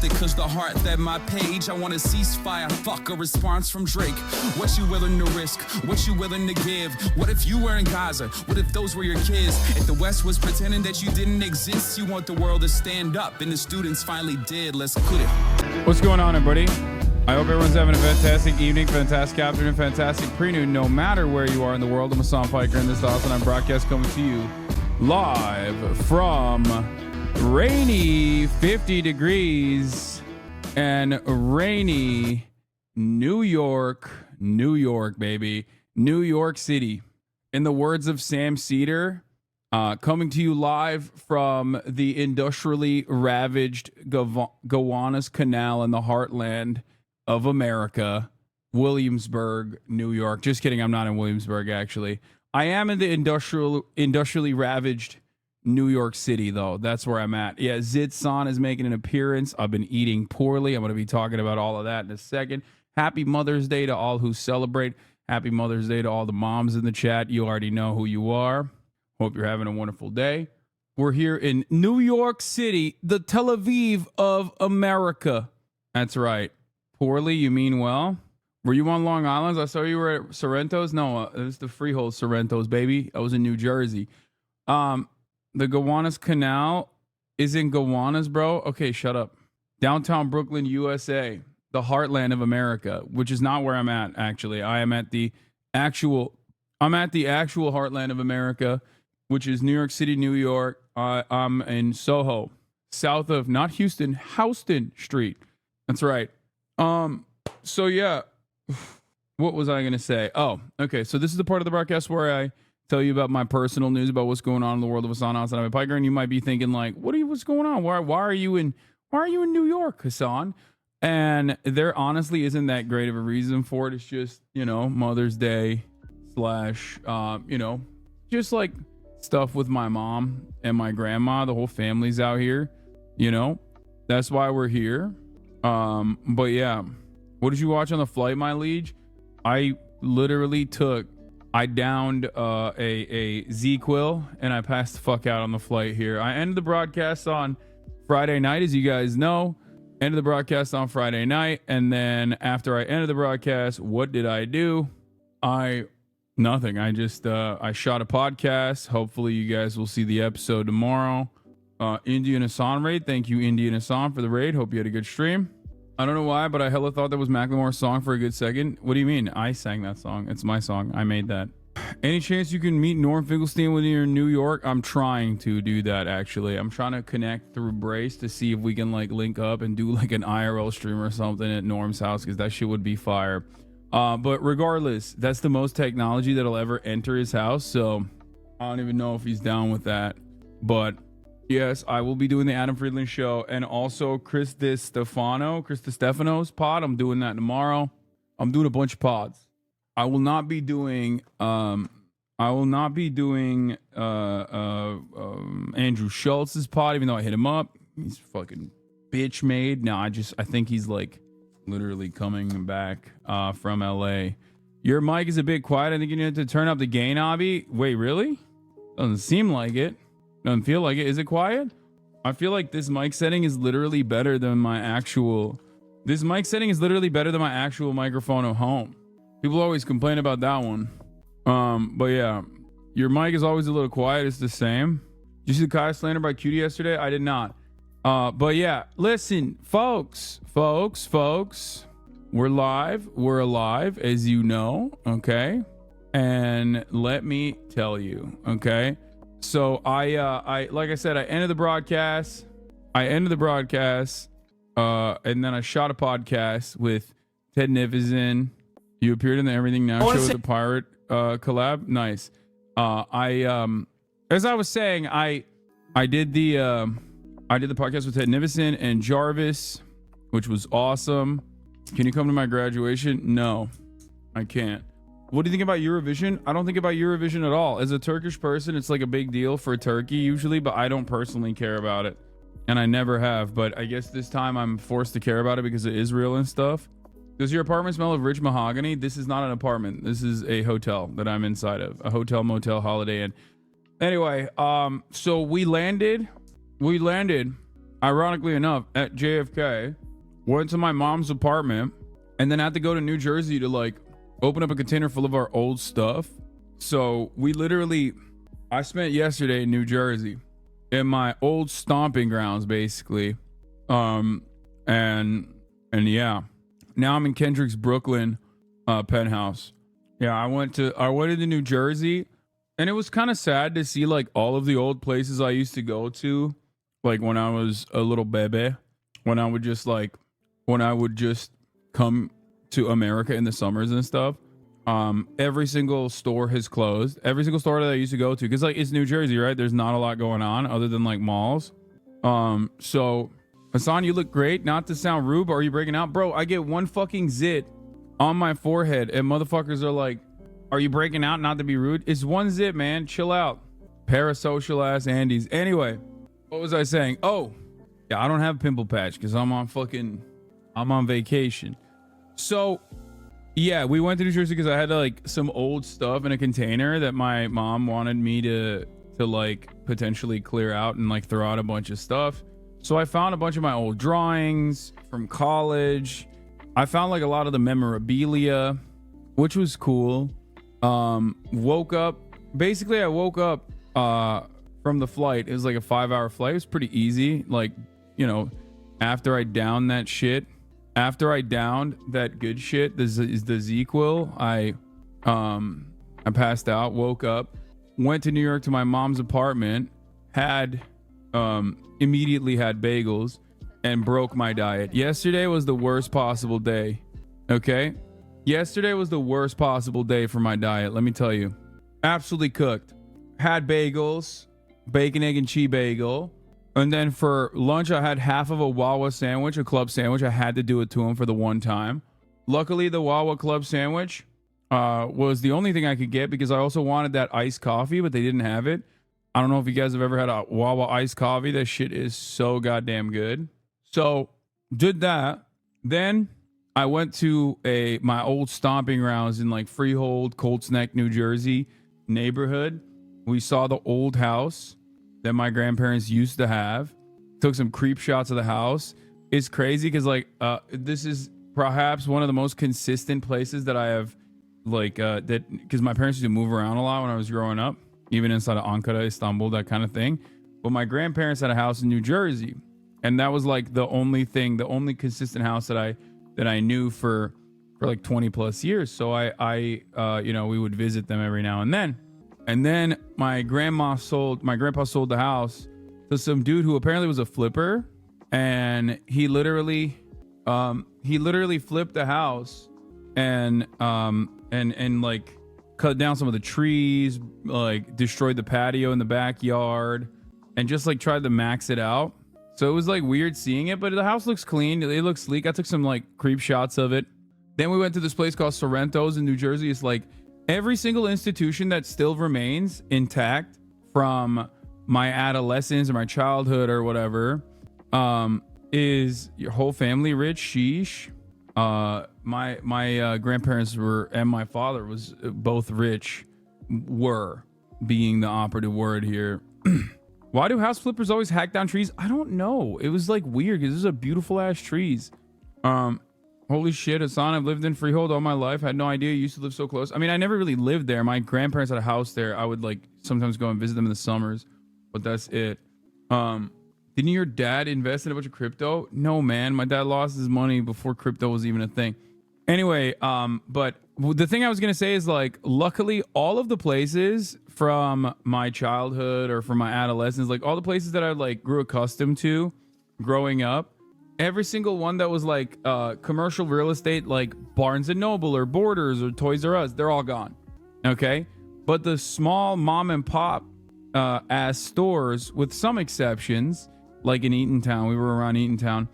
with it, cause the heart that my page. I want a ceasefire, fuck a response from Drake. What you willing to risk? What you willing to give? What if you were in Gaza? What if those were your kids? If the West was pretending that you didn't exist, you want the world to stand up, and the students finally did. Let's quit it. What's going on, everybody? I hope everyone's having a fantastic evening, fantastic afternoon, fantastic pre-noon, no matter where you are in the world. I'm Hasan Piker in this house, and I'm broadcast coming to you live from rainy 50 degrees and rainy New York, baby. New York City. In the words of Sam Cedar, coming to you live from the industrially ravaged Gowanus Canal in the heartland of America, Williamsburg, New York. Just kidding, I'm not in Williamsburg, actually. I am in the industrially ravaged New York City, though. That's where I'm at. Yeah, Zitson is making an appearance. I've been eating poorly. I'm going to be talking about all of that in a second. Happy Mother's Day to all who celebrate. Happy Mother's Day to all the moms in the chat. You already know who you are. Hope you're having a wonderful day. We're here in New York City, the Tel Aviv of America. That's right. Poorly, you mean well? Were you on Long Island? I saw you were at Sorrento's. No, it was the Freehold Sorrento's, baby. I was in New Jersey. The Gowanus Canal is in Gowanus, bro. Okay, shut up. Downtown Brooklyn, USA, the heartland of America, which is not where I'm at, actually. I'm at the actual heartland of America, which is New York City, New York. I'm in Soho, south of, not Houston, Houston Street. That's right. So yeah, what was I going to say? Oh, okay. So this is the part of the broadcast where I tell you about my personal news about what's going on in the world of HasanAbi Piker. And you might be thinking like, what's going on? Why are you in New York, Hasan? And there honestly isn't that great of a reason for it. It's just, Mother's Day / just like stuff with my mom and my grandma. The whole family's out here, that's why we're here. But yeah, what did you watch on the flight, my liege? I literally downed a Z-Quil and I passed the fuck out on the flight here. I ended the broadcast on Friday night, as you guys know. Ended the broadcast on Friday night, and then after I ended the broadcast, what did I do? Nothing. I just I shot a podcast. Hopefully you guys will see the episode tomorrow. Indian Hasan raid. Thank you, Indian Hasan, for the raid. Hope you had a good stream. I don't know why, but I hella thought that was Macklemore's song for a good second. What do you mean? I sang that song. It's my song. I made that. Any chance you can meet Norm Finkelstein when you're in New York? I'm trying to do that, actually. I'm trying to connect through Brace to see if we can like link up and do like an IRL stream or something at Norm's house, because that shit would be fire. But regardless, that's the most technology that'll ever enter his house. So I don't even know if he's down with that. But yes, I will be doing the Adam Friedland show, and also Chris DeStefano's pod. I'm doing that tomorrow. I'm doing a bunch of pods. I will not be doing Andrew Schultz's pod, even though I hit him up. He's fucking bitch made. No, I think he's like literally coming back from LA. Your mic is a bit quiet. I think you need to turn up the gain, Abi. Wait, really? Doesn't seem like it. Doesn't feel like it. Is it quiet? I feel like this mic setting is literally better than my actual microphone at home. People always complain about that one. But yeah, your mic is always a little quiet. It's the same. Did you see the Kai slander by Cutie yesterday? I did not. But yeah, listen, folks, we're live. We're alive, as you know. Okay. And let me tell you, okay. So I like I said, I ended the broadcast. And then I shot a podcast with Ted Nivison. You appeared in the Everything Now show with the pirate collab. Nice. As I was saying, I did the podcast with Ted Nivison and Jarvis, which was awesome. Can you come to my graduation? No, I can't. What do you think about Eurovision? I don't think about Eurovision at all. As a Turkish person, it's like a big deal for Turkey usually, but I don't personally care about it. And I never have, but I guess this time I'm forced to care about it because of Israel and stuff. Does your apartment smell of rich mahogany? This is not an apartment. This is a hotel that I'm inside of. A hotel, motel, Holiday Inn. Anyway, so we landed ironically enough, at JFK, went to my mom's apartment, and then had to go to New Jersey to like open up a container full of our old stuff. So we literally, I spent yesterday in New Jersey in my old stomping grounds, basically. And yeah, now I'm in Kendrick's Brooklyn penthouse. Yeah, I went into New Jersey, and it was kind of sad to see like all of the old places I used to go to, like when I was a little baby, when I would just come to America in the summers and stuff. Every single store has closed. Every single store that I used to go to, because like it's New Jersey, right? There's not a lot going on other than like malls. So Hasan, you look great. Not to sound rude, but are you breaking out? Bro, I get one fucking zit on my forehead and motherfuckers are like, are you breaking out? Not to be rude. It's one zit, man. Chill out. Parasocial ass Andes. Anyway, what was I saying? Oh, yeah, I don't have a pimple patch because I'm on vacation. So yeah, we went to New Jersey because I had like some old stuff in a container that my mom wanted me to like potentially clear out and like throw out a bunch of stuff. So I found a bunch of my old drawings from college. I found like a lot of the memorabilia, which was cool. Woke up from the flight. It was like a 5-hour flight. It was pretty easy. Like, you know, after I downed that shit, after I downed that good shit, the ZQL, I passed out, woke up, went to New York to my mom's apartment, immediately had bagels, and broke my diet. Yesterday was the worst possible day. Okay? Yesterday was the worst possible day for my diet, let me tell you. Absolutely cooked. Had bagels, bacon, egg, and cheese bagel. And then for lunch, I had half of a Wawa sandwich, a club sandwich. I had to do it to him for the one time. Luckily, the Wawa club sandwich was the only thing I could get because I also wanted that iced coffee, but they didn't have it. I don't know if you guys have ever had a Wawa iced coffee. That shit is so goddamn good. So did that. Then I went to my old stomping grounds in like Freehold, Colts Neck, New Jersey neighborhood. We saw the old house that my grandparents used to have. Took some creep shots of the house. It's crazy because like this is perhaps one of the most consistent places that I have like that, because my parents used to move around a lot when I was growing up, even inside of Ankara, Istanbul, that kind of thing. But my grandparents had a house in New Jersey, and that was like the only consistent house that I knew for like 20 plus years. So I you know, we would visit them every now and then. And then my grandpa sold the house to some dude who apparently was a flipper, and he literally flipped the house and like cut down some of the trees, like destroyed the patio in the backyard, and just like tried to max it out. So it was like weird seeing it, but the house looks clean. It looks sleek. I took some like creep shots of it. Then we went to this place called Sorrento's in New Jersey. It's like every single institution that still remains intact from my adolescence or my childhood or whatever is your whole family rich. Sheesh. My grandparents were, and my father was both rich, were being the operative word here. Why do house flippers always hack down trees? I don't know. It was like weird because this is a beautiful ass trees. Holy shit, Hasan, I've lived in Freehold all my life. Had no idea you used to live so close. I mean, I never really lived there. My grandparents had a house there. I would like sometimes go and visit them in the summers, but that's it. Didn't your dad invest in a bunch of crypto? No, man. My dad lost his money before crypto was even a thing. Anyway, but the thing I was going to say is like, luckily all of the places from my childhood or from my adolescence, like all the places that I like grew accustomed to growing up, every single one that was like commercial real estate, like Barnes and Noble or Borders or Toys R Us, they're all gone. Okay. But the small mom and pop ass stores, with some exceptions, like in Eatontown, we were around Eatontown,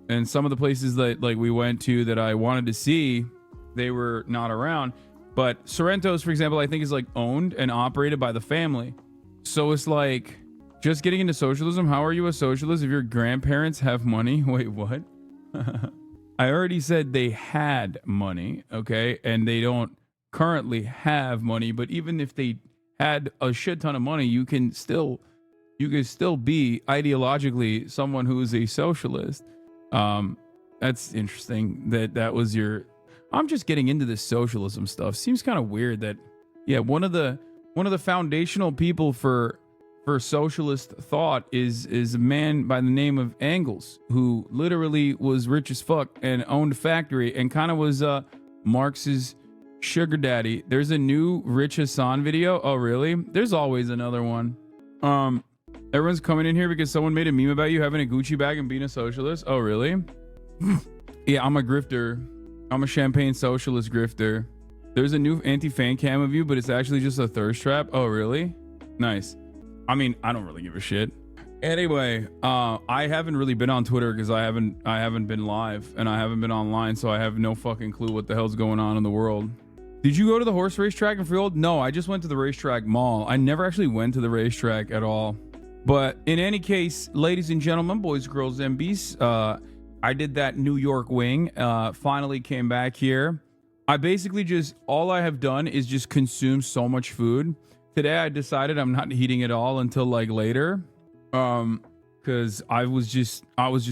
and some of the places that like we went to that I wanted to see, they were not around. But Sorrento's, for example, I think is like owned and operated by the family. So it's like, just getting into socialism. How are you a socialist if your grandparents have money? Wait, what? I already said they had money, okay? And they don't currently have money. But even if they had a shit ton of money, you can still you can still be ideologically someone who is a socialist. That's interesting that was your. I'm just getting into this socialism stuff. Seems kind of weird that, yeah, one of the foundational people for socialist thought is a man by the name of Engels, who literally was rich as fuck and owned a factory and kind of was Marx's sugar daddy. There's a new Rich Hasan video. Oh, really? There's always another one. Everyone's coming in here because someone made a meme about you having a Gucci bag and being a socialist. Oh, really? Yeah, I'm a grifter. I'm a champagne socialist grifter. There's a new anti-fan cam of you, but it's actually just a thirst trap. Oh, really? Nice. I mean, I don't really give a shit. Anyway, I haven't really been on Twitter because I haven't been live and I haven't been online, so I have no fucking clue what the hell's going on in the world. Did you go to the horse racetrack in Friedland? No, I just went to the racetrack mall. I never actually went to the racetrack at all. But in any case, ladies and gentlemen, boys, girls, and beasts, I did that New York wing. Finally came back here. I basically just, all I have done is just consume so much food. Today I decided I'm not eating it all until like later. Cause I was just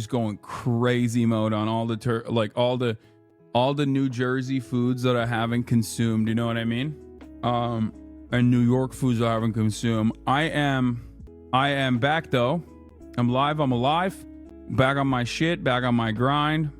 going crazy mode on all the all the New Jersey foods that I haven't consumed. You know what I mean? And New York foods I haven't consumed. I am back though. I'm alive. Back on my shit, back on my grind.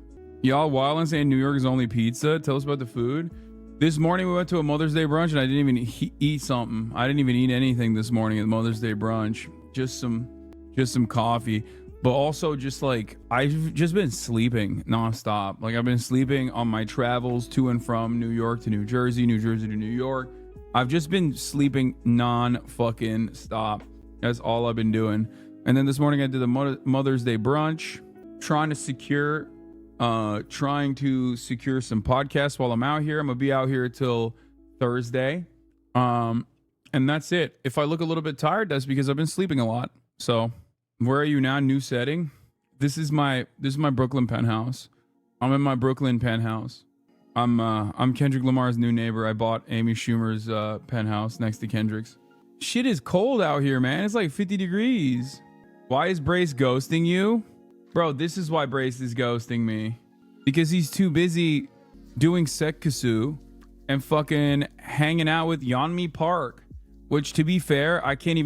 Y'all wild and saying New York is only pizza. Tell us about the food. This morning we went to a Mother's Day brunch and I didn't even eat something. I didn't even eat anything this morning at Mother's Day brunch. Just some coffee. But also just like, I've just been sleeping nonstop. Like I've been sleeping on my travels to and from New York to New Jersey, New Jersey to New York. I've just been sleeping non-fucking stop. That's all I've been doing. And then this morning I did the Mother's Day brunch, trying to secure some podcasts while I'm out here. I'm gonna be out here till Thursday. And that's it. If I look a little bit tired, that's because I've been sleeping a lot. So where are you now? New setting. This is my Brooklyn penthouse. I'm in my Brooklyn penthouse. I'm Kendrick Lamar's new neighbor. I bought Amy Schumer's penthouse next to Kendrick's. Shit is cold out here, man. It's like 50 degrees. Why is Brace ghosting you? Bro, this is why Brace is ghosting me. Because he's too busy doing Sekkasu and fucking hanging out with Yeonmi Park. Which, to be fair, I can't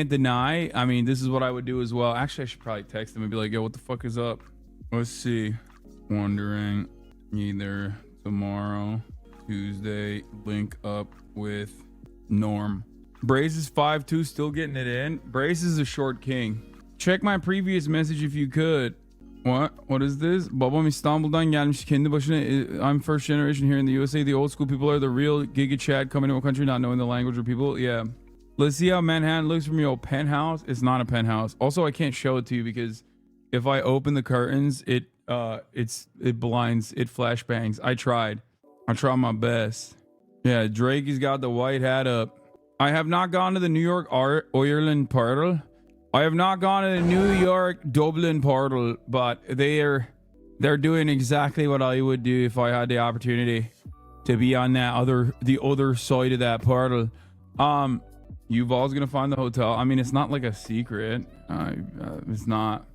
deny. I mean, this is what I would do as well. Actually, I should probably text him and be like, yo, what the fuck is up? Let's see. Wondering either tomorrow, Tuesday, link up with Norm. Brace is 5'2", still getting it in. Brace is a short king. Check my previous message if you could. What is this? Babam İstanbul'dan gelmiş kendi başına. I'm first generation here in the USA. The old school people are the real Giga Chad coming to a country not knowing the language of people. Yeah. Let's see how Manhattan looks from your penthouse. It's not a penthouse. Also, I can't show it to you because if I open the curtains, it blinds, it flashbangs. I tried my best. Yeah, Drake has got the white hat up. I have not gone to the New York Ireland portal. I have not gone to the New York Dublin portal, but they're doing exactly what I would do if I had the opportunity to be on the other side of that portal. Yuval's gonna find the hotel. I mean, it's not like a secret. It's not.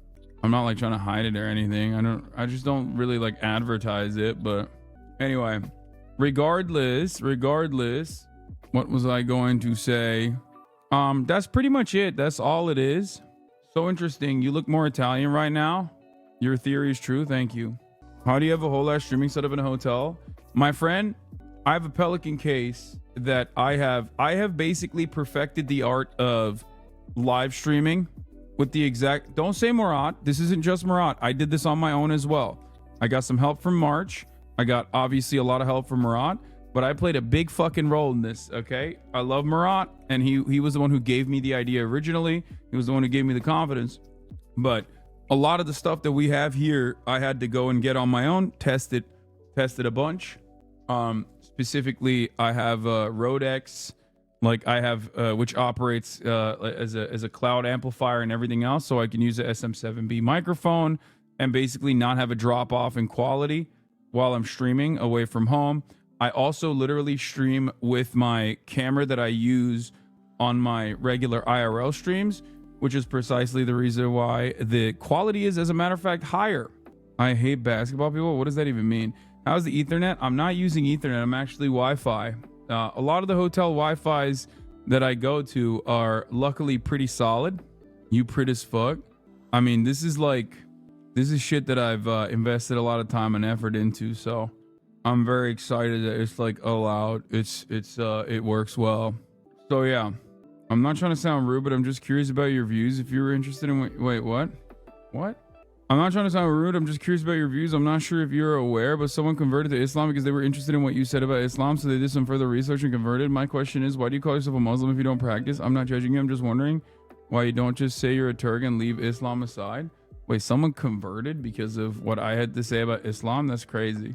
I'm not like trying to hide it or anything. I just don't really like advertise it. But anyway, regardless, what was I going to say? That's pretty much it. That's all it is. So interesting. You look more Italian right now. Your theory is true. Thank you. How do you have a whole ass streaming setup in a hotel? My friend, I have a Pelican case that I have basically perfected the art of live streaming with the exact, don't say Murat. This isn't just Murat. I did this on my own as well. I got some help from March. I got obviously a lot of help from Murat, but I played a big fucking role in this. Okay. I love Murat and he was the one who gave me the idea originally. He was the one who gave me the confidence, but a lot of the stuff that we have here, I had to go and get on my own, tested a bunch. Specifically, I have Rodex, like I have, which operates as a cloud amplifier and everything else, so I can use a SM7B microphone and basically not have a drop off in quality while I'm streaming away from home. I also literally stream with my camera that I use on my regular IRL streams, which is precisely the reason why the quality is, as a matter of fact, higher. I hate basketball people. What does that even mean? How's the Ethernet? I'm not using Ethernet. I'm actually Wi-Fi. A lot of the hotel Wi-Fis that I go to are luckily pretty solid. You pretty as fuck. I mean, this is shit that I've invested a lot of time and effort into. So I'm very excited that it's like allowed. It works well. So yeah, I'm not trying to sound rude, but I'm just curious about your views. If you were interested in wait, what? I'm not trying to sound rude. I'm just curious about your views. I'm not sure if you're aware, but someone converted to Islam because they were interested in what you said about Islam. So they did some further research and converted. My question is, why do you call yourself a Muslim if you don't practice? I'm not judging you. I'm just wondering why you don't just say you're a Turk and leave Islam aside. Wait, someone converted because of what I had to say about Islam? That's crazy.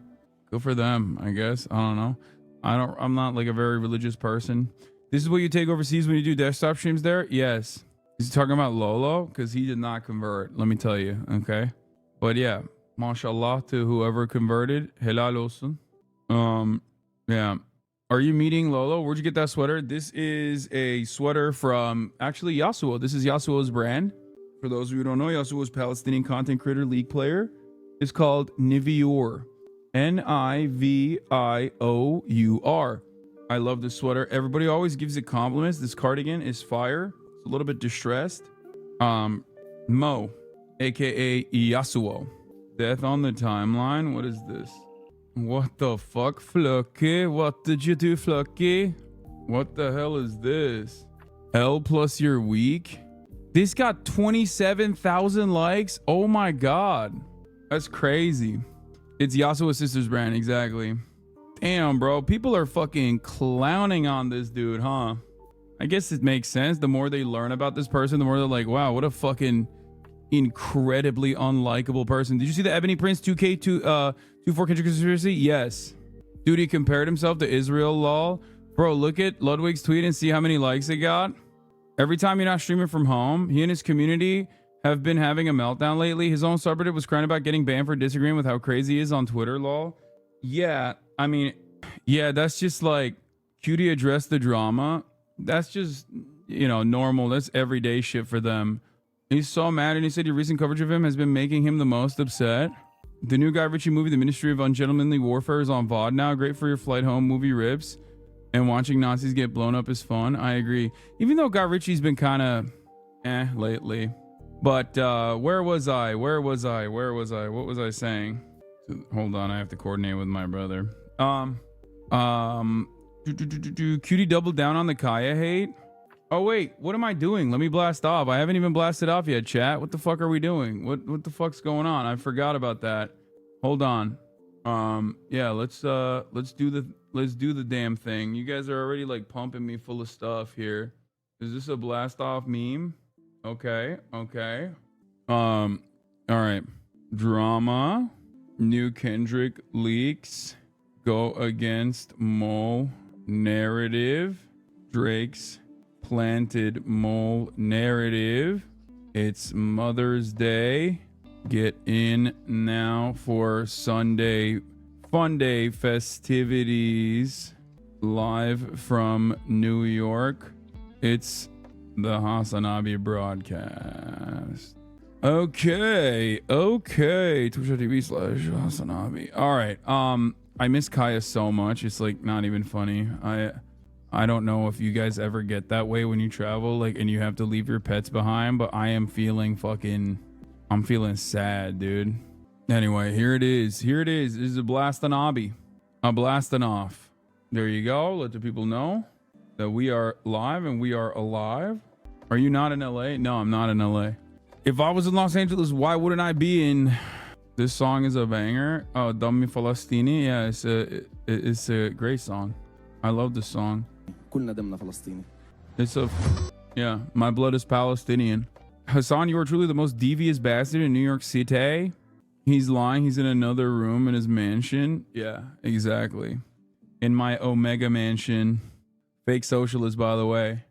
Good for them, I guess. I don't know. I'm not like a very religious person. This is what you take overseas when you do desktop streams there? Yes. He's talking about Lolo because he did not convert. Let me tell you. Okay. But yeah, mashallah to whoever converted. Helal olsun. Yeah. Are you meeting Lolo? Where'd you get that sweater? This is a sweater from actually Yasuo. This is Yasuo's brand. For those of you who don't know, Yasuo's Palestinian content creator league player. It's called Niviur. Nivior. I love this sweater. Everybody always gives it compliments. This cardigan is fire. It's a little bit distressed. Mo, aka Yasuo. Death on the timeline. What is this? What the fuck, Flucky? What did you do, Flucky? What the hell is this? L plus your week? This got 27,000 likes. Oh my god. That's crazy. It's Yasuo's sister's brand, exactly. Damn, bro. People are fucking clowning on this dude, huh? I guess it makes sense. The more they learn about this person, the more they're like, wow, what a fucking incredibly unlikable person. Did you see the Ebony Prince 2K24 Kendrick conspiracy? Yes. Dude, he compared himself to Israel, lol. Bro, look at Ludwig's tweet and see how many likes it got. Every time you're not streaming from home, he and his community have been having a meltdown lately. His own subreddit was crying about getting banned for disagreeing with how crazy he is on Twitter, lol. Yeah, I mean, yeah, that's just like Cutie addressed the drama. That's just, you know, normal. That's everyday shit for them. He's so mad, and he said your recent coverage of him has been making him the most upset. The new Guy Ritchie movie, The Ministry of Ungentlemanly Warfare, is on VOD now. Great for your flight home movie rips. And watching Nazis get blown up is fun. I agree. Even though Guy Ritchie's been kind of lately. But where was I? What was I saying? Hold on, I have to coordinate with my brother. Cutie doubled down on the Kaya hate. Oh wait, what am I doing? Let me blast off. I haven't even blasted off yet, chat. What the fuck are we doing? What the fuck's going on? I forgot about that. Hold on. Yeah, let's do the damn thing. You guys are already like pumping me full of stuff here. Is this a blast off meme? Okay. All right. Drama. New Kendrick leaks. Go against mole narrative. Drake's planted mole narrative. It's Mother's Day. Get in now for Sunday FUNDAY festivities live from New York. It's the HasanAbi broadcast. Okay. Twitch.tv/HasanAbi. All right. I miss Kaya so much. It's like not even funny. I don't know if you guys ever get that way when you travel, like, and you have to leave your pets behind, but I am feeling I'm feeling sad, dude. Anyway, here it is. This is a HasanAbi. A blasting off. There you go. Let the people know that we are live and we are alive. Are you not in LA? No, I'm not in LA. If I was in Los Angeles, why wouldn't I be in? This song is a banger. Oh, Dammi Falastini. Yeah, it's a great song. I love this song. Yeah, my blood is Palestinian. Hasan, you are truly the most devious bastard in New York City. He's lying. He's in another room in his mansion. Yeah, exactly. In my Omega mansion. Fake socialist, by the way.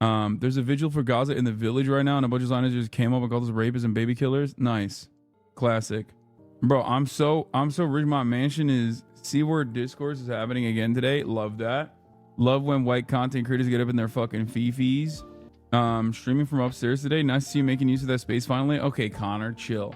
There's a vigil for Gaza in the village right now, and a bunch of Zionists just came up and called us rapists and baby killers. Nice. Classic. Bro, I'm so rich. My mansion is... See where Discourse is happening again today? Love that. Love when white content creators get up in their fucking Fifis. Streaming from upstairs today. Nice to see you making use of that space finally. Okay, Connor, chill.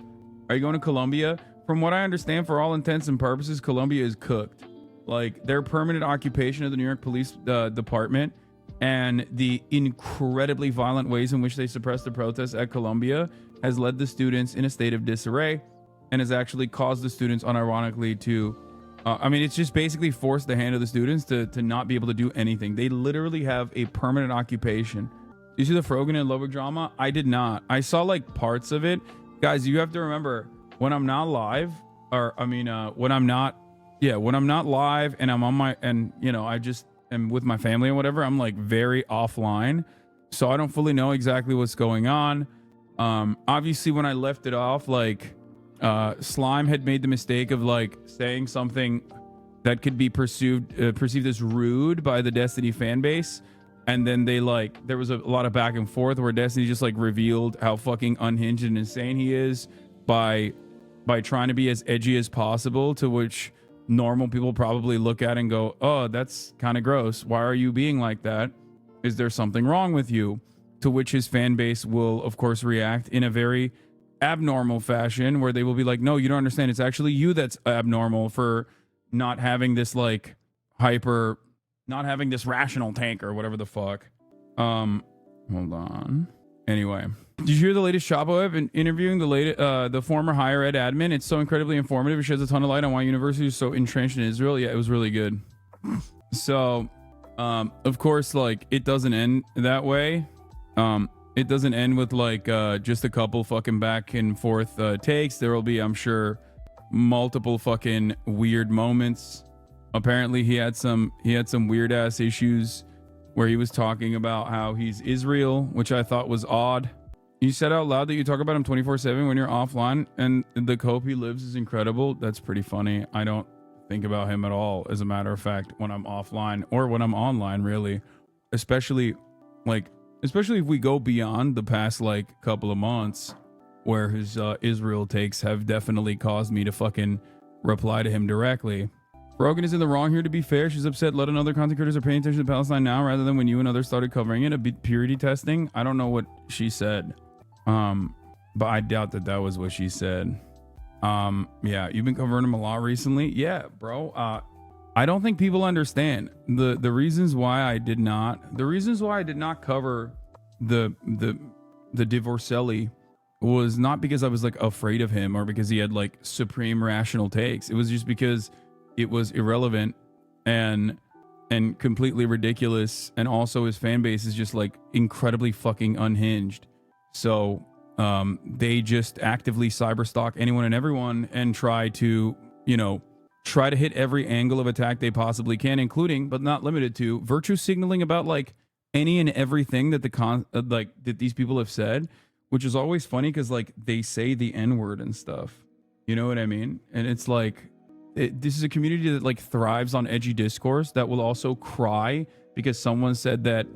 Are you going to Colombia? From what I understand, for all intents and purposes, Colombia is cooked. Like, their permanent occupation of the New York Police Department and the incredibly violent ways in which they suppress the protests at Colombia has led the students in a state of disarray and has actually caused the students unironically to it's just basically forced the hand of the students to not be able to do anything. They literally have a permanent occupation. You see the Frogan and Lovig drama? I did not. I saw like parts of it. Guys, you have to remember, when I'm not live, when I'm not live and I'm on my, and you know, I just am with my family and whatever, I'm like very offline. So I don't fully know exactly what's going on. Obviously when I left it off, like, Slime had made the mistake of like saying something that could be perceived as rude by the Destiny fan base, and then they like there was a lot of back and forth where Destiny just like revealed how fucking unhinged and insane he is by trying to be as edgy as possible, to which normal people probably look at and go, oh, that's kind of gross, why are you being like that, is there something wrong with you? To which his fan base will of course react in a very abnormal fashion, where they will be like, no, you don't understand, it's actually you that's abnormal for not having this like not having this rational tank or whatever the fuck. Hold on. Anyway, did you hear the latest Chapo have been interviewing the former higher ed admin? It's so incredibly informative. It sheds a ton of light on why university is so entrenched in Israel. Yeah, it was really good. So of course, like, it doesn't end that way. It doesn't end with like just a couple fucking back and forth takes. There will be, I'm sure, multiple fucking weird moments. Apparently he had some weird ass issues where he was talking about how he's Israel, which I thought was odd. You said out loud that you talk about him 24/7 when you're offline, and the cope he lives is incredible. That's pretty funny. I don't think about him at all, as a matter of fact, when I'm offline or when I'm online, really. Especially if we go beyond the past like couple of months, where his Israel takes have definitely caused me to fucking reply to him directly. Frogan is in the wrong here, to be fair. She's upset let another content creators are paying attention to Palestine now rather than when you and others started covering it. A bit purity testing. I don't know what she said. But I doubt that was what she said. Yeah, you've been covering him a lot recently. Yeah, bro. I don't think people understand the reasons why I did not cover the Divorcelli was not because I was like afraid of him or because he had like supreme rational takes. It was just because it was irrelevant and completely ridiculous, and also his fan base is just like incredibly fucking unhinged. So they just actively cyberstalk anyone and everyone and try to hit every angle of attack they possibly can, including but not limited to virtue signaling about like any and everything that that these people have said, which is always funny because like they say the N-word and stuff, you know what I mean? And it's like this is a community that like thrives on edgy discourse that will also cry because someone said that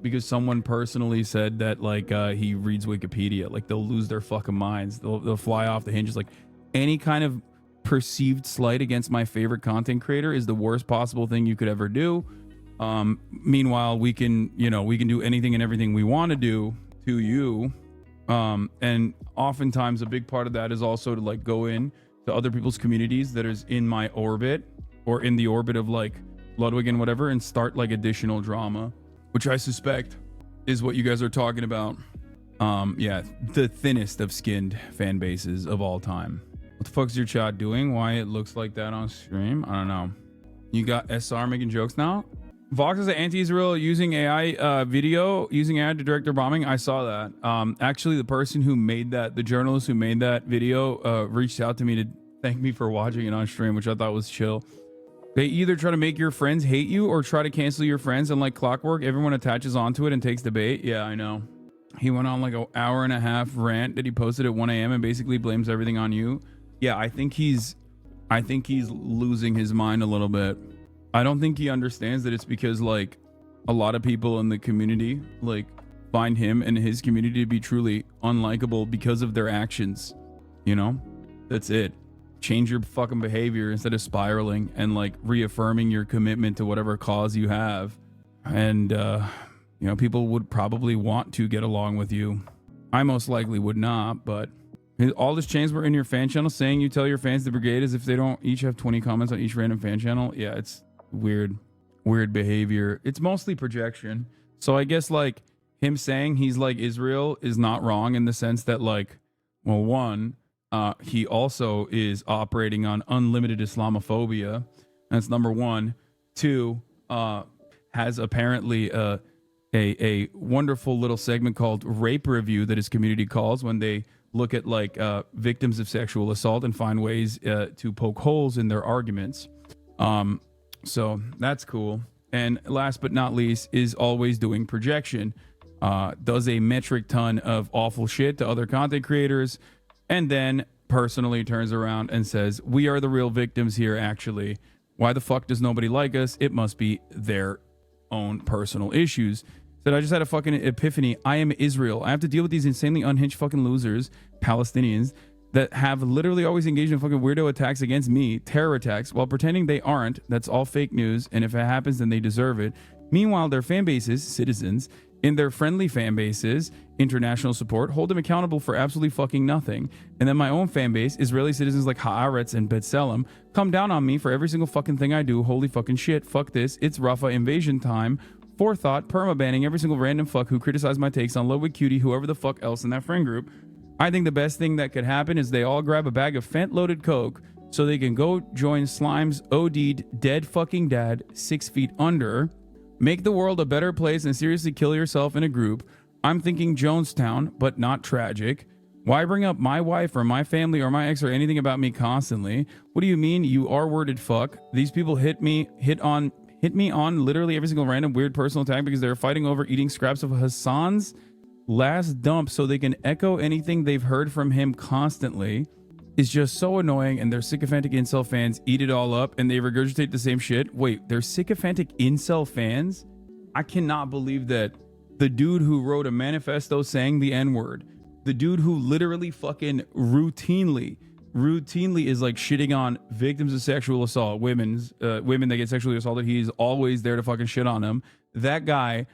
because someone personally said that like he reads Wikipedia. Like they'll lose their fucking minds. They'll fly off the hinges. Like any kind of perceived slight against my favorite content creator is the worst possible thing you could ever do. Meanwhile, we can do anything and everything we want to do to you. And oftentimes a big part of that is also to like go in to other people's communities that is in my orbit or in the orbit of like Ludwig and whatever, and start like additional drama, which I suspect is what you guys are talking about. Yeah, the thinnest of skinned fan bases of all time. What the fuck is your chat doing? Why it looks like that on stream? I don't know. You got SR making jokes now? Vox is an anti-Israel using AI video, using AI to direct their bombing. I saw that. Actually, the person who made that, the journalist who made that video, reached out to me to thank me for watching it on stream, which I thought was chill. They either try to make your friends hate you or try to cancel your friends, and like clockwork, everyone attaches onto it and takes the bait. Yeah, I know. He went on like an hour and a half rant that he posted at 1 a.m. and basically blames everything on you. Yeah, I think he's losing his mind a little bit. I don't think he understands that it's because like a lot of people in the community like find him and his community to be truly unlikable because of their actions. You know, that's it. change your fucking behavior instead of spiraling and like reaffirming your commitment to whatever cause you have. And, you know, people would probably want to get along with you. I most likely would not, but all this chains were in your fan channel saying you tell your fans the brigade as if they don't each have 20 comments on each random fan channel. Yeah, it's weird behavior. It's mostly projection. So I guess like him saying he's like Israel is not wrong in the sense that like, well, one, he also is operating on unlimited Islamophobia. That's number one. Two, has apparently a wonderful little segment called Rape Review that his community calls when they look at like victims of sexual assault and find ways to poke holes in their arguments. So that's cool. And last but not least is always doing projection. Does a metric ton of awful shit to other content creators, and then personally turns around and says, we are the real victims here, actually. Why the fuck does nobody like us? It must be their own personal issues. Said, I just had a fucking epiphany. I am Israel. I have to deal with these insanely unhinged fucking losers, Palestinians, that have literally always engaged in fucking weirdo attacks against me, terror attacks, while pretending they aren't. That's all fake news, and if it happens, then they deserve it. Meanwhile, their fan bases, citizens, in their friendly fan bases, international support, hold them accountable for absolutely fucking nothing. And then my own fan base, Israeli citizens like Haaretz and B'Tselem, come down on me for every single fucking thing I do. Holy fucking shit, fuck this, it's Rafah invasion time. Forethought, perma-banning every single random fuck who criticized my takes on Ludwig, Cutie, whoever the fuck else in that friend group. I think the best thing that could happen is they all grab a bag of fent-loaded coke so they can go join Slime's OD'd dead fucking dad 6 feet under. Make the world a better place and seriously kill yourself in a group. I'm thinking Jonestown, but not tragic. Why bring up my wife or my family or my ex or anything about me constantly? What do you mean, you R-worded fuck? These people hit me on literally every single random weird personal attack because they're fighting over eating scraps of Hasan's last dump so they can echo anything they've heard from him constantly. Is just so annoying, and their sycophantic incel fans eat it all up and they regurgitate the same shit. Wait, they're sycophantic incel fans? I cannot believe that the dude who wrote a manifesto saying the N-word, the dude who literally fucking routinely is like shitting on victims of sexual assault, women that get sexually assaulted, he's always there to fucking shit on them. That guy,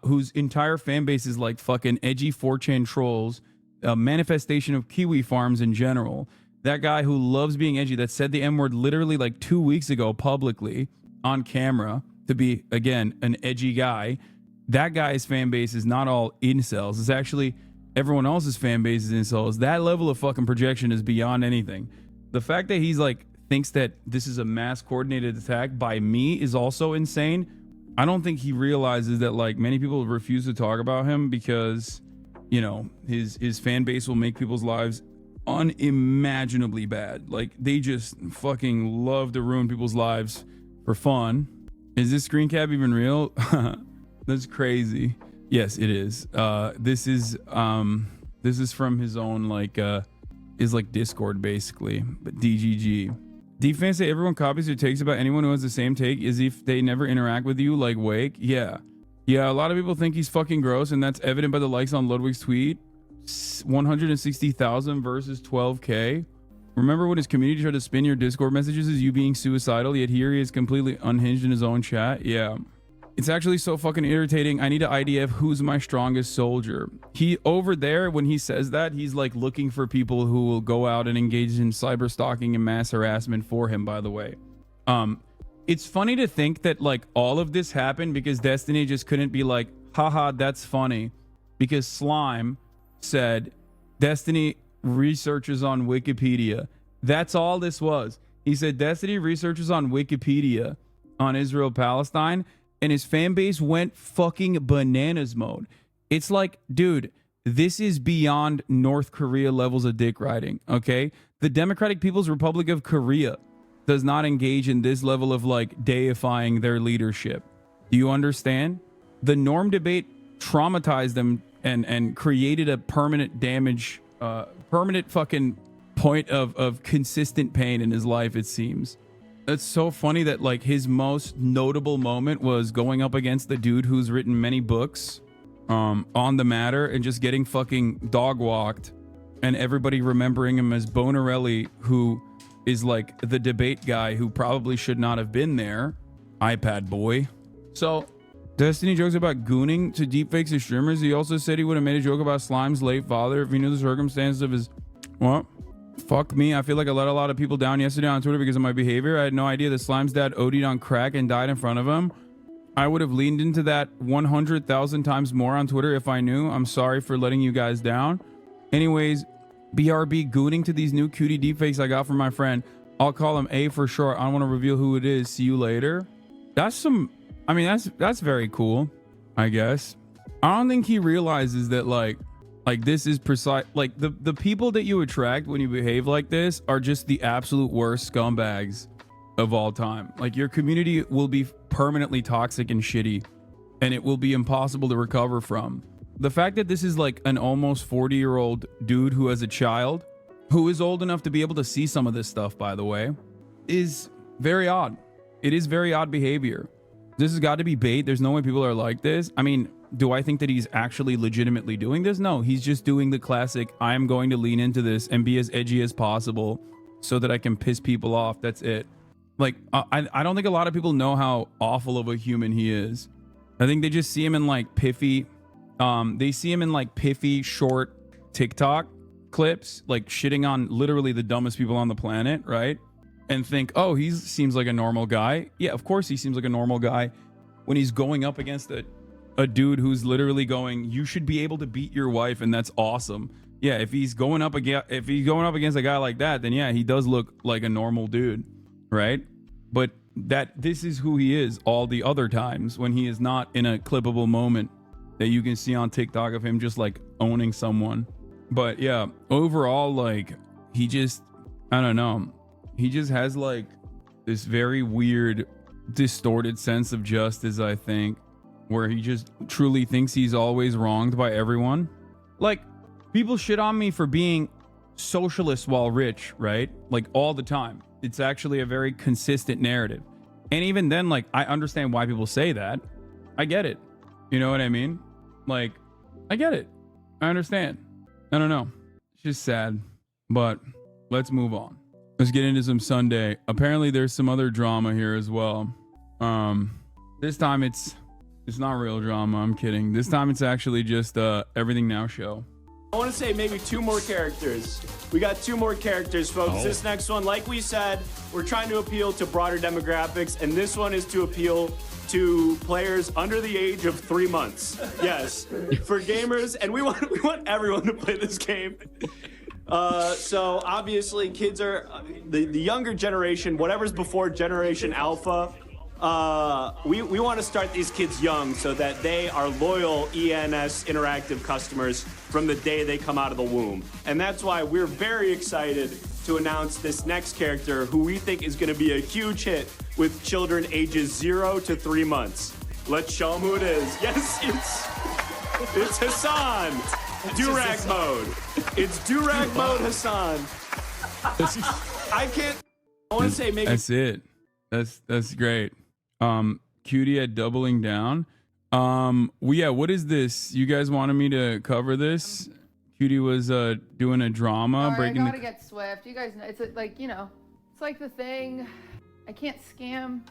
whose entire fan base is like fucking edgy 4chan trolls, a manifestation of Kiwi farms in general. That guy who loves being edgy, that said the M-word literally like 2 weeks ago publicly on camera to be, again, an edgy guy. That guy's fan base is not all incels. It's actually everyone else's fan base is incels. That level of fucking projection is beyond anything. The fact that he's like thinks that this is a mass coordinated attack by me is also insane. I don't think he realizes that like many people refuse to talk about him because, you know, his fan base will make people's lives unimaginably bad. Like they just fucking love to ruin people's lives for fun. Is this screen cap even real? That's crazy. Yes, it is. This is from his own like is like Discord basically, but DGG. Defense say everyone copies or takes about anyone who has the same take as if they never interact with you, like Wake. Yeah, a lot of people think he's fucking gross, and that's evident by the likes on Ludwig's tweet. 160,000 versus 12k. Remember when his community tried to spin your Discord messages as you being suicidal, yet here he is completely unhinged in his own chat? Yeah. It's actually so fucking irritating. I need an IDF who's my strongest soldier. He over there, when he says that, he's like looking for people who will go out and engage in cyber stalking and mass harassment for him, by the way. It's funny to think that like all of this happened because Destiny just couldn't be like, haha, that's funny. Because Slime said, Destiny researches on Wikipedia. That's all this was. He said, Destiny researches on Wikipedia on Israel-Palestine. And his fan base went fucking bananas mode. It's like, dude, this is beyond North Korea levels of dick riding, okay? The Democratic People's Republic of Korea does not engage in this level of like deifying their leadership. Do you understand? The Norm debate traumatized them and created a permanent damage, permanent fucking point of consistent pain in his life, it seems. It's so funny that like his most notable moment was going up against the dude who's written many books on the matter and just getting fucking dog walked and everybody remembering him as Bonarelli, who is like the debate guy who probably should not have been there. iPad boy. So Destiny jokes about gooning to deepfakes of streamers. He also said he would have made a joke about Slime's late father if he knew the circumstances of his... What? Fuck me. I feel like I let a lot of people down yesterday on Twitter because of my behavior. I had no idea that Slime's dad OD'd on crack and died in front of him. I would have leaned into that 100,000 times more on Twitter if I knew. I'm sorry for letting you guys down. Anyways, BRB gooning to these new Cutie deepfakes I got from my friend. I'll call him A for short. I don't want to reveal who it is. See you later. That's some... I mean, that's very cool, I guess. I don't think he realizes that like this is precise. Like the people that you attract when you behave like this are just the absolute worst scumbags of all time. Like your community will be permanently toxic and shitty, and it will be impossible to recover from. The fact that this is like an almost 40-year-old dude who has a child, who is old enough to be able to see some of this stuff, by the way, is very odd. It is very odd behavior. This has got to be bait. There's no way people are like this. I mean, do I think that he's actually legitimately doing this? No, he's just doing the classic, I am going to lean into this and be as edgy as possible so that I can piss people off. That's it. Like, I don't think a lot of people know how awful of a human he is. I think they just see him in like piffy, short TikTok clips, like shitting on literally the dumbest people on the planet, right? And think, oh, he seems like a normal guy. Yeah, of course he seems like a normal guy when he's going up against a dude who's literally going, you should be able to beat your wife, and that's awesome. Yeah, if he's going up against a guy like that, then yeah, he does look like a normal dude, right? But this is who he is all the other times when he is not in a clippable moment that you can see on TikTok of him just like owning someone. But yeah, overall, like he just, I don't know. He just has like this very weird, distorted sense of justice, I think, where he just truly thinks he's always wronged by everyone. Like, people shit on me for being socialist while rich, right? Like all the time. It's actually a very consistent narrative. And even then, like, I understand why people say that. I get it. You know what I mean? Like, I get it. I understand. I don't know. It's just sad. But let's move on. Let's get into some Sunday. Apparently there's some other drama here as well. This time it's not real drama. I'm kidding. This time it's actually just Everything Now show. I want to say maybe two more characters. We got two more characters, folks. Oh. This next one, like we said, we're trying to appeal to broader demographics, and this one is to appeal to players under the age of 3 months. Yes, for gamers, and we want everyone to play this game. So obviously kids are the younger generation, whatever's before Generation Alpha. We want to start these kids young so that they are loyal ENS interactive customers from the day they come out of the womb. And that's why we're very excited to announce this next character who we think is going to be a huge hit with children ages 0 to 3 months. Let's show them who it is. Yes, it's Hasan. Durag mode. It's Durag mode, Hasan. I want to say maybe. That's it. That's great. Cutie at doubling down. Yeah, what is this? You guys wanted me to cover this? Cutie was doing a drama, breaking. I gotta get Swift. You guys know it's like, you know, it's like the thing. I can't scam.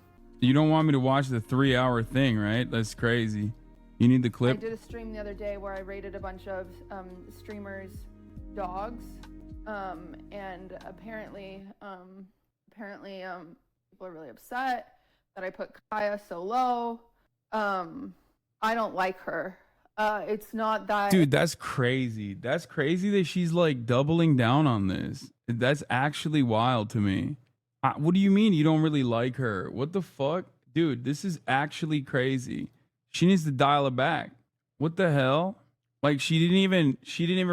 You don't want me to watch the 3-hour thing, right? That's crazy. You need the clip. I did a stream the other day where I rated a bunch of streamers' dogs, and apparently people are really upset that I put Kaya so low. I don't like her. It's not that. Dude, that's crazy. That's crazy that she's like doubling down on this. That's actually wild to me. What do you mean you don't really like her? What the fuck? Dude, this is actually crazy. She needs to dial it back. What the hell? Like she didn't even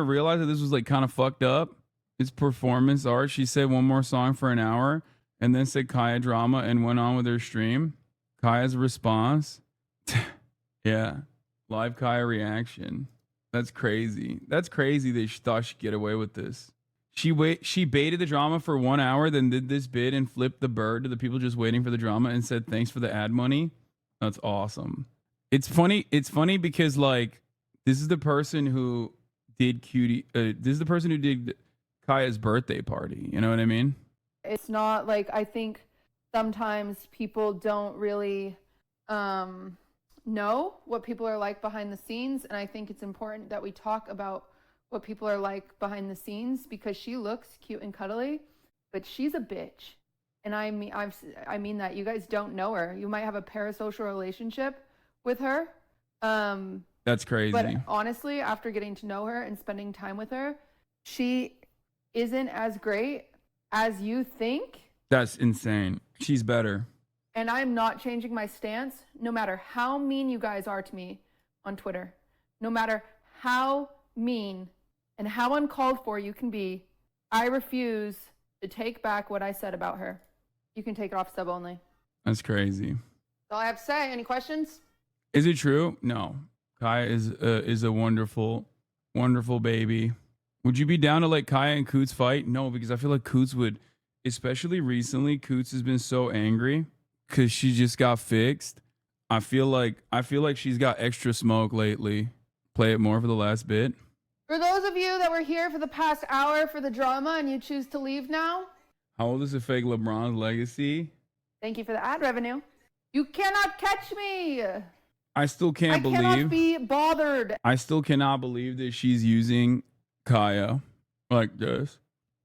realize that this was like kind of fucked up. It's performance art. She said one more song for an hour and then said Kaya drama and went on with her stream. Kaya's response. Yeah. Live Kaya reaction. That's crazy. That's crazy that she thought she'd get away with this. She baited the drama for 1 hour, then did this bid and flipped the bird to the people just waiting for the drama and said thanks for the ad money. That's awesome. It's funny because like this is the person who did Cutie. This is the person who did Kaya's birthday party. You know what I mean? It's not like, I think sometimes people don't really know what people are like behind the scenes. And I think it's important that we talk about what people are like behind the scenes, because she looks cute and cuddly, but she's a bitch. And I mean that. You guys don't know her. You might have a parasocial relationship with her. That's crazy. But honestly, after getting to know her and spending time with her, she isn't as great as you think. That's insane. She's better. And I'm not changing my stance, no matter how mean you guys are to me on Twitter. No matter how mean and how uncalled for you can be, I refuse to take back what I said about her. You can take it off sub only. That's crazy. That's all I have to say. Any questions? Is it true? No. Kaya is a wonderful, wonderful baby. Would you be down to like Kaya and Kootz fight? No, because I feel like Kootz would, especially recently, Kootz has been so angry because she just got fixed. I feel like she's got extra smoke lately. Play it more for the last bit. For those of you that were here for the past hour for the drama and you choose to leave now, how old is a fake LeBron's legacy? thank you for the ad revenue. You cannot catch me. I still can't believe. I cannot be bothered. I still cannot believe that she's using Kaya like this.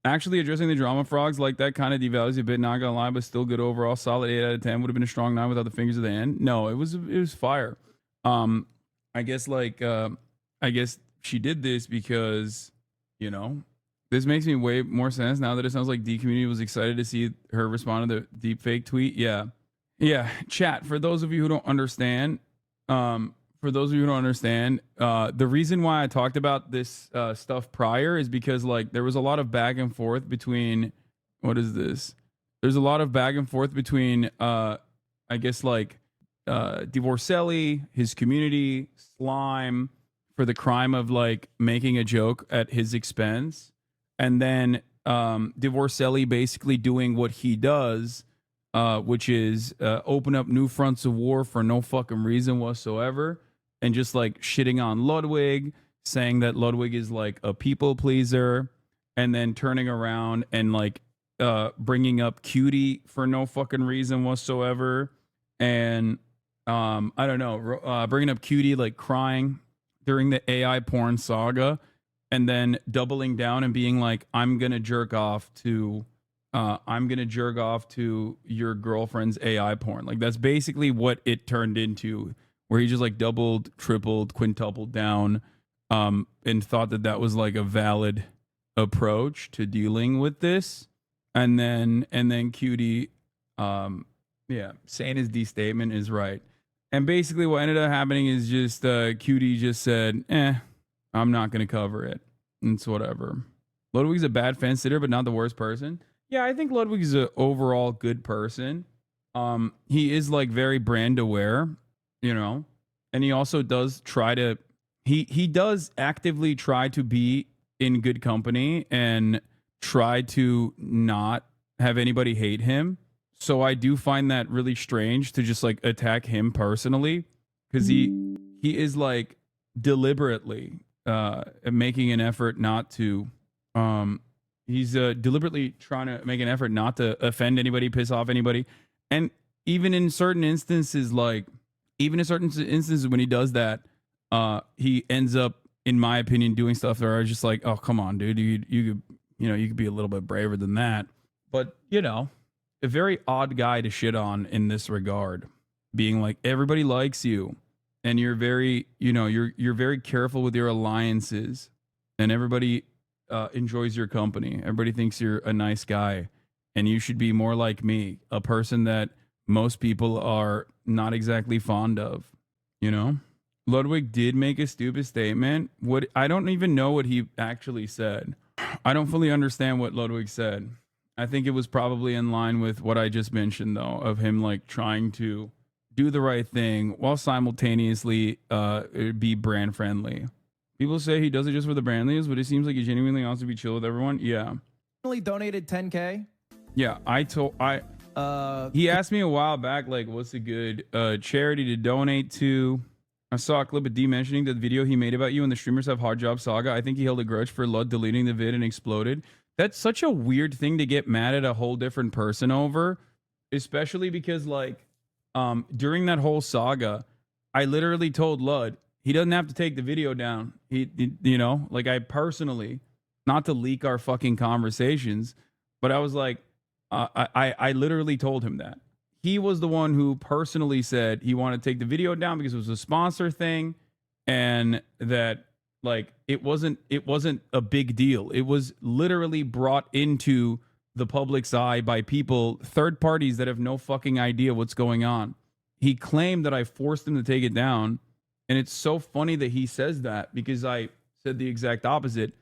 Actually, addressing the drama frogs like that kind of devalues a bit, not gonna lie, but still good overall. Solid 8 out of 10. Would have been a strong 9 without the fingers at the end. No, it was fire. I guess she did this because, you know, this makes me way more sense now that it sounds like D community was excited to see her respond to the deep fake tweet. Yeah. Chat, for those of you who don't understand, the reason why I talked about this stuff prior is because like there was a lot of back and forth between, what is this? There's a lot of back and forth between I guess like Divorcelli, his community, Slime, for the crime of like making a joke at his expense, and then Divorcelli basically doing what he does, which is open up new fronts of war for no fucking reason whatsoever, and just like shitting on Ludwig, saying that Ludwig is like a people pleaser, and then turning around and like bringing up Cutie for no fucking reason whatsoever, and I don't know, bringing up Cutie like crying during the AI porn saga, and then doubling down and being like, I'm gonna jerk off to your girlfriend's AI porn. Like that's basically what it turned into, where he just like doubled, tripled, quintupled down, and thought that was like a valid approach to dealing with this. And then Cutie, saying his D statement is right. And basically what ended up happening is just Cutie just said, I'm not going to cover it. It's whatever. Ludwig's a bad fence sitter, but not the worst person. Yeah, I think Ludwig's an overall good person. He is like very brand aware, you know, and he also does try to, he does actively try to be in good company and try to not have anybody hate him. So I do find that really strange to just like attack him personally, because he is like deliberately making an effort not to, he's deliberately trying to make an effort not to offend anybody, piss off anybody. And even in certain instances, when he does that, he ends up, in my opinion, doing stuff that are just like, oh, come on, dude, you could be a little bit braver than that. But, you know, a very odd guy to shit on in this regard, being like, everybody likes you and you're very, you're very careful with your alliances, and everybody enjoys your company. Everybody thinks you're a nice guy, and you should be more like me, a person that most people are not exactly fond of, you know? Ludwig did make a stupid statement. I don't even know what he actually said. I don't fully understand what Ludwig said. I think it was probably in line with what I just mentioned, though, of him like trying to do the right thing while simultaneously be brand friendly. People say he does it just for the brandlies, but it seems like he genuinely wants to be chill with everyone. Yeah. Donated 10K. Yeah, he asked me a while back, like, what's a good charity to donate to? I saw a clip of D mentioning that video he made about you and the streamers have hard job saga. I think he held a grudge for Lud deleting the vid and exploded. That's such a weird thing to get mad at a whole different person over, especially because like during that whole saga, I literally told Lud he doesn't have to take the video down. He you know, like I personally, not to leak our fucking conversations, but I was like, I literally told him that. He was the one who personally said he wanted to take the video down because it was a sponsor thing, and that like it wasn't a big deal. It was literally brought into the public's eye by people, third parties that have no fucking idea what's going on. He claimed that I forced him to take it down, and it's so funny that he says that because I said the exact opposite,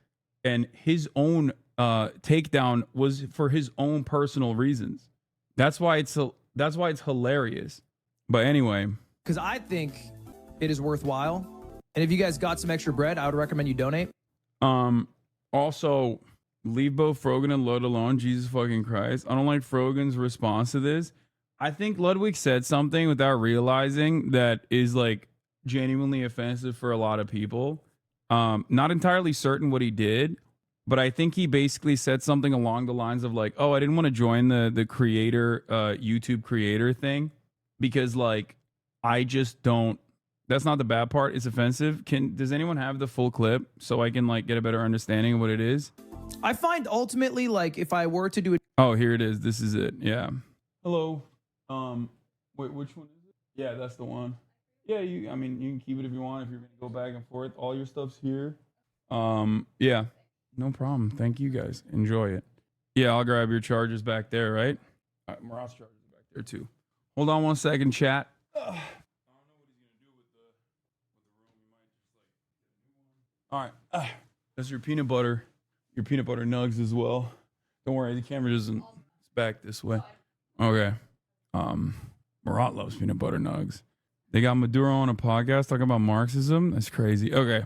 and his own takedown was for his own personal reasons. That's why it's hilarious. But anyway, Because I think it is worthwhile. And if you guys got some extra bread, I would recommend you donate. also leave both Frogan and Lud alone. Jesus fucking Christ. I don't like Frogan's response to this. I think Ludwig said something without realizing that is like genuinely offensive for a lot of people. Not entirely certain what he did, but I think he basically said something along the lines of like, oh, I didn't want to join the creator, YouTube creator thing because like, I just don't, that's not the bad part. It's offensive. Does anyone have the full clip so I can like get a better understanding of what it is? I find ultimately, like, if I were to do it. Oh, here it is. This is it. Yeah. Hello. Wait, which one is it? Yeah, that's the one. Yeah, I mean, you can keep it if you want. If you're going to go back and forth, all your stuff's here. Yeah. No problem. Thank you guys. Enjoy it. Yeah, I'll grab your chargers back there, right? All right, Marat's chargers are back there too. Hold on one second, chat. I don't know what he's gonna do with the room. He might just like. All right, that's your peanut butter nugs as well. Don't worry, the camera doesn't. It's back this way. Okay. Marat loves peanut butter nugs. They got Maduro on a podcast talking about Marxism. That's crazy. Okay.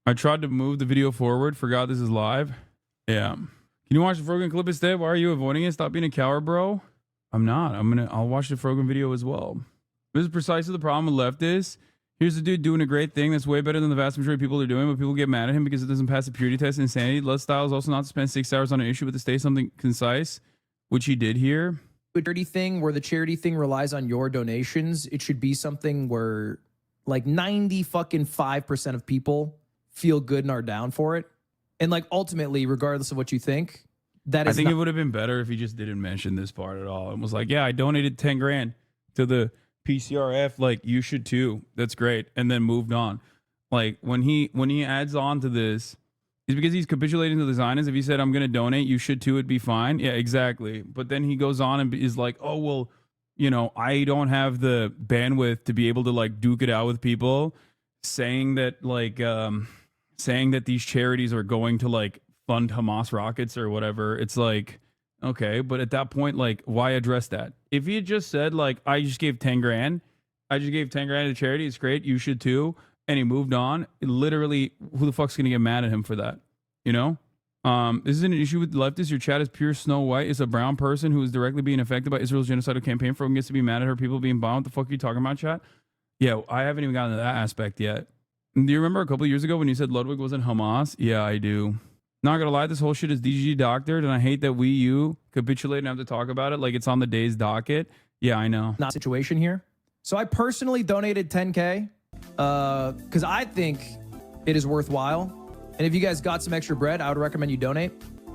I tried to move the video forward. Forgot this is live. Yeah. Can you watch the Frogan clip instead? Why are you avoiding it? Stop being a coward, bro. I'm not. I'll watch the Frogan video as well. This is precisely the problem with leftists. Here's the dude doing a great thing that's way better than the vast majority of people are doing, but people get mad at him because it doesn't pass the purity test. Insanity. Left style is also not to spend 6 hours on an issue, but to stay something concise, which he did here. A dirty thing where the charity thing relies on your donations. It should be something where like 95% of people feel good and are down for it. And like ultimately, regardless of what you think, that is. I think it would have been better if he just didn't mention this part at all and was like, yeah, I donated 10 grand to the PCRF. Like, you should too. That's great. And then moved on. Like when he adds on to this, it's because he's capitulating to the Zionists. If he said, I'm going to donate, you should too, it'd be fine. Yeah, exactly. But then he goes on and is like, oh, well, you know, I don't have the bandwidth to be able to like duke it out with people, saying that like, saying that these charities are going to like fund Hamas rockets or whatever. It's like, okay, but at that point, like, why address that? If he had just said like, I just gave 10 grand, to charity, it's great, you should too, and he moved on, literally, who the fuck's gonna get mad at him for that? You know? This isn't an issue with leftists. Your chat is pure Snow White. It's a brown person who is directly being affected by Israel's genocidal campaign. Frogan gets to be mad at her people being bombed. What the fuck are you talking about, chat? Yeah, I haven't even gotten to that aspect yet. Do you remember a couple of years ago when you said Ludwig wasn't Hamas? Yeah, I do. Not gonna lie, this whole shit is DGG doctored, and I hate that you capitulate and have to talk about it like it's on the day's docket. Yeah, I know. Not situation here. So I personally donated 10K because I think it is worthwhile. And if you guys got some extra bread, I would recommend you donate.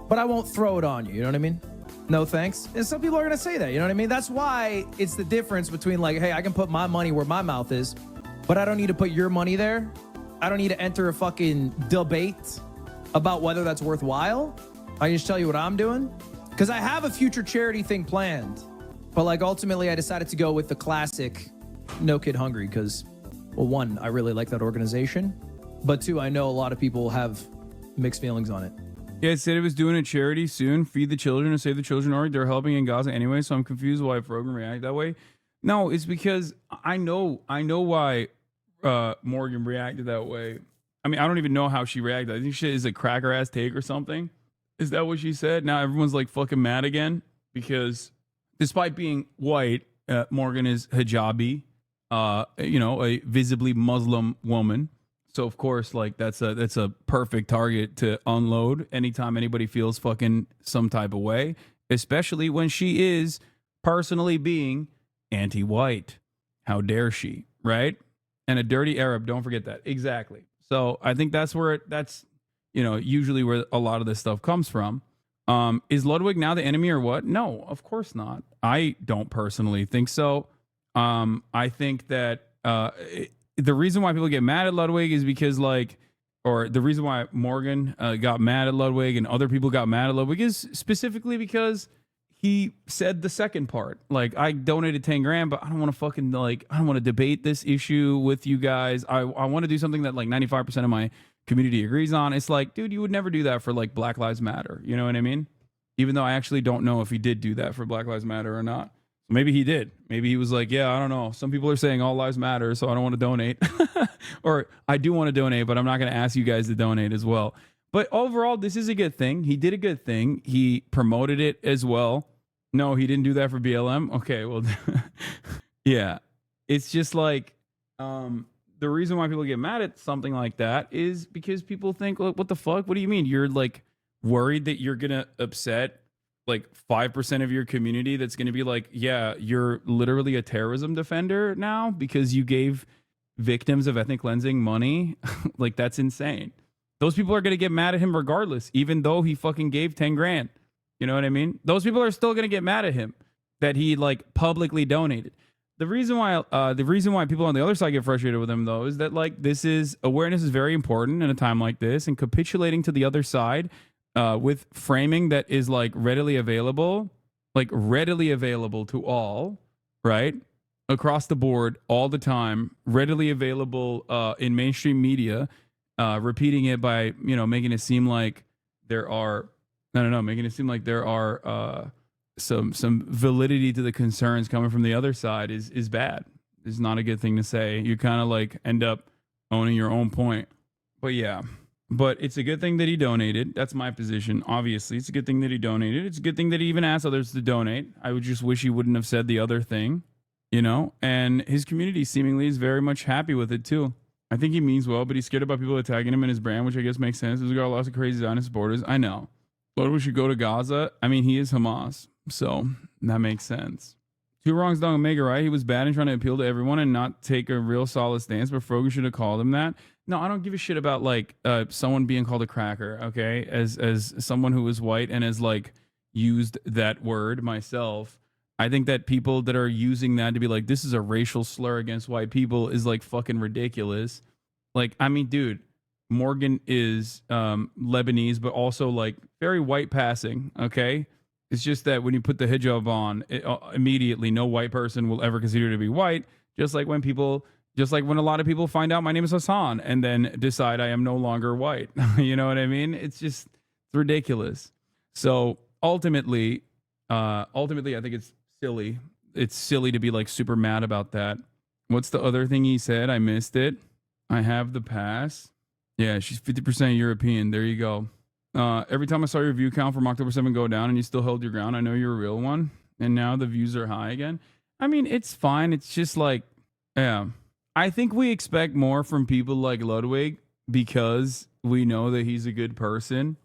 But I won't throw it on you. You know what I mean? No thanks. And some people are gonna say that. You know what I mean? That's why it's the difference between like, hey, I can put my money where my mouth is, but I don't need to put your money there. I don't need to enter a fucking debate about whether that's worthwhile. I can just tell you what I'm doing. Because I have a future charity thing planned. But like ultimately I decided to go with the classic No Kid Hungry because, well, one, I really like that organization. But two, I know a lot of people have mixed feelings on it. Yeah, it said it was doing a charity soon. Feed the children and save the children. Or they're helping in Gaza anyway, so I'm confused why Frogan reacted that way. No, it's because I know why Morgan reacted that way. I mean, I don't even know how she reacted. I think shit is a cracker ass take or something. Is that what she said? Now everyone's like fucking mad again because despite being white, Morgan is hijabi. a visibly Muslim woman. So of course, like that's a perfect target to unload anytime anybody feels fucking some type of way, especially when she is personally being anti-white. How dare she, right? And a dirty Arab, don't forget that. Exactly. So I think that's usually where a lot of this stuff comes from. Is Ludwig now the enemy or what? No, of course not. I don't personally think so. I think that the reason why people get mad at Ludwig is because or the reason why Morgan got mad at Ludwig and other people got mad at Ludwig is specifically because he said the second part. Like, I donated 10 grand, but I don't want to fucking I don't want to debate this issue with you guys. I want to do something that 95% of my community agrees on. It's like, dude, you would never do that for Black Lives Matter. You know what I mean? Even though I actually don't know if he did do that for Black Lives Matter or not. Maybe he did. Maybe he was like, yeah, I don't know. Some people are saying all lives matter, so I don't want to donate. Or I do want to donate, but I'm not going to ask you guys to donate as well. But overall, this is a good thing. He did a good thing. He promoted it as well. No, he didn't do that for BLM. Okay, well, yeah. It's just the reason why people get mad at something like that is because people think, look, what the fuck? What do you mean? You're worried that you're going to upset 5% of your community that's going to be yeah, you're literally a terrorism defender now because you gave victims of ethnic cleansing money? That's insane. Those people are going to get mad at him regardless, even though he fucking gave 10 grand. You know what I mean? Those people are still going to get mad at him that he publicly donated. The reason why people on the other side get frustrated with him though is that awareness is very important in a time like this, and capitulating to the other side with framing that is readily available to all, right? Across the board, all the time, readily available in mainstream media, repeating it by, making it seem like there are, making it seem like there are some validity to the concerns coming from the other side is bad. It's not a good thing to say. You kind of end up owning your own point. But yeah. But it's a good thing that he donated. That's my position. Obviously, it's a good thing that he donated. It's a good thing that he even asked others to donate. I would just wish he wouldn't have said the other thing, And his community seemingly is very much happy with it too. I think he means well, but he's scared about people attacking him and his brand, which I guess makes sense. There's got lots of crazy Zionist supporters. I know. Ludwig should go to Gaza. I mean, he is Hamas, so that makes sense. Two wrongs don't make a right. He was bad in trying to appeal to everyone and not take a real solid stance, but Frogan should have called him that. No, I don't give a shit about someone being called a cracker, okay? As someone who is white and has used that word myself, I think that people that are using that to be this is a racial slur against white people is fucking ridiculous. I mean, dude, Morgan is Lebanese, but also very white passing, okay? It's just that when you put the hijab on, immediately no white person will ever consider to be white, just like when a lot of people find out my name is Hasan and then decide I am no longer white. You know what I mean? It's ridiculous. So ultimately, I think it's silly. It's silly to be super mad about that. What's the other thing he said? I missed it. I have the pass. Yeah, she's 50% European. There you go. Every time I saw your view count from October 7 go down and you still held your ground, I know you're a real one. And now the views are high again. I mean, it's fine. It's just yeah. I think we expect more from people like Ludwig because we know that he's a good person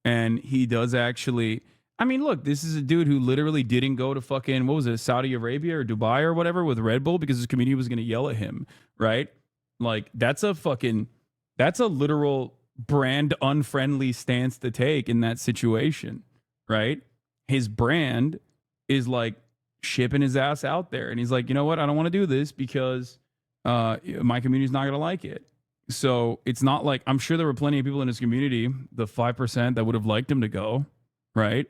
and he does actually. I mean, look, this is a dude who literally didn't go to fucking, what was it, Saudi Arabia or Dubai or whatever with Red Bull because his community was going to yell at him, right? That's a literal brand unfriendly stance to take in that situation, right? His brand is shipping his ass out there. And he's you know what? I don't want to do this because my community's not going to like it. So it's not I'm sure there were plenty of people in his community, the 5% that would have liked him to go, right?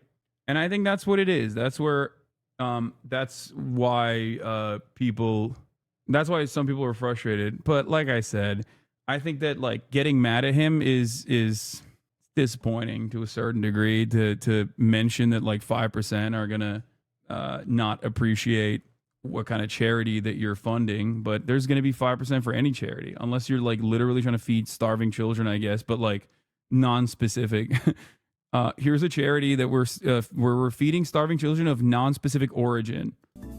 And I think that's what it is. That's where, that's why some people are frustrated. But like I said, I think that getting mad at him is disappointing to a certain degree to mention that 5% are going to not appreciate what kind of charity that you're funding, but there's going to be 5% for any charity, unless you're literally trying to feed starving children, I guess, but non-specific. Here's a charity that we're feeding starving children of non-specific origin.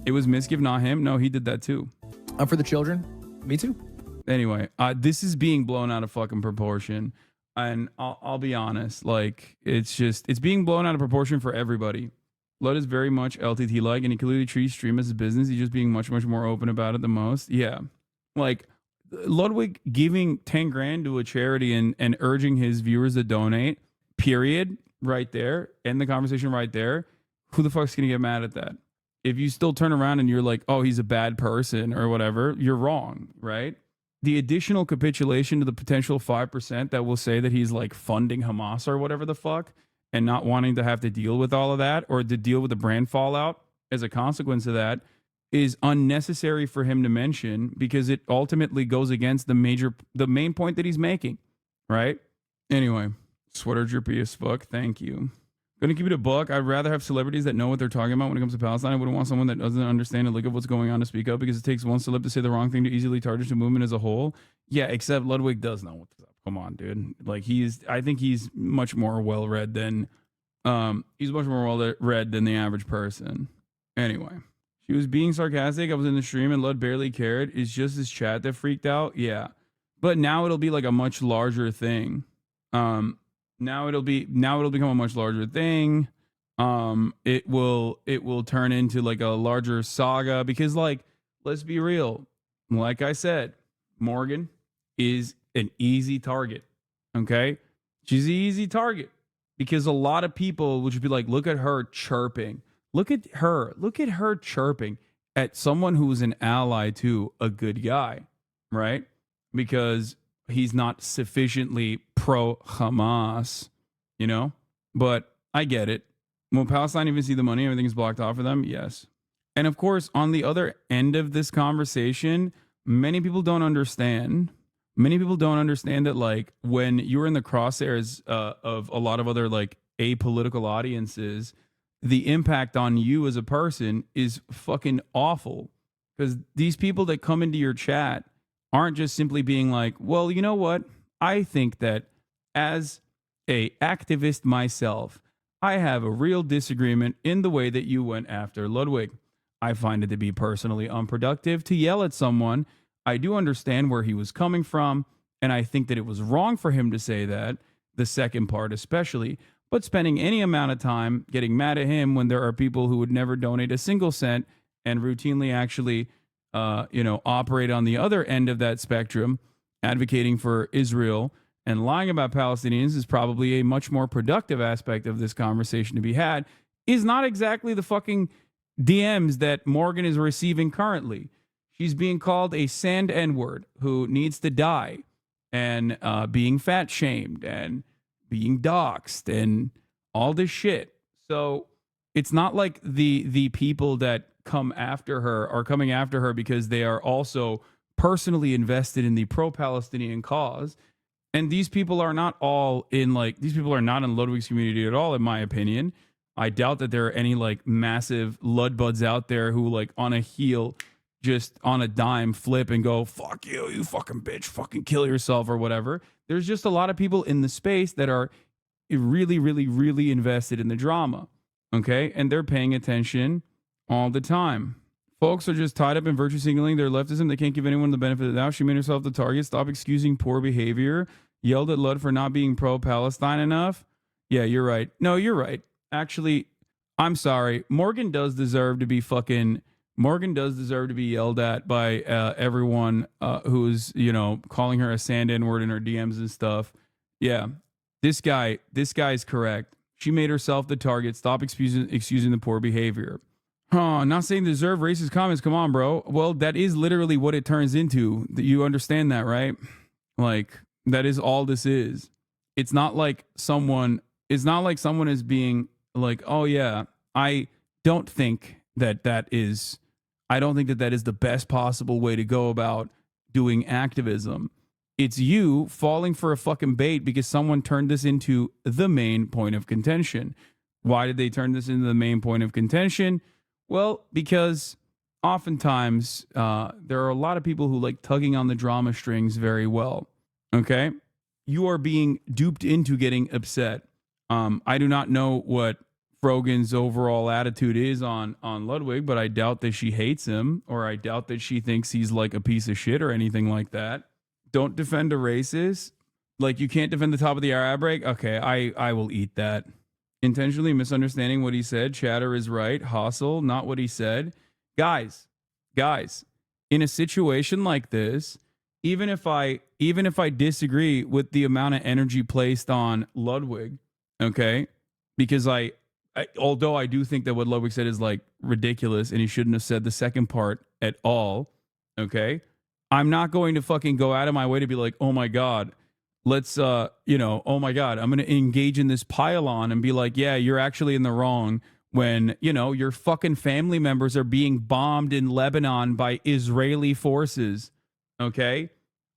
It was Misgive, not him. No, he did that too. I'm for the children. Me too. Anyway, this is being blown out of fucking proportion. And I'll be honest, like, it's being blown out of proportion for everybody. Lud is very much LTT-like, and he clearly treats stream as a business. He's just being much, much more open about it than most. Yeah. Like, Ludwig giving 10 grand to a charity and urging his viewers to donate, period, right there, end the conversation right there. Who the fuck's gonna get mad at that? If you still turn around and you're like, oh, he's a bad person or whatever, you're wrong, right? The additional capitulation to the potential 5% that will say that he's like funding Hamas or whatever the fuck and not wanting to have to deal with all of that or to deal with the brand fallout as a consequence of that is unnecessary for him to mention because it ultimately goes against the main point that he's making, right? Anyway, sweater drippy as fuck. Thank you. Gonna keep it a buck. I'd rather have celebrities that know what they're talking about when it comes to Palestine. I wouldn't want someone that doesn't understand and look at what's going on to speak up because it takes one celeb to say the wrong thing to easily tarnish the movement as a whole. Yeah, except Ludwig does know what's up. Come on, dude. Like I think he's much more well-read than the average person. Anyway, she was being sarcastic. I was in the stream and Lud barely cared. It's just his chat that freaked out. Yeah, but now it'll be like a much larger thing. Now it'll become a much larger thing. It will turn into like a larger saga because, like, let's be real. Like I said, Morgan is an easy target. Okay, she's an easy target because a lot of people would just be like, look at her chirping. Look at her chirping at someone who's an ally to a good guy, right? Because he's not sufficiently pro-Hamas, you know? But I get it. Will Palestine even see the money? Everything's blocked off for them? Yes. And of course, on the other end of this conversation, many people don't understand. Many people don't understand that, like, when you're in the crosshairs of a lot of other, like, apolitical audiences, the impact on you as a person is fucking awful. Because these people that come into your chat aren't just simply being like, well, you know what? I think that as a activist myself, I have a real disagreement in the way that you went after Ludwig. I find it to be personally unproductive to yell at someone. I do understand where he was coming from, and I think that it was wrong for him to say that, the second part especially, but spending any amount of time getting mad at him when there are people who would never donate a single cent and routinely actually operate on the other end of that spectrum, advocating for Israel and lying about Palestinians is probably a much more productive aspect of this conversation to be had, is not exactly the fucking DMs that Morgan is receiving currently. She's being called a sand N-word who needs to die and being fat shamed and being doxxed and all this shit. So it's not like the people that come after her are coming after her because they are also personally invested in the pro-Palestinian cause. And these people are not in Ludwig's community at all, in my opinion. I doubt that there are any like massive Ludbuds out there who like on a heel, just on a dime flip and go, fuck you, you fucking bitch, fucking kill yourself or whatever. There's just a lot of people in the space that are really, really, really invested in the drama. Okay. And they're paying attention all the time. Folks are just tied up in virtue signaling their leftism. They can't give anyone the benefit of the doubt. She made herself the target. Stop excusing poor behavior. Yelled at Lud for not being pro-Palestine enough. Yeah, you're right. No, you're right. Actually, I'm sorry. Morgan does deserve to be yelled at by everyone who's, calling her a sand N-word in her DMs and stuff. Yeah, this guy's correct. She made herself the target. Stop excusing the poor behavior. Not saying they deserve racist comments. Come on, bro. Well, that is literally what it turns into. You understand that, right? Like, that is all this is. It's not like someone is being like, oh yeah, I don't think that is the best possible way to go about doing activism. It's you falling for a fucking bait because someone turned this into the main point of contention. Why did they turn this into the main point of contention? Well, because oftentimes there are a lot of people who like tugging on the drama strings very well. Okay? You are being duped into getting upset. I do not know what Frogan's overall attitude is on Ludwig, but I doubt that she hates him, or I doubt that she thinks he's like a piece of shit or anything like that. Don't defend a racist. Like, you can't defend the top of the hour ad break. Okay, I will eat that. Intentionally misunderstanding what he said. Chatter is right. Hustle, not what he said. Guys, in a situation like this, even if I disagree with the amount of energy placed on Ludwig, okay, because although I do think that what Ludwig said is like ridiculous and he shouldn't have said the second part at all, okay, I'm not going to fucking go out of my way to be like, oh my God, let's, oh my God, I'm going to engage in this pile-on and be like, yeah, you're actually in the wrong when, your fucking family members are being bombed in Lebanon by Israeli forces, okay?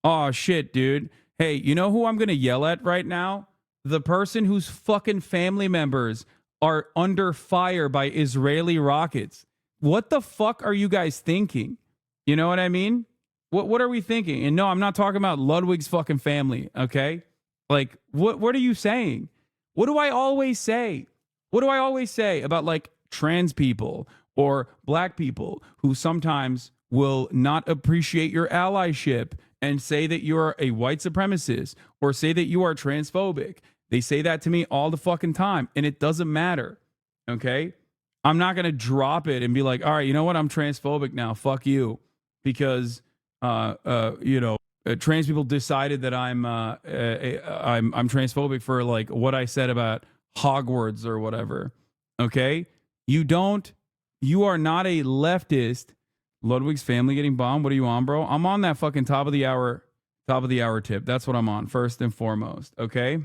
Oh, shit, dude. Hey, you know who I'm going to yell at right now? The person whose fucking family members are under fire by Israeli rockets. What the fuck are you guys thinking? You know what I mean? What are we thinking? And no, I'm not talking about Ludwig's fucking family, okay? Like, what are you saying? What do I always say? What do I always say about, like, trans people or black people who sometimes will not appreciate your allyship and say that you're a white supremacist or say that you are transphobic? They say that to me all the fucking time, and it doesn't matter, okay? I'm not going to drop it and be like, all right, you know what? I'm transphobic now. Fuck you. Because, trans people decided that I'm transphobic for, like, what I said about Hogwarts or whatever, okay? You are not a leftist. Ludwig's family getting bombed. What are you on, bro? I'm on that fucking top of the hour tip. That's what I'm on, first and foremost, okay?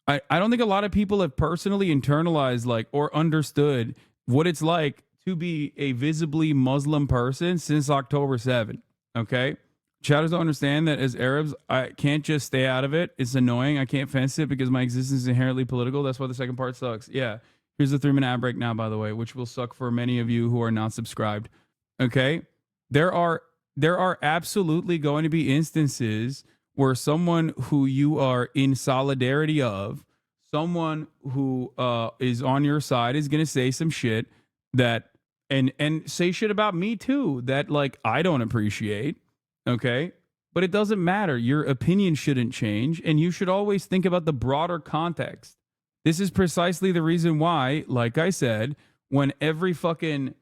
I don't think a lot of people have personally internalized, like, or understood what it's like to be a visibly Muslim person since October 7th, okay? Chatters don't understand that as Arabs, I can't just stay out of it. It's annoying. I can't fence it because my existence is inherently political. That's why the second part sucks. Yeah. Here's the 3-minute ad break now, by the way, which will suck for many of you who are not subscribed, okay? There are absolutely going to be instances where someone who you are in solidarity of, someone who is on your side, is going to say some shit that, and say shit about me too, that, like, I don't appreciate, okay? But it doesn't matter. Your opinion shouldn't change, and you should always think about the broader context. This is precisely the reason why, like I said, when every fucking,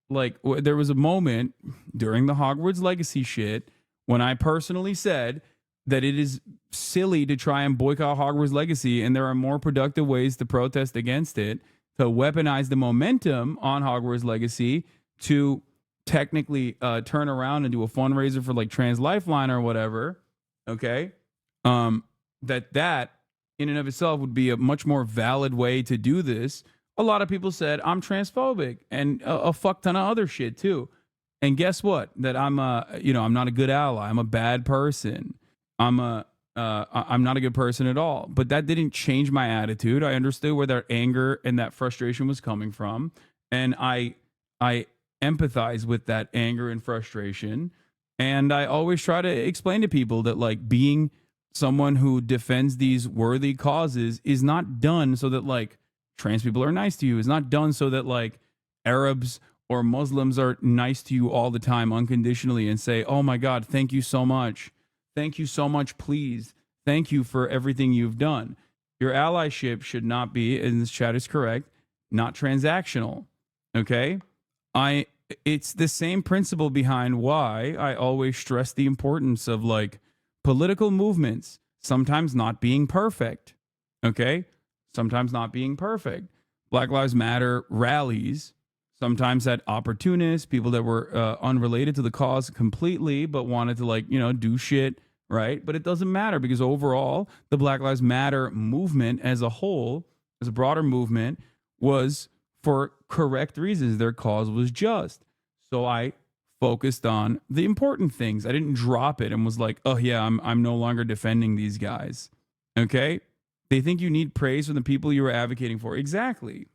like, there was a moment during the Hogwarts Legacy shit when I personally said that it is silly to try and boycott Hogwarts Legacy, and there are more productive ways to protest against it, to weaponize the momentum on Hogwarts Legacy to technically turn around and do a fundraiser for, like, Trans Lifeline or whatever, okay? That in and of itself would be a much more valid way to do this. A lot of people said I'm transphobic and a fuck ton of other shit too. And guess what? That I'm not a good ally. I'm a bad person. I'm not a good person at all. But that didn't change my attitude. I understood where that anger and that frustration was coming from, and I empathize with that anger and frustration. And I always try to explain to people that, like, being someone who defends these worthy causes is not done so that, like, trans people are nice to you. It's not done so that, like, Arabs or Muslims are nice to you all the time unconditionally and say, oh my God, thank you so much. Thank you so much, please. Thank you for everything you've done. Your allyship should not be, and this chat is correct, not transactional, okay? It's the same principle behind why I always stress the importance of, like, political movements sometimes not being perfect, okay? Sometimes not being perfect. Black Lives Matter rallies sometimes had opportunists, people that were unrelated to the cause completely, but wanted to, like, do shit, right? But it doesn't matter because overall, the Black Lives Matter movement as a whole, as a broader movement, was for correct reasons. Their cause was just. So I focused on the important things. I didn't drop it and was like, oh yeah, I'm no longer defending these guys. Okay? They think you need praise from the people you are advocating for. Exactly.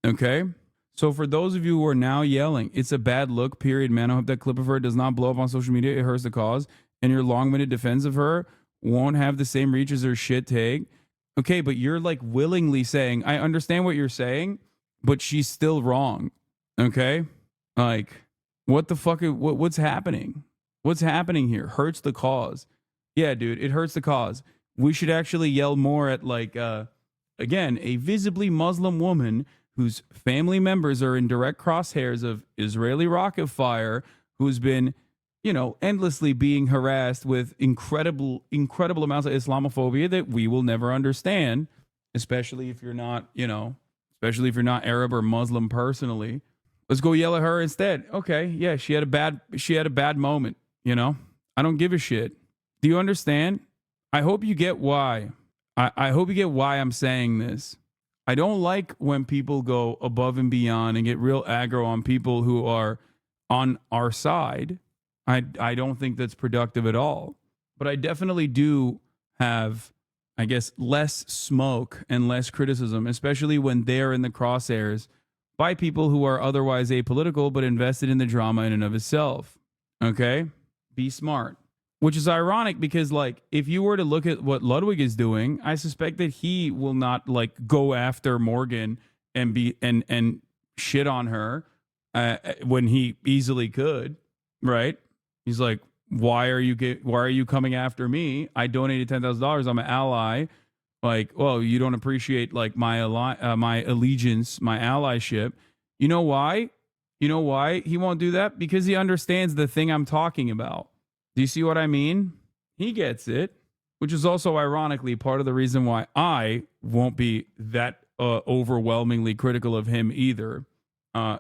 Okay? So for those of you who are now yelling, it's a bad look, period, man, I hope that clip of her does not blow up on social media. It hurts the cause. And your long-winded defense of her won't have the same reach as her shit take. Okay, but you're, like, willingly saying, I understand what you're saying, but she's still wrong. Okay? Like, what the fuck? What's happening? What's happening here? Hurts the cause. Yeah, dude, it hurts the cause. We should actually yell more at, like, again, a visibly Muslim woman whose family members are in direct crosshairs of Israeli rocket fire, who's been, endlessly being harassed with incredible amounts of Islamophobia that we will never understand, especially if you're not, especially if you're not Arab or Muslim personally. Let's go yell at her instead. Okay, yeah, she had a bad moment, I don't give a shit. Do you understand? I hope you get why. I hope you get why I'm saying this. I don't like when people go above and beyond and get real aggro on people who are on our side. I don't think that's productive at all. But I definitely do have, I guess, less smoke and less criticism, especially when they're in the crosshairs by people who are otherwise apolitical but invested in the drama in and of itself. Okay? Be smart. Which is ironic because, like, if you were to look at what Ludwig is doing, I suspect that he will not, like, go after Morgan and be and shit on her when he easily could, right? He's like, why are you coming after me? I donated $10,000. I'm an ally. Like, well, you don't appreciate, like, my allegiance, my allyship. You know why? You know why he won't do that? Because he understands the thing I'm talking about. Do you see what I mean? He gets it, which is also ironically part of the reason why I won't be that overwhelmingly critical of him either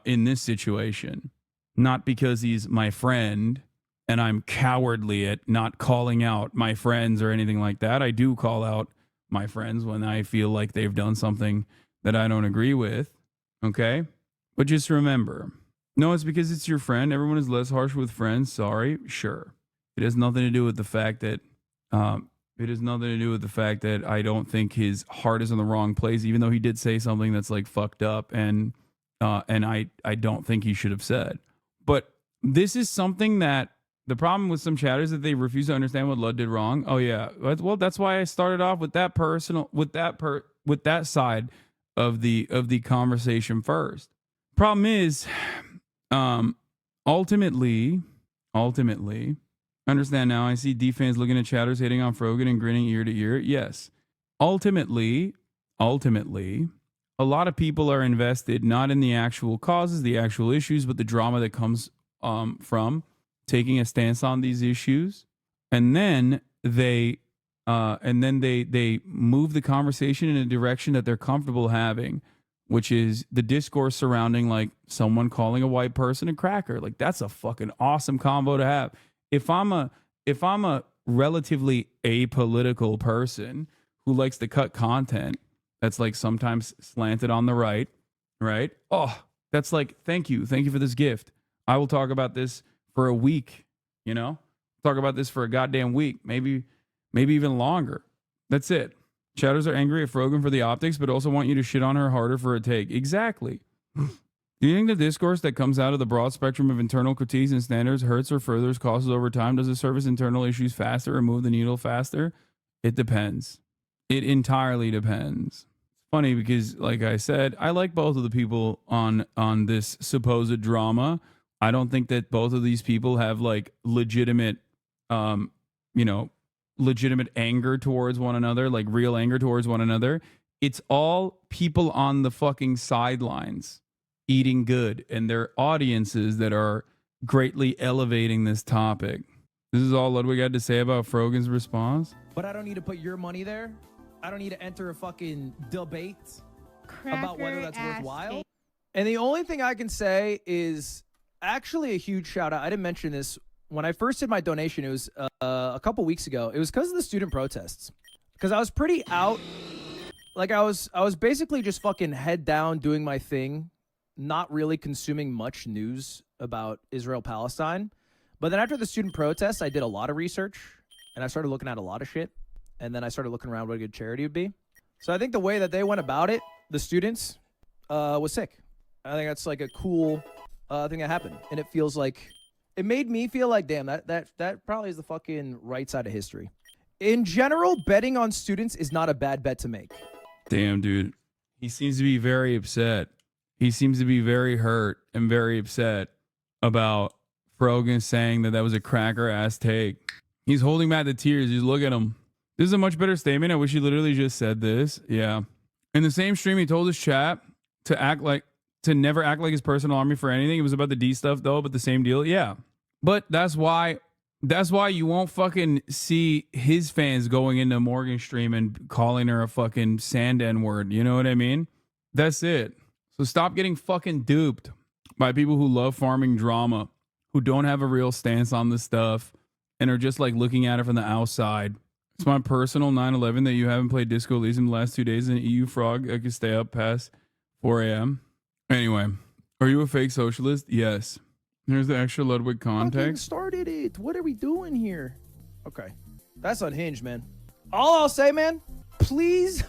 in this situation. Not because he's my friend and I'm cowardly at not calling out my friends or anything like that. I do call out my friends when I feel like they've done something that I don't agree with. Okay? But just remember, no, it's because it's your friend. Everyone is less harsh with friends. Sorry. Sure. It has nothing to do with the fact that I don't think his heart is in the wrong place, even though he did say something that's, like, fucked up and I don't think he should have said. But this is something that the problem with some chatters is that they refuse to understand what Lud did wrong. Oh yeah, well, that's why I started off with that with that side of the conversation first. Problem is, ultimately. Understand now. I see D fans looking at chatters hating on Frogan and grinning ear to ear. Yes. Ultimately, a lot of people are invested not in the actual causes, the actual issues, but the drama that comes from taking a stance on these issues. And then they move the conversation in a direction that they're comfortable having, which is the discourse surrounding, like, someone calling a white person a cracker. Like, that's a fucking awesome combo to have. If I'm a relatively apolitical person who likes to cut content that's, like, sometimes slanted on the right? Oh, that's like, thank you for this gift. I will talk about this for a week, talk about this for a goddamn week, maybe even longer. That's it. Chatters are angry at Frogan for the optics, but also want you to shit on her harder for a take. Exactly. Do you think the discourse that comes out of the broad spectrum of internal critiques and standards hurts or furthers causes over time? Does it service internal issues faster or move the needle faster? It depends. It entirely depends. It's funny because, like I said, I like both of the people on this supposed drama. I don't think that both of these people have, like, legitimate anger towards one another, like real anger towards one another. It's all people on the fucking sidelines eating good, and their audiences that are greatly elevating this topic. This is all Ludwig had to say about Frogan's response. But I don't need to put your money there. I don't need to enter a fucking debate about whether that's worthwhile. And the only thing I can say is actually a huge shout out. I didn't mention this when I first did my donation. It was a couple weeks ago. It was because of the student protests. Because I was pretty out. Like, I was basically just fucking head down doing my thing, not really consuming much news about Israel-Palestine. But then after the student protests, I did a lot of research and I started looking at a lot of shit. And then I started looking around what a good charity would be. So I think the way that they went about it, the students, was sick. I think that's, like, a cool thing that happened. And it feels like, it made me feel like, damn, that probably is the fucking right side of history. In general, betting on students is not a bad bet to make. Damn, dude. He seems to be very upset. he seems to be very hurt and very upset about Frogan saying that was a cracker ass take. He's holding back the tears. Just look at him. This is a much better statement. I wish he literally just said this. Yeah. In the same stream, he told his chat to never act like his personal army for anything. It was about the D stuff though, but the same deal. Yeah. But that's why you won't fucking see his fans going into Morgan's stream and calling her a fucking sand N-word. You know what I mean? That's it. So stop getting fucking duped by people who love farming drama, who don't have a real stance on this stuff and are just like looking at it from the outside. It's my personal 9/11 that you haven't played Disco Elysium the last 2 days in EU Frog. I could stay up past 4 a.m. Anyway, are you a fake socialist? Yes. Here's the extra Ludwig context. Started it. What are we doing here? Okay. That's unhinged, man. All I'll say, man, please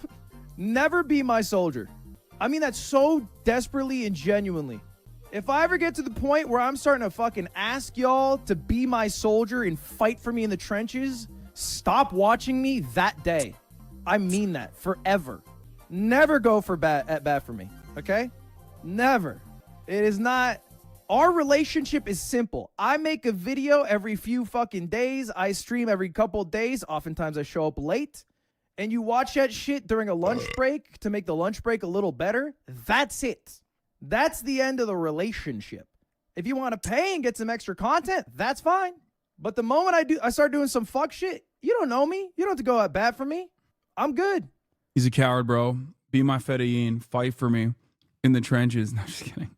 never be my soldier. I mean that so desperately and genuinely. If I ever get to the point where I'm starting to fucking ask y'all to be my soldier and fight for me in the trenches, stop watching me that day. I mean that forever. Never go for bat for me, okay? Never. It is not. Our relationship is simple. I make a video every few fucking days. I stream every couple days. Oftentimes I show up late. And you watch that shit during a lunch break to make the lunch break a little better. That's it. That's the end of the relationship. If you want to pay and get some extra content, that's fine. But the moment I start doing some fuck shit, you don't know me. You don't have to go at bat for me. I'm good. He's a coward, bro. Be my Fedayeen. Fight for me in the trenches. No, just kidding.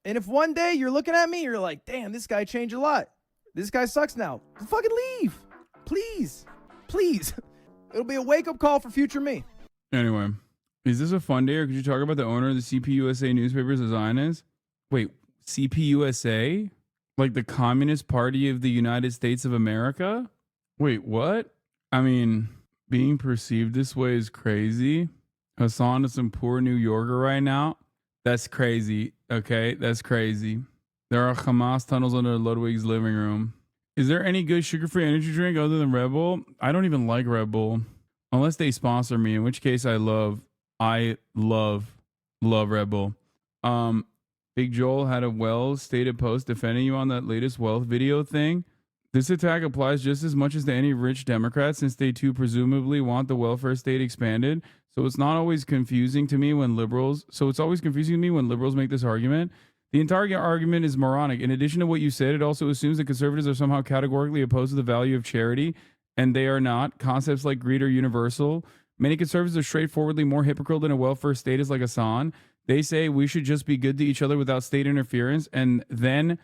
And if one day you're looking at me, you're like, damn, this guy changed a lot. This guy sucks now. Fucking leave. Please. Please. It'll be a wake-up call for future me. Anyway, is this a fun day, or could you talk about the owner of the CPUSA newspapers, Hasan is? Wait, CPUSA? Like the Communist Party of the United States of America? Wait, what? I mean, being perceived this way is crazy. Hasan is some poor New Yorker right now. That's crazy. Okay, that's crazy. There are Hamas tunnels under Ludwig's living room. Is there any good sugar-free energy drink other than Red Bull? I don't even like Red Bull. Unless they sponsor me, in which case I love Red Bull. Big Joel had a well-stated post defending you on that latest wealth video thing. This attack applies just as much as to any rich Democrats, since they too presumably want the welfare state expanded. So it's always confusing to me when liberals make this argument. The entire argument is moronic. In addition to what you said, it also assumes that conservatives are somehow categorically opposed to the value of charity, and they are not. Concepts like greed are universal. Many conservatives are straightforwardly more hypocritical than a welfare state is like Hasan. They say we should just be good to each other without state interference, and then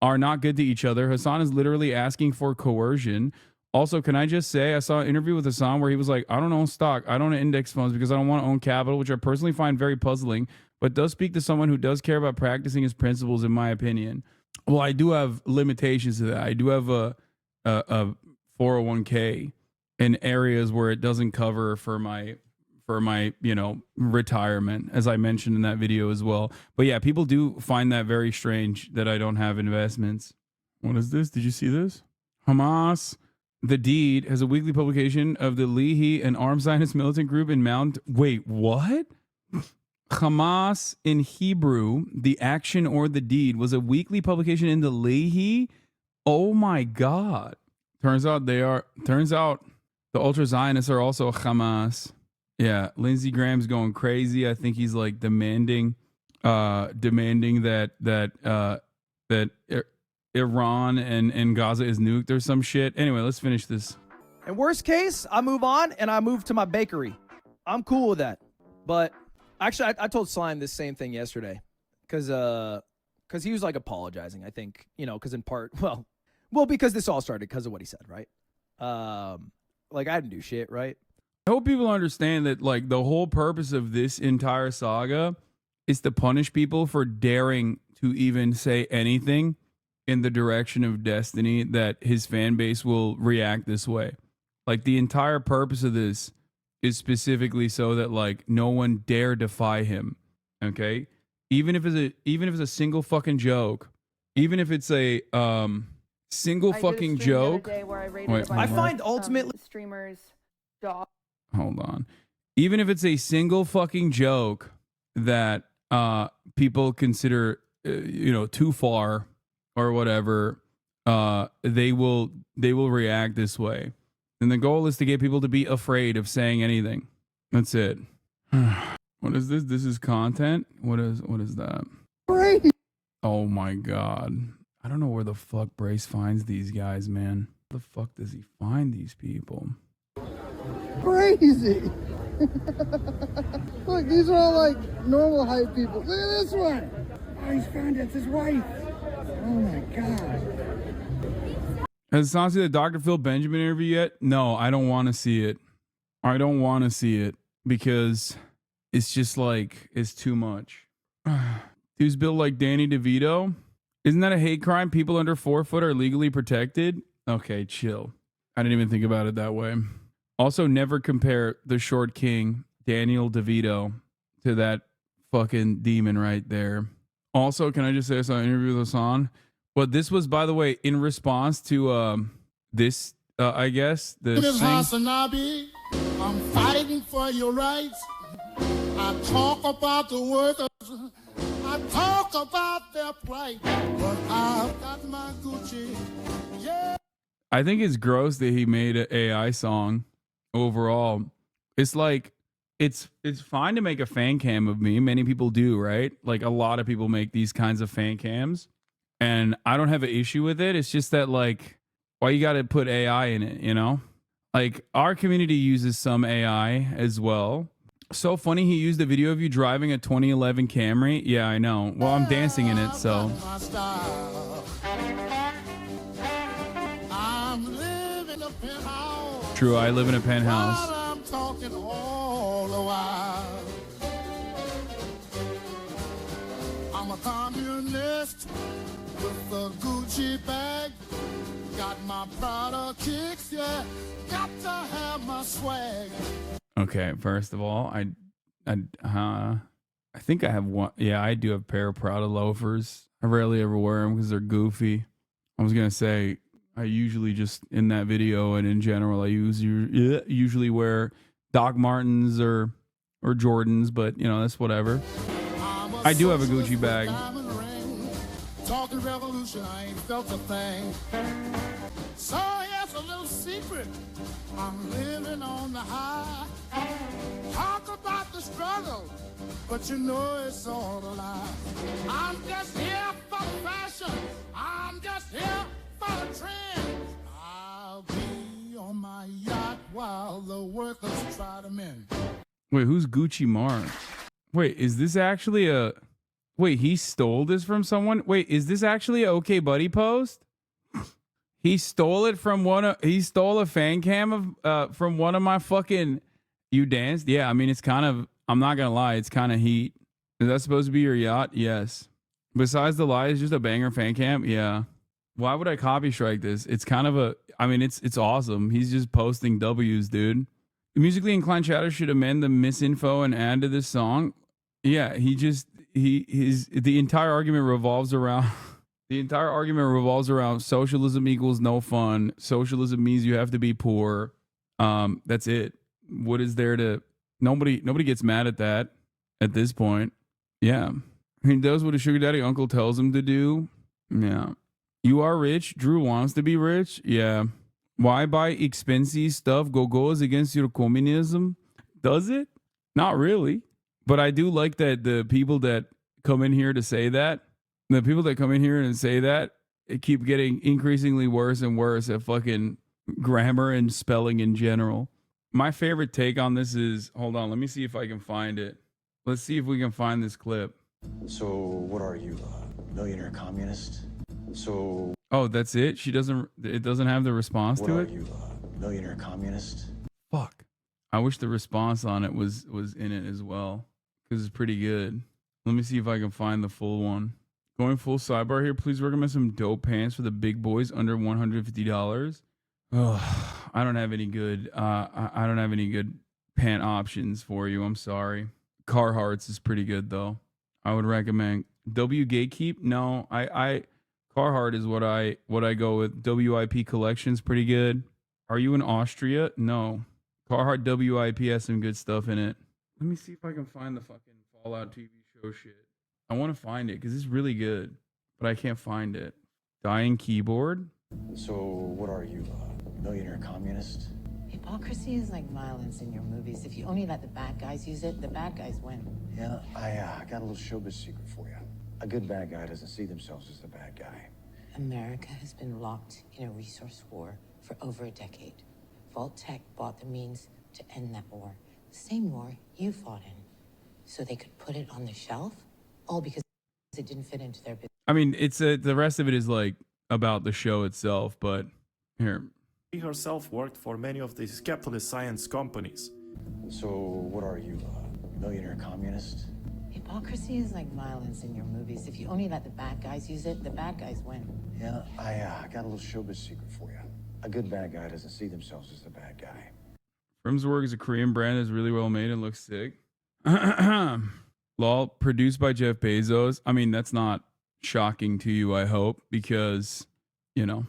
are not good to each other. Hasan is literally asking for coercion. Also, can I just say, I saw an interview with Hasan where he was like, I don't own stock. I don't own index funds because I don't want to own capital, which I personally find very puzzling, but does speak to someone who does care about practicing his principles, in my opinion. Well, I do have limitations to that. I do have a 401k in areas where it doesn't cover for my retirement, as I mentioned in that video as well. But yeah, people do find that very strange that I don't have investments. What is this? Did you see this? Hamas, the Deed, has a weekly publication of the Lehi, an armed Zionist militant group in Mount. Wait, what? Hamas in Hebrew, the action or the deed, was a weekly publication in the Lehi. Oh my God. Turns out the ultra Zionists are also Hamas. Yeah, Lindsey Graham's going crazy. I think he's like demanding that Iran and Gaza is nuked or some shit. Anyway, let's finish this. In worst case, I move on and I move to my bakery. I'm cool with that. But actually, I told Slime this same thing yesterday because he was like apologizing. I think, because in part, well, because this all started because of what he said, right? Like I didn't do shit, right? I hope people understand that like the whole purpose of this entire saga is to punish people for daring to even say anything in the direction of destiny, that his fan base will react this way. Like the entire purpose of this is specifically so that like no one dare defy him. Okay? Even if it's a single fucking joke, even if it's a single fucking joke. I find ultimately streamers dog. Hold on. Even if it's a single fucking joke that people consider too far or whatever, they will react this way. And the goal is to get people to be afraid of saying anything. That's it. What is this? This is content? What is that? Crazy. Oh my God. I don't know where the fuck Brace finds these guys, man. Where the fuck does he find these people? Crazy. Look, these are all like normal hype people. Look at this one. Oh, he's found it. It's his wife. Oh my God. Has Hasan seen the Dr. Phil Benjamin interview yet? No, I don't want to see it. I don't want to see it because it's just like, it's too much. Dude's built like Danny DeVito. Isn't that a hate crime? People under 4 foot are legally protected? Okay, chill. I didn't even think about it that way. Also, never compare the short king, Daniel DeVito, to that fucking demon right there. Also, can I just say I saw an interview with Hasan? But this was, by the way, in response to this, I guess. This is HasanAbi. I'm fighting for your rights. I talk about the workers. I talk about their plight. But I've got my Gucci. Yeah. I think it's gross that he made an AI song overall. It's like, it's fine to make a fan cam of me. Many people do, right? Like a lot of people make these kinds of fan cams. And I don't have an issue with it. It's just that, like, why you got to put AI in it, you know? Like, our community uses some AI as well. So funny he used a video of you driving a 2011 Camry. Yeah, I know. Well, I'm dancing in it, so. True, I live in a penthouse. I'm talking all the while. I'm a communist with the Gucci bag. Got my Prada kicks, yeah. Got to have my swag. Okay, first of all, I think I have one. Yeah, I do have a pair of Prada loafers. I rarely ever wear them because they're goofy. I was gonna say I usually just in that video and in general I usually wear Doc Martens or Jordans, but you know that's whatever. I do have a Gucci bag. Talking revolution, I ain't felt a thing. So here's a little secret. I'm living on the high. Talk about the struggle, but you know it's all a lie. I'm just here for the fashion. I'm just here for the trend. I'll be on my yacht while the workers try to mend. Wait, who's Gucci Mars? Wait, is this actually a... Wait, he stole this from someone? Wait, is this actually a Okay Buddy post? He stole it from he stole a fan cam of from one of my fucking... You danced? Yeah, I mean, it's kind of... I'm not gonna lie, it's kind of heat. Is that supposed to be your yacht? Yes. Besides the lie, it's just a banger fan cam? Yeah. Why would I copy strike this? It's kind of a... I mean, it's awesome. He's just posting W's, dude. The musically inclined chatter should amend the misinfo and add to this song. Yeah, the entire argument revolves around... The entire argument revolves around socialism equals no fun. Socialism means you have to be poor. That's it. What is there to... Nobody gets mad at that at this point. Yeah. He does what his sugar daddy uncle tells him to do. Yeah. You are rich. Drew wants to be rich. Yeah. Why buy expensive stuff? Goes against your communism? Does it? Not really. But I do like that the people that come in here to say that, the people that come in here and say that, it keep getting increasingly worse and worse at fucking grammar and spelling in general. My favorite take on this is, hold on, let me see if I can find it. Let's see if we can find this clip. So what are you, a millionaire communist? So... Oh, that's it? It doesn't have the response to it? What are you, a millionaire communist? Fuck. I wish the response on it was in it as well, because it's pretty good. Let me see if I can find the full one. Going full sidebar here, please recommend some dope pants for the big boys under $150. Oh, I don't have any good I don't have any good pant options for you. I'm sorry. Carhartt's is pretty good though. I would recommend W Gatekeep. No, I Carhartt is what I go with. WIP Collection's pretty good. Are you in Austria? No. Carhartt WIP has some good stuff in it. Let me see if I can find the fucking Fallout TV show show shit. I want to find it because it's really good, but I can't find it. Dying keyboard. So what are you, a millionaire communist? Hypocrisy is like violence in your movies. If you only let the bad guys use it, the bad guys win. Yeah, I got a little showbiz secret for you. A good bad guy doesn't see themselves as the bad guy. America has been locked in a resource war for over a decade. Vault Tech bought the means to end that war. The same war you fought in. So they could put it on the shelf, all because it didn't fit into their business. I mean, it's the rest of it is like about the show itself, but here. She herself worked for many of these capitalist science companies. So what are you, a millionaire communist? Hypocrisy is like violence in your movies. If you only let the bad guys use it, the bad guys win. Yeah, I got a little showbiz secret for you. A good bad guy doesn't see themselves as the bad guy. Frimsworg is a Korean brand that's really well made and looks sick. Lol, produced by Jeff Bezos. I mean, that's not shocking to you, I hope, because, you know,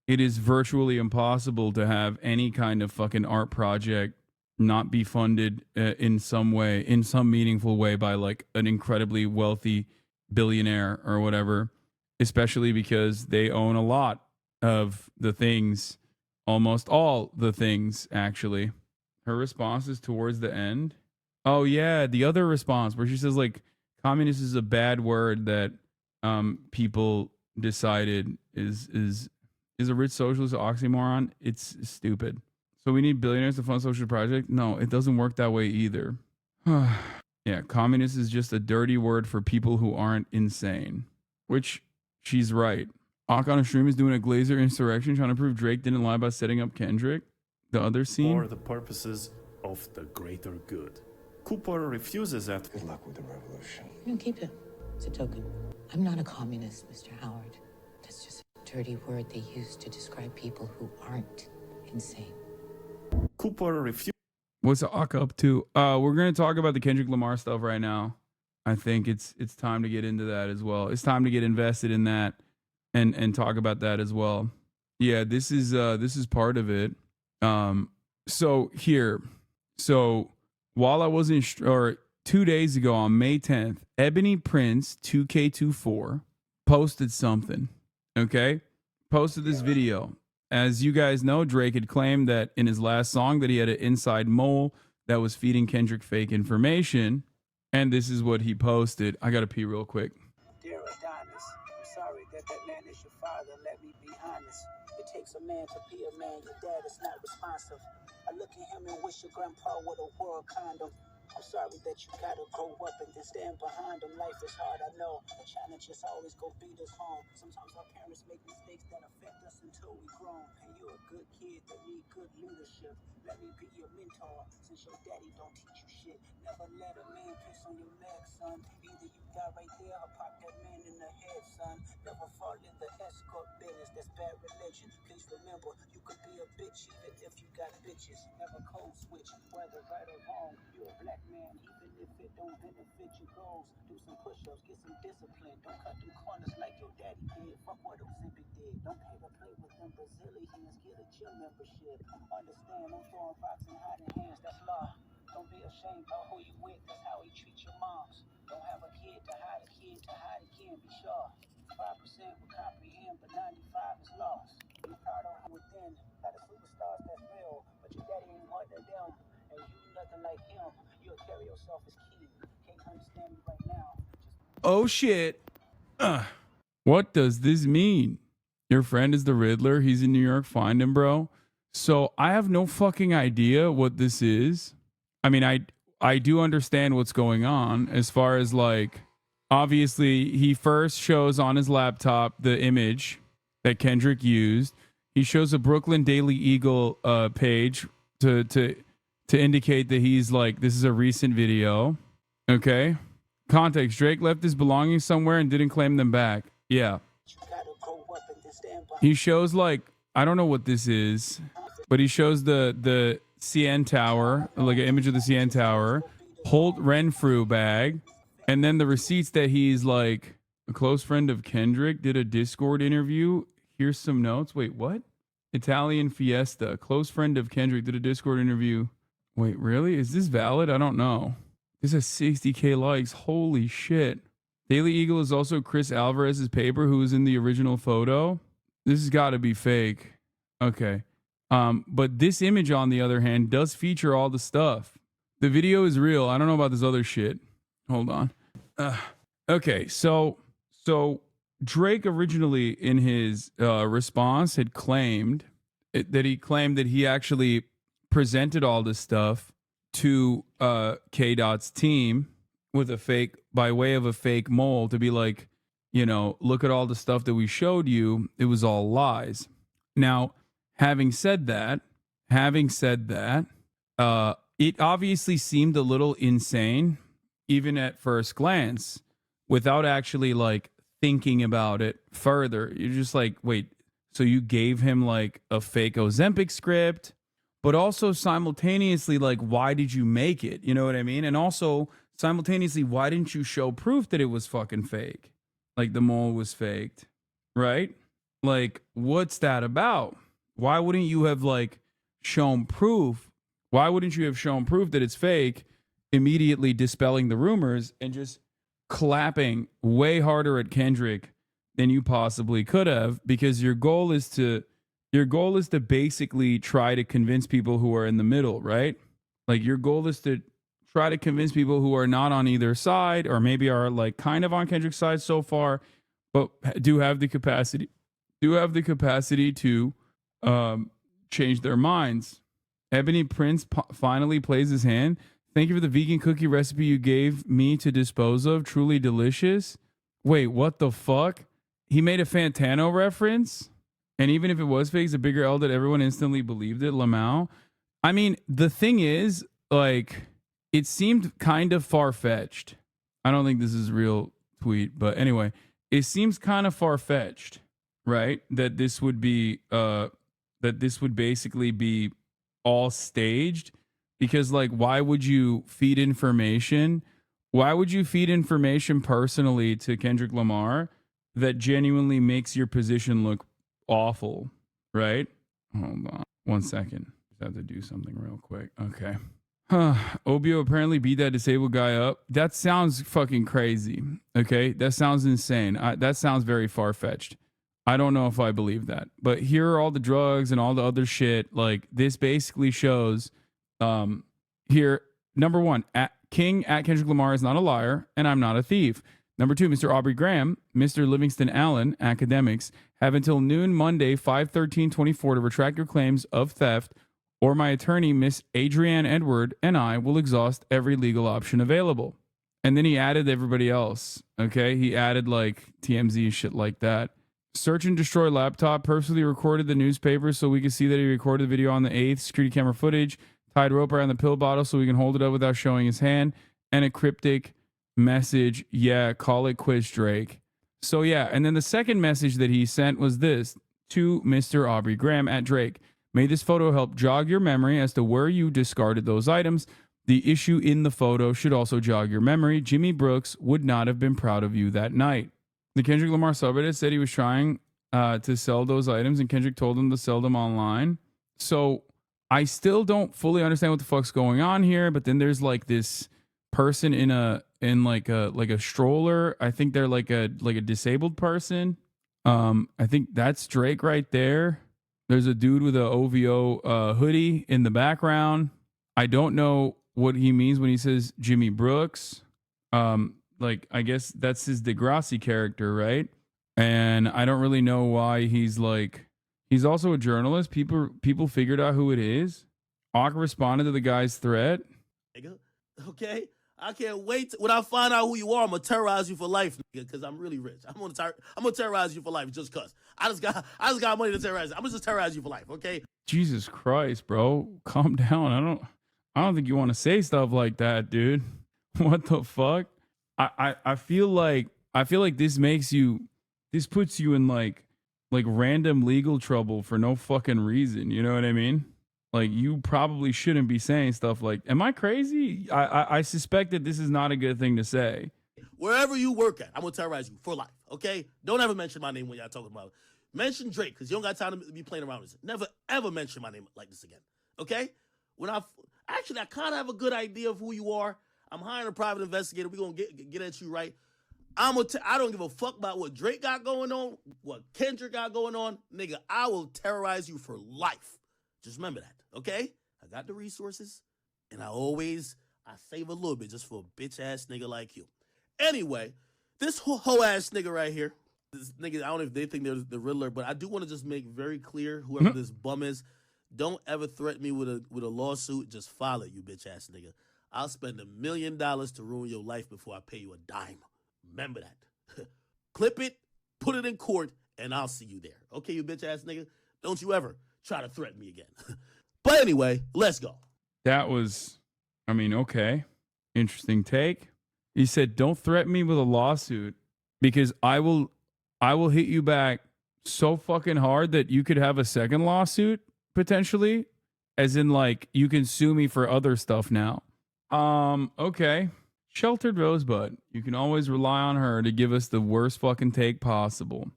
it is virtually impossible to have any kind of fucking art project not be funded in some way, in some meaningful way by like an incredibly wealthy billionaire or whatever, especially because they own a lot of the things, almost all the things, actually. Her response is towards the end. Oh yeah, the other response where she says like communist is a bad word that people decided is a rich socialist oxymoron. It's stupid. So we need billionaires to fund social project? No, it doesn't work that way either. Yeah, communist is just a dirty word for people who aren't insane. Which she's right. Ak on a stream is doing a Glazer insurrection trying to prove Drake didn't lie about setting up Kendrick. The other scene. For the purposes of the greater good. Cooper refuses that. Good luck with the revolution. You can keep it. It's a token. I'm not a communist, Mr. Howard. That's just a dirty word they use to describe people who aren't insane. Cooper refuses. What's Ak up to? We're gonna talk about the Kendrick Lamar stuff right now. I think it's time to get into that as well. It's time to get invested in that and talk about that as well. Yeah, this is part of it. So while I was 2 days ago on May 10th, Ebony Prince 2K24 posted something. Okay, posted this video. As you guys know, Drake had claimed that in his last song that he had an inside mole that was feeding Kendrick fake information. And this is what he posted. I gotta pee real quick. Dear Adonis, I'm sorry that man is your father. Let me be honest. It takes a man to be a man. Your dad is not responsive. I look at him and wish your grandpa would have wore a condom. I'm sorry that you gotta grow up and then stand behind him. Life is hard, I know. The challenges always go beat us home. Sometimes our parents make mistakes that affect us until we grown. And you're a good kid that need good leadership. Let me be your mentor, since your daddy don't teach you shit. Never let a man piss on your leg, son. Either you die right there or pop that man in the head, son. Never fall in the escort business, that's bad religion. Please remember, you could be a bitch even if you got bitches. Never code switch, whether right or wrong. You're a black man, even if it don't benefit your goals. Do some push-ups, get some discipline. Don't cut through corners like your daddy did. Fuck what Ozempic did. Don't pay to play with them Brazilians. Get a gym membership. Understand, I'm throwing rocks and hiding hands. That's law. Don't be ashamed about who you with. That's how he treats your moms. Don't have a kid to hide a kid to hide again. Be sure. 5% will comprehend, but 95 is lost. Be proud of him within. Got the superstars that's real, but your daddy ain't one of them. And you nothing like him. You'll carry yourself as king. Can't understand me right now. Oh shit. What does this mean? Your friend is the Riddler. He's in New York. Find him, bro. So I have no fucking idea what this is. I mean, I do understand what's going on as far as like, obviously he first shows on his laptop the image that Kendrick used. He shows a Brooklyn Daily Eagle page to indicate that he's like, this is a recent video. Okay. Context: Drake left his belongings somewhere and didn't claim them back. Yeah. He shows like, I don't know what this is, but he shows the CN Tower, like an image of the CN Tower, Holt Renfrew bag, and then the receipts that he's like a close friend of Kendrick, did a Discord interview. Here's some notes. Wait, what? Italian Fiesta, close friend of Kendrick, did a Discord interview. Wait, really? Is this valid? I don't know. This has 60K likes. Holy shit. Daily Eagle is also Chris Alvarez's paper, who was in the original photo. This has got to be fake. Okay. But this image, on the other hand, does feature all the stuff. The video is real. I don't know about this other shit. Hold on. Okay, so Drake originally in his response had claimed that he actually presented all this stuff to K-Dot's team with a fake, by way of a fake mole, to be like, you know, look at all the stuff that we showed you. It was all lies. Now, having said that, it obviously seemed a little insane, even at first glance, without actually like thinking about it further. You're just like, wait, so you gave him like a fake Ozempic script, but also simultaneously, like, why did you make it? You know what I mean? And also simultaneously, why didn't you show proof that it was fucking fake? Like the mole was faked, right? Like, what's that about? Why wouldn't you have like shown proof? Why wouldn't you have shown proof that it's fake, immediately dispelling the rumors and just clapping way harder at Kendrick than you possibly could have? Because your goal is to basically try to convince people who are in the middle, right? Like your goal is to try to convince people who are not on either side, or maybe are like kind of on Kendrick's side so far, but do have the capacity to change their minds. Ebony Prince finally plays his hand. Thank you for the vegan cookie recipe you gave me to dispose of. Truly delicious. Wait, what the fuck? He made a Fantano reference? And even if it was fake, it's a bigger L that everyone instantly believed it. Lamau. I mean, the thing is, like, it seemed kind of far-fetched. I don't think this is a real tweet, but anyway, it seems kind of far-fetched, right? That this would be, basically be all staged, because like, why would you feed information? Why would you feed information personally to Kendrick Lamar that genuinely makes your position look awful, right? Hold on 1 second. I have to do something real quick. Okay. Obio apparently beat that disabled guy up. That sounds fucking crazy. Okay. That sounds insane. That sounds very far-fetched. I don't know if I believe that, but here are all the drugs and all the other shit. Like, this basically shows here, number one, King at Kendrick Lamar is not a liar, and I'm not a thief. Number two, Mr. Aubrey Graham, Mr. Livingston Allen, academics, have until noon Monday, 5/13/24 to retract your claims of theft, or my attorney, Miss Adrienne Edward, and I will exhaust every legal option available. And then he added everybody else. Okay. He added like TMZ and shit like that. Search and destroy laptop, personally recorded the newspaper so we can see that he recorded the video on the 8th, security camera footage, tied rope around the pill bottle so we can hold it up without showing his hand, and a cryptic message. Yeah, call it quits, Drake. So yeah, and then the second message that he sent was this: to Mr. Aubrey Graham at Drake. May this photo help jog your memory as to where you discarded those items. The issue in the photo should also jog your memory. Jimmy Brooks would not have been proud of you that night. The Kendrick Lamar subreddit said he was trying to sell those items, and Kendrick told him to sell them online. So I still don't fully understand what the fuck's going on here. But then there's like this person in like a stroller. I think they're like a disabled person. I think that's Drake right there. There's a dude with a OVO hoodie in the background. I don't know what he means when he says Jimmy Brooks. Like, I guess that's his Degrassi character, right? And I don't really know why he's also a journalist. People figured out who it is. Hawk responded to the guy's threat. Okay, I can't wait. When I find out who you are, I'm gonna terrorize you for life, nigga, because I'm really rich. I'm gonna terrorize you for life just cause. I just got money to terrorize. I'm gonna just terrorize you for life, okay? Jesus Christ, bro. Calm down. I don't think you want to say stuff like that, dude. What the fuck? I feel like this puts you in like random legal trouble for no fucking reason. You know what I mean? Like, you probably shouldn't be saying stuff like, am I crazy? I suspect that this is not a good thing to say. Wherever you work at, I'm going to terrorize you for life, okay? Don't ever mention my name when y'all talking about it. Mention Drake, because you don't got time to be playing around with this. Never, ever mention my name like this again, okay? I kind of have a good idea of who you are. I'm hiring a private investigator. We're gonna get at you, right? I don't give a fuck about what Drake got going on, what Kendrick got going on. Nigga, I will terrorize you for life. Just remember that, okay? I got the resources, and I save a little bit just for a bitch-ass nigga like you. Anyway, this hoe-ass nigga right here, this nigga, I don't know if they think they're the Riddler, but I do want to just make very clear, whoever this bum is, don't ever threaten me with a lawsuit. Just file it, you bitch-ass nigga. I'll spend $1 million to ruin your life before I pay you a dime. Remember that. Clip it, put it in court, and I'll see you there. Okay, you bitch-ass nigga? Don't you ever try to threaten me again. But anyway, let's go. That was, I mean, okay. Interesting take. He said, don't threaten me with a lawsuit because I will hit you back so fucking hard that you could have a second lawsuit potentially, as in like you can sue me for other stuff now. Okay. Sheltered Rosebud. You can always rely on her to give us the worst fucking take possible.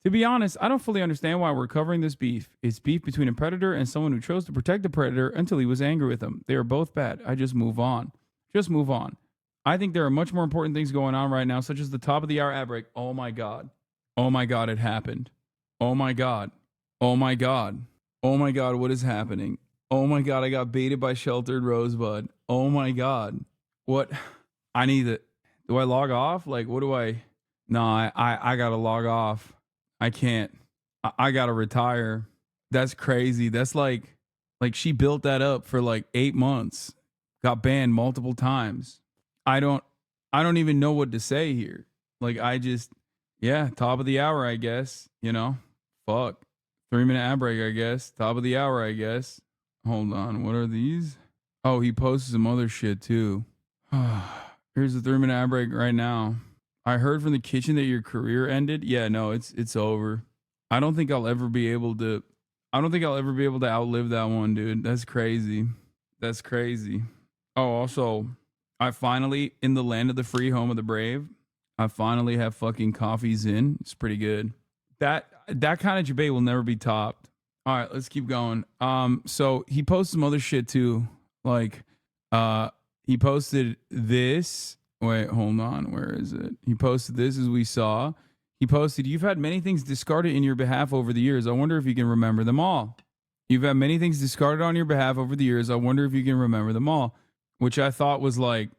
To be honest, I don't fully understand why we're covering this beef. It's beef between a predator and someone who chose to protect the predator until he was angry with him. They are both bad. I just move on. Just move on. I think there are much more important things going on right now, such as the top of the hour ad break. Oh my God. Oh my God, it happened. Oh my God. Oh my God. Oh my God, what is happening? Oh my God, I got baited by Sheltered Rosebud. Oh my God. What? I need it. Do I log off? Like, what do I? No, I gotta log off. I can't. I gotta retire. That's crazy. That's like she built that up for like 8 months. Got banned multiple times. I don't even know what to say here. Like, top of the hour, I guess. You know, fuck. 3-minute ad break, I guess. Top of the hour, I guess. Hold on. What are these? Oh, he posted some other shit too. Here's the 3-minute ad break right now. I heard from the kitchen that your career ended. Yeah, no, it's over. I don't think I'll ever be able to outlive that one, dude. That's crazy. That's crazy. Oh, also, I finally, in the land of the free, home of the brave, I finally have fucking Coffee's In. It's pretty good. That kind of debate will never be topped. All right, let's keep going. So he posted some other shit too. Like, he posted this. Wait, hold on. Where is it? He posted this, as we saw. He posted, you've had many things discarded in your behalf over the years. I wonder if you can remember them all. You've had many things discarded on your behalf over the years. I wonder if you can remember them all, which I thought was like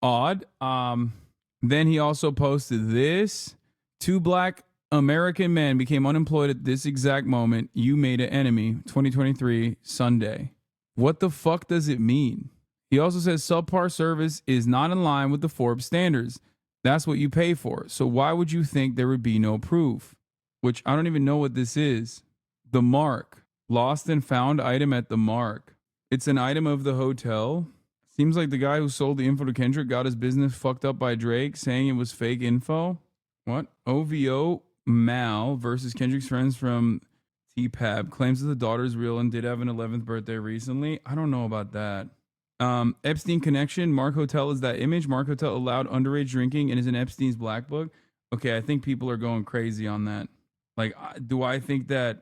odd. Then he also posted this. 2 black American men became unemployed at this exact moment. You made an enemy. 2023 Sunday. What the fuck does it mean? He also says subpar service is not in line with the Forbes standards. That's what you pay for. So why would you think there would be no proof? Which I don't even know what this is. The Mark. Lost and found item at the Mark. It's an item of the hotel. Seems like the guy who sold the info to Kendrick got his business fucked up by Drake, saying it was fake info. What? OVO Mal versus Kendrick's friends from TPAB claims that the daughter's real and did have an 11th birthday recently. I don't know about that. Epstein connection. Mark Hotel is that image. Mark Hotel allowed underage drinking and is in Epstein's black book. Okay, I think people are going crazy on that. Like, do I think that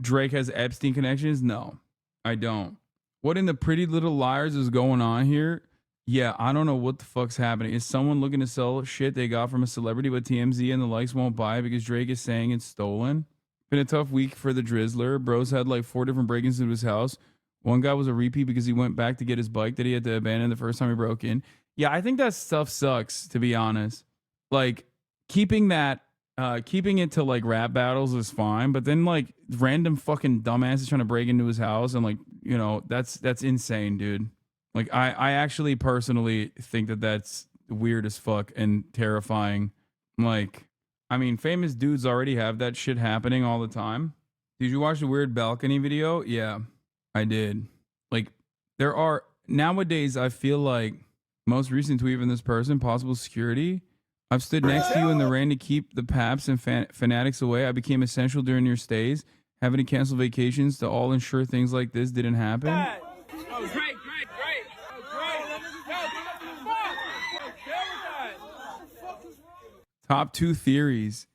Drake has Epstein connections? No, I don't. What in the Pretty Little Liars is going on here? Yeah, I don't know what the fuck's happening. Is someone looking to sell shit they got from a celebrity, but TMZ and the likes won't buy because Drake is saying it's stolen? Been a tough week for the Drizzler. Bros had like 4 different break-ins into his house. One guy was a repeat because he went back to get his bike that he had to abandon the first time he broke in. Yeah, I think that stuff sucks, to be honest. Like, keeping it to like rap battles is fine, but then like random fucking dumbasses trying to break into his house and like, you know, that's insane, dude. Like, I actually personally think that that's weird as fuck and terrifying. Like, I mean, famous dudes already have that shit happening all the time. Did you watch the weird balcony video? Yeah, I did. Like, there are nowadays, I feel like most recent tweet from this person, possible security. I've stood next to you in the rain to keep the paps and fanatics away. I became essential during your stays. Having to cancel vacations to all ensure things like this didn't happen. Oh, great. Top 2 theories.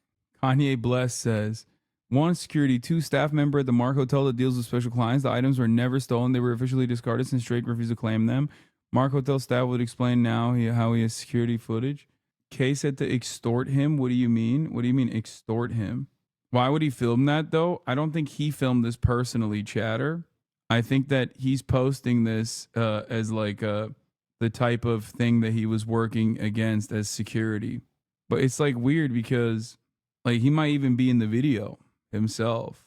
Kanye Bless says, 1, security. 2, staff member at the Mark Hotel that deals with special clients. The items were never stolen. They were officially discarded since Drake refused to claim them. Mark Hotel staff would explain now how he has security footage. Kay said to extort him. What do you mean? What do you mean extort him? Why would he film that though? I don't think he filmed this personally, chatter. I think that he's posting this as like the type of thing that he was working against as security. But it's like weird because like he might even be in the video himself.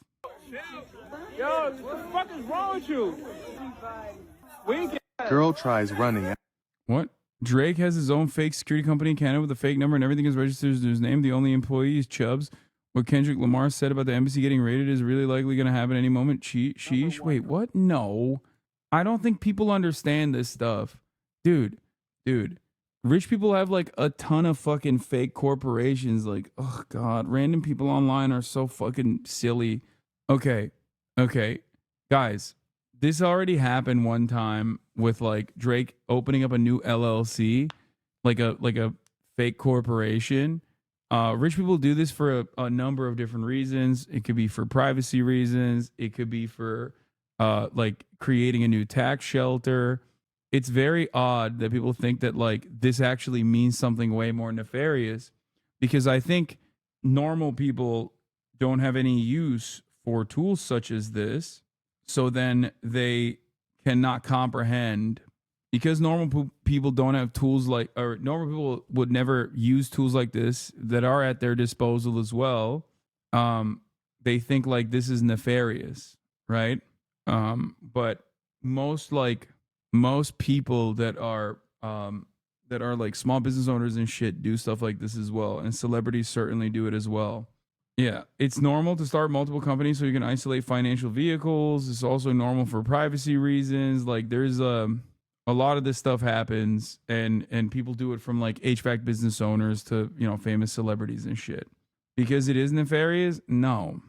Yo, what the fuck is wrong with you? Girl tries running. What? Drake has his own fake security company in Canada with a fake number and everything is registered as his name. The only employee is Chubbs. What Kendrick Lamar said about the embassy getting raided is really likely going to happen any moment. Sheesh. Wait, what? No. I don't think people understand this stuff. Dude. Rich people have like a ton of fucking fake corporations. Like, oh God, random people online are so fucking silly. Okay. Guys, this already happened one time with like Drake opening up a new LLC, like a fake corporation. Rich people do this for a number of different reasons. It could be for privacy reasons. It could be for like creating a new tax shelter. It's very odd that people think that like this actually means something way more nefarious, because I think normal people don't have any use for tools such as this. So then they cannot comprehend, because normal people don't have tools like, or normal people would never use tools like this that are at their disposal as well. They think like this is nefarious, right? But most people that are like small business owners and shit do stuff like this as well, and celebrities certainly do it as well. Yeah, it's normal to start multiple companies so you can isolate financial vehicles. It's also normal for privacy reasons. Like there's a lot of this stuff happens, and people do it from like HVAC business owners to, you know, famous celebrities and shit. Because it is nefarious? No,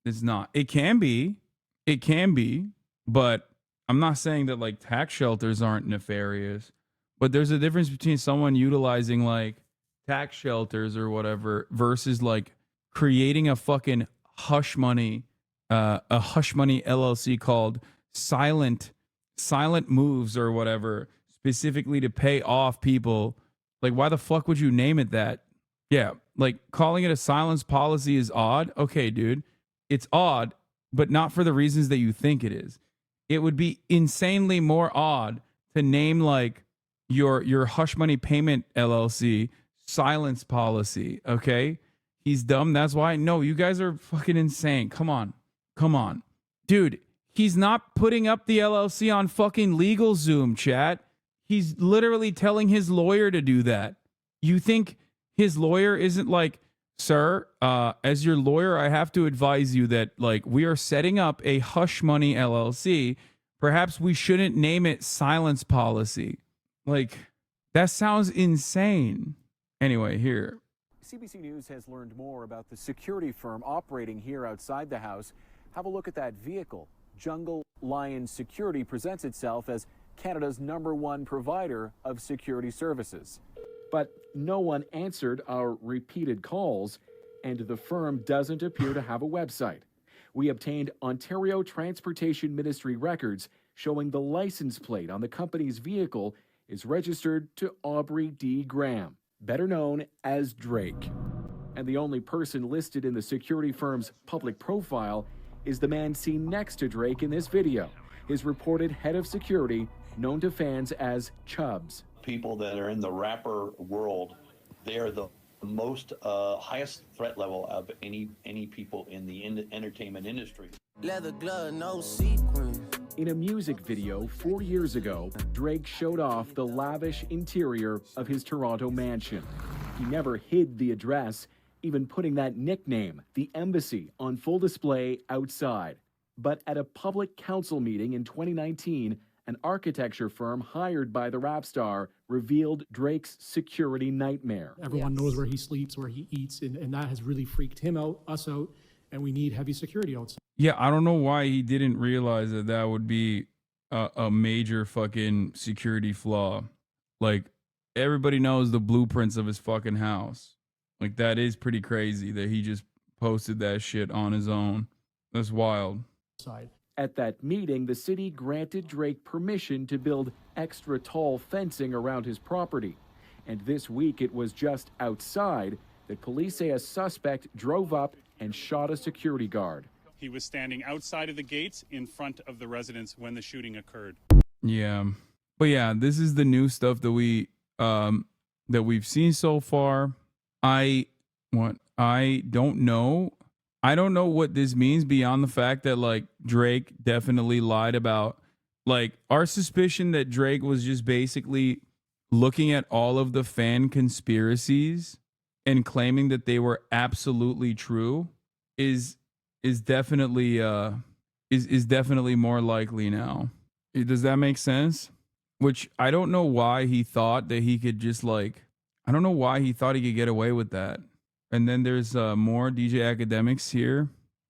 it's not. It can be, but I'm not saying that like tax shelters aren't nefarious, but there's a difference between someone utilizing like tax shelters or whatever versus like creating a fucking hush money LLC called Silent Moves or whatever, specifically to pay off people. Like, why the fuck would you name it that? Yeah, like calling it a silence policy is odd. Okay, dude, it's odd, but not for the reasons that you think it is. It would be insanely more odd to name like your hush money payment LLC silence policy. Okay, he's dumb. That's why. No, you guys are fucking insane. Come on, dude. He's not putting up the LLC on fucking LegalZoom, chat. He's literally telling his lawyer to do that. You think his lawyer isn't like, sir, as your lawyer, I have to advise you that like we are setting up a hush money LLC. Perhaps we shouldn't name it silence policy. Like, that sounds insane. Anyway, here. CBC News has learned more about the security firm operating here outside the house. Have a look at that vehicle. Jungle Lion Security presents itself as Canada's #1 provider of security services. But no one answered our repeated calls, and the firm doesn't appear to have a website. We obtained Ontario Transportation Ministry records showing the license plate on the company's vehicle is registered to Aubrey D. Graham, better known as Drake. And the only person listed in the security firm's public profile is the man seen next to Drake in this video, his reported head of security, known to fans as Chubbs. People that are in the rapper world, they are the most highest threat level of any people in the entertainment industry. Leather glove, no sequin. In a music video 4 years ago, Drake showed off the lavish interior of his Toronto mansion. He never hid the address, even putting that nickname, the Embassy, on full display outside. But at a public council meeting in 2019, an architecture firm hired by the rap star revealed Drake's security nightmare. Everyone knows where he sleeps, where he eats, and that has really freaked him out, us out, and we need heavy security outside. Yeah, I don't know why he didn't realize that that would be a major fucking security flaw. Like, everybody knows the blueprints of his fucking house. Like, that is pretty crazy that he just posted that shit on his own. That's wild. At that meeting, the city granted Drake permission to build extra tall fencing around his property. And this week, it was just outside that police say a suspect drove up and shot a security guard. He was standing outside of the gates in front of the residence when the shooting occurred. Yeah. But yeah, this is the new stuff that we've seen so far. I don't know. I don't know what this means beyond the fact that like Drake definitely lied about like our suspicion that Drake was just basically looking at all of the fan conspiracies and claiming that they were absolutely true is definitely more likely now. Does that make sense? Which I don't know why he thought that he could just like, I don't know why he thought he could get away with that. And then there's more DJ Academics here.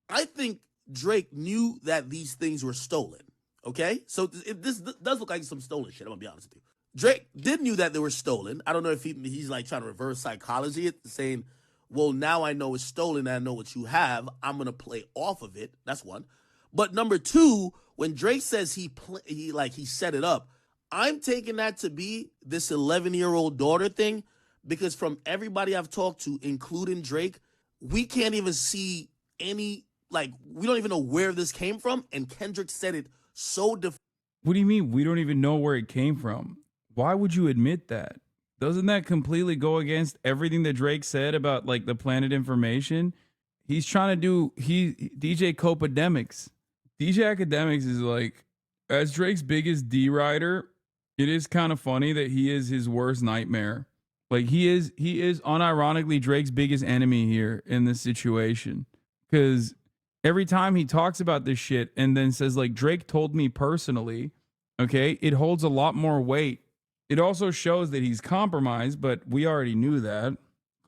I think Drake knew that these things were stolen. Okay? So this does look like some stolen shit. I'm going to be honest with you. Drake did knew that they were stolen. I don't know if he's like trying to reverse psychology it, saying, well, now I know it's stolen and I know what you have. I'm going to play off of it. That's one. But number two, when Drake says he set it up, I'm taking that to be this 11-year-old daughter thing, because from everybody I've talked to, including Drake, we can't even see any, like, we don't even know where this came from. And Kendrick said it so What do you mean we don't even know where it came from? Why would you admit that? Doesn't that completely go against everything that Drake said about like the planet information? He's trying to do DJ Copedemics. DJ Academics is like, as Drake's biggest D rider, it is kind of funny that he is his worst nightmare. Like he is unironically Drake's biggest enemy here in this situation. Because every time he talks about this shit and then says like Drake told me personally, okay, it holds a lot more weight. It also shows that he's compromised, but we already knew that.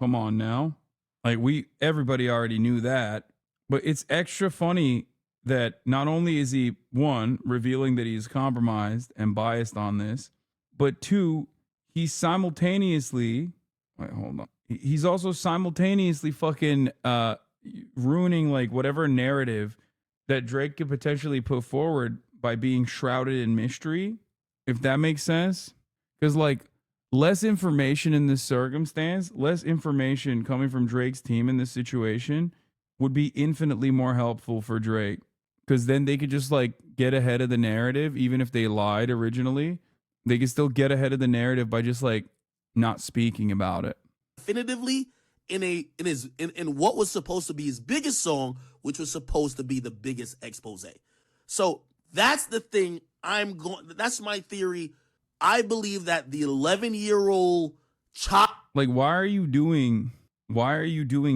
Come on now. Like everybody already knew that. But it's extra funny that not only is he, one, revealing that he's compromised and biased on this, but two, he's simultaneously, he's also simultaneously fucking ruining like whatever narrative that Drake could potentially put forward by being shrouded in mystery, if that makes sense. Because like less information in this circumstance, less information coming from Drake's team in this situation would be infinitely more helpful for Drake. Because then they could just like get ahead of the narrative, even if they lied originally. They could still get ahead of the narrative by just like not speaking about it. Definitively in what was supposed to be his biggest song, which was supposed to be the biggest expose. So that's the thing that's my theory. I believe that the 11-year-old child. Like, why are you doing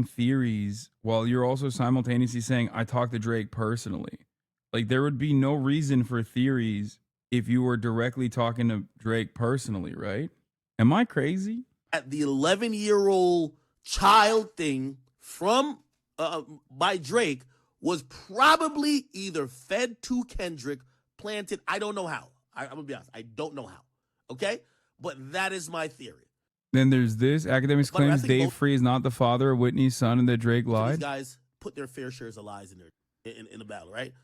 theories while you're also simultaneously saying, I talked to Drake personally? Like, there would be no reason for theories if you were directly talking to Drake personally, right? Am I crazy? At the 11-year-old child thing from by Drake was probably either fed to Kendrick, planted. I don't know how. I'm gonna be honest. I don't know how. Okay, but that is my theory. Then there's this. Academics claims Dave Free is not the father of Whitney's son and that Drake lied. These guys put their fair shares of lies in the battle, right?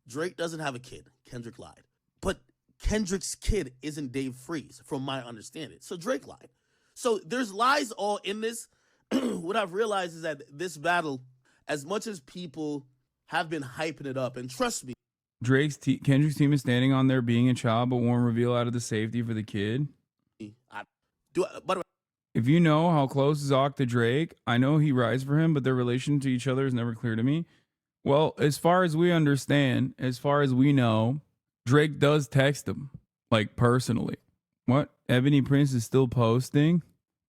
Drake doesn't have a kid. Kendrick lied. But Kendrick's kid isn't Dave Freeze, from my understanding. So Drake lied. So there's lies all in this. What I've realized is that this battle, as much as people have been hyping it up, and trust me, Kendrick's team is standing on there being a child, but won't reveal out of the safety for the kid. If you know how close is Ock to Drake, I know he rides for him, but their relation to each other is never clear to me. Well, as far as we understand, as far as we know, Drake does text him, like personally. What? Ebony Prince is still posting?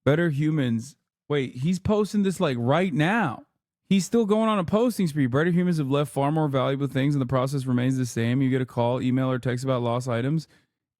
Better Humans. Wait, he's posting this like right now. He's still going on a posting spree. Better Humans have left far more valuable things and the process remains the same. You get a call, email, or text about lost items.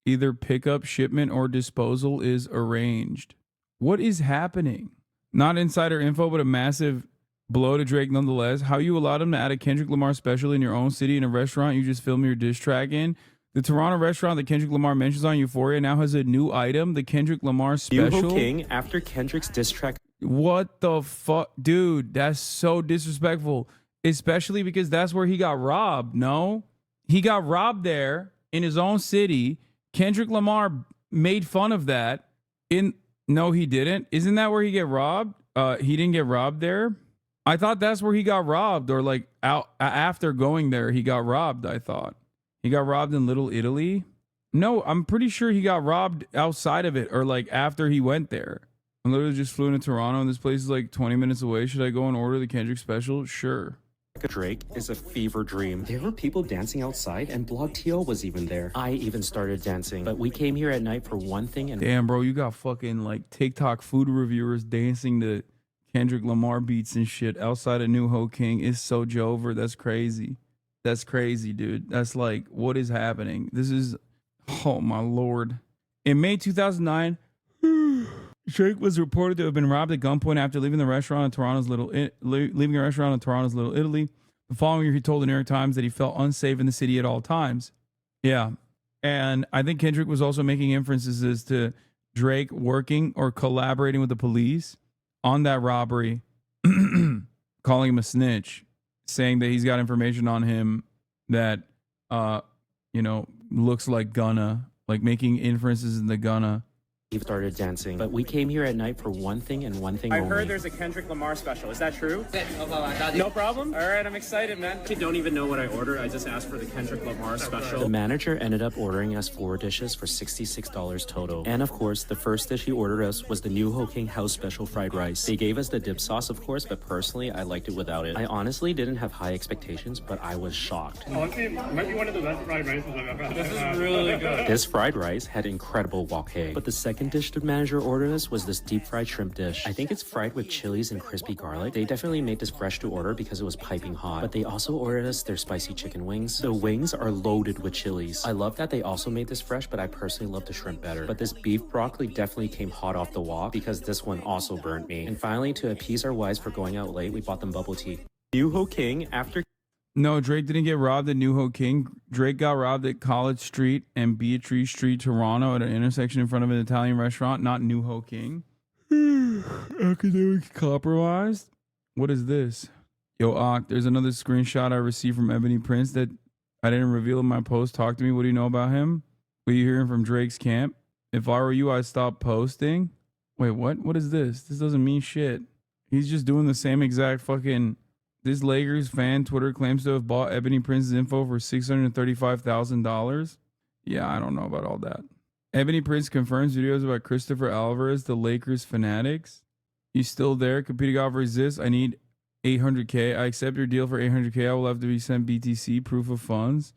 Either pickup, shipment, or disposal is arranged. What is happening? Not insider info, but a massive blow to Drake nonetheless. How you allowed him to add a Kendrick Lamar special in your own city in a restaurant you just filmed your diss track in. The Toronto restaurant that Kendrick Lamar mentions on Euphoria now has a new item, the Kendrick Lamar special. Yuho King after Kendrick's diss track. What the fuck? Dude, that's so disrespectful. Especially because that's where he got robbed, no? He got robbed there in his own city. Kendrick Lamar made fun of that. No, he didn't. Isn't that where he get robbed? He didn't get robbed there. I thought that's where he got robbed, or like out after going there, he got robbed. I thought he got robbed in Little Italy. No, I'm pretty sure he got robbed outside of it, or like after he went there. I literally just flew into Toronto, and this place is like 20 minutes away. Should I go and order the Kendrick special? Sure. Drake is a fever dream. There were people dancing outside, and Blog TL was even there. I even started dancing, but we came here at night for one thing. And damn, bro, you got fucking like TikTok food reviewers dancing to Kendrick Lamar beats and shit outside of New Ho King. Is so Jover. That's crazy. That's crazy, dude. That's like, what is happening? This is, oh my lord. In May 2009, Drake was reported to have been robbed at gunpoint after leaving a restaurant in Toronto's Little Italy. The following year, he told the New York Times that he felt unsafe in the city at all times. Yeah. And I think Kendrick was also making inferences as to Drake working or collaborating with the police on that robbery, calling him a snitch, saying that he's got information on him that, looks like Gunna, like making inferences in the Gunna. He started dancing, but we came here at night for one thing and one thing only. I heard there's a Kendrick Lamar special. Is that true? No problem. All right, I'm excited, man. I don't even know what I ordered. I just asked for the Kendrick Lamar special. The manager ended up ordering us 4 dishes for $66 total. And of course, the first dish he ordered us was the New Ho King House Special Fried Rice. They gave us the dip sauce, of course, but personally, I liked it without it. I honestly didn't have high expectations, but I was shocked. Honestly, it might be one of the best fried rices I've ever had. This is really good. This fried rice had incredible wok hei, but the second dish the manager ordered us was this deep fried shrimp dish. I think it's fried with chilies and crispy garlic. They definitely made this fresh to order because it was piping hot, but they also ordered us their spicy chicken wings. The wings are loaded with chilies. I love that they also made this fresh, but I personally love the shrimp better. But this beef broccoli definitely came hot off the wok because this one also burnt me. And finally, to appease our wives for going out late, we bought them bubble tea. New Ho King, after... No, Drake didn't get robbed at New Ho King. Drake got robbed at College Street and Beatrice Street, Toronto, at an intersection in front of an Italian restaurant, not New Ho King. Academic compromised? What is this? Yo, Ock, there's another screenshot I received from Ebony Prince that I didn't reveal in my post. Talk to me. What do you know about him? What are you hearing from Drake's camp? If I were you, I'd stop posting. Wait, what? What is this? This doesn't mean shit. He's just doing the same exact fucking... This Lakers fan Twitter claims to have bought Ebony Prince's info for $635,000. Yeah, I don't know about all that. Ebony Prince confirms videos about Christopher Alvarez, the Lakers fanatics. He's still there. Competing offers this. I need 800K. I accept your deal for 800K. I will have to be sent BTC, proof of funds.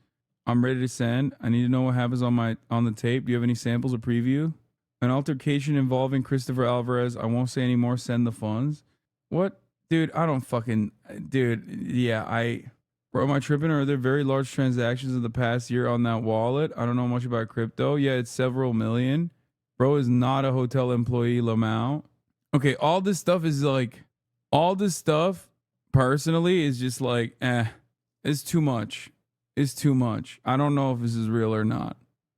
I'm ready to send. I need to know what happens on the tape. Do you have any samples or preview? An altercation involving Christopher Alvarez. I won't say any more. Send the funds. What? Dude, I don't fucking... Dude, yeah, Bro, am I tripping, or are there very large transactions in the past year on that wallet? I don't know much about crypto. Yeah, it's several million. Bro is not a hotel employee, Lamau. Okay, all this stuff is like... All this stuff, personally, is just like, it's too much. It's too much. I don't know if this is real or not.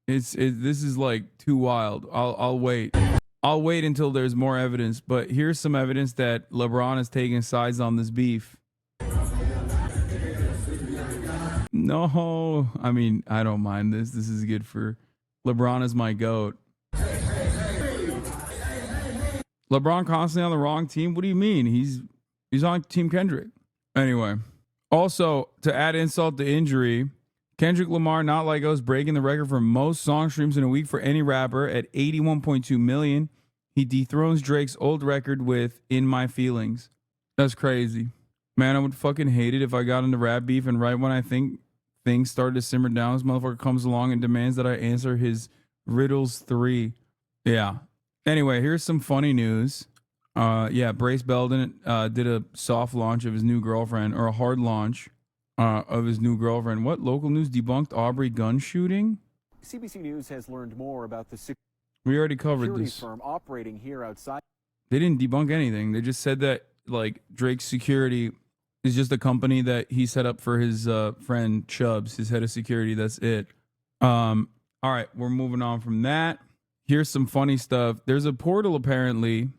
This is like too wild. I'll wait. I'll wait until there's more evidence, but here's some evidence that LeBron is taking sides on this beef. No, I mean, I don't mind this. This is good for... LeBron is my GOAT. LeBron constantly on the wrong team? What do you mean? He's on Team Kendrick. Anyway, also, to add insult to injury, Kendrick Lamar, Not Like Us, breaking the record for most song streams in a week for any rapper at 81.2 million. He dethrones Drake's old record with In My Feelings. That's crazy. Man, I would fucking hate it if I got into rap beef and right when I think things started to simmer down, this motherfucker comes along and demands that I answer his riddles 3. Yeah. Anyway, here's some funny news. Brace Belden did a soft launch of his new girlfriend, or a hard launch of his new girlfriend. What? Local news debunked Aubrey gun shooting? CBC News has learned more about the we already covered security this. Firm operating here outside. They didn't debunk anything. They just said that like Drake's security is just a company that he set up for his friend Chubbs, his head of security. That's it. All right, we're moving on from that. Here's some funny stuff. There's a portal apparently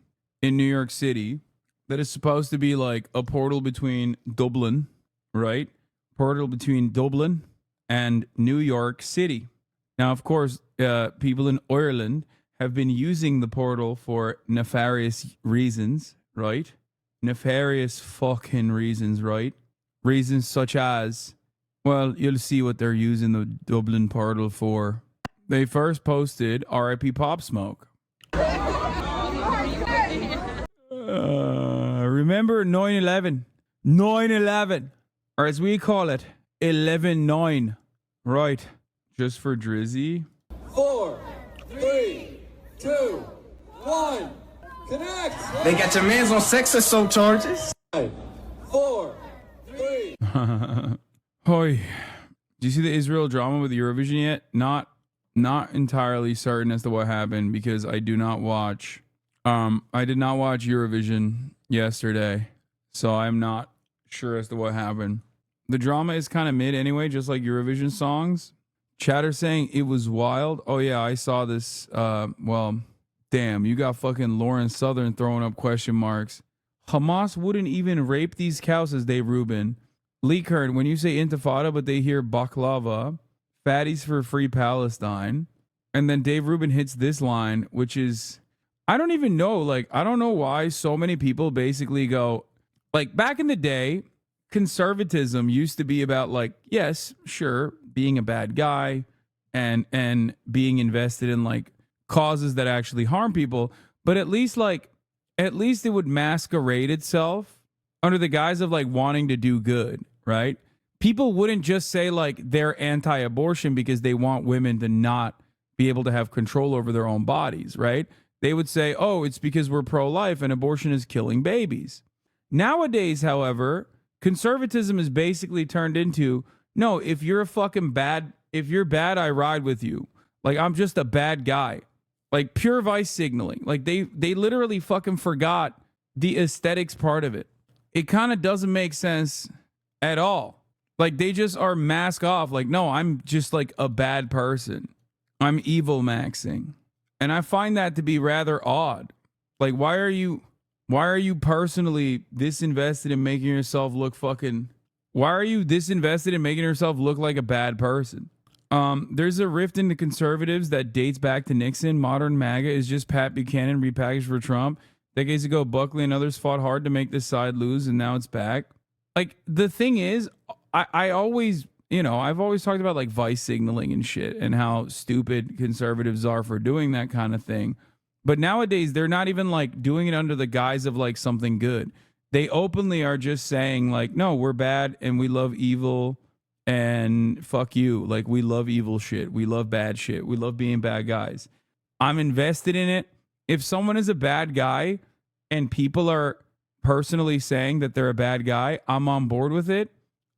in New York City that is supposed to be like a portal between Dublin, right? Portal between Dublin and New York City. Now, of course, people in Ireland have been using the portal for nefarious reasons, right? Nefarious fucking reasons, right? Reasons such as, well, you'll see what they're using the Dublin portal for. They first posted RIP Pop Smoke. Remember 9/11? 9/11, or as we call it, 11/9. Right, just for Drizzy. 4, 3, 2, 1, connect! They got your mans on sex assault charges. 5, 4, 3. Hoi. Do you see the Israel drama with Eurovision yet? Not entirely certain as to what happened because I do not watch. I did not watch Eurovision yesterday, so I'm not sure as to what happened. The drama is kind of mid anyway, just like Eurovision songs. Chatter saying it was wild. Oh yeah, I saw this. Well, damn, you got fucking Lauren Southern throwing up question marks. Hamas wouldn't even rape these cows, says Dave Rubin. Lee Kern, when you say intifada, but they hear baklava, fatties for free Palestine. And then Dave Rubin hits this line, which is, I don't even know. Like, I don't know why so many people basically go, like, back in the day, conservatism used to be about, like, yes, sure, being a bad guy and being invested in, like, causes that actually harm people. But at least it would masquerade itself under the guise of, like, wanting to do good, right? People wouldn't just say, like, they're anti-abortion because they want women to not be able to have control over their own bodies, right? They would say, oh, it's because we're pro-life and abortion is killing babies. Nowadays, however, conservatism is basically turned into, no, if you're bad, I ride with you. Like, I'm just a bad guy. Like, pure vice signaling. Like, they literally fucking forgot the aesthetics part of it. It kind of doesn't make sense at all. Like, they just are mask off. Like, no, I'm just like a bad person. I'm evil maxing. And I find that to be rather odd. Like, why are you personally disinvested in making yourself look fucking, why are you disinvested in making yourself look like a bad person? There's a rift in the conservatives that dates back to Nixon. Modern MAGA is just Pat Buchanan repackaged for Trump. Decades ago, Buckley and others fought hard to make this side lose, and now it's back. Like, the thing is, I always, I've always talked about, like, vice signaling and shit and how stupid conservatives are for doing that kind of thing. But nowadays, they're not even, like, doing it under the guise of, like, something good. They openly are just saying, like, no, we're bad and we love evil and fuck you. Like, we love evil shit. We love bad shit. We love being bad guys. I'm invested in it. If someone is a bad guy and people are personally saying that they're a bad guy, I'm on board with it.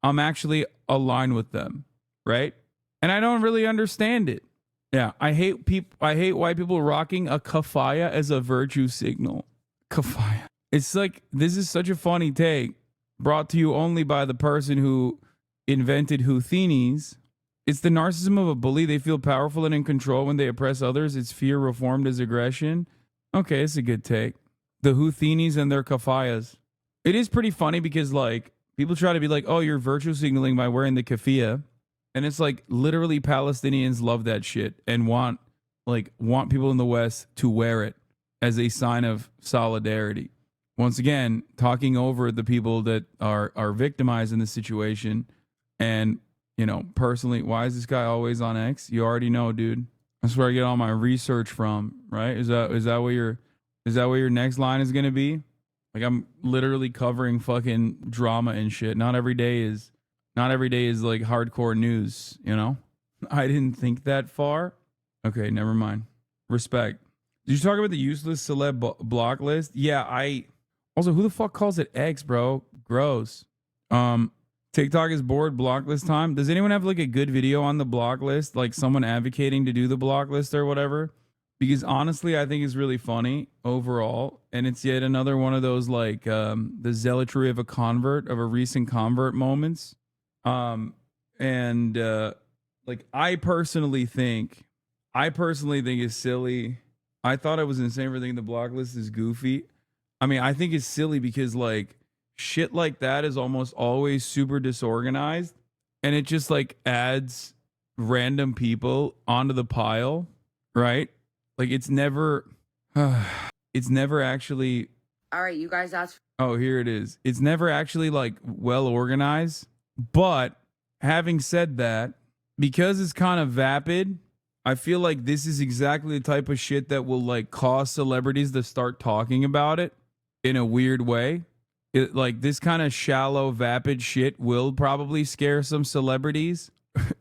I'm actually aligned with them, right? And I don't really understand it. Yeah, I hate white people rocking a kafaya as a virtue signal. Kafaya. It's like, this is such a funny take, brought to you only by the person who invented Houthinis. It's the narcissism of a bully. They feel powerful and in control when they oppress others. It's fear reformed as aggression. Okay, it's a good take. The Houthinis and their kafayas. It is pretty funny because, like, people try to be like, oh, you're virtue signaling by wearing the kafia. And it's like, literally Palestinians love that shit and want people in the West to wear it as a sign of solidarity. Once again, talking over the people that are victimized in this situation. And, personally, why is this guy always on X? You already know, dude. That's where I get all my research from, right? Is that what your next line is gonna be? Like, I'm literally covering fucking drama and shit. Not every day is like hardcore news, I didn't think that far. Okay, never mind. Respect. Did you talk about the useless celeb block list? Yeah, also, who the fuck calls it X, bro? Gross. TikTok is bored block list time. Does anyone have, like, a good video on the block list? Like, someone advocating to do the block list or whatever? Because honestly, I think it's really funny overall. And it's yet another one of those, like, the zealotry of a recent convert moments. Like, I personally think it's silly. I thought I was insane for thinking the block list is goofy. I mean, I think it's silly because, like, shit like that is almost always super disorganized. and it just like adds random people onto the pile, right? Like it's never actually. All right, you guys asked. Oh, here it is. It's never actually like well organized. But having said that, because it's kind of vapid, I feel like this is exactly the type of shit that will like cause celebrities to start talking about it in a weird way. Like this kind of shallow, vapid shit will probably scare some celebrities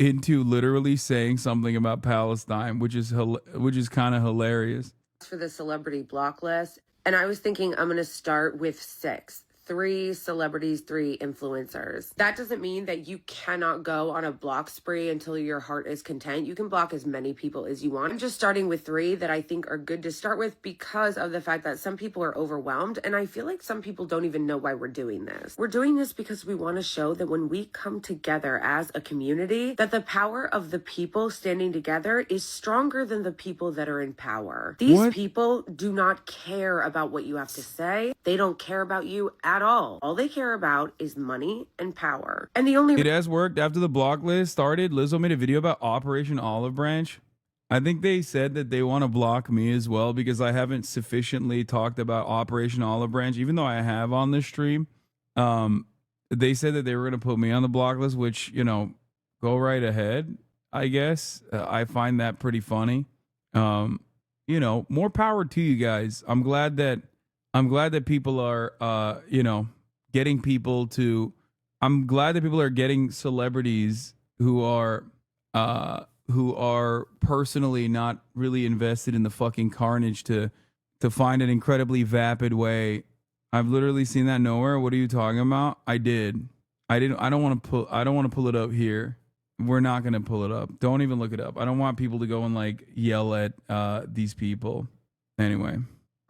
into literally saying something about Palestine, which is kind of hilarious. For the celebrity block list, and I was thinking I'm going to start with 6. 3 celebrities, 3 influencers. That doesn't mean that you cannot go on a block spree until your heart is content. You can block as many people as you want. I'm just starting with 3 that I think are good to start with because of the fact that some people are overwhelmed, and I feel like some people don't even know why we're doing this. We're doing this because we want to show that when we come together as a community, that the power of the people standing together is stronger than the people that are in power. These people do not care about what you have to say. They don't care about you at all. All they care about is money and power. And the only it has worked. After the block list started, Lizzo made a video about Operation Olive Branch. I think they said that they want to block me as well because I haven't sufficiently talked about Operation Olive Branch, even though I have on this stream. They said that they were going to put me on the block list, which, you know, go right ahead, I guess. I find that pretty funny. You know, more power to you guys. I'm glad that people are, you know, getting people to. I'm glad that people are getting celebrities who are personally not really invested in the fucking carnage to find an incredibly vapid way. I've literally seen that nowhere. What are you talking about? I didn't. I don't want to pull it up here. We're not going to pull it up. Don't even look it up. I don't want people to go and like yell at these people. Anyway.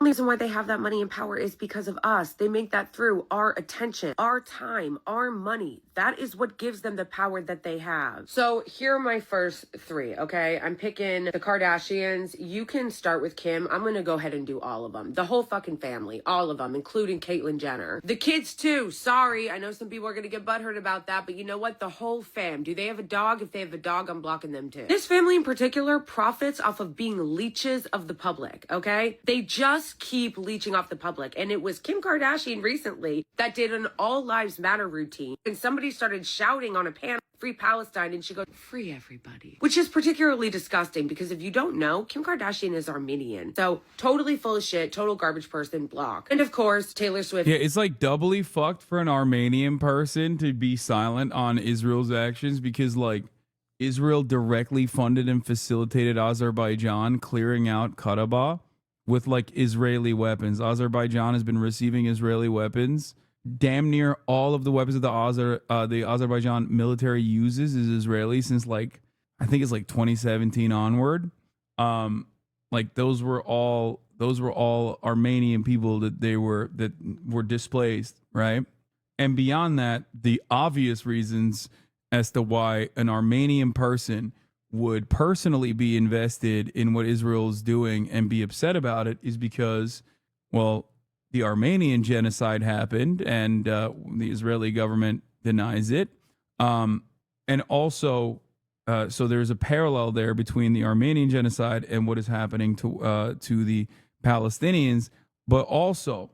The reason why they have that money and power is because of us. They make that through our attention, our time, our money. That is what gives them the power that they have. So here are my first 3, okay? I'm picking the Kardashians. You can start with Kim. I'm going to go ahead and do all of them. The whole fucking family. All of them, including Caitlyn Jenner. The kids too. Sorry. I know some people are going to get butthurt about that, but you know what? The whole fam. Do they have a dog? If they have a dog, I'm blocking them too. This family in particular profits off of being leeches of the public, okay? They just keep leeching off the public. And it was Kim Kardashian recently that did an All Lives Matter routine. And somebody started shouting on a panel, "Free Palestine," and she goes, "Free everybody." Which is particularly disgusting because if you don't know, Kim Kardashian is Armenian. So totally full of shit, total garbage person, block. And of course, Taylor Swift. Yeah, it's like doubly fucked for an Armenian person to be silent on Israel's actions because like Israel directly funded and facilitated Azerbaijan clearing out Karabakh with like Israeli weapons. Azerbaijan has been receiving Israeli weapons. Damn near all of the weapons that the Azerbaijan military uses is Israeli since like I think it's like 2017 onward. Like those were all Armenian people that were displaced, right? And beyond that, the obvious reasons as to why an Armenian person would personally be invested in what Israel's doing and be upset about it is because, well, the Armenian genocide happened and the Israeli government denies it. And also, so there's a parallel there between the Armenian genocide and what is happening to the Palestinians. But also,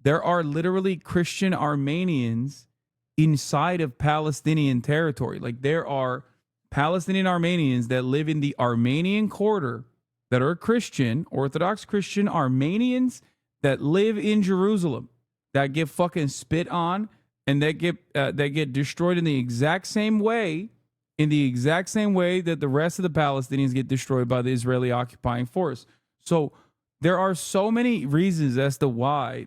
there are literally Christian Armenians inside of Palestinian territory. Like there are Palestinian Armenians that live in the Armenian quarter that are Christian, Orthodox Christian Armenians that live in Jerusalem that get fucking spit on and that get destroyed in the exact same way that the rest of the Palestinians get destroyed by the Israeli occupying force. So there are so many reasons as to why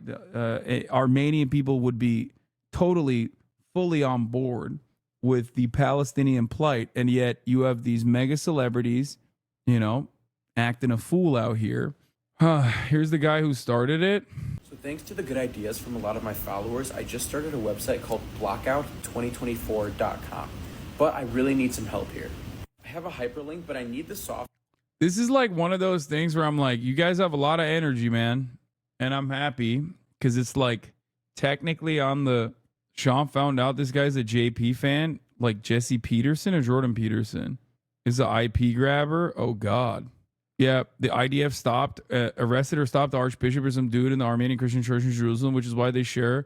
Armenian people would be totally, fully on board with the Palestinian plight, and yet you have these mega celebrities, you know, acting a fool out here. Here's the guy who started it. So thanks to the good ideas from a lot of my followers, I just started a website called blockout2024.com. But I really need some help here. I have a hyperlink, but I need the software. This is like one of those things where I'm like, you guys have a lot of energy, man. And I'm happy because it's like technically on the Sean found out this guy's a JP fan, like Jesse Peterson or Jordan Peterson. Is an IP grabber. Oh God. Yeah, the IDF arrested or stopped the Archbishop or some dude in the Armenian Christian Church in Jerusalem, which they share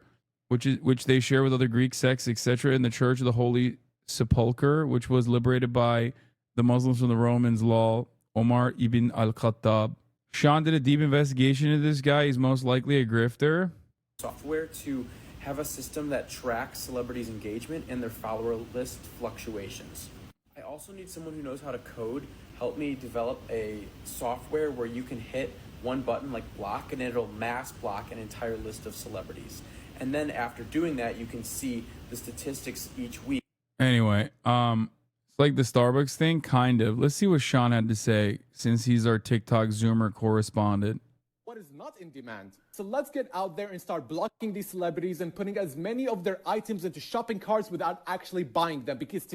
with other Greek sects, etc. in the Church of the Holy Sepulchre, which was liberated by the Muslims from the Romans. Lol. Omar ibn al-Khattab. Sean did a deep investigation into this guy. He's most likely a grifter. Software to have a system that tracks celebrities' engagement and their follower list fluctuations. I also need someone who knows how to code. Help me develop a software where you can hit one button like block and it'll mass block an entire list of celebrities. And then after doing that, you can see the statistics each week. Anyway, it's like the Starbucks thing, kind of. Let's see what Sean had to say since he's our TikTok Zoomer correspondent. What is not in demand? So let's get out there and start blocking these celebrities and putting as many of their items into shopping carts without actually buying them, because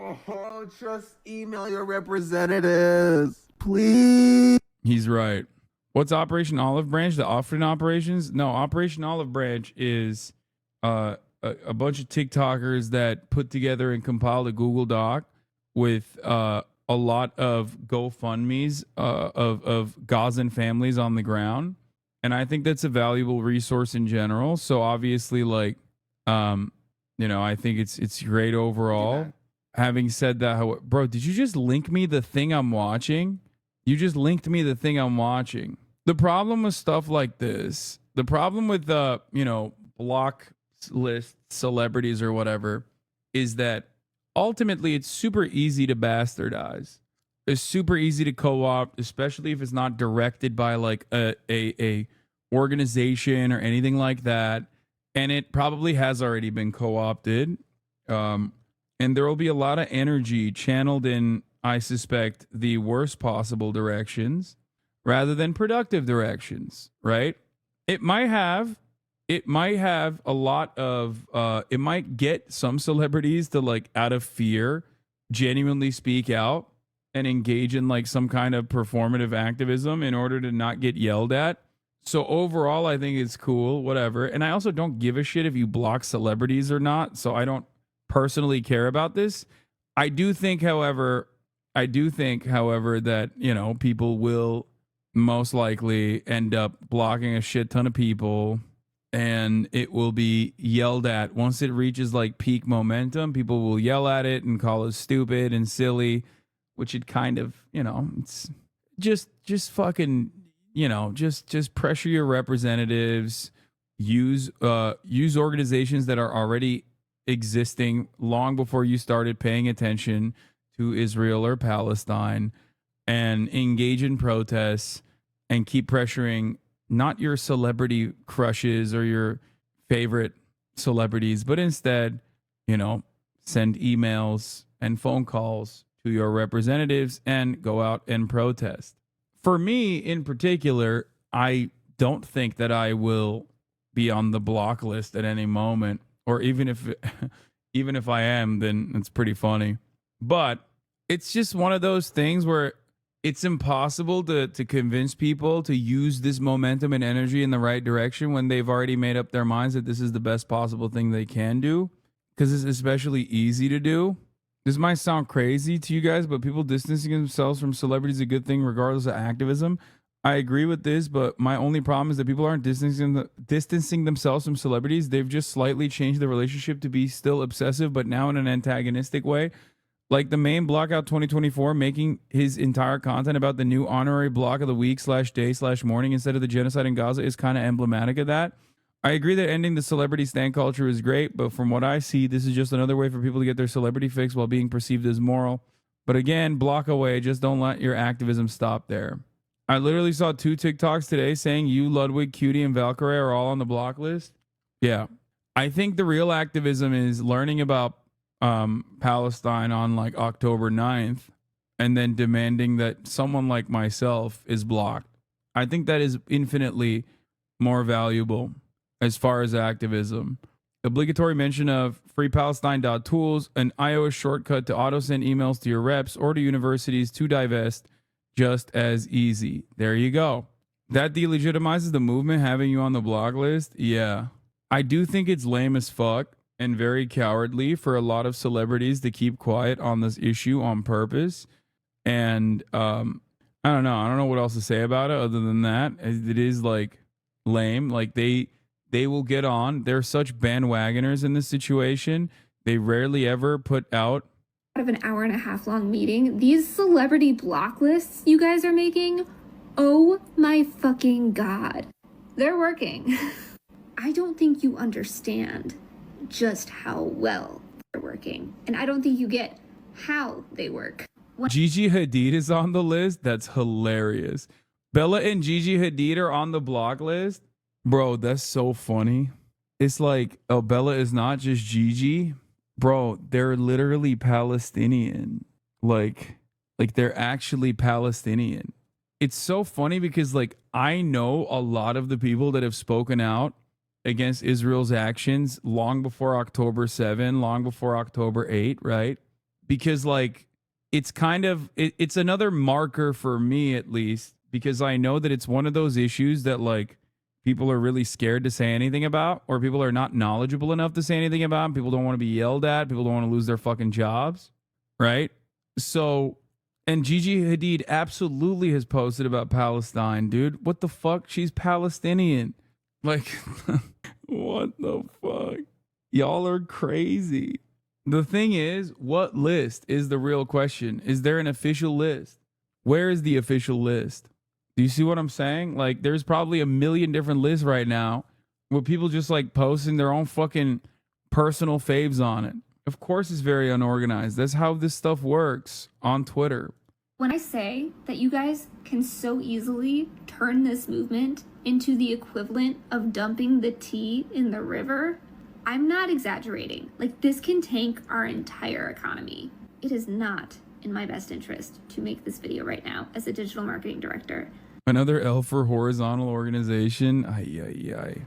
oh, just email your representatives, please. He's right. What's Operation Olive Branch? The Offering Operations? No, Operation Olive Branch is a bunch of TikTokers that put together and compiled a Google Doc with a lot of GoFundMes of Gazan families on the ground. And I think that's a valuable resource in general. So obviously, like, I think it's great overall. Yeah. Having said that, bro, did you just link me the thing I'm watching? You just linked me the thing I'm watching. The problem with stuff like this, the problem with block list celebrities or whatever, is that ultimately it's super easy to bastardize. It's super easy to co-opt, especially if it's not directed by like a organization or anything like that. And it probably has already been co-opted. And there will be a lot of energy channeled in, I suspect, the worst possible directions rather than productive directions, right? It might have a lot of, it might get some celebrities to, like, out of fear, genuinely speak out and engage in like some kind of performative activism in order to not get yelled at. So overall, I think it's cool, whatever. And I also don't give a shit if you block celebrities or not. So I don't personally care about this. I do think, however, that, people will most likely end up blocking a shit ton of people, and it will be yelled at. Once it reaches like peak momentum, people will yell at it and call it stupid and silly, which it kind of, it's just fucking, just pressure your representatives, use organizations that are already existing long before you started paying attention to Israel or Palestine, and engage in protests and keep pressuring not your celebrity crushes or your favorite celebrities, but instead, send emails and phone calls to your representatives and go out and protest. For me in particular, I don't think that I will be on the block list at any moment. Or even if I am, then it's pretty funny. But it's just one of those things where it's impossible to convince people to use this momentum and energy in the right direction when they've already made up their minds that this is the best possible thing they can do, because it's especially easy to do. This might sound crazy to you guys, but people distancing themselves from celebrities is a good thing regardless of activism. I agree with this, but my only problem is that people aren't distancing themselves from celebrities. They've just slightly changed the relationship to be still obsessive, but now in an antagonistic way. Like the main Blockout 2024 making his entire content about the new honorary block of the week /day/morning instead of the genocide in Gaza is kind of emblematic of that. I agree that ending the celebrity stan culture is great, but from what I see, this is just another way for people to get their celebrity fix while being perceived as moral. But again, block away. Just don't let your activism stop there. I literally saw 2 TikToks today saying you, Ludwig, Cutie, and Valkyrie are all on the block list. Yeah. I think the real activism is learning about Palestine on like October 9th and then demanding that someone like myself is blocked. I think that is infinitely more valuable as far as activism. Obligatory mention of freepalestine.tools, an iOS shortcut to auto-send emails to your reps or to universities to divest, just as easy. There you go. That delegitimizes the movement, having you on the block list. Yeah. I do think it's lame as fuck. and very cowardly for a lot of celebrities to keep quiet on this issue on purpose. And I don't know what else to say about it other than that. It is like lame. Like they will get on. They're such bandwagoners in this situation. They rarely ever put out of an hour and a half long meeting. These celebrity block lists you guys are making, oh my fucking god. They're working. I don't think you understand just how well they're working. And I don't think you get how they work. Gigi Hadid is on the list. That's hilarious. Bella and Gigi Hadid are on the block list. Bro, that's so funny. It's like, oh, Bella is not just Gigi. Bro, they're literally Palestinian. Like they're actually Palestinian. It's so funny because like I know a lot of the people that have spoken out against Israel's actions long before October 7, long before October 8, right? Because like it's kind of it's another marker for me, at least, because I know that it's one of those issues that like people are really scared to say anything about, or people are not knowledgeable enough to say anything about. People don't want to be yelled at. People don't want to lose their fucking jobs, right? So, and Gigi Hadid absolutely has posted about Palestine, dude. What the fuck? She's Palestinian. Like, what the fuck? Y'all are crazy. The thing is, what list is the real question? Is there an official list? Where is the official list? Do you see what I'm saying? Like, there's probably a million different lists right now with people just like posting their own fucking personal faves on it. Of course, it's very unorganized. That's how this stuff works on Twitter. When I say that you guys can so easily turn this movement into the equivalent of dumping the tea in the river, I'm not exaggerating. Like, this can tank our entire economy. It is not in my best interest to make this video right now as a digital marketing director. Another L for horizontal organization. HEYYY.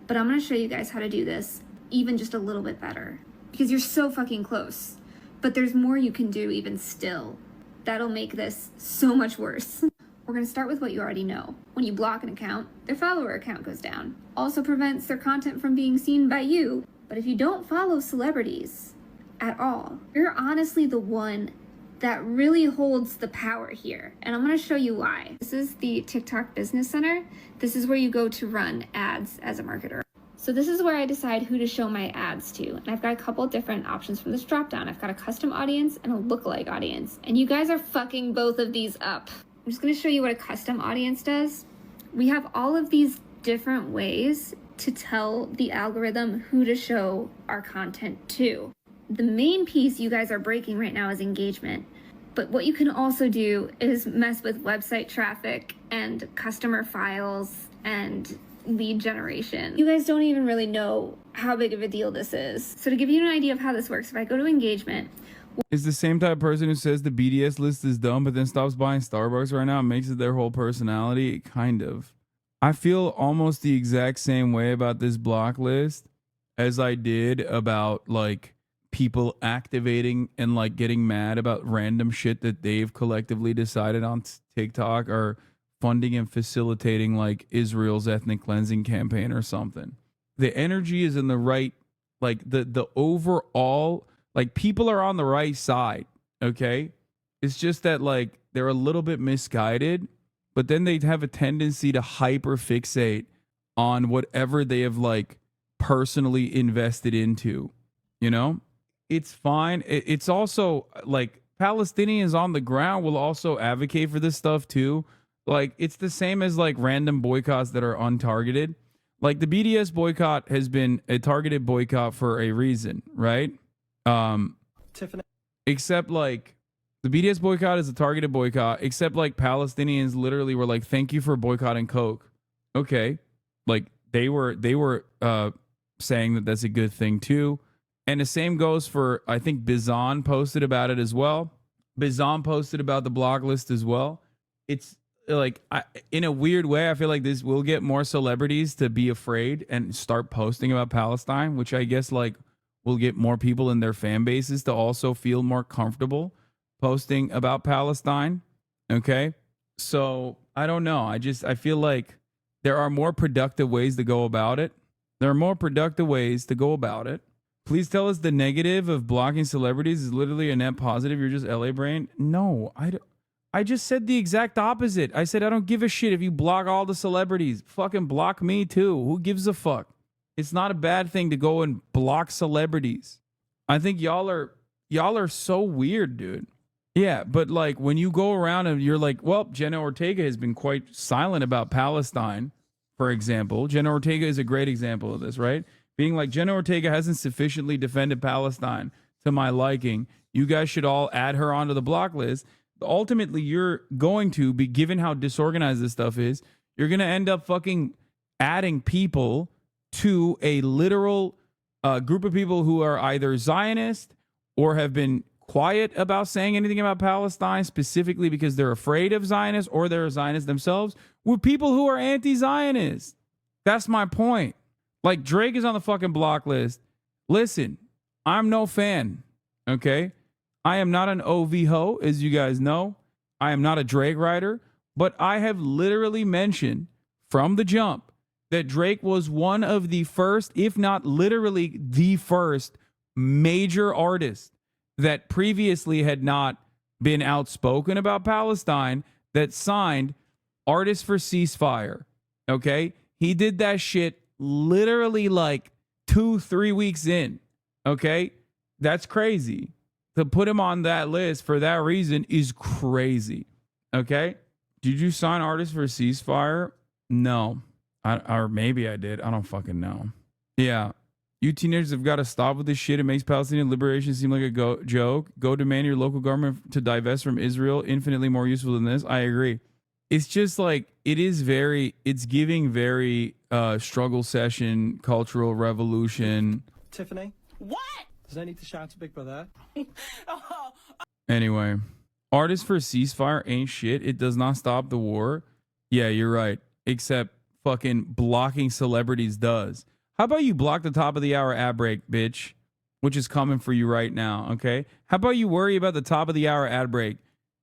But I'm going to show you guys how to do this even just a little bit better, because you're so fucking close. But there's more you can do even still. That'll make this so much worse. We're going to start with what you already know. When you block an account, their follower account goes down. Also prevents their content from being seen by you. But if you don't follow celebrities at all, you're honestly the one that really holds the power here. And I'm going to show you why. This is the TikTok Business Center. This is where you go to run ads as a marketer. So this is where I decide who to show my ads to. And I've got a couple different options from this dropdown. I've got a custom audience and a lookalike audience. And you guys are fucking both of these up. I'm just going to show you what a custom audience does. We have all of these different ways to tell the algorithm who to show our content to. The main piece you guys are breaking right now is engagement. But what you can also do is mess with website traffic and customer files and lead generation. You guys don't even really know how big of a deal this is. So to give you an idea of how this works, if I go to engagement, is the same type of person who says the BDS list is dumb but then stops buying Starbucks right now and makes it their whole personality. Kind of. I feel almost the exact same way about this block list as I did about like people activating and like getting mad about random shit that they've collectively decided on TikTok or funding and facilitating, like Israel's ethnic cleansing campaign or something. The energy is in the right, like the overall, like people are on the right side, okay? It's just that like they're a little bit misguided, but then they have a tendency to hyper fixate on whatever they have like personally invested into, you know? It's fine. It's also like Palestinians on the ground will also advocate for this stuff too. Like, it's the same as like random boycotts that are untargeted. Like the BDS boycott has been a targeted boycott for a reason, right? Tiffany. Except like the BDS boycott is a targeted boycott, except like Palestinians literally were like, thank you for boycotting Coke. Okay. Like they were saying that that's a good thing too. And the same goes for, I think Bizon posted about it as well. Bizon posted about the block list as well. It's like, in a weird way, I feel like this will get more celebrities to be afraid and start posting about Palestine, which I guess like will get more people in their fan bases to also feel more comfortable posting about Palestine. Okay. So I don't know. I feel like there are more productive ways to go about it. There are more productive ways to go about it. Please tell us the negative of blocking celebrities is literally a net positive. You're just LA brain. No, I just said the exact opposite. I said I don't give a shit if you block all the celebrities. Fucking block me too. Who gives a fuck? It's not a bad thing to go and block celebrities. I think y'all are so weird, dude. Yeah, but like when you go around and you're like, well, Jenna Ortega has been quite silent about Palestine, for example. Jenna Ortega is a great example of this, right? Being like, Jenna Ortega hasn't sufficiently defended Palestine to my liking. You guys should all add her onto the block list. Ultimately, you're going to be, given how disorganized this stuff is, you're going to end up fucking adding people to a literal group of people who are either Zionist or have been quiet about saying anything about Palestine, specifically because they're afraid of Zionists or they're Zionists themselves, with people who are anti-Zionist. That's my point. Like, Drake is on the fucking block list. Listen, I'm no fan, okay? I am not an OV ho, as you guys know. I am not a Drake writer, but I have literally mentioned from the jump that Drake was one of the first, if not literally the first, major artist that previously had not been outspoken about Palestine that signed Artists for Ceasefire, okay? He did that shit literally like 2-3 weeks in, okay? That's crazy. To put him on that list for that reason is crazy, okay? Did you sign Artists for Ceasefire? No. Or maybe I did. I don't fucking know. Yeah. You teenagers have got to stop with this shit. It makes Palestinian liberation seem like a joke. Go demand your local government to divest from Israel. Infinitely more useful than this. I agree. It's just like, it's giving very struggle session, cultural revolution. Tiffany? What? Does I need to shout to Big Brother? Anyway, Artists for Ceasefire ain't shit. It does not stop the war. Yeah, you're right. Except fucking blocking celebrities does. How about you block the top of the hour ad break, bitch? Which is coming for you right now, okay? How about you worry about the top of the hour ad break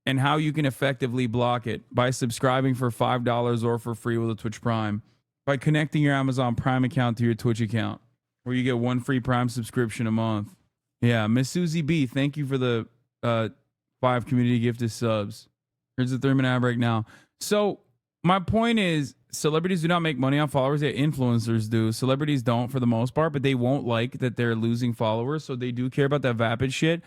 and how you can effectively block it by subscribing for $5 or for free with a Twitch Prime, by connecting your Amazon Prime account to your Twitch account, where you get 1 free Prime subscription a month. Yeah, Miss Susie B, thank you for the 5 community gifted subs. Here's the 3-minute ad break now. So my point is, celebrities do not make money on followers. Yeah, influencers do. Celebrities don't for the most part, but they won't like that they're losing followers, so they do care about that vapid shit.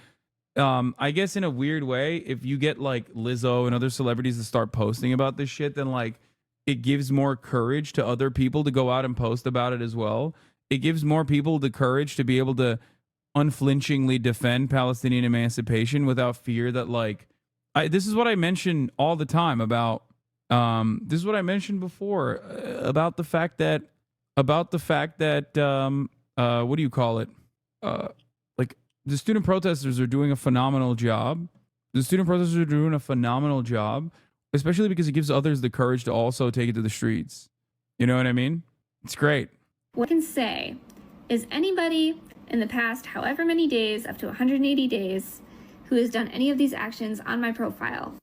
I guess in a weird way, if you get like Lizzo and other celebrities to start posting about this shit, then like it gives more courage to other people to go out and post about it as well. It gives more people the courage to be able to unflinchingly defend Palestinian emancipation without fear that like, this is what I mention all the time about, this is what I mentioned before about the fact that, what do you call it? Like the student protesters are doing a phenomenal job. Especially because it gives others the courage to also take it to the streets. You know what I mean? It's great. What I can say is anybody in the past, however many days, up to 180 days, who has done any of these actions on my profile,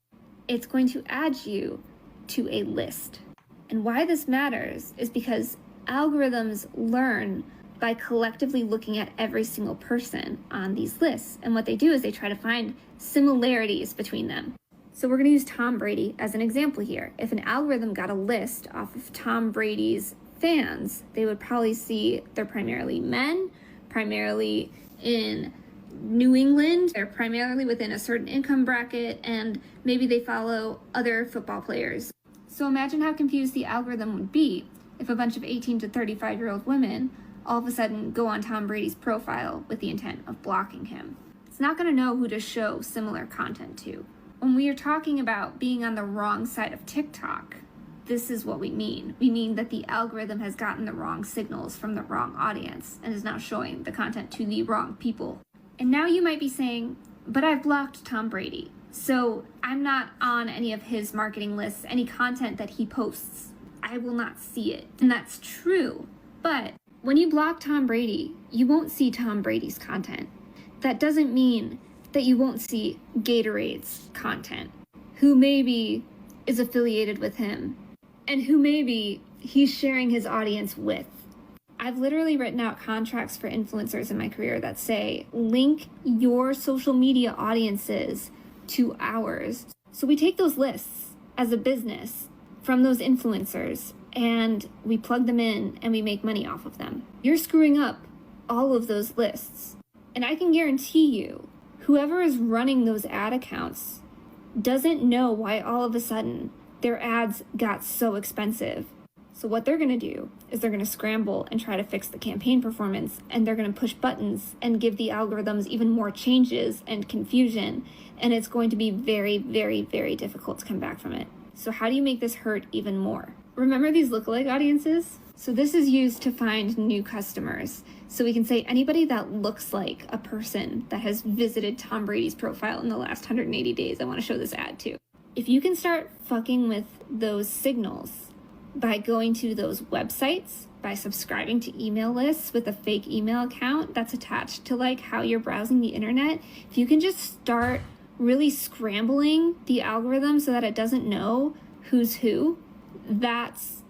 it's going to add you to a list. And why this matters is because algorithms learn by collectively looking at every single person on these lists. And what they do is they try to find similarities between them. So we're going to use Tom Brady as an example here. If an algorithm got a list off of Tom Brady's fans, they would probably see they're primarily men, primarily in New England, they're primarily within a certain income bracket, and maybe they follow other football players. So imagine how confused the algorithm would be if a bunch of 18 to 35-year-old women all of a sudden go on Tom Brady's profile with the intent of blocking him. It's not going to know who to show similar content to. When we are talking about being on the wrong side of TikTok, this is what we mean. We mean that the algorithm has gotten the wrong signals from the wrong audience and is now showing the content to the wrong people. And now you might be saying, but I've blocked Tom Brady, so I'm not on any of his marketing lists, any content that he posts. I will not see it. And that's true. But when you block Tom Brady, you won't see Tom Brady's content. That doesn't mean that you won't see Gatorade's content, who maybe is affiliated with him, and who maybe he's sharing his audience with. I've literally written out contracts for influencers in my career that say, link your social media audiences to ours. So we take those lists as a business from those influencers and we plug them in and we make money off of them. You're screwing up all of those lists. And I can guarantee you, whoever is running those ad accounts doesn't know why all of a sudden their ads got so expensive. So what they're going to do is they're going to scramble and try to fix the campaign performance, and they're going to push buttons and give the algorithms even more changes and confusion, and it's going to be very, very, very difficult to come back from it. So how do you make this hurt even more? Remember these lookalike audiences? So this is used to find new customers. So we can say anybody that looks like a person that has visited Tom Brady's profile in the last 180 days, I want to show this ad to. If you can start fucking with those signals by going to those websites, by subscribing to email lists with a fake email account that's attached to like how you're browsing the internet, if you can just start really scrambling the algorithm so that it doesn't know who's who, that's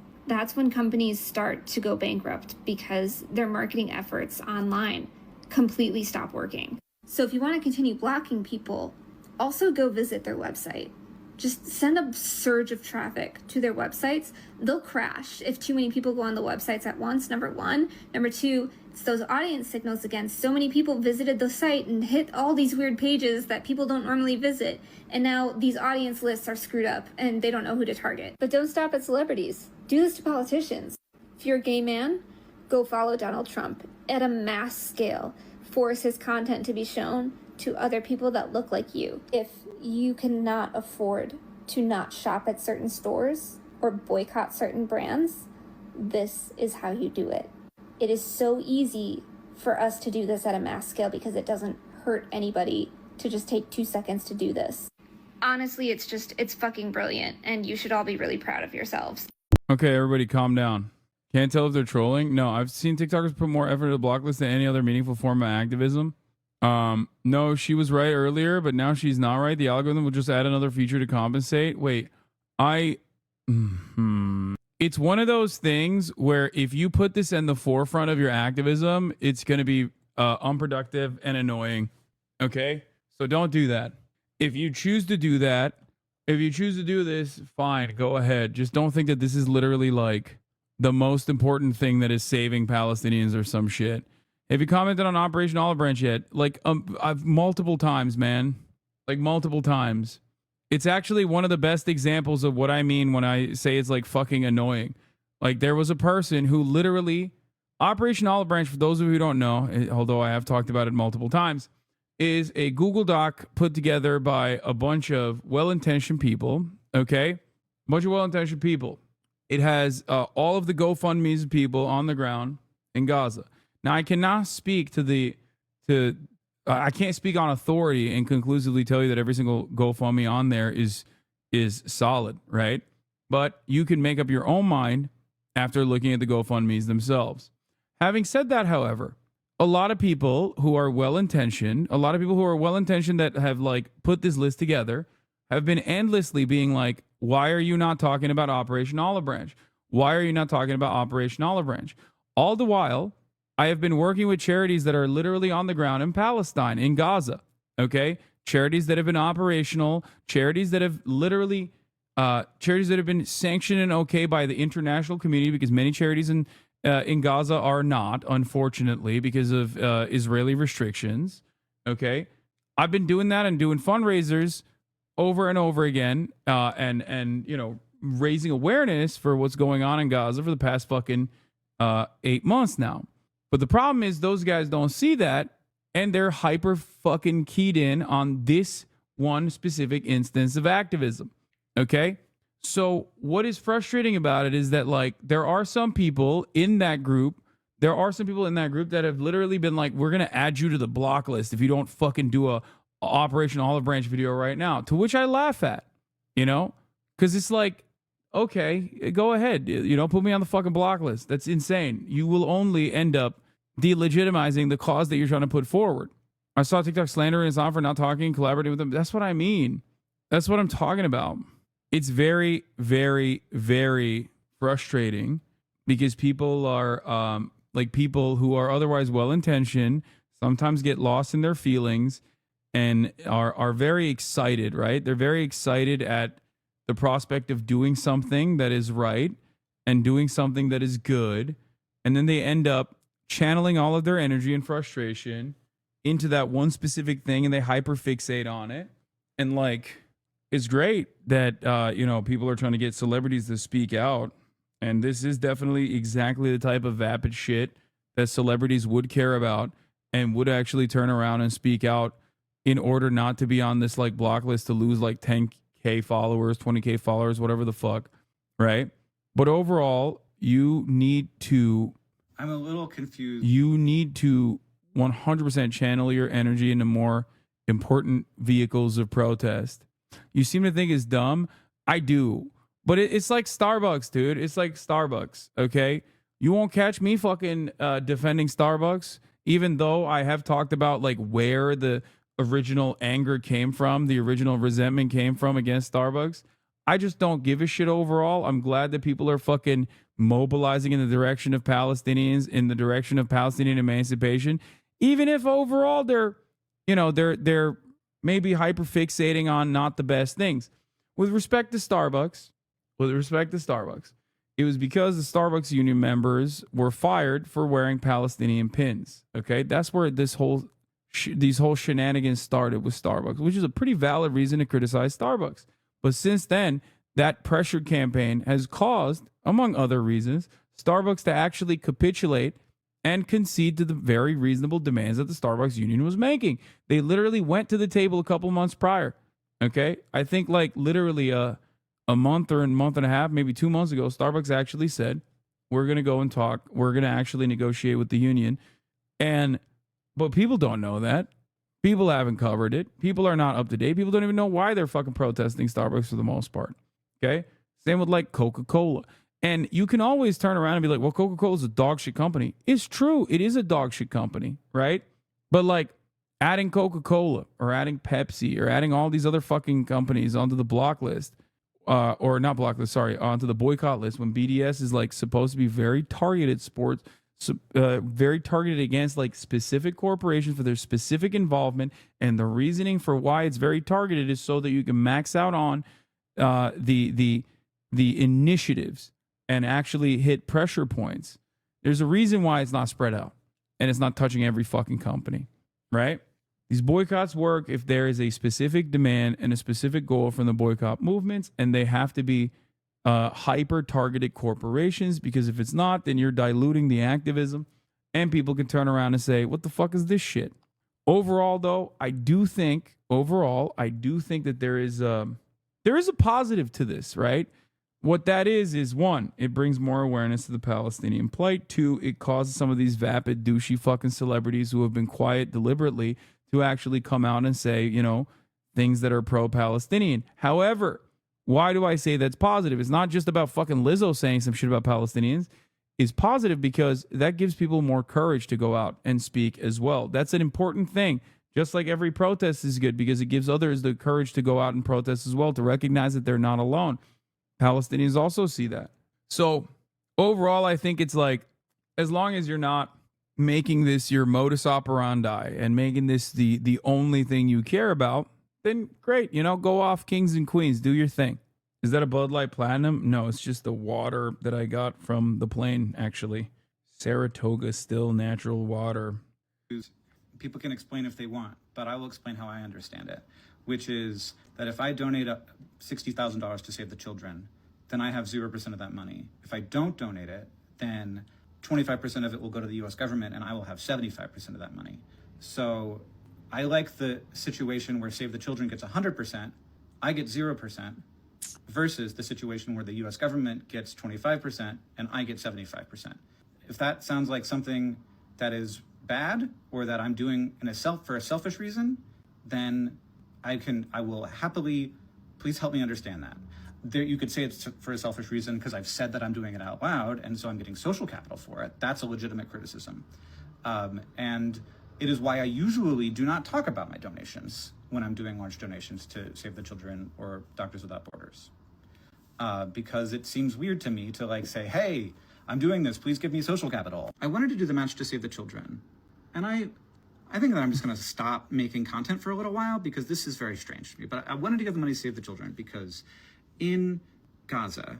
when companies start to go bankrupt because their marketing efforts online completely stop working. So if you want to continue blocking people, also go visit their website. Just send a surge of traffic to their websites. They'll crash if too many people go on the websites at once, number one. Number two, it's those audience signals again. So many people visited the site and hit all these weird pages that people don't normally visit. And now these audience lists are screwed up and they don't know who to target. But don't stop at celebrities. Do this to politicians. If you're a gay man, go follow Donald Trump at a mass scale. Force his content to be shown to other people that look like you. If you cannot afford to not shop at certain stores or boycott certain brands, this is how you do it. It is so easy for us to do this at a mass scale because it doesn't hurt anybody to just take 2 seconds to do this. Honestly, it's fucking brilliant, and you should all be really proud of yourselves. Okay, everybody calm down. Can't tell if they're trolling. No, I've seen TikTokers put more effort into the block list than any other meaningful form of activism. No, she was right earlier, but now she's not right. The algorithm will just add another feature to compensate. Wait, it's one of those things where if you put this in the forefront of your activism, it's going to be unproductive and annoying. Okay? So don't do that. If you choose to do that, if you choose to do this, fine, go ahead. Just don't think that this is literally like the most important thing that is saving Palestinians or some shit. Have you commented on Operation Olive Branch yet? Like, I've multiple times, man. Like, multiple times. It's actually one of the best examples of what I mean when I say it's, like, fucking annoying. Like, there was a person who literally... Operation Olive Branch, for those of you who don't know, although I have talked about it multiple times, is a Google Doc put together by a bunch of well-intentioned people, okay? A bunch of well-intentioned people. It has all of the GoFundMes of people on the ground in Gaza. Now, I cannot speak I can't speak on authority and conclusively tell you that every single GoFundMe on there is solid, right? But you can make up your own mind after looking at the GoFundMes themselves. Having said that, however, a lot of people who are well-intentioned, that have like put this list together, have been endlessly being like, why are you not talking about Operation Olive Branch? Why are you not talking about Operation Olive Branch? All the while, I have been working with charities that are literally on the ground in Palestine, in Gaza, okay? Charities that have been operational, charities that have literally, charities that have been sanctioned and okay by the international community, because many charities in Gaza are not, unfortunately, because of Israeli restrictions, okay? I've been doing that and doing fundraisers over and over again, and you know, raising awareness for what's going on in Gaza for the past fucking 8 months now. But the problem is those guys don't see that, and they're hyper fucking keyed in on this one specific instance of activism. Okay? So what is frustrating about it is that, like, there are some people in that group that have literally been like, we're going to add you to the block list if you don't fucking do a Operation Olive Branch video right now. To which I laugh at, you know? Because it's like, okay, go ahead. You know, put me on the fucking block list. That's insane. You will only end up delegitimizing the cause that you're trying to put forward. I saw TikTok slandering Hasan for not talking, collaborating with them. That's what I mean. That's what I'm talking about. It's very, very, very frustrating because people are like people who are otherwise well-intentioned sometimes get lost in their feelings and are very excited, right? They're very excited at the prospect of doing something that is right and doing something that is good. And then they end up channeling all of their energy and frustration into that one specific thing, and they hyperfixate on it. And like, it's great that, you know, people are trying to get celebrities to speak out. And this is definitely exactly the type of vapid shit that celebrities would care about and would actually turn around and speak out in order not to be on this like block list to lose like 10K followers, 20K followers, whatever the fuck, right? But overall, you need to... I'm a little confused. You need to 100% channel your energy into more important vehicles of protest. You seem to think it's dumb. I do. But it's like Starbucks, dude. It's like Starbucks, okay? You won't catch me fucking defending Starbucks, even though I have talked about like where the original anger came from, the original resentment came from against Starbucks. I just don't give a shit overall. I'm glad that people are fucking mobilizing in the direction of Palestinians, in the direction of Palestinian emancipation, even if overall they're, you know, they're maybe hyperfixating on not the best things. With respect to Starbucks, it was because the Starbucks union members were fired for wearing Palestinian pins. Okay, that's where these whole shenanigans started with Starbucks, which is a pretty valid reason to criticize Starbucks. But since then, that pressure campaign has caused, among other reasons, Starbucks to actually capitulate and concede to the very reasonable demands that the Starbucks union was making. They literally went to the table a couple months prior. Okay, I think like literally a month or a month and a half, maybe 2 months ago, Starbucks actually said, we're going to go and talk. We're going to actually negotiate with the union. But people don't know that. People haven't covered it. People are not up to date. People don't even know why they're fucking protesting Starbucks for the most part. Okay? Same with like Coca-Cola. And you can always turn around and be like, well, Coca-Cola is a dog shit company. It's true. It is a dog shit company, right? But like adding Coca-Cola or adding Pepsi or adding all these other fucking companies onto the block list, or not block list, sorry, onto the boycott list when BDS is like supposed to be very targeted sports, very targeted against like specific corporations for their specific involvement, and the reasoning for why it's very targeted is so that you can max out on the initiatives and actually hit pressure points. There's a reason why it's not spread out and it's not touching every fucking company, right? These boycotts work if there is a specific demand and a specific goal from the boycott movements, and they have to be hyper-targeted corporations, because if it's not, then you're diluting the activism, and people can turn around and say, what the fuck is this shit? Overall, though, I do think that there is a positive to this, right? What that is one, it brings more awareness to the Palestinian plight. Two, it causes some of these vapid, douchey fucking celebrities who have been quiet deliberately to actually come out and say, you know, things that are pro-Palestinian. However, why do I say that's positive? It's not just about fucking Lizzo saying some shit about Palestinians. It's positive because that gives people more courage to go out and speak as well. That's an important thing. Just like every protest is good because it gives others the courage to go out and protest as well, to recognize that they're not alone. Palestinians also see that. So overall, I think it's like, as long as you're not making this your modus operandi and making this the only thing you care about, then great, you know, go off kings and queens, do your thing. Is that a Bud Light Platinum? No, it's just the water that I got from the plane, actually. Saratoga Still Natural Water. People can explain if they want, but I will explain how I understand it, which is that if I donate $60,000 to save the children, then I have 0% of that money. If I don't donate it, then 25% of it will go to the US government and I will have 75% of that money. So I like the situation where Save the Children gets 100%, I get 0%, versus the situation where the US government gets 25% and I get 75%. If that sounds like something that is bad or that I'm doing for a selfish reason, then I will happily, please help me understand that. You could say it's for a selfish reason because I've said that I'm doing it out loud, and so I'm getting social capital for it. That's a legitimate criticism. And it is why I usually do not talk about my donations when I'm doing large donations to Save the Children or Doctors Without Borders. Because it seems weird to me to like say, hey, I'm doing this. Please give me social capital. I wanted to do the March to Save the Children. And I think that I'm just going to stop making content for a little while because this is very strange to me. But I wanted to give the money to Save the Children because in Gaza,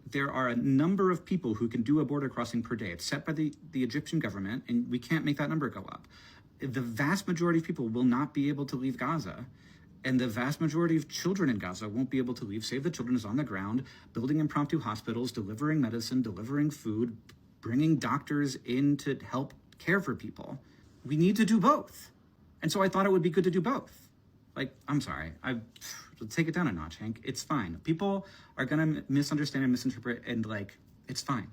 there are a number of people who can do a border crossing per day. It's set by the Egyptian government, and we can't make that number go up. The vast majority of people will not be able to leave Gaza. And the vast majority of children in Gaza won't be able to leave. Save the Children is on the ground, building impromptu hospitals, delivering medicine, delivering food, bringing doctors in to help care for people. We need to do both. And so I thought it would be good to do both. Like, I'm sorry, take it down a notch, Hank. It's fine. People are gonna misunderstand and misinterpret, and like, it's fine.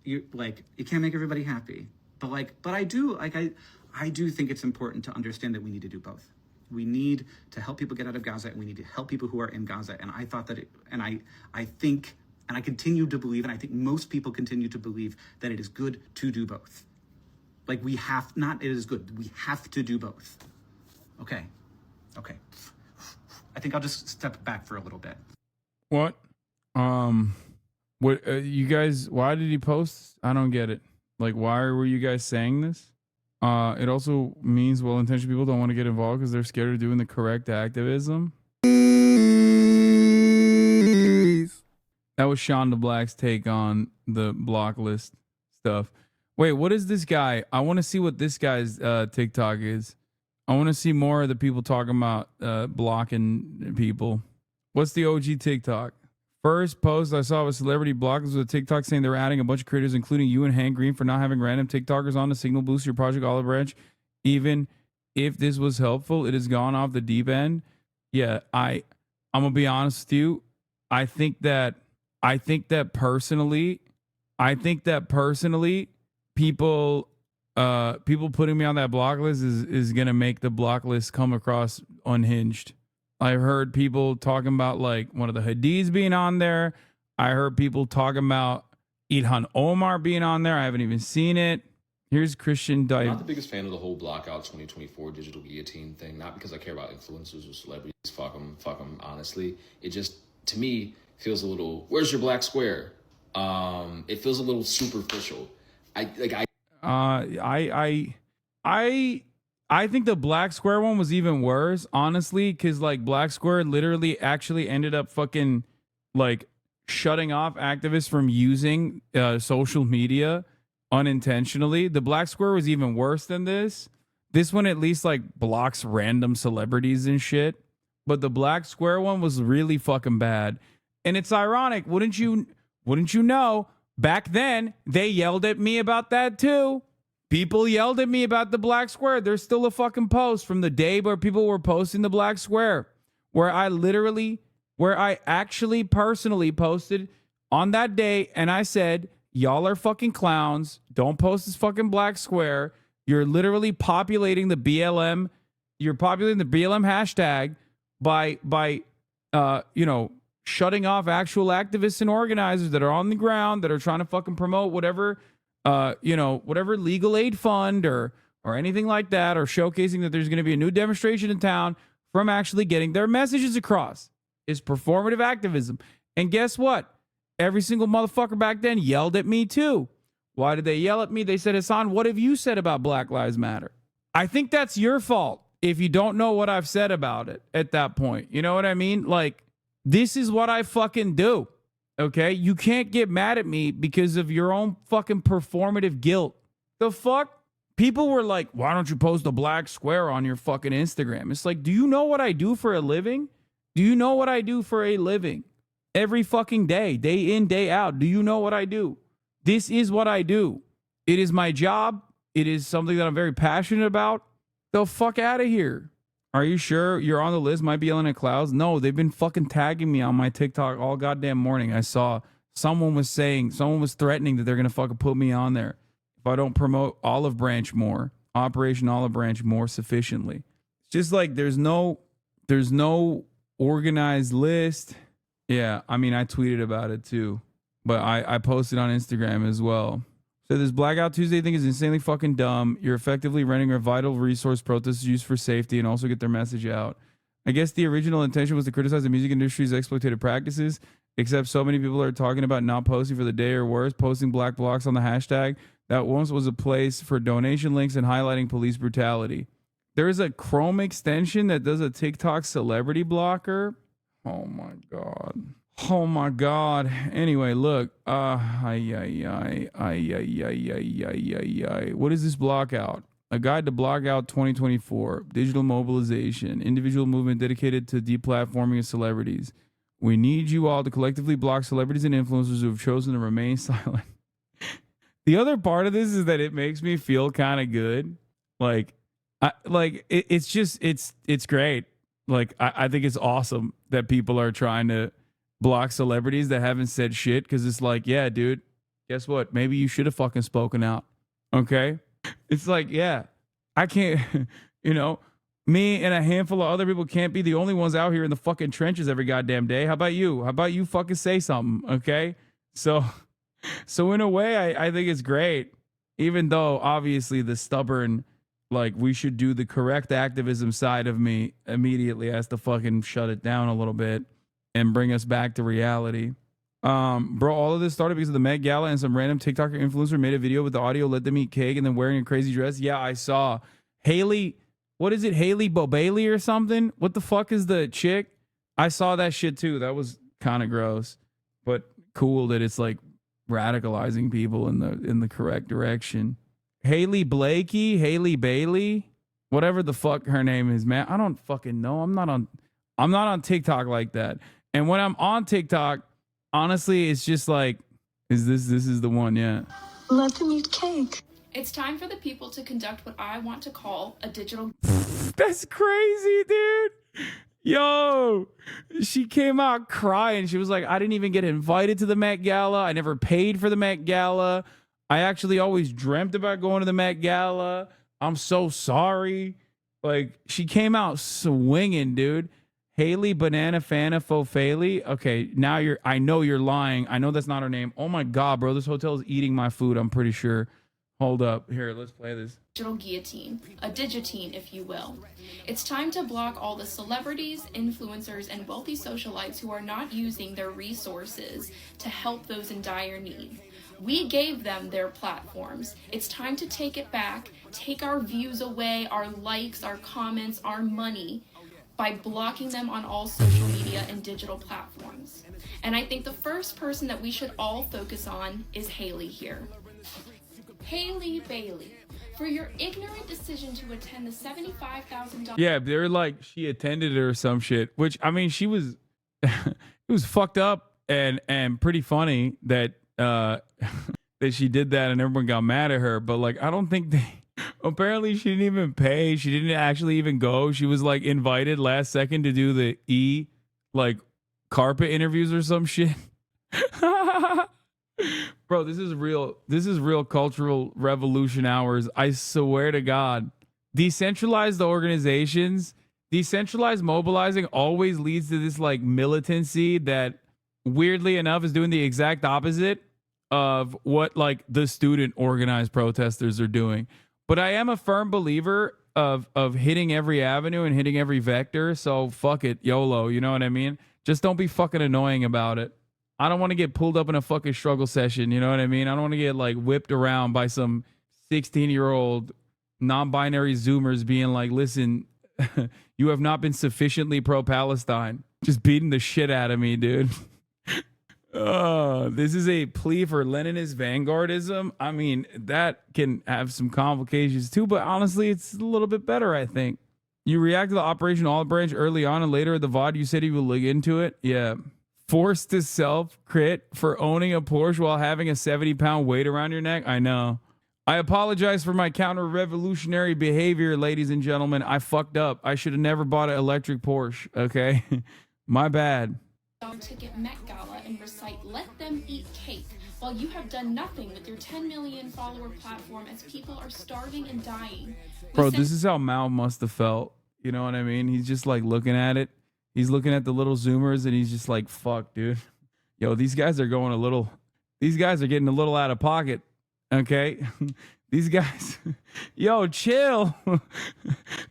You can't make everybody happy. But I do think it's important to understand that we need to do both. We need to help people get out of Gaza, and we need to help people who are in Gaza. And I thought that I think, and I continue to believe, and I think most people continue to believe that it is good to do both. Like it is good. We have to do both. Okay. I think I'll just step back for a little bit. What? What? You guys? Why did he post? I don't get it. Like, why were you guys saying this? It also means well-intentioned people don't want to get involved because they're scared of doing the correct activism. That was Sean DeBlack's take on the block list stuff. Wait, what is this guy? I want to see what this guy's TikTok is. I want to see more of the people talking about blocking people. What's the OG TikTok? First post I saw of a celebrity block was a TikTok saying they were adding a bunch of creators, including you and Hank Green, for not having random TikTokers on to signal boost your Project Olive Branch. Even if this was helpful, it has gone off the deep end. Yeah, I'm gonna be honest with you. I think that personally, people putting me on that block list is gonna make the block list come across unhinged. I've heard people talking about like one of the Hadids being on there. I heard people talking about Ilhan Omar being on there. I haven't even seen it. Here's Christian Dive. I'm not the biggest fan of the whole blackout 2024 digital guillotine thing. Not because I care about influencers or celebrities. Fuck them. Honestly, it just to me feels a little. Where's your black square? It feels a little superficial. I think the Black Square one was even worse, honestly, because like Black Square literally actually ended up fucking like shutting off activists from using social media unintentionally. The Black Square was even worse than this. This one at least like blocks random celebrities and shit. But the Black Square one was really fucking bad. And it's ironic, wouldn't you know, back then they yelled at me about that too. People yelled at me about the Black Square. There's still a fucking post from the day where people were posting the Black Square, where I actually personally posted on that day, and I said, y'all are fucking clowns. Don't post this fucking Black Square. You're literally populating the BLM. You're populating the BLM hashtag by shutting off actual activists and organizers that are on the ground that are trying to fucking promote whatever whatever legal aid fund or anything like that, or showcasing that there's going to be a new demonstration in town from actually getting their messages across. Is performative activism. And guess what? Every single motherfucker back then yelled at me too. Why did they yell at me? They said, Hasan, what have you said about Black Lives Matter? I think that's your fault if you don't know what I've said about it at that point. You know what I mean? Like, this is what I fucking do. Okay, you can't get mad at me because of your own fucking performative guilt. The fuck? People were like, why don't you post a Black Square on your fucking Instagram? It's like, do you know what I do for a living? Do you know what I do for a living? Every fucking day in, day out. Do you know what I do? This is what I do. It is my job. It is something that I'm very passionate about. The fuck out of here. Are you sure you're on the list? Might be yelling at clouds. No, they've been fucking tagging me on my TikTok all goddamn morning. I saw someone was threatening that they're going to fucking put me on there if I don't promote Olive Branch more, Operation Olive Branch more sufficiently. It's just like there's no organized list. Yeah, I mean, I tweeted about it too, but I posted on Instagram as well. So this Blackout Tuesday thing is insanely fucking dumb. You're effectively rendering a vital resource protesters use for safety and also get their message out. I guess the original intention was to criticize the music industry's exploitative practices. except so many people are talking about not posting for the day or worse, posting black blocks on the hashtag. That once was a place for donation links and highlighting police brutality. There is a Chrome extension that does a TikTok celebrity blocker. Oh my God. Oh my God. Anyway, look. What is this block out? A guide to block out 2024. Digital mobilization. Individual movement dedicated to deplatforming of celebrities. We need you all to collectively block celebrities and influencers who have chosen to remain silent. The other part of this is that it makes me feel kind of good. It's great. Like, I think it's awesome that people are trying to block celebrities that haven't said shit, because it's like, yeah, dude, guess what? Maybe you should have fucking spoken out. Okay? It's like, yeah, I can't, you know, me and a handful of other people can't be the only ones out here in the fucking trenches every goddamn day. How about you? How about you fucking say something? Okay? So in a way, I think it's great, even though obviously the stubborn, like, we should do the correct activism side of me immediately has to fucking shut it down a little bit and bring us back to reality. Bro, all of this started because of the Met Gala and some random TikToker influencer made a video with the audio, let them eat cake, and then wearing a crazy dress. Yeah, I saw. Haley, what is it? Haley Bobailey or something? What the fuck is the chick? I saw that shit too. That was kind of gross, but cool that it's like radicalizing people in the correct direction. Haley Blakey, Haley Bailey, whatever the fuck her name is, man. I don't fucking know. I'm not on TikTok like that. And when I'm on TikTok, honestly, it's just like, this is the one, yeah. Let them eat cake. It's time for the people to conduct what I want to call a digital... That's crazy, dude. Yo, she came out crying. She was like, I didn't even get invited to the Met Gala. I never paid for the Met Gala. I actually always dreamt about going to the Met Gala. I'm so sorry. Like, she came out swinging, dude. Haley Banana Fana Fofali. Okay, now I know you're lying. I know that's not her name. Oh my God, bro. This hotel is eating my food, I'm pretty sure. Hold up. Here, let's play this. Digital guillotine, a digitine, if you will. It's time to block all the celebrities, influencers, and wealthy socialites who are not using their resources to help those in dire need. We gave them their platforms. It's time to take it back, take our views away, our likes, our comments, our money, by blocking them on all social media and digital platforms. And I think the first person that we should all focus on is Haley here. Haley Bailey, for your ignorant decision to attend the $75,000... Yeah, they're like, she attended it or some shit, which, I mean, she was, it was fucked up and pretty funny that, that she did that and everyone got mad at her. But like, I don't think apparently she didn't even pay. She didn't actually even go. She was like invited last second to do the like carpet interviews or some shit. Bro, this is real cultural revolution hours. I swear to God. Decentralized organizations, decentralized mobilizing always leads to this like militancy that weirdly enough is doing the exact opposite of what like the student organized protesters are doing. But I am a firm believer of hitting every avenue and hitting every vector. So fuck it, YOLO, you know what I mean? Just don't be fucking annoying about it. I don't want to get pulled up in a fucking struggle session, you know what I mean? I don't want to get like whipped around by some 16-year-old non-binary Zoomers being like, listen, you have not been sufficiently pro-Palestine. Just beating the shit out of me, dude. This is a plea for Leninist vanguardism. I mean, that can have some complications too, but honestly, it's a little bit better, I think. You react to the Operation Olive Branch early on, and later at the VOD, you said you would look into it. Yeah. Forced to self-crit for owning a Porsche while having a 70-pound weight around your neck. I know. I apologize for my counter-revolutionary behavior, ladies and gentlemen. I fucked up. I should have never bought an electric Porsche, okay? My bad. Ticket Met Gala and recite "Let them eat cake," while you have done nothing with your 10 million follower platform as people are starving and dying. Bro, this is how Mao must have felt. You know what I mean? He's just like looking at it. He's looking at the little Zoomers and he's just like, fuck, dude. Yo, these guys are getting a little out of pocket. Okay? These guys, yo, chill.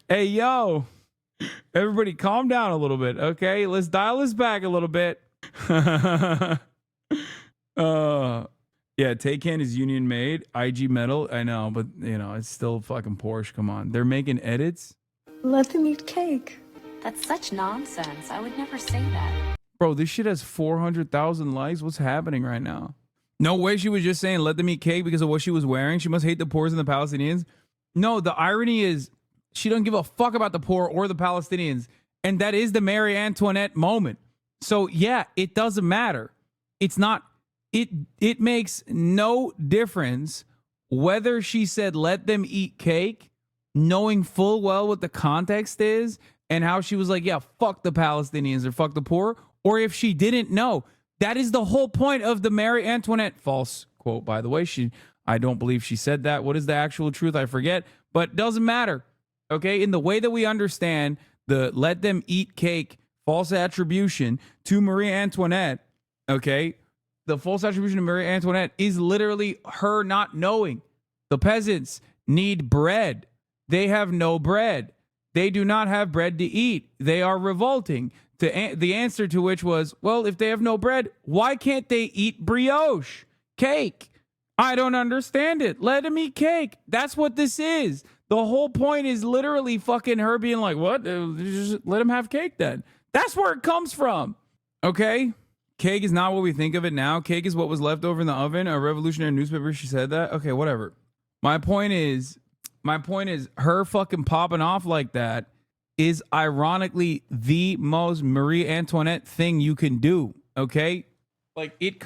Hey, yo. Everybody calm down a little bit, okay? Let's dial this back a little bit. Yeah, Taycan is union made. IG metal, I know, but you know, it's still fucking Porsche. Come on. They're making edits. Let them eat cake. That's such nonsense. I would never say that. Bro, this shit has 400,000 likes. What's happening right now? No way she was just saying let them eat cake because of what she was wearing. She must hate the poors and the Palestinians. No, the irony is she doesn't give a fuck about the poor or the Palestinians. And that is the Marie Antoinette moment. So yeah, it doesn't matter. It's not, it makes no difference whether she said let them eat cake, knowing full well what the context is and how she was like, yeah, fuck the Palestinians or fuck the poor, or if she didn't know. That is the whole point of the Marie Antoinette, false quote, by the way. I don't believe she said that. What is the actual truth? I forget, but it doesn't matter. Okay, in the way that we understand the let them eat cake false attribution to Marie Antoinette, okay, the false attribution to Marie Antoinette is literally her not knowing. The peasants need bread. They have no bread. They do not have bread to eat. They are revolting. The answer to which was, well, if they have no bread, why can't they eat brioche? Cake. I don't understand it. Let them eat cake. That's what this is. The whole point is literally fucking her being like, what? Just let them have cake then. That's where it comes from. Okay? Cake is not what we think of it now. Cake is what was left over in the oven. A revolutionary newspaper, she said that. Okay, whatever. My point is her fucking popping off like that is ironically the most Marie Antoinette thing you can do. Okay? Like it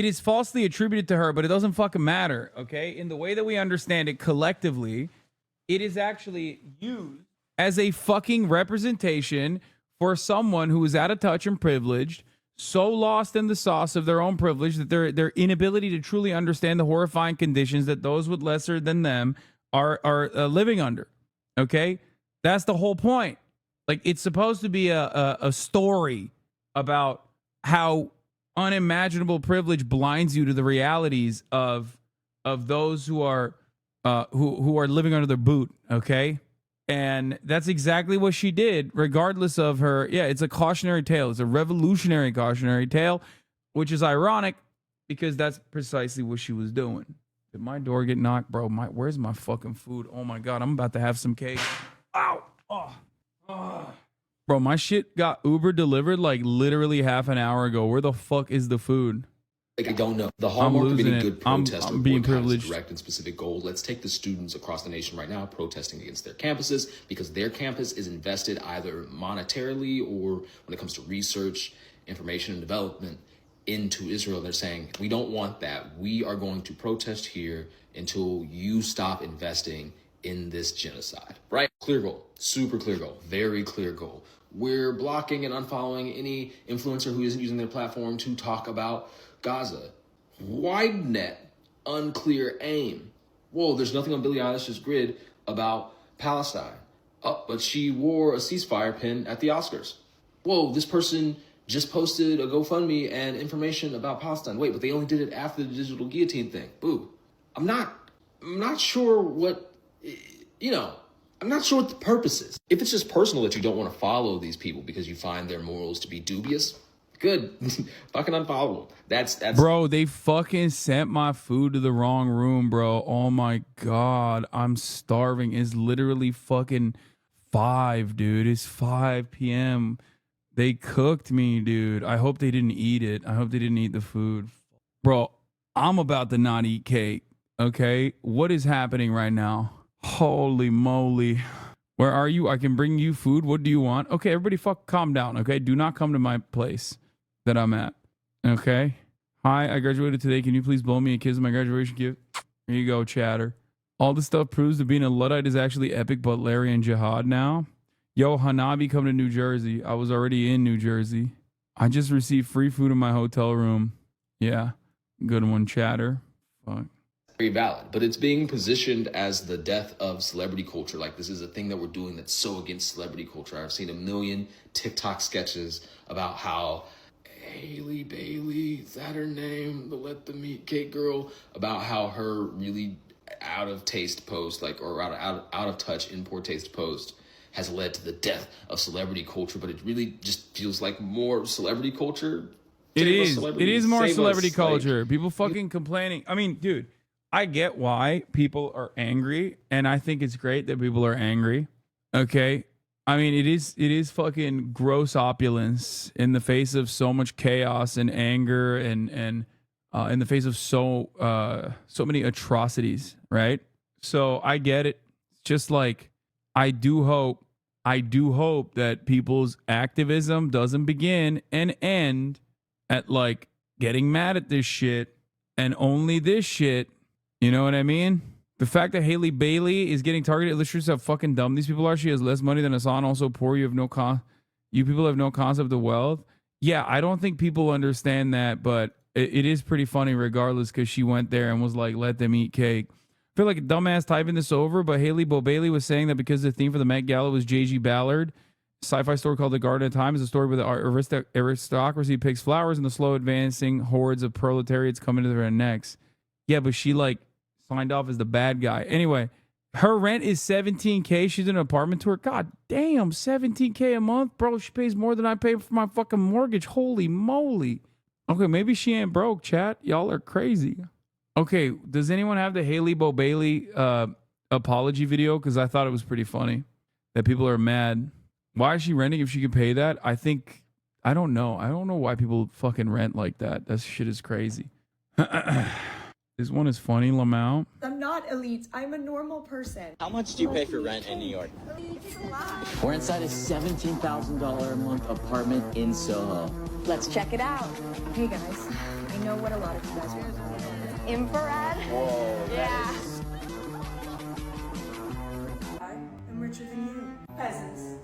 is falsely attributed to her, but it doesn't fucking matter. Okay? In the way that we understand it collectively, it is actually used as a fucking representation for someone who is out of touch and privileged, so lost in the sauce of their own privilege that their inability to truly understand the horrifying conditions that those with lesser than them are living under. Okay? That's the whole point. Like, it's supposed to be a story about how unimaginable privilege blinds you to the realities of those who are living under their boot. Okay? And that's exactly what she did, regardless of her. Yeah, it's a cautionary tale. It's a revolutionary cautionary tale, which is ironic because that's precisely what she was doing. Did my door get knocked, bro? Where's my fucking food? Oh my God, I'm about to have some cake. Ow! Oh. Bro, my shit got Uber delivered like literally half an hour ago. Where the fuck is the food? I don't know. The hallmark of any good protest I'm being privileged. Is a direct and specific goal. Let's take the students across the nation right now protesting against their campuses because their campus is invested either monetarily or when it comes to research, information, and development into Israel. They're saying, we don't want that. We are going to protest here until you stop investing in this genocide, right? Clear goal, super clear goal, very clear goal. We're blocking and unfollowing any influencer who isn't using their platform to talk about Gaza. Wide net, unclear aim. Whoa, there's nothing on Billie Eilish's grid about Palestine. Oh, but she wore a ceasefire pin at the Oscars. Whoa, this person just posted a GoFundMe and information about Palestine. Wait, but they only did it after the digital guillotine thing. Boo. I'm not sure what, I'm not sure what the purpose is. If it's just personal that you don't want to follow these people because you find their morals to be dubious, good. Fucking unfollow them. That's Bro, they fucking sent my food to the wrong room, bro. Oh my God. I'm starving. It's literally fucking 5, dude. It's 5 p.m. They cooked me, dude. I hope they didn't eat it. I hope they didn't eat the food. Bro, I'm about to not eat cake. Okay? What is happening right now? Holy moly. Where are you? I can bring you food. What do you want? Okay, everybody calm down, okay? Do not come to my place that I'm at, okay? Hi, I graduated today. Can you please blow me a kiss with my graduation gift? Here you go, chatter. All this stuff proves that being a Luddite is actually epic, but Larry and Jihad now. Yo, HasanAbi come to New Jersey. I was already in New Jersey. I just received free food in my hotel room. Yeah, good one, chatter. Fuck. Very valid, but it's being positioned as the death of celebrity culture. Like, this is a thing that we're doing that's so against celebrity culture. I've seen a million TikTok sketches about how Haley Bailey, is that her name? The Let Them Eat Cake girl, about how her really out of taste post, like, or out of touch, in poor taste post has led to the death of celebrity culture, but it really just feels like more celebrity culture. It is more celebrity culture. People fucking complaining. I mean, dude, I get why people are angry, and I think it's great that people are angry. Okay? I mean, it is fucking gross opulence in the face of so much chaos and anger and in the face of so many atrocities, right? So I get it. Just like I do hope that people's activism doesn't begin and end at like getting mad at this shit and only this shit. You know what I mean? The fact that Haley Bailey is getting targeted illustrates how fucking dumb these people are. She has less money than Hasan, also poor. You people have no concept of wealth. Yeah, I don't think people understand that, but it is pretty funny regardless, because she went there and was like, let them eat cake. I feel like a dumbass typing this over, but Haley Bailey was saying that because the theme for the Met Gala was J.G. Ballard, sci-fi story called The Garden of Time is a story where the aristocracy picks flowers and the slow advancing hordes of proletariats come into their necks. Yeah, but she like signed off as the bad guy. Anyway, her rent is $17K. She's in an apartment tour. God damn, $17K a month? Bro, she pays more than I pay for my fucking mortgage. Holy moly. Okay, maybe she ain't broke, chat. Y'all are crazy. Okay, does anyone have the Haley Bailey apology video? Because I thought it was pretty funny that people are mad. Why is she renting if she could pay that? I don't know. I don't know why people fucking rent like that. That shit is crazy. This one is funny, Lamau. I'm not elite. I'm a normal person. How much do you pay for rent in New York? We're inside a $17,000 a month apartment in Soho. Let's check it out. Hey guys, I know what a lot of you guys want. Infrared? Whoa. Yeah. I'm richer than you. Peasants.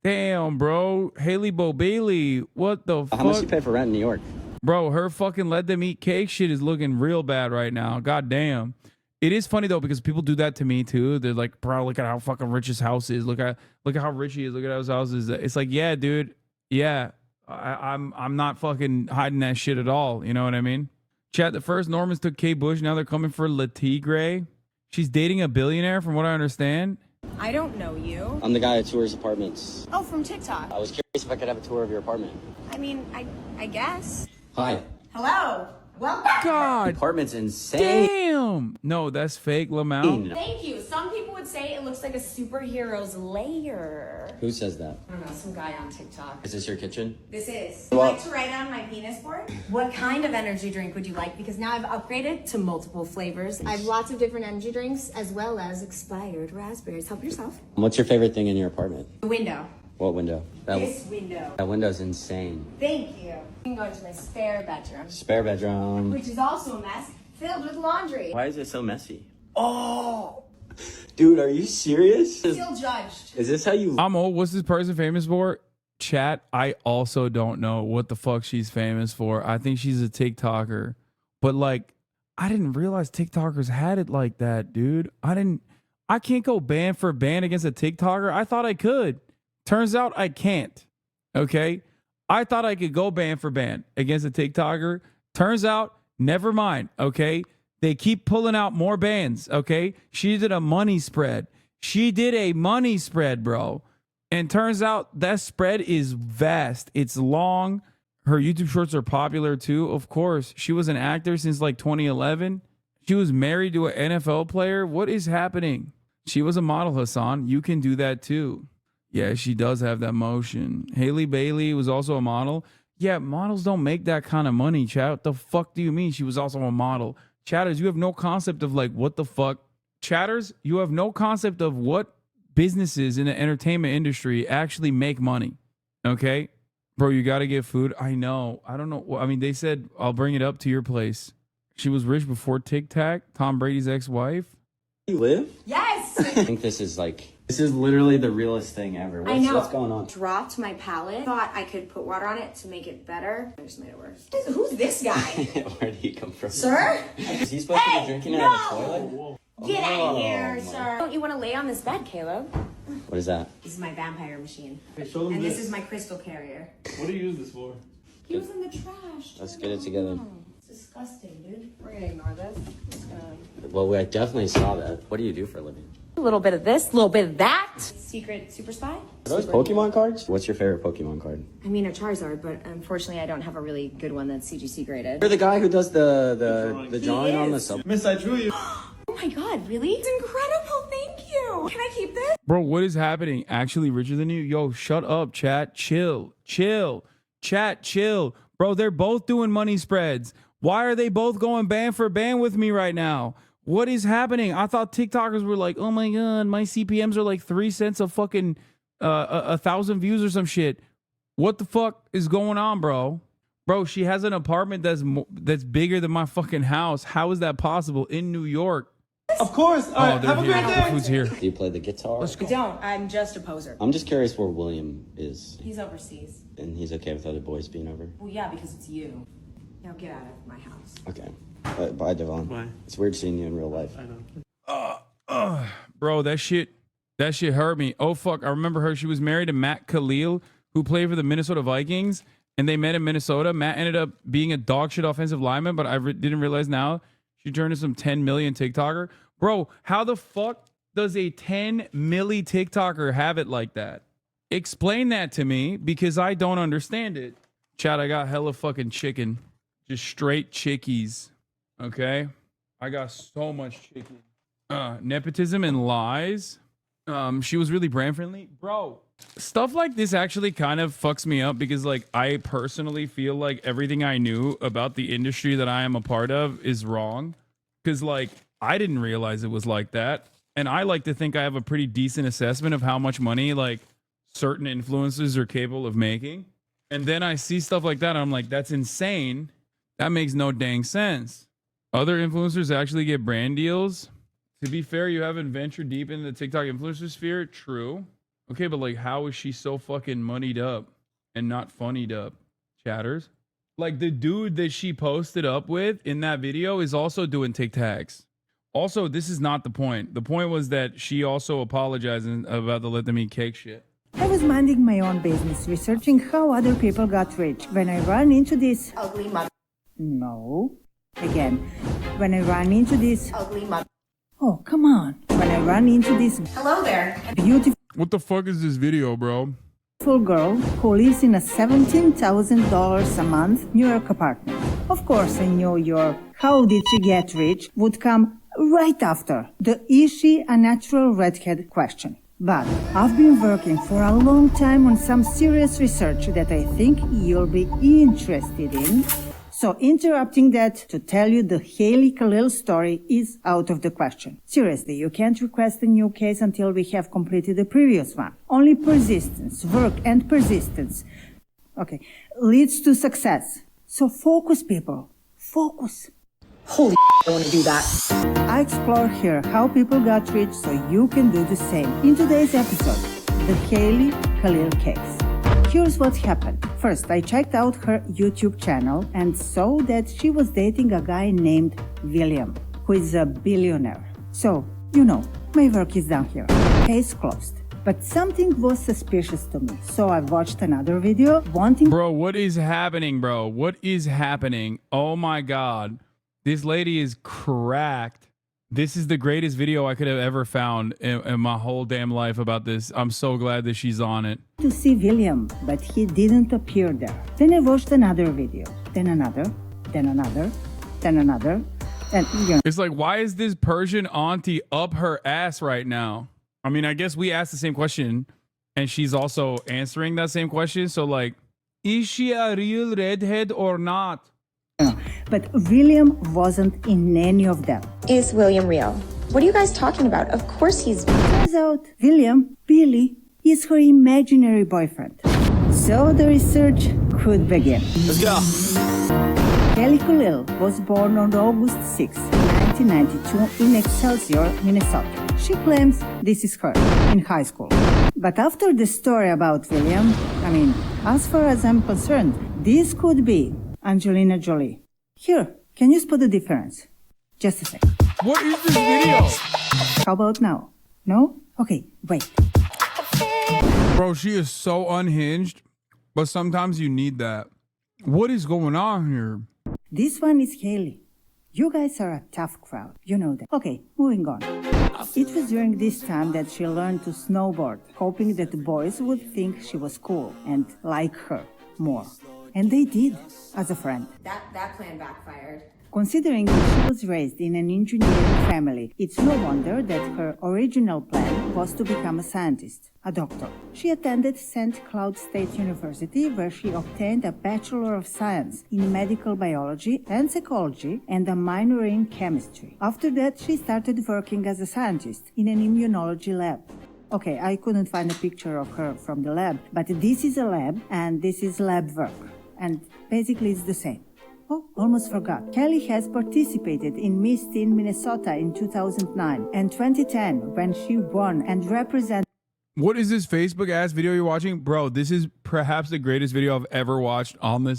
Damn, bro. Haley Bailey. What the fuck? How much do you pay for rent in New York? Bro, her fucking let them eat cake shit is looking real bad right now. God damn. It is funny though, because people do that to me too. They're like, bro, look at how fucking rich his house is. Look at how rich he is. Look at how his house is. It's like, yeah, dude. Yeah. I'm not fucking hiding that shit at all. You know what I mean? Chat, the first Normans took Kate Bush. Now they're coming for Latigre. She's dating a billionaire from what I understand. I don't know you. I'm the guy that tours apartments. Oh, from TikTok. I was curious if I could have a tour of your apartment. I mean, I guess. Hi. Hello. Welcome. God. Apartment's insane. Damn. No, that's fake, Lamau. Thank you. Some people would say it looks like a superhero's lair. Who says that? I don't know, some guy on TikTok. Is this your kitchen? This is. Would you like to write on my penis board? What kind of energy drink would you like? Because now I've upgraded to multiple flavors. I have lots of different energy drinks as well as expired raspberries. Help yourself. What's your favorite thing in your apartment? The window. What window? This window. That window's insane. Thank you. You can go into my spare bedroom. Spare bedroom. Which is also a mess, filled with laundry. Why is it so messy? Oh! Dude, are you serious? Still judged. Is this how you... I'm old. What's this person famous for? Chat, I also don't know what the fuck she's famous for. I think she's a TikToker. But like, I didn't realize TikTokers had it like that, dude. I can't go ban for ban against a TikToker. I thought I could. Turns out I can't. Okay? I thought I could go ban for ban against a TikToker. Turns out, never mind. Okay? They keep pulling out more bans. Okay? She did a money spread. She did a money spread, bro. And turns out that spread is vast. It's long. Her YouTube shorts are popular too. Of course. She was an actor since like 2011. She was married to an NFL player. What is happening? She was a model, Hasan. You can do that too. Yeah, she does have that motion. Haley Bailey was also a model. Yeah, models don't make that kind of money, chat. What the fuck do you mean she was also a model? Chatters, you have no concept of like what the fuck. Chatters, you have no concept of what businesses in the entertainment industry actually make money. Okay? Bro, you got to get food. I know. I don't know. I mean, they said, I'll bring it up to your place. She was rich before Tic Tac, Tom Brady's ex-wife. You live? Yes! I think this is literally the realest thing ever. I know. What's going on? Dropped my palette. Thought I could put water on it to make it better. I just made it worse. Who's this guy? Where did he come from? Sir? Is he supposed to be drinking it out of the toilet? Get out of here, sir. Don't you want to lay on this bed, Caleb? What is that? This is my vampire machine. Hey, show them and this is my crystal carrier. What do you use this for? He was in the trash. Let's get it together. It's disgusting, dude. We're gonna ignore this. Just gonna... Well, I definitely saw that. What do you do for a living? A little bit of this, a little bit of that. secret super spy. Are those Pokemon cards? What's your favorite Pokemon card? I mean, a Charizard, but unfortunately, I don't have a really good one that's CGC graded. You're the guy who does the drawing on the sub. Miss, I drew you. Oh my god, really? It's incredible, thank you. Can I keep this? Bro, what is happening? Actually richer than you? Yo, shut up, chat. Chill. Chat, chill. Bro, they're both doing money spreads. Why are they both going band for band with me right now? What is happening? I thought TikTokers were like, oh my god, my CPMs are like 3 cents a fucking 1,000 views or some shit. What the fuck is going on, bro? Bro, she has an apartment that's bigger than my fucking house. How is that possible in New York? Of course. Oh, Have a here. great day. The food's here. Do you play the guitar? I don't. I'm just a poser. I'm just curious where William is. He's overseas. And he's okay with other boys being over? Well, yeah, because it's you. Now get out of my house. Okay. Bye, Devon. Bye. It's weird seeing you in real life. I know. Bro, that shit hurt me. Oh, fuck. I remember her. She was married to Matt Khalil, who played for the Minnesota Vikings, and they met in Minnesota. Matt ended up being a dog shit offensive lineman, but I didn't realize now she turned into some 10 million TikToker. Bro, how the fuck does a 10 milli TikToker have it like that? Explain that to me, because I don't understand it. Chat, I got hella fucking chicken. Just straight chickies. Okay? I got so much chicken. Nepotism and lies. She was really brand friendly. Bro, stuff like this actually kind of fucks me up, because like I personally feel like everything I knew about the industry that I am a part of is wrong. Because like I didn't realize it was like that. And I like to think I have a pretty decent assessment of how much money like certain influencers are capable of making. And then I see stuff like that and I'm like, that's insane. That makes no dang sense. Other influencers actually get brand deals. To be fair, you haven't ventured deep into the TikTok influencer sphere. True. Okay, but like, how is she so fucking moneyed up and not funnied up? Chatters. Like the dude that she posted up with in that video is also doing TikToks. Also, this is not the point. The point was that she also apologized about the let them eat cake shit. I was minding my own business, researching how other people got rich. When I ran into this Ugly mother. No. Again. When I ran into this Ugly mother. Oh, come on. When I ran into this Hello there. beautiful What the fuck is this video, bro? girl who lives in a $17,000 a month New York apartment. Of course, I knew your how did she get rich would come right after the is she a natural redhead question. But I've been working for a long time on some serious research that I think you'll be interested in. So interrupting that to tell you the HEYYY Khalil story is out of the question. Seriously, you can't request a new case until we have completed the previous one. Only persistence, work and persistence, leads to success. So focus, people. Focus. Holy I want to do that. I explore here how people got rich so you can do the same. In today's episode, the HEYYY Khalil case. Here's what happened. First, I checked out her YouTube channel and saw that she was dating a guy named William, who is a billionaire. So, my work is done here. Case closed. But something was suspicious to me, so I watched another video wanting... Bro, what is happening, bro? What is happening? Oh my god. This lady is cracked. This is the greatest video I could have ever found in my whole damn life about this. I'm so glad that she's on it. To see William, but he didn't appear there. Then I watched another video, then another, then another, then another, and It's like, why is this Persian auntie up her ass right now? I mean, I guess we asked the same question, and she's also answering that same question. So like, is she a real redhead or not? But William wasn't in any of them. Is William real? What are you guys talking about? Of course he's... Turns out, William, Billy, is her imaginary boyfriend. So the research could begin. Let's go. HEYYY Khalil was born on August 6, 1992 in Excelsior, Minnesota. She claims this is her in high school. But after the story about William, as far as I'm concerned, this could be Angelina Jolie. Here, can you spot the difference? Just a second. What is this video? How about now? No? Okay, wait. Bro, she is so unhinged, but sometimes you need that. What is going on here? This one is HEYYY. You guys are a tough crowd. You know that. Okay, moving on. It was during this time that she learned to snowboard, hoping that the boys would think she was cool and like her more. And they did, as a friend. That plan backfired. Considering that she was raised in an engineering family, it's no wonder that her original plan was to become a scientist, a doctor. She attended St. Cloud State University, where she obtained a Bachelor of Science in Medical Biology and Psychology and a minor in Chemistry. After that, she started working as a scientist in an immunology lab. Okay, I couldn't find a picture of her from the lab, but this is a lab and this is lab work. And basically it's the same. Oh, almost forgot. Kelly has participated in Miss Teen Minnesota in 2009 and 2010 when she won and represented. What is this Facebook ass video you're watching? Bro, this is perhaps the greatest video I've ever watched on the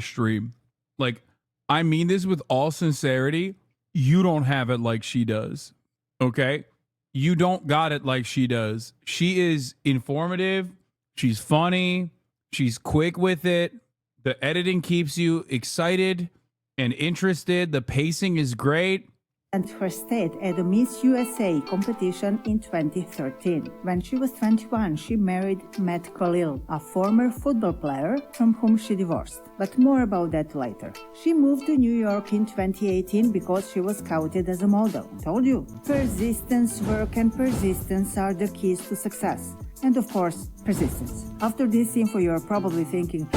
stream. Like, I mean this with all sincerity. You don't have it like she does. Okay? You don't got it like she does. She is informative. She's funny. She's quick with it. The editing keeps you excited and interested. The pacing is great. And her state at the Miss USA competition in 2013. When she was 21, she married Matt Khalil, a former football player from whom she divorced. But more about that later. She moved to New York in 2018 because she was scouted as a model. Told you. Persistence, work, and persistence are the keys to success. And of course, persistence. After this info, you're probably thinking,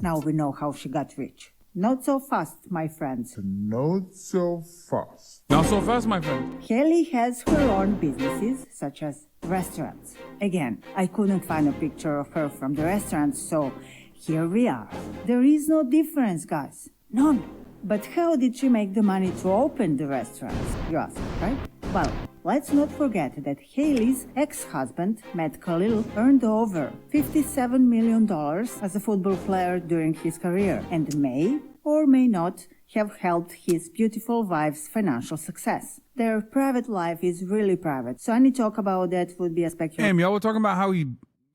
now we know how she got rich. Not so fast, my friends. Not so fast. Not so fast, my friend. Kelly has her own businesses, such as restaurants. Again, I couldn't find a picture of her from the restaurant, so here we are. There is no difference, guys. None. But how did she make the money to open the restaurants, you ask, right? Well, let's not forget that Haley's ex-husband, Matt Khalil, earned over $57 million as a football player during his career and may or may not have helped his beautiful wife's financial success. Their private life is really private, so any talk about that would be a speculation. Damn, y'all were talking about how he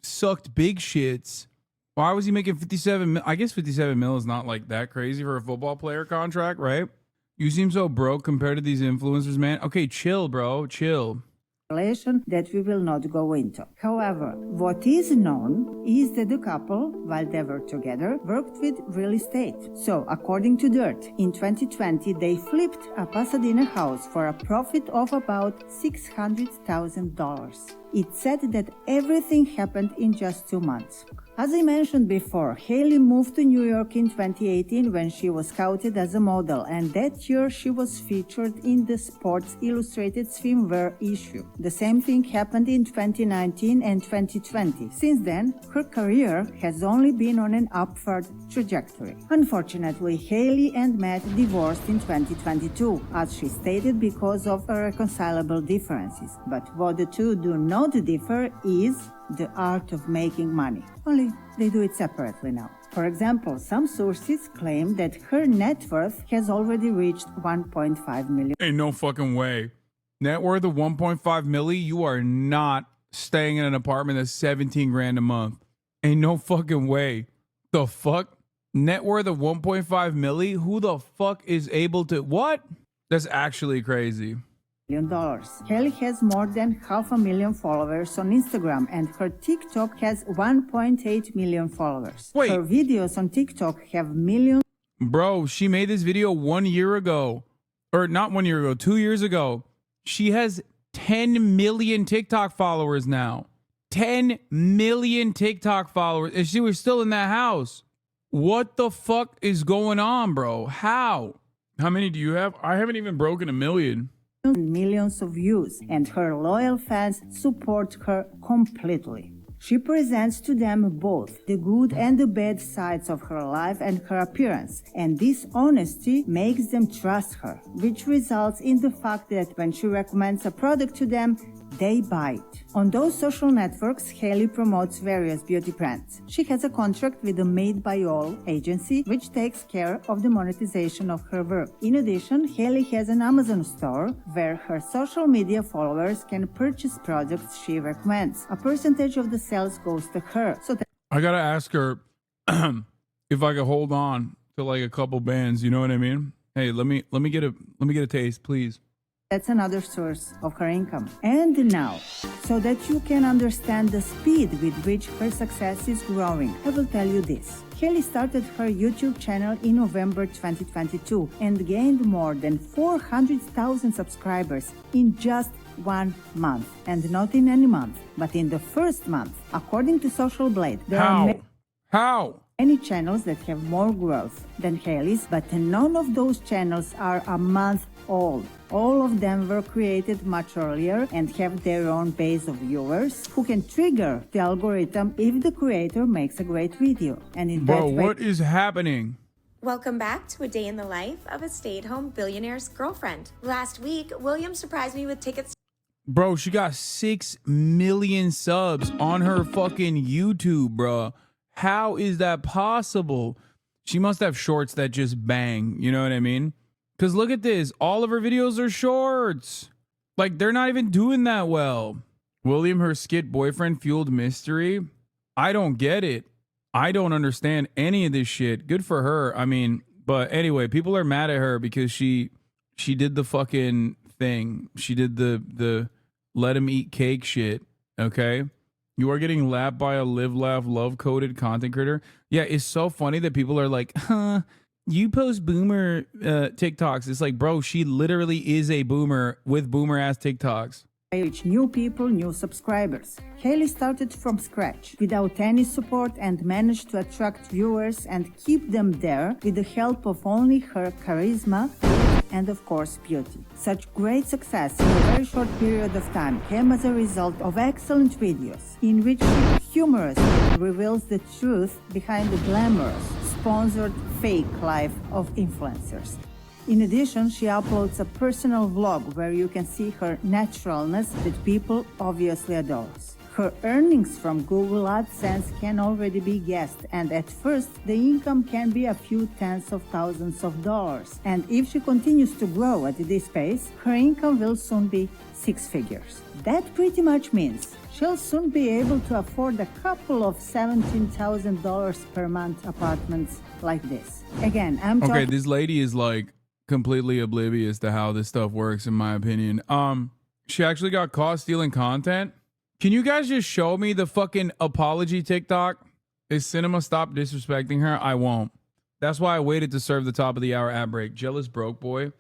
sucked big shits. Why was he making 57 mil? I guess 57 mil is not like that crazy for a football player contract, right? You seem so broke compared to these influencers, man. Okay, chill, bro. Chill. Relation that we will not go into. However, what is known is that the couple, while they were together, worked with real estate. So, according to Dirt, in 2020, they flipped a Pasadena house for a profit of about $600,000. It's said that everything happened in just 2 months. As I mentioned before, Haley moved to New York in 2018 when she was scouted as a model, and that year she was featured in the Sports Illustrated swimwear issue. The same thing happened in 2019 and 2020. Since then, her career has only been on an upward trajectory. Unfortunately, Haley and Matt divorced in 2022, as she stated, because of irreconcilable differences. But what the two do not differ is the art of making money. Only they do it separately now. For example, some sources claim that her net worth has already reached 1.5 million. Ain't no fucking way. Net worth of 1.5 milli? You are not staying in an apartment that's 17 grand a month. Ain't no fucking way. The fuck? Net worth of 1.5 milli? Who the fuck is able to... What? That's actually crazy. Haley has more than 500,000 followers on Instagram, and her TikTok has 1.8 million followers. Wait. Her videos on TikTok have millions. Bro, she made this video 1 year ago. Or not 1 year ago, 2 years ago. She has 10 million TikTok followers now. 10 million TikTok followers. And she was still in that house. What the fuck is going on, bro? How? How many do you have? I haven't even broken 1 million. Millions of views, and her loyal fans support her completely. She presents to them both the good and the bad sides of her life and her appearance, and this honesty makes them trust her, which results in the fact that when she recommends a product to them, they buy it. On those social networks, Haley promotes various beauty brands. She has a contract with the Made by All agency, which takes care of the monetization of her work. In addition, Haley has an Amazon store where her social media followers can purchase products she recommends. A percentage of the sales goes to her. So I gotta ask her if I could hold on to like a couple bands. You know what I mean? Hey, let me get a taste, please. That's another source of her income. And now, so that you can understand the speed with which her success is growing, I will tell you this. HEYYY started her YouTube channel in November 2022 and gained more than 400,000 subscribers in just 1 month. And not in any month, but in the first month. According to Social Blade, there are many channels that have more growth than HEYYY's, but none of those channels are a month old. All of them were created much earlier and have their own base of viewers who can trigger the algorithm if the creator makes a great video. And in Bro, what is happening? Welcome back to a day in the life of a stay-at-home billionaire's girlfriend. Last week, William surprised me with tickets. Bro, she got 6 million subs on her fucking YouTube, bro. How is that possible? She must have shorts that just bang. You know what I mean? Because look at this. All of her videos are shorts. Like, they're not even doing that well. William, her skit boyfriend, fueled mystery. I don't get it. I don't understand any of this shit. Good for her. I mean, but anyway, people are mad at her because she did the fucking thing. She did the let him eat cake shit. Okay? You are getting lapped by a live, laugh, love-coded content creator. Yeah, it's so funny that people are like, huh, you post boomer TikToks. It's like, bro, she literally is a boomer with boomer-ass TikToks. Reach new people, new subscribers. HEYYY started from scratch without any support and managed to attract viewers and keep them there with the help of only her charisma and, of course, beauty. Such great success in a very short period of time came as a result of excellent videos in which she humorously reveals the truth behind the glamorous, sponsored, fake life of influencers. In addition, she uploads a personal vlog where you can see her naturalness that people obviously adore. Her earnings from Google AdSense can already be guessed, and at first the income can be a few tens of thousands of dollars. And if she continues to grow at this pace, her income will soon be 6 figures. That pretty much means she'll soon be able to afford a couple of $17,000 per month apartments like this. Again, I'm talking... Okay, this lady is like completely oblivious to how this stuff works, in my opinion. She actually got caught stealing content. Can you guys just show me the fucking apology TikTok? Is Cinema stop disrespecting her? I won't. That's why I waited to serve the top of the hour ad break. Jealous broke boy.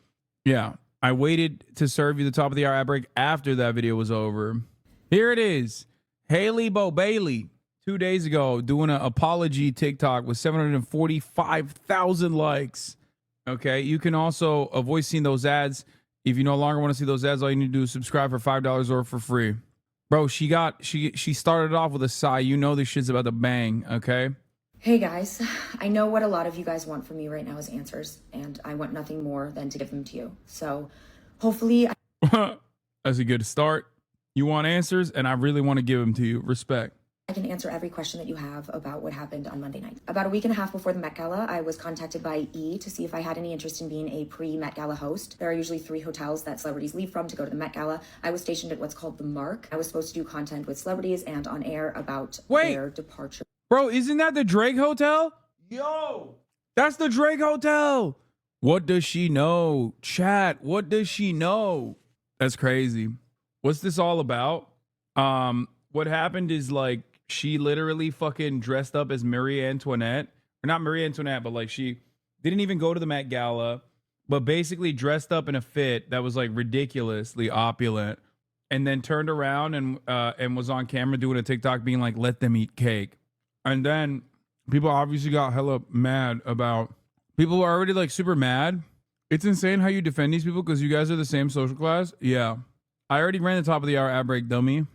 Yeah, I waited to serve you the top of the hour ad break after that video was over. Here it is. Haley Bo Bailey, 2 days ago, doing an apology TikTok with 745,000 likes. Okay, you can also avoid seeing those ads. If you no longer want to see those ads, all you need to do is subscribe for $5 or for free. Bro, she started off with a sigh. You know this shit's about to bang, okay? Hey guys, I know what a lot of you guys want from me right now is answers, and I want nothing more than to give them to you. So hopefully... That's a good start. You want answers, and I really want to give them to you. Respect. I can answer every question that you have about what happened on Monday night. About a week and a half before the Met Gala, I was contacted by E! To see if I had any interest in being a pre-Met Gala host. There are usually 3 hotels that celebrities leave from to go to the Met Gala. I was stationed at what's called the Mark. I was supposed to do content with celebrities and on air about their departure. Bro, isn't that the Drake Hotel? Yo! That's the Drake Hotel! What does she know? Chat, what does she know? That's crazy. What's this all about? What happened is, like, she literally fucking dressed up as Marie Antoinette. Or not Marie Antoinette, but like she didn't even go to the Met Gala, but basically dressed up in a fit that was like ridiculously opulent, and then turned around and was on camera doing a TikTok being like, let them eat cake. And then people obviously got hella mad about, people were already like super mad. It's insane how you defend these people because you guys are the same social class. Yeah. I already ran the top of the hour ad break, dummy.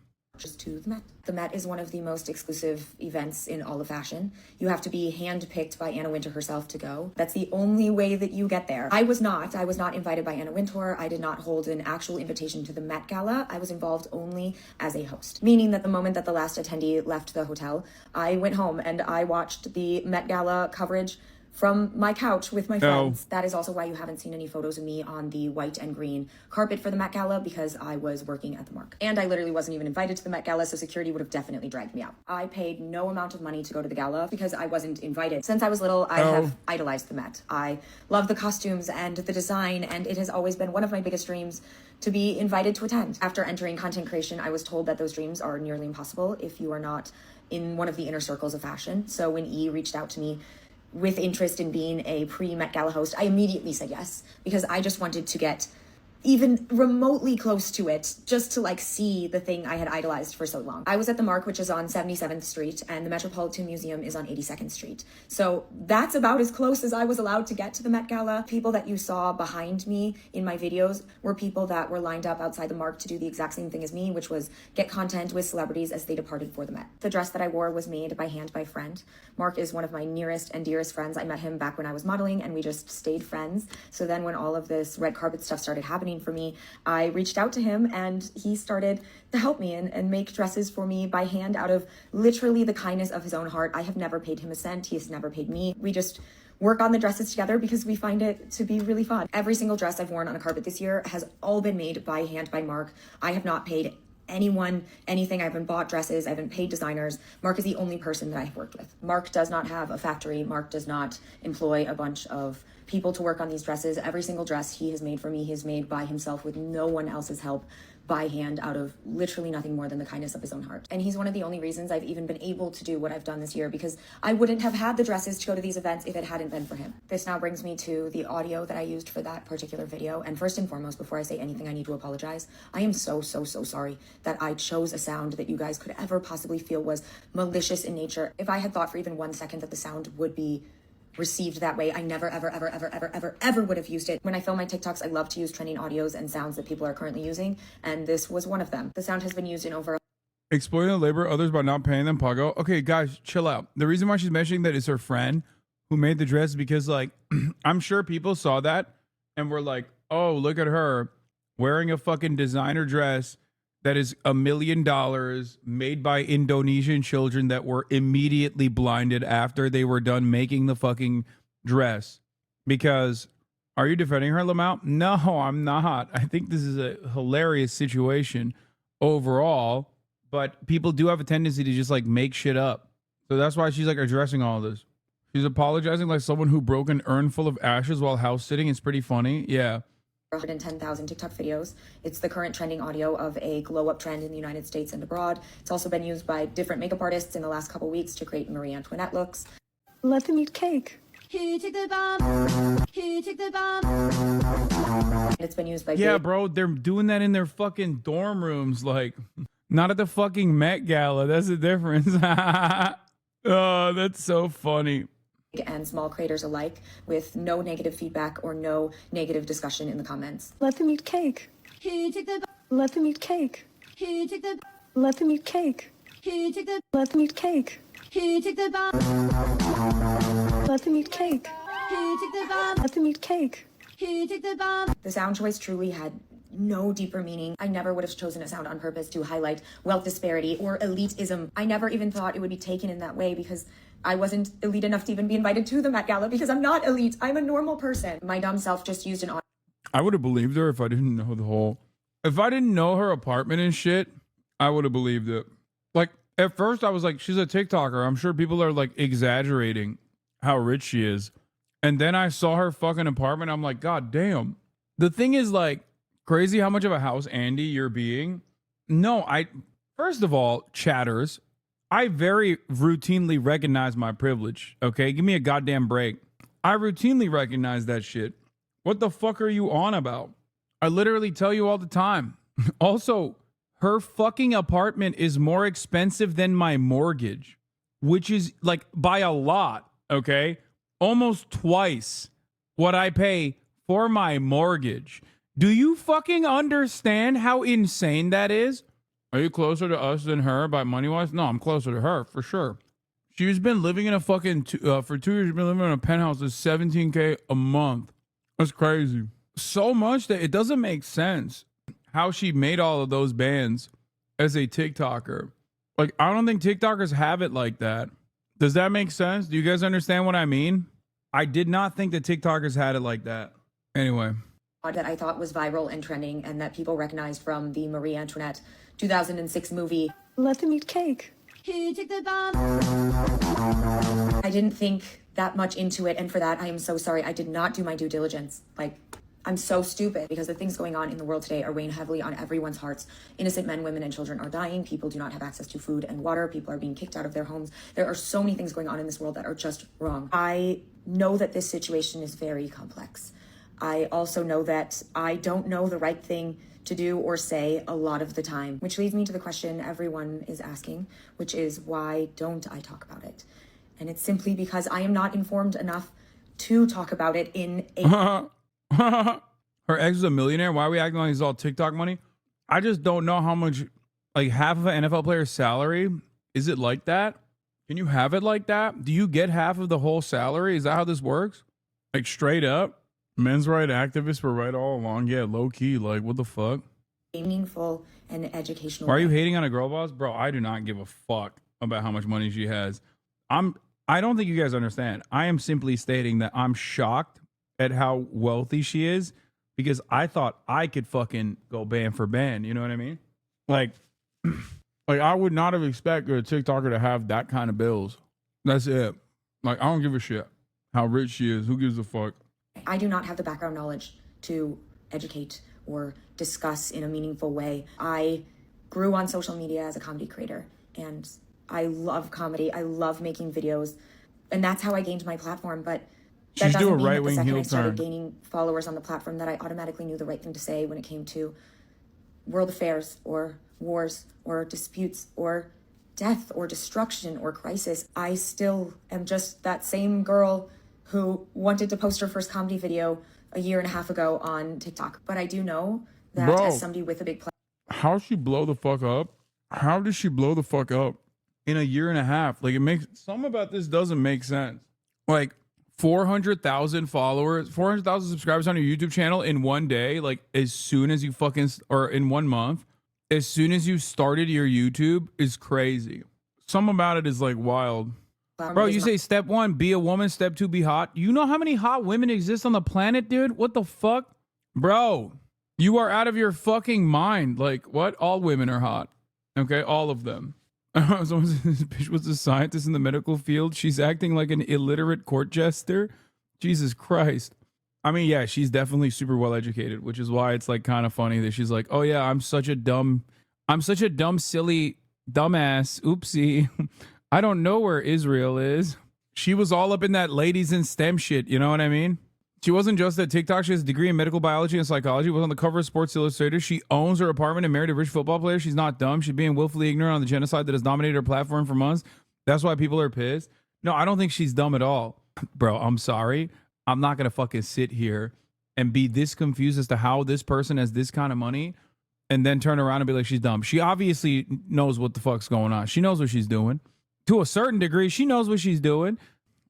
To the Met. The Met is one of the most exclusive events in all of fashion. You have to be handpicked by Anna Wintour herself to go. That's the only way that you get there. I was not invited by Anna Wintour. I did not hold an actual invitation to the Met Gala. I was involved only as a host, meaning that the moment that the last attendee left the hotel, I went home and I watched the Met Gala coverage from my couch with my friends. That is also why you haven't seen any photos of me on the white and green carpet for the Met Gala, because I was working at the Mark. And I literally wasn't even invited to the Met Gala, so security would have definitely dragged me out. I paid no amount of money to go to the gala because I wasn't invited. Since I was little, I have idolized the Met. I love the costumes and the design, and it has always been one of my biggest dreams to be invited to attend. After entering content creation, I was told that those dreams are nearly impossible if you are not in one of the inner circles of fashion. So when E reached out to me with interest in being a pre-Met Gala host, I immediately said yes, because I just wanted to get even remotely close to it, just to like see the thing I had idolized for so long. I was at the Mark, which is on 77th Street, and the Metropolitan Museum is on 82nd Street. So that's about as close as I was allowed to get to the Met Gala. People that you saw behind me in my videos were people that were lined up outside the Mark to do the exact same thing as me, which was get content with celebrities as they departed for the Met. The dress that I wore was made by hand by a friend. Mark is one of my nearest and dearest friends. I met him back when I was modeling, and we just stayed friends. So then when all of this red carpet stuff started happening for me, I reached out to him, and he started to help me and make dresses for me by hand out of literally the kindness of his own heart. I have never paid him a cent. He has never paid me. We just work on the dresses together because we find it to be really fun. Every single dress I've worn on a carpet this year has all been made by hand by Mark. I have not paid anyone anything. I haven't bought dresses. I haven't paid designers. Mark is the only person that I have worked with. Mark does not have a factory. Mark does not employ a bunch of people to work on these dresses. Every single dress he has made for me, he has made by himself with no one else's help, by hand, out of literally nothing more than the kindness of his own heart. And he's one of the only reasons I've even been able to do what I've done this year, because I wouldn't have had the dresses to go to these events if it hadn't been for him. This now brings me to the audio that I used for that particular video. And first and foremost, before I say anything, I need to apologize. I am so sorry that I chose a sound that you guys could ever possibly feel was malicious in nature. If I had thought for even 1 second that the sound would be received that way, I never ever would have used it. When I film my TikToks, I love to use trending audios and sounds that people are currently using, and this was one of them. The sound has been used in over exploiting the labor of others by not paying them, Pago. Okay, guys, chill out. The reason why she's mentioning that is her friend who made the dress, because like I'm sure people saw that and were like, oh, look at her wearing a fucking designer dress that is $1 million made by Indonesian children that were immediately blinded after they were done making the fucking dress. Because, are you defending her, Lamau? No, I'm not. I think this is a hilarious situation overall, but people do have a tendency to just like make shit up. So that's why she's like addressing all of this. She's apologizing like someone who broke an urn full of ashes while house sitting. It's pretty funny. Yeah. 110,000 TikTok videos. It's the current trending audio of a glow-up trend in the United States and abroad. It's also been used by different makeup artists in the last couple weeks to create Marie Antoinette looks. Let them eat cake. He took the bomb. He took the bomb. It's been used by bro, they're doing that in their fucking dorm rooms, like not at the fucking Met Gala. That's the difference. Oh, that's so funny. And small creators alike, with no negative feedback or no negative discussion in the comments. Let them eat cake. He took the Let them eat cake. He took the Let them eat cake. He took the Let them eat cake. He took the bomb. Let them eat cake. He took the bomb. Let them eat cake. He took the bomb. The sound choice truly had no deeper meaning. I never would have chosen a sound on purpose to highlight wealth disparity or elitism. I never even thought it would be taken in that way, because I wasn't elite enough to even be invited to the Met Gala, because I'm not elite. I'm a normal person. My dumb self just used an audio. I would have believed her if I didn't know if I didn't know her apartment and shit, I would have believed it. Like, at first I was like, she's a TikToker. I'm sure people are like exaggerating how rich she is. And then I saw her fucking apartment. I'm like, God damn. The thing is, like, crazy how much of a house Andy you're being. No, first of all, chatters, I very routinely recognize my privilege, okay? Give me a goddamn break. I routinely recognize that shit. What the fuck are you on about? I literally tell you all the time. Also, her fucking apartment is more expensive than my mortgage, which is like by a lot, okay? Almost twice what I pay for my mortgage. Do you fucking understand how insane that is? Are you closer to us than her by money-wise? No, I'm closer to her, for sure. She's been living in a fucking, for 2 years, she's been living in a penthouse that's $17K a month. That's crazy. So much that it doesn't make sense how she made all of those bands as a TikToker. Like, I don't think TikTokers have it like that. Does that make sense? Do you guys understand what I mean? I did not think that TikTokers had it like that. Anyway. That I thought was viral and trending and that people recognized from the Marie Antoinette 2006 movie. Let them eat cake. I didn't think that much into it, and for that I am so sorry. I did not do my due diligence. Like, I'm so stupid because the things going on in the world today are weighing heavily on everyone's hearts. Innocent men, women, and children are dying. People do not have access to food and water. People are being kicked out of their homes. There are so many things going on in this world that are just wrong. I know that this situation is very complex. I also know that I don't know the right thing to do or say a lot of the time, which leads me to the question everyone is asking, which is, why don't I talk about it? And it's simply because I am not informed enough to talk about it in a... Her ex is a millionaire. Why are we acting like he's all TikTok money? I just don't know how much, like half of an NFL player's salary. Is it like that? Can you have it like that? Do you get half of the whole salary? Is that how this works? Like straight up? Men's right activists were right all along. Yeah, low key. Like, what the fuck? Meaningful and educational. Why are you hating on a girl boss? Bro, I do not give a fuck about how much money she has. I don't think you guys understand. I am simply stating that I'm shocked at how wealthy she is because I thought I could fucking go band for band. You know what I mean? Like I would not have expected a TikToker to have that kind of bills. That's it. Like, I don't give a shit how rich she is. Who gives a fuck? I do not have the background knowledge to educate or discuss in a meaningful way. I grew on social media as a comedy creator, and I love comedy. I love making videos, and that's how I gained my platform. But that doesn't mean that the second I started gaining followers on the platform that I automatically knew the right thing to say when it came to world affairs or wars or disputes or death or destruction or crisis. I still am just that same girl who wanted to post her first comedy video a year and a half ago on TikTok. But I do know that as somebody with a big platform. How'd she blow the fuck up? How did she blow the fuck up in a year and a half? Like, it makes, some about this doesn't make sense. Like 400,000 followers, 400,000 subscribers on your YouTube channel in one day, like as soon as you fucking, or in 1 month, as soon as you started your YouTube is crazy. Some about it is like wild. Bro, you say step 1, be a woman. Step 2, be hot. You know how many hot women exist on the planet, dude? What the fuck? Bro, you are out of your fucking mind. Like, what? All women are hot. Okay, all of them. Someone said this bitch was a scientist in the medical field. She's acting like an illiterate court jester. Jesus Christ. I mean, yeah, she's definitely super well educated, which is why it's like kind of funny that she's like, oh yeah, I'm such a dumb, silly dumbass. Oopsie. I don't know where Israel is. She was all up in that ladies in STEM shit. You know what I mean? She wasn't just at TikTok. She has a degree in medical biology and psychology. Was on the cover of Sports Illustrated. She owns her apartment and married a rich football player. She's not dumb. She's being willfully ignorant on the genocide that has dominated her platform for months. That's why people are pissed. No, I don't think she's dumb at all. Bro, I'm sorry. I'm not going to fucking sit here and be this confused as to how this person has this kind of money and then turn around and be like, she's dumb. She obviously knows what the fuck's going on. She knows what she's doing. To a certain degree, she knows what she's doing.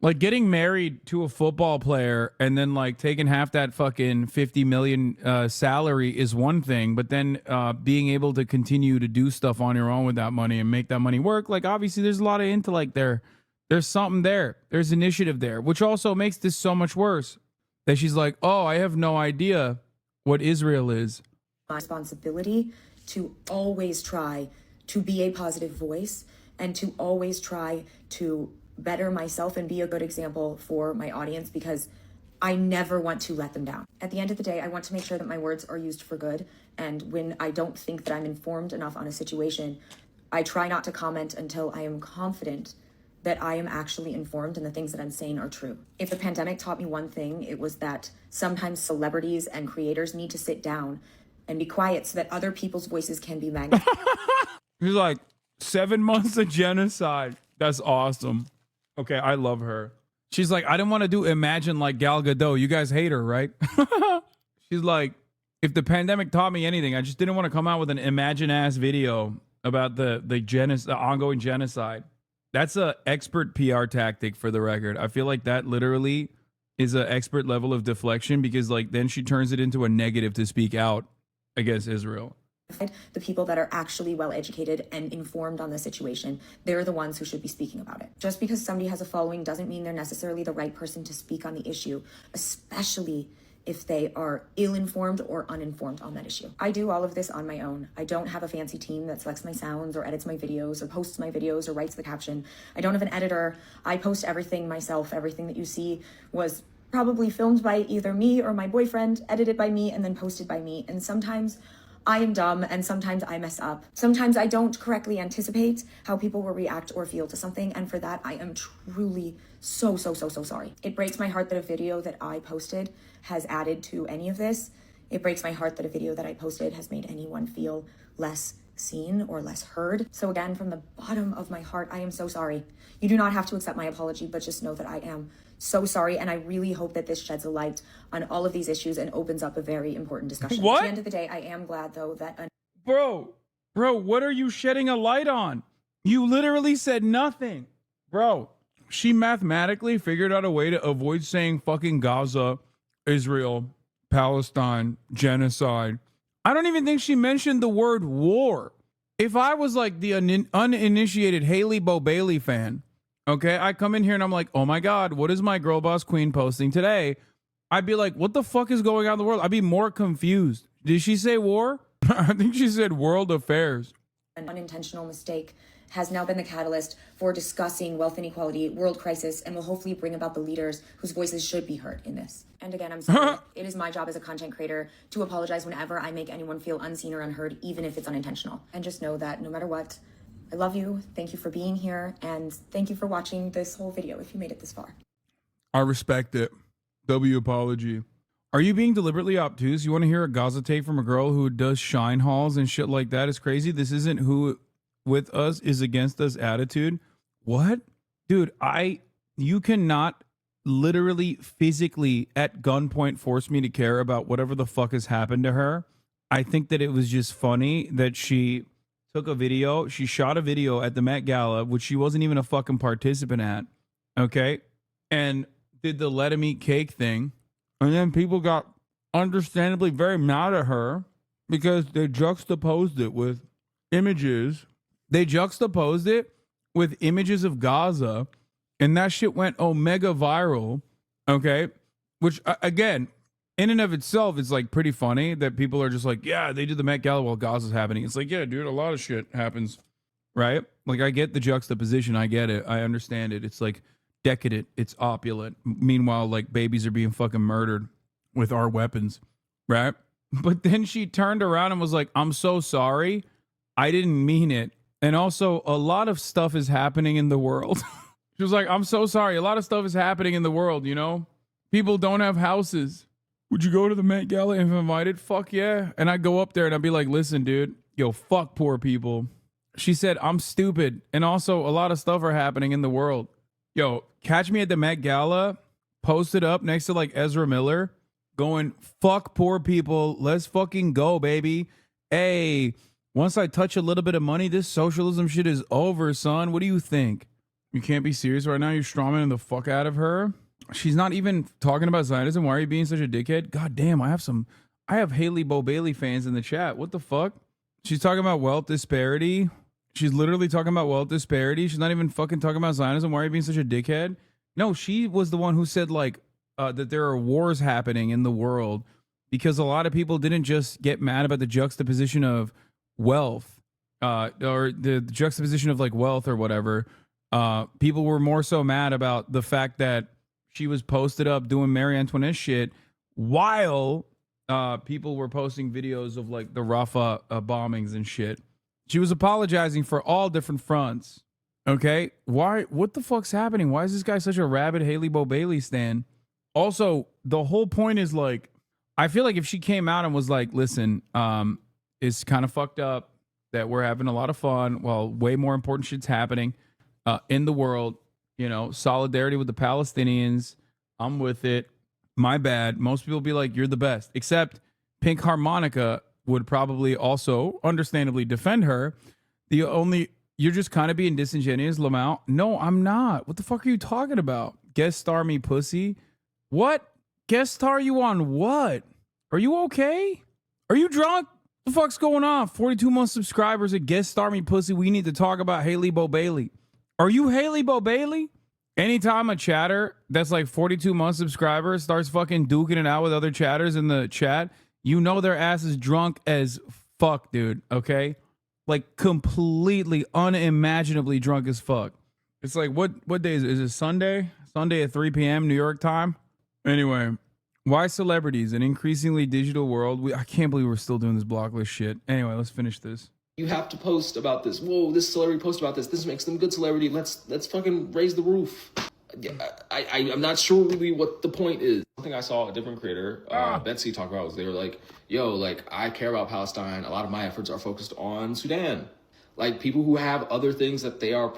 Like, getting married to a football player and then like taking half that fucking 50 million salary is one thing, but then being able to continue to do stuff on your own with that money and make that money work, like obviously there's a lot of intellect there. There's something there. There's initiative there, which also makes this so much worse. That she's like, oh, I have no idea what Israel is. My responsibility to always try to be a positive voice and to always try to better myself and be a good example for my audience, because I never want to let them down. At the end of the day, I want to make sure that my words are used for good. And when I don't think that I'm informed enough on a situation, I try not to comment until I am confident that I am actually informed and the things that I'm saying are true. If the pandemic taught me one thing, it was that sometimes celebrities and creators need to sit down and be quiet so that other people's voices can be magnified. He's like, 7 months of genocide. That's awesome. Okay, I love her. She's like, I didn't want to do Imagine like Gal Gadot. You guys hate her, right? She's like, if the pandemic taught me anything, I just didn't want to come out with an Imagine-ass video about the ongoing genocide. That's a expert PR tactic, for the record. I feel like that literally is an expert level of deflection, because like then she turns it into a negative to speak out against Israel. The people that are actually well educated and informed on the situation, they're the ones who should be speaking about it. Just because somebody has a following doesn't mean they're necessarily the right person to speak on the issue, especially if they are ill-informed or uninformed on that issue. I do all of this on my own. I don't have a fancy team that selects my sounds or edits my videos or posts my videos or writes the caption. I don't have an editor. I post everything myself. Everything that you see was probably filmed by either me or my boyfriend, edited by me, and then posted by me. And sometimes I am dumb and sometimes I mess up. Sometimes I don't correctly anticipate how people will react or feel to something, and for that I am truly so sorry. It breaks my heart that a video that I posted has added to any of this. It breaks my heart that a video that I posted has made anyone feel less seen or less heard. So again, from the bottom of my heart, I am so sorry. You do not have to accept my apology, but just know that I am so sorry, and I really hope that this sheds a light on all of these issues and opens up a very important discussion. What? At the end of the day, I am glad, though, that... Bro, what are you shedding a light on? You literally said nothing. Bro, she mathematically figured out a way to avoid saying fucking Gaza, Israel, Palestine, genocide. I don't even think she mentioned the word war. If I was like the uninitiated Haley Bo Bailey fan, okay, I come in here and I'm like, oh my God, what is my girl boss queen posting today? I'd be like, what the fuck is going on in the world? I'd be more confused. Did she say war? I think she said world affairs. An unintentional mistake has now been the catalyst for discussing wealth inequality, world crisis, and will hopefully bring about the leaders whose voices should be heard in this. And again, I'm sorry. It is my job as a content creator to apologize whenever I make anyone feel unseen or unheard, even if it's unintentional. And just know that no matter what, I love you. Thank you for being here. And thank you for watching this whole video if you made it this far. I respect it. W apology. Are you being deliberately obtuse? You want to hear a Gaza take from a girl who does shine hauls and shit like that? Is crazy. This isn't who with us is against us attitude. What? Dude, you cannot literally physically at gunpoint force me to care about whatever the fuck has happened to her. I think that it was just funny that she took a video. She shot a video at the Met Gala, which she wasn't even a fucking participant at. Okay. And did the let him eat cake thing. And then people got understandably very mad at her because they juxtaposed it with images. They juxtaposed it with images of Gaza, and that shit went omega viral. Okay. Which again, in and of itself, it's like pretty funny that people are just like, yeah, they did the Met Gala while Gaza's happening. It's like, yeah, dude, a lot of shit happens, right? Like, I get the juxtaposition. I get it. I understand it. It's like decadent. It's opulent. Meanwhile, like, babies are being fucking murdered with our weapons, right? But then she turned around and was like, I'm so sorry. I didn't mean it. And also, a lot of stuff is happening in the world. She was like, I'm so sorry. A lot of stuff is happening in the world, you know? People don't have houses. Would you go to the Met Gala if invited? Fuck yeah. And I'd go up there and I'd be like, listen, dude, yo, fuck poor people. She said, I'm stupid. And also, a lot of stuff are happening in the world. Yo, catch me at the Met Gala, posted up next to like Ezra Miller, going, fuck poor people. Let's fucking go, baby. Hey, once I touch a little bit of money, this socialism shit is over, son. What do you think? You can't be serious right now. You're strawmanning the fuck out of her. She's not even talking about Zionism. Why are you being such a dickhead? God damn, I have Haley Bo Bailey fans in the chat. What the fuck? She's talking about wealth disparity. She's literally talking about wealth disparity. She's not even fucking talking about Zionism. Why are you being such a dickhead? No, she was the one who said like that there are wars happening in the world because a lot of people didn't just get mad about the juxtaposition of wealth or the juxtaposition of like wealth or whatever. People were more so mad about the fact that she was posted up doing Marie Antoinette shit while people were posting videos of like the Rafah bombings and shit. She was apologizing for all different fronts. Okay. Why? What the fuck's happening? Why is this guy such a rabid Haley Bo Bailey stan? Also, the whole point is like, I feel like if she came out and was like, listen, it's kind of fucked up that we're having a lot of fun while way more important shit's happening in the world. You know, solidarity with the Palestinians. I'm with it. My bad. Most people be like, you're the best. Except Pink Harmonica would probably also understandably defend her. You're just kind of being disingenuous, Lamau. No, I'm not. What the fuck are you talking about? Guest star me, pussy. What? Guest star you on what? Are you okay? Are you drunk? The fuck's going on? 42-month subscribers at Guest Star Me Pussy. We need to talk about HEYYY Bo Bailey. Are you HEYYY Bo Bailey? Anytime a chatter that's like 42-month subscribers starts fucking duking it out with other chatters in the chat, you know their ass is drunk as fuck, dude, okay? Like completely unimaginably drunk as fuck. It's like, what day is it? Is it Sunday? Sunday at 3 p.m. New York time? Anyway, why celebrities? An increasingly digital world. I can't believe we're still doing this block list shit. Anyway, let's finish this. You have to post about this. Whoa, this celebrity posted about this. This makes them good celebrity. Let's fucking raise the roof. I'm not sure really what the point is. Something I saw a different creator, Betsy, talk about was they were like, yo, like, I care about Palestine. A lot of my efforts are focused on Sudan. Like, people who have other things that they are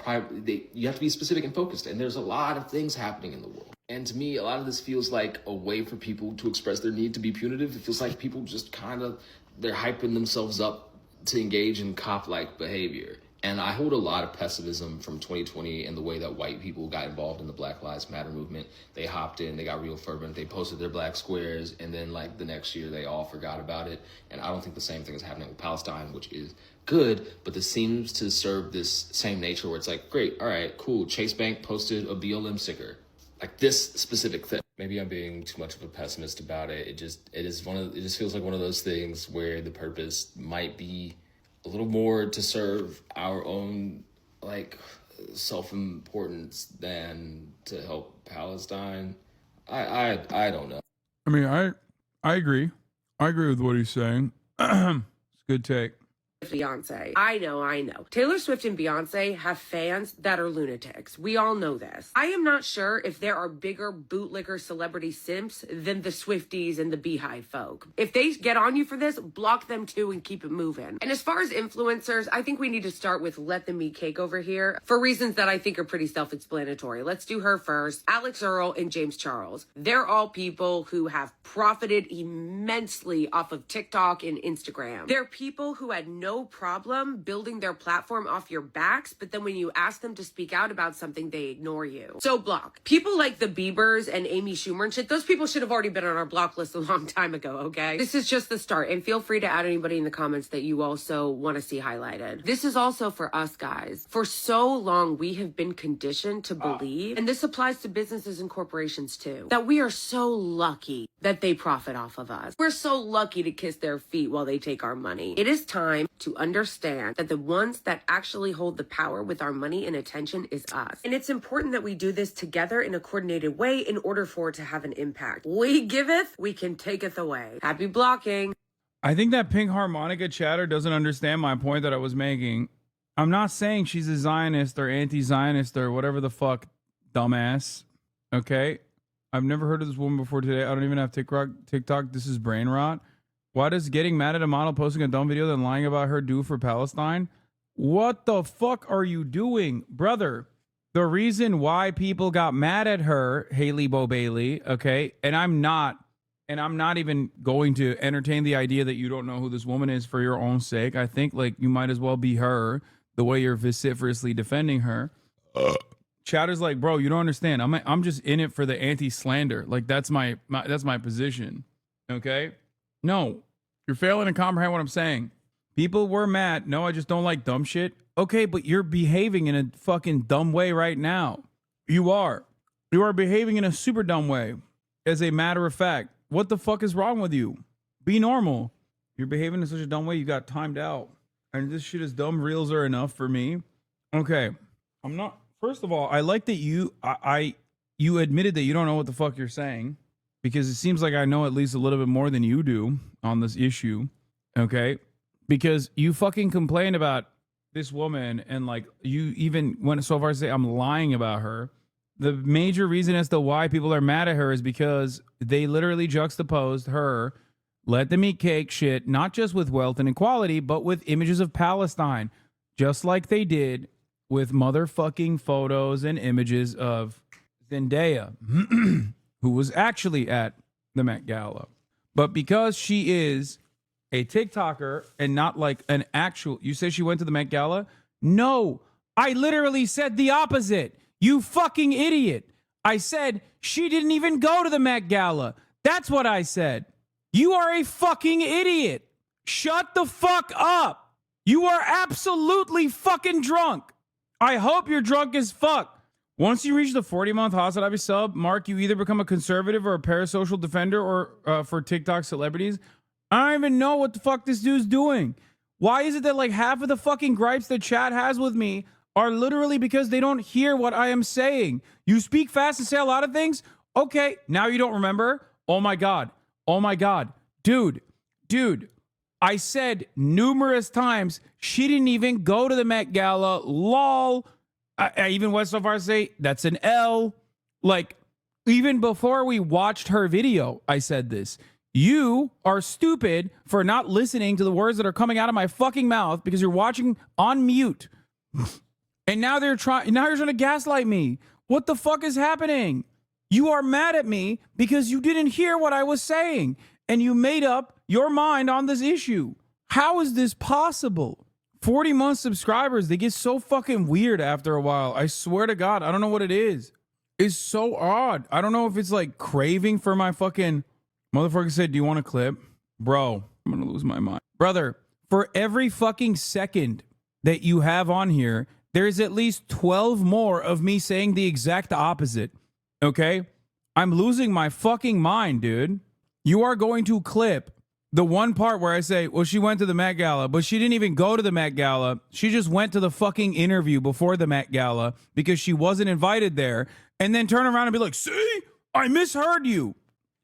you have to be specific and focused. And there's a lot of things happening in the world. And to me, a lot of this feels like a way for people to express their need to be punitive. It feels like people just kind of, they're hyping themselves up to engage in cop-like behavior. And I hold a lot of pessimism from 2020 and the way that white people got involved in the Black Lives Matter movement. They hopped in, they got real fervent, they posted their black squares, and then like the next year they all forgot about it. And I don't think the same thing is happening with Palestine, which is good, but this seems to serve this same nature where it's like, great, all right, cool, Chase Bank posted a BLM sticker. Like this specific thing. Maybe I'm being too much of a pessimist about it. It just feels like one of those things where the purpose might be a little more to serve our own like self-importance than to help Palestine. I don't know. I mean, I agree. I agree with what he's saying. It's a good take. Beyonce. I know. Taylor Swift and Beyonce have fans that are lunatics. We all know this. I am not sure if there are bigger bootlicker celebrity simps than the Swifties and the Beehive folk. If they get on you for this, block them too and keep it moving. And as far as influencers, I think we need to start with Let Them Eat Cake over here for reasons that I think are pretty self-explanatory. Let's do her first. Alex Earl and James Charles. They're all people who have profited immensely off of TikTok and Instagram. They're people who had no problem building their platform off your backs, but then when you ask them to speak out about something, they ignore you. So block. People like the Biebers and Amy Schumer and shit, those people should have already been on our block list a long time ago, okay? This is just the start, and feel free to add anybody in the comments that you also want to see highlighted. This is also for us, guys. For so long, we have been conditioned to believe, and this applies to businesses and corporations too, that we are so lucky that they profit off of us. We're so lucky to kiss their feet while they take our money. It is time to understand that the ones that actually hold the power with our money and attention is us. And it's important that we do this together in a coordinated way in order for it to have an impact. We giveth, we can taketh away. Happy blocking. I think that Pink Harmonica chatter doesn't understand my point that I was making. I'm not saying she's a Zionist or anti-Zionist or whatever the fuck, dumbass. Okay? I've never heard of this woman before today. I don't even have TikTok. This is brain rot. Why does getting mad at a model posting a dumb video then lying about her do for Palestine? What the fuck are you doing, brother? The reason why people got mad at her, HEYYY Bo Bailey, okay, and I'm not even going to entertain the idea that you don't know who this woman is for your own sake. I think like you might as well be her the way you're vociferously defending her. Chatter's like, bro, you don't understand. I'm just in it for the anti-slander. Like that's my position. Okay? No, you're failing to comprehend what I'm saying. People were mad. No, I just don't like dumb shit. Okay, but you're behaving in a fucking dumb way right now. You are. You are behaving in a super dumb way. As a matter of fact, what the fuck is wrong with you? Be normal. You're behaving in such a dumb way, you got timed out. And this shit is dumb reels are enough for me. Okay, I'm not. First of all, I like that you admitted that you don't know what the fuck you're saying. Because it seems like I know at least a little bit more than you do on this issue, okay? Because you fucking complain about this woman and like you even went so far as to say I'm lying about her. The major reason as to why people are mad at her is because they literally juxtaposed her Let Them Eat Cake shit, not just with wealth and equality, but with images of Palestine, just like they did with motherfucking photos and images of Zendaya. Who was actually at the Met Gala. But because she is a TikToker and not like an actual... You say she went to the Met Gala? No, I literally said the opposite. You fucking idiot. I said she didn't even go to the Met Gala. That's what I said. You are a fucking idiot. Shut the fuck up. You are absolutely fucking drunk. I hope you're drunk as fuck. Once you reach the 40-month HasanAbi sub mark, you either become a conservative or a parasocial defender or for TikTok celebrities. I don't even know what the fuck this dude's doing. Why is it that like half of the fucking gripes that chat has with me are literally because they don't hear what I am saying? You speak fast and say a lot of things? Okay, now you don't remember? Oh my God. Oh my God. Dude. I said numerous times she didn't even go to the Met Gala. Lol. I even went so far as to say that's an L. Like, even before we watched her video, I said this. You are stupid for not listening to the words that are coming out of my fucking mouth because you're watching on mute. And now you're trying to gaslight me. What the fuck is happening? You are mad at me because you didn't hear what I was saying and you made up your mind on this issue. How is this possible? 40-month subscribers, they get so fucking weird after a while. I swear to God, I don't know what it is. It's so odd. I don't know if it's like craving for my fucking... Motherfucker said, do you want a clip? Bro, I'm gonna lose my mind. Brother, for every fucking second that you have on here, there's at least 12 more of me saying the exact opposite. Okay? I'm losing my fucking mind, dude. You are going to clip the one part where I say, well, she went to the Met Gala, but she didn't even go to the Met Gala. She just went to the fucking interview before the Met Gala because she wasn't invited there. And then turn around and be like, see? I misheard you.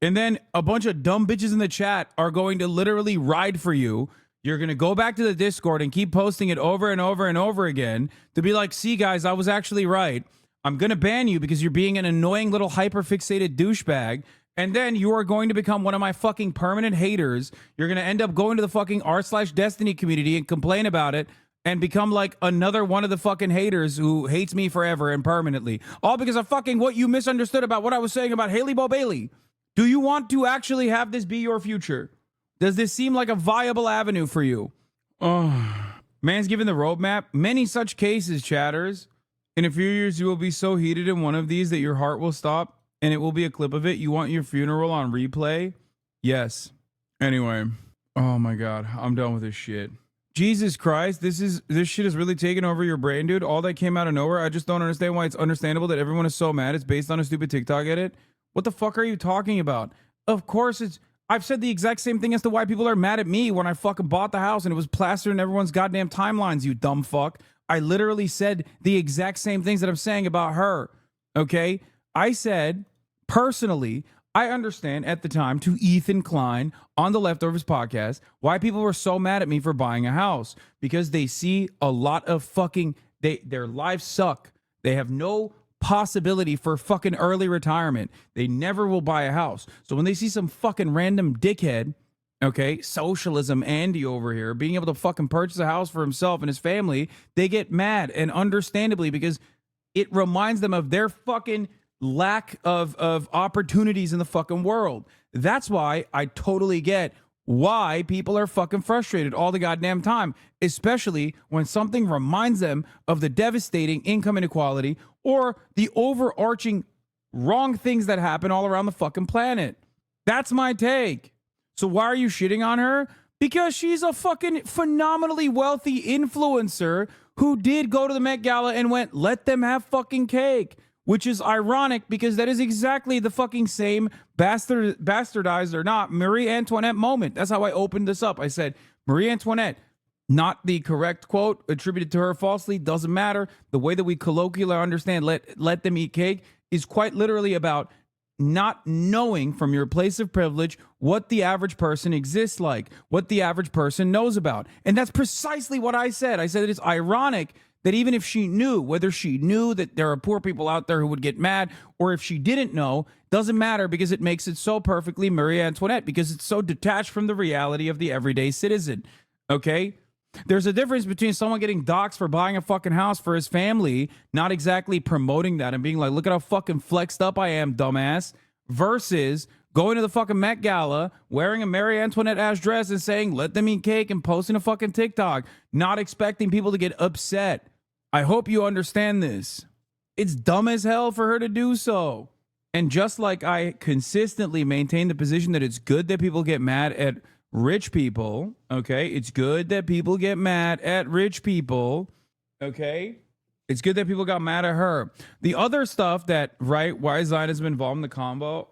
And then a bunch of dumb bitches in the chat are going to literally ride for you. You're going to go back to the Discord and keep posting it over and over and over again to be like, see, guys, I was actually right. I'm going to ban you because you're being an annoying little hyperfixated douchebag. And then you are going to become one of my fucking permanent haters. You're going to end up going to the fucking r/Destiny community and complain about it and become like another one of the fucking haters who hates me forever and permanently. All because of fucking what you misunderstood about what I was saying about HEYYY Bo Bailey. Do you want to actually have this be your future? Does this seem like a viable avenue for you? Oh, man's given the roadmap. Many such cases, chatters. In a few years, you will be so heated in one of these that your heart will stop and it will be a clip of it. You want your funeral on replay? Yes. Anyway. Oh my God. I'm done with this shit. Jesus Christ. This shit is really taking over your brain, dude. All that came out of nowhere. I just don't understand why it's understandable that everyone is so mad. It's based on a stupid TikTok edit. What the fuck are you talking about? Of course I've said the exact same thing as to why people are mad at me when I fucking bought the house and it was plastered in everyone's goddamn timelines, you dumb fuck. I literally said the exact same things that I'm saying about her. Okay? I said, personally, I understand at the time to Ethan Klein on the Leftovers podcast why people were so mad at me for buying a house. Because they see a lot of fucking... Their lives suck. They have no possibility for fucking early retirement. They never will buy a house. So when they see some fucking random dickhead, okay, socialism Andy over here, being able to fucking purchase a house for himself and his family, they get mad, and understandably, because it reminds them of their fucking lack of opportunities in the fucking world. That's why I totally get why people are fucking frustrated all the goddamn time, especially when something reminds them of the devastating income inequality or the overarching wrong things that happen all around the fucking planet. That's my take. So why are you shitting on her? Because she's a fucking phenomenally wealthy influencer who did go to the Met Gala and went, let them have fucking cake. Which is ironic because that is exactly the fucking same bastardized or not Marie Antoinette moment. That's how I opened this up. I said, Marie Antoinette, not the correct quote attributed to her falsely, doesn't matter. The way that we colloquially understand let them eat cake is quite literally about not knowing from your place of privilege what the average person exists like, what the average person knows about. And that's precisely what I said. I said it is ironic that even if she knew, whether she knew that there are poor people out there who would get mad, or if she didn't know, doesn't matter because it makes it so perfectly Marie Antoinette, because it's so detached from the reality of the everyday citizen. Okay? There's a difference between someone getting doxxed for buying a fucking house for his family, not exactly promoting that and being like, look at how fucking flexed up I am, dumbass, versus going to the fucking Met Gala, wearing a Marie Antoinette-ass dress and saying, let them eat cake, and posting a fucking TikTok, not expecting people to get upset. I hope you understand this. It's dumb as hell for her to do so. And just like I consistently maintain the position that it's good that people get mad at rich people, okay? It's good that people get mad at rich people, okay? It's good that people got mad at her. The other stuff that, right, why Zionism involved in the combo?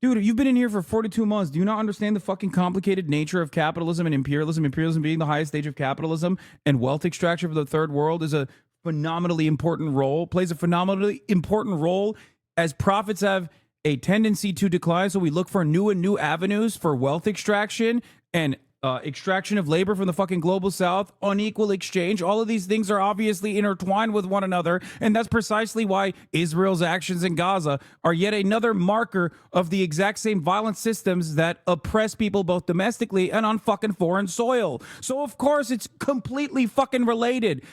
Dude, you've been in here for 42 months. Do you not understand the fucking complicated nature of capitalism and imperialism? Imperialism being the highest stage of capitalism, and wealth extraction for the third world is a phenomenally important role, plays a phenomenally important role, as profits have a tendency to decline. So we look for new and new avenues for wealth extraction and extraction of labor from the fucking global south, unequal exchange. All of these things are obviously intertwined with one another. And that's precisely why Israel's actions in Gaza are yet another marker of the exact same violent systems that oppress people both domestically and on fucking foreign soil. So of course it's completely fucking related.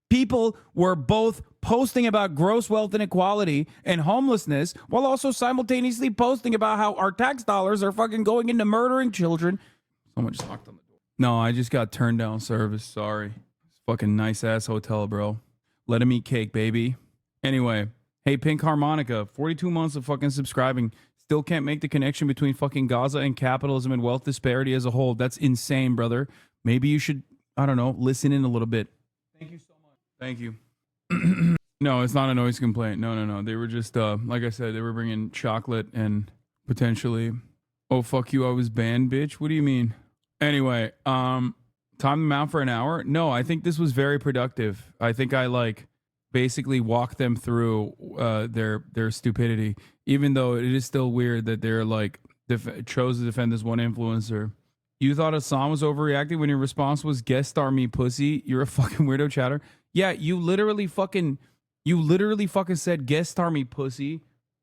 People were both posting about gross wealth inequality and homelessness while also simultaneously posting about how our tax dollars are fucking going into murdering children. Someone just knocked on the door. No, I just got turned down service. Sorry. It's fucking nice ass hotel, bro. Let him eat cake, baby. Anyway, hey, Pink Harmonica, 42 months of fucking subscribing. Still can't make the connection between fucking Gaza and capitalism and wealth disparity as a whole. That's insane, brother. Maybe you should, I don't know, listen in a little bit. Thank you so much. Thank you. No, it's not a noise complaint. No. They were just, like I said, they were bringing chocolate and potentially, oh, fuck you, I was banned, bitch. What do you mean? Anyway, time them out for an hour. No, I think this was very productive. I think I basically walked them through their stupidity, even though it is still weird that they're chose to defend this one influencer. You thought Hasan was overreacting when your response was guest star me pussy. You're a fucking weirdo, chatter. Yeah, you literally fucking said guest star me pussy.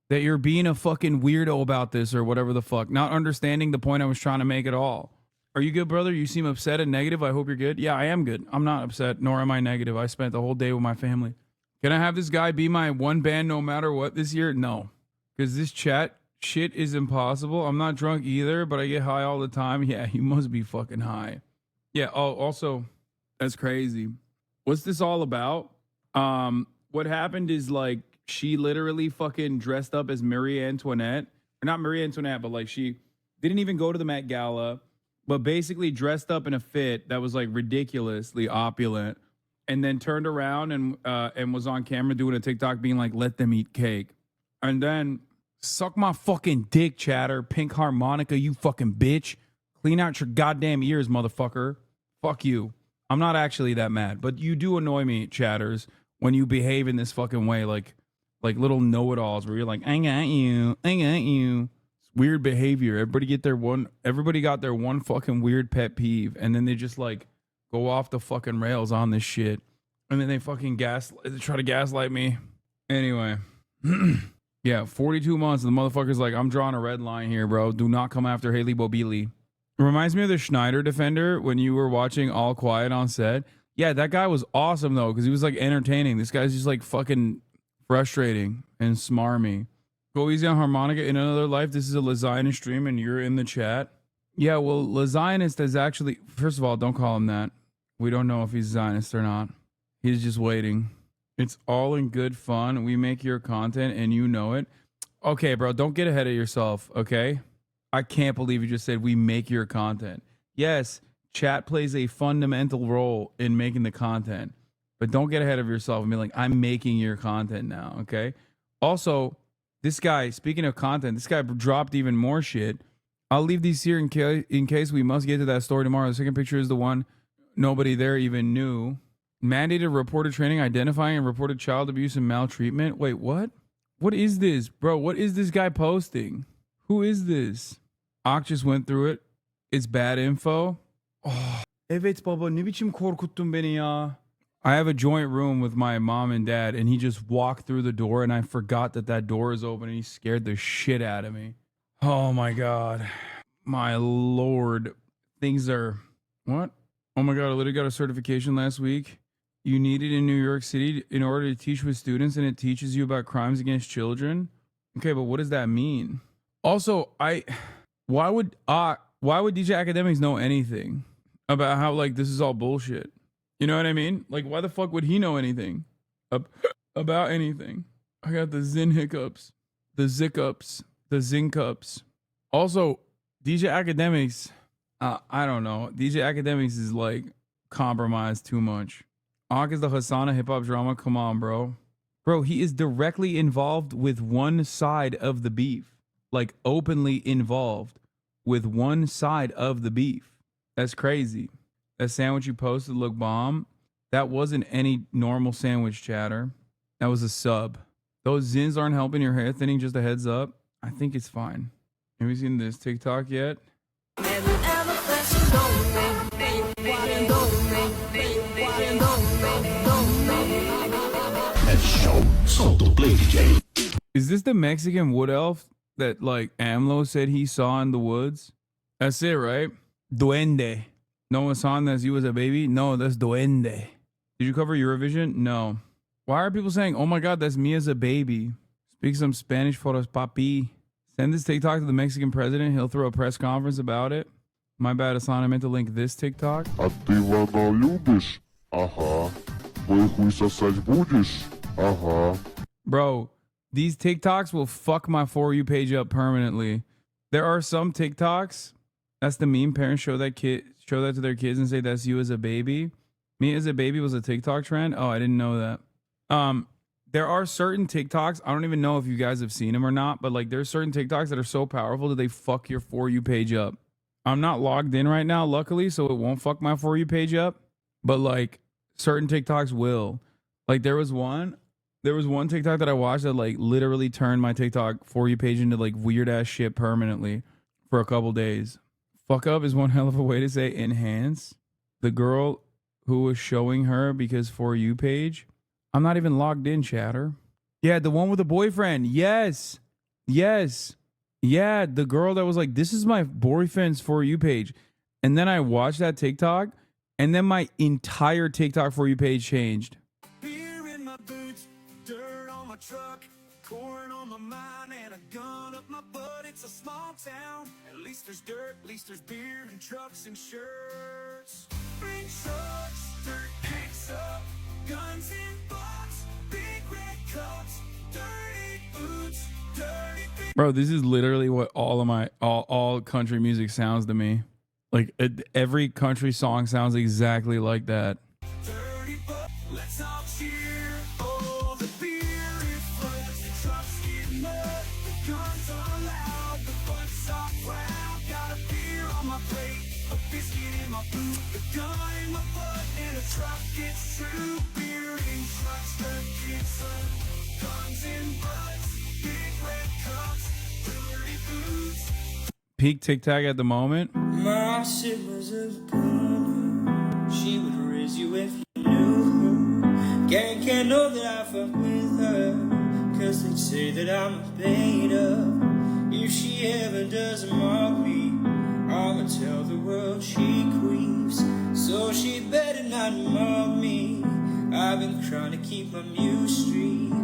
That you're being a fucking weirdo about this or whatever the fuck, not understanding the point I was trying to make at all. Are you good, brother? You seem upset and negative. I hope you're good. Yeah, I am good. I'm not upset, nor am I negative. I spent the whole day with my family. Can I have this guy be my one band no matter what this year? No, because this chat shit is impossible. I'm not drunk either, but I get high all the time. Yeah, you must be fucking high. Yeah, oh, also, that's crazy. What's this all about? What happened is she literally fucking dressed up as Marie Antoinette. Or not Marie Antoinette, but she didn't even go to the Met Gala, but basically dressed up in a fit that was ridiculously opulent, and then turned around and was on camera doing a TikTok being let them eat cake. And then suck my fucking dick, chatter. Pink Harmonica, you fucking bitch. Clean out your goddamn ears, motherfucker. Fuck you. I'm not actually that mad, but you do annoy me, chatters, when you behave in this fucking way, like little know-it-alls where you're I got you. It's weird behavior. Everybody got their one fucking weird pet peeve, and then they just go off the fucking rails on this shit, and then they fucking try to gaslight me. Anyway, yeah, 42 months, and the motherfucker's I'm drawing a red line here, bro. Do not come after Haley Bobili. It reminds me of the Schneider Defender when you were watching All Quiet on Set. Yeah, that guy was awesome though, because he was entertaining. This guy's just fucking frustrating and smarmy. Go easy on Harmonica. In another life, this is a Lazionist stream and you're in the chat. Yeah, well, Lazionist is actually, first of all, don't call him that. We don't know if he's Zionist or not. He's just waiting. It's all in good fun. We make your content and you know it. Okay, bro, don't get ahead of yourself, okay? I can't believe you just said we make your content. Yes, chat plays a fundamental role in making the content. But don't get ahead of yourself and be I'm making your content now, okay? Also, this guy, speaking of content, this guy dropped even more shit. I'll leave these here in case we must get to that story tomorrow. The second picture is the one nobody there even knew. Mandated reported training, identifying and reported child abuse and maltreatment. Wait, what? What is this? Bro, what is this guy posting? Who is this? Ak just went through it. It's bad info. Oh, evet baba, ne biçim korkuttun beni ya. I have a joint room with my mom and dad, and he just walked through the door, and I forgot that door is open, and he scared the shit out of me. Oh, my God. My Lord. Things are... What? Oh, my God. I literally got a certification last week. You need it in New York City in order to teach with students, and it teaches you about crimes against children? Okay, but what does that mean? Also, why would DJ Academics know anything about how, this is all bullshit? You know what I mean? Why the fuck would he know anything about anything? I got the Zin hiccups, the Zickups, the Zincups. Also, DJ Academics I don't know. DJ Academics is like compromised too much. Ak is the Hasan of hip hop drama. Come on, bro. Bro, he is directly involved with one side of the beef. Like openly involved with one side of the beef. That's crazy. That sandwich you posted looked bomb. That wasn't any normal sandwich, chatter. That was a sub. Those zins aren't helping your hair thinning, just a heads up. I think it's fine. Have you seen this TikTok yet? Is this the Mexican wood elf that like AMLO said he saw in the woods? That's it, right? Duende. No, Hasan, that's you as a baby? No, that's Duende. Did you cover Eurovision? No. Why are people saying, oh my God, that's me as a baby? Speak some Spanish for us, papi. Send this TikTok to the Mexican president. He'll throw a press conference about it. My bad, Hasan. I meant to link this TikTok. A ty no lubisz. Aha. Bo chuj sosać budzisz. Aha. Bro, these TikToks will fuck my For You page up permanently. There are some TikToks. That's the meme. Parents show that to their kids and say that's you as a baby. Me as a baby was a TikTok trend. Oh, I didn't know that. There are certain TikToks. I don't even know if you guys have seen them or not, but like there's certain TikToks that are so powerful that they fuck your For You page up. I'm not logged in right now, luckily, so it won't fuck my For You page up. But like certain TikToks will. Like there was one TikTok that I watched that like literally turned my TikTok For You page into like weird ass shit permanently for a couple days. Fuck up is one hell of a way to say enhance. The girl who was showing her because For You page. I'm not even logged in, chatter. Yeah, the one with the boyfriend. Yes. Yes. Yeah, the girl that was like, this is my boyfriend's For You page. And then I watched that TikTok, and then my entire TikTok For You page changed. Beer in my boots, dirt on my truck, corn on my mind, and a gun up my butt. It's a small town. At least there's dirt, at least there's beer and trucks and shirts. Bring trucks, dirt picks up, guns and bucks, big red coats, dirty boots, dirty boots. Bro, this is literally what all country music sounds to me. Like every country song sounds exactly like that. Dirty butt, let's all cheer. Oh, the beer is fresh, the trucks get mud, the guns are loud, the butts are proud. Got a beer on my plate, a biscuit in my boot, a gun in my butt, and a truck gets through. Beer in trucks, the kids guns and butts, big red cups, dirty boots. Peak TikTok at the moment. My shit was a gun. She would raise you if you knew her. Gang can't know that I fuck with her, cause they'd say that I'm a beta. If she ever does mock me, I'ma tell the world she queefs. So she better not mock me. I've been trying to keep my muse streak.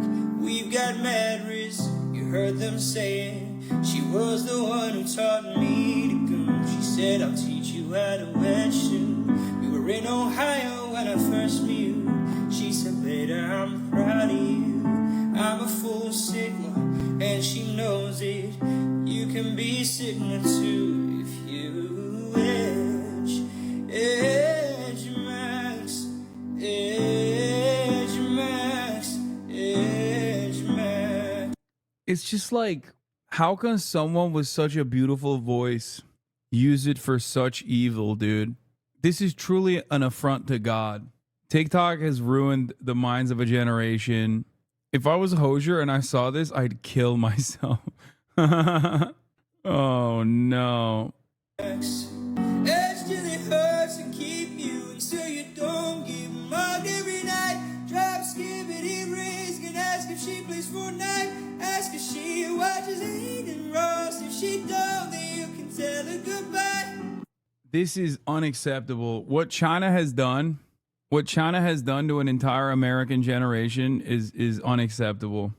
We've got mad risk, you heard them saying. She was the one who taught me to gun. She said, I'll teach you how to wet shoe. We were in Ohio when I first met you. She said, beta, I'm proud of you. I'm a full Sigma, and she knows it. You can be Sigma too if you edge max, edge max, edge max. It's just like, how can someone with such a beautiful voice use it for such evil, dude? This is truly an affront to God. TikTok has ruined the minds of a generation. If I was a Hosier and I saw this, I'd kill myself. Oh, no. Edge till it hurts to keep you until you don't get mugged every night. Drop skibbity risk and ask if she plays Fortnite. Ask if she watches Aiden Ross. If she don't, then you can tell her goodbye. This is unacceptable. What China has done to an entire American generation is unacceptable.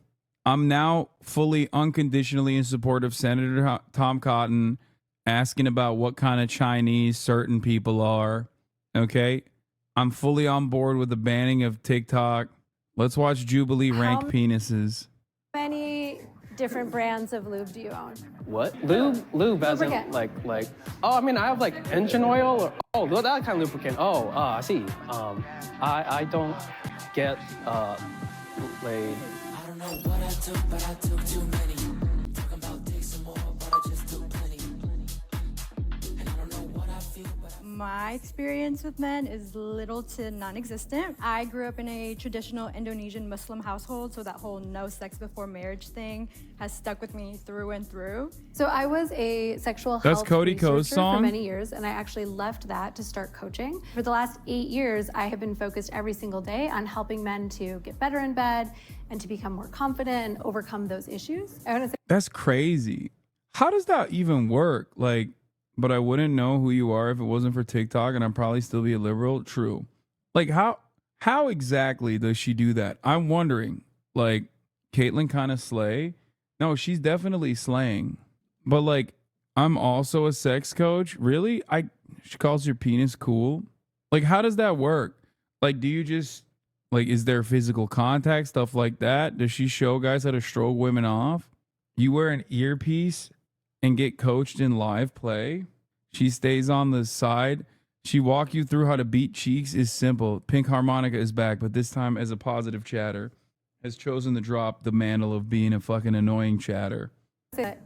I'm now fully unconditionally in support of Senator Tom Cotton asking about what kind of Chinese certain people are. Okay? I'm fully on board with the banning of TikTok. Let's watch Jubilee rank penises. Many different brands of lube do you own? What? Lube as in Lubricant. like, oh, I mean, I have like engine oil or, oh, that kind of lubricant. Oh, I see. I don't get laid. I don't know what I took, but I took too many. Talking about take some more, but I just took plenty. And I don't know what I feel, but My experience with men is little to non-existent. I grew up in a traditional Indonesian Muslim household, so that whole no sex before marriage thing has stuck with me through and through. So I was a sexual That's health Cody researcher Ko's song? for many years, and I actually left that to start coaching. For the last 8 years, I have been focused every single day on helping men to get better in bed and to become more confident and overcome those issues. I want to say That's crazy. How does that even work? Like, but I wouldn't know who you are if it wasn't for TikTok, and I'd probably still be a liberal. True. Like, how exactly does she do that? I'm wondering. Like, Caitlyn kind of slay. No, she's definitely slaying. But like, I'm also a sex coach. Really? She calls your penis cool. Like, how does that work? Like, do you just like, is there physical contact, stuff like that? Does she show guys how to stroke women off? You wear an earpiece and get coached in live play. She stays on the side. She walk you through how to beat cheeks is simple. Pink Harmonica is back, but this time as a positive chatter. Has chosen to drop the mantle of being a fucking annoying chatter.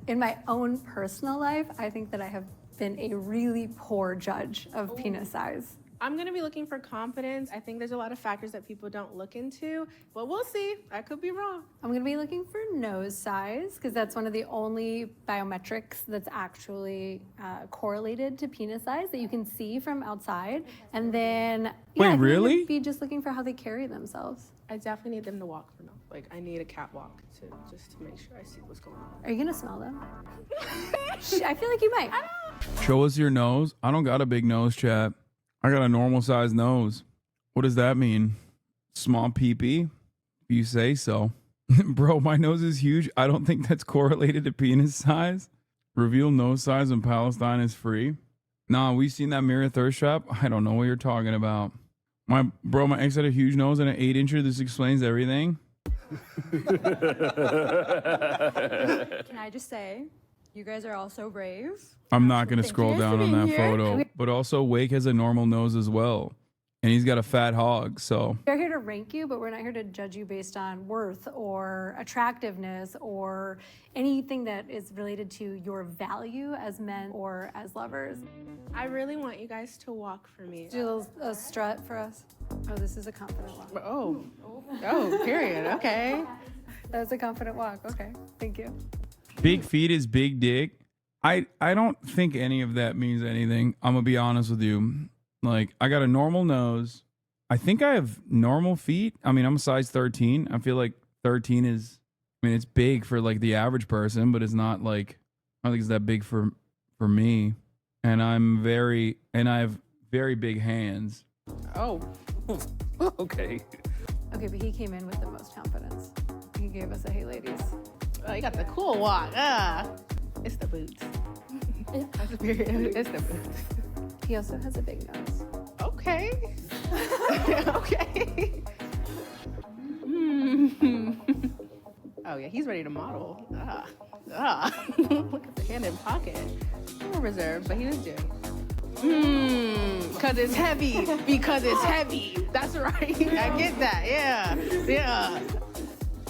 in my own personal life, I think that I have been a really poor judge of penis size. I'm gonna be looking for confidence. I think there's a lot of factors that people don't look into, but we'll see. I could be wrong. I'm gonna be looking for nose size because that's one of the only biometrics that's actually correlated to penis size that you can see from outside. And then, Wait, I think really? I'd be just looking for how they carry themselves. I definitely need them to walk for me. Like, I need a catwalk just to make sure I see what's going on. Are you gonna smell them? I feel like you might. Show us your nose. I don't got a big nose, chat. I got a normal sized nose. What does that mean? Small pee-pee? If you say so. Bro, my nose is huge. I don't think that's correlated to penis size. Reveal nose size when Palestine is free. Nah, we seen that mirror thirst trap. I don't know what you're talking about. My ex had a huge nose and an 8-incher. This explains everything. Can I just say, you guys are all so brave. I'm not going to scroll you guys down for on being that here. photo. But also, Wake has a normal nose as well. And he's got a fat hog, so. We're here to rank you, but we're not here to judge you based on worth or attractiveness or anything that is related to your value as men or as lovers. I really want you guys to walk for me. Do a strut for us. Oh, this is a confident walk. Oh, period. Okay. That was a confident walk. Okay, thank you. Big feet is big dick. I don't think any of that means anything. I'm going to be honest with you. Like, I got a normal nose. I think I have normal feet. I mean, I'm a size 13. I feel like 13 is, I mean, it's big for like the average person, but it's not like, I don't think it's that big for me. And I have very big hands. Oh, okay. Okay, but he came in with the most confidence. He gave us a hey ladies. Oh, you got the cool walk. It's the boots. That's the period. It's the boots. He also has a big nose. Okay. Okay. Oh yeah, he's ready to model. Look at the hand in pocket. A little reserved, but he was doing. Cause it's heavy. Because it's heavy. That's right. I get that. Yeah.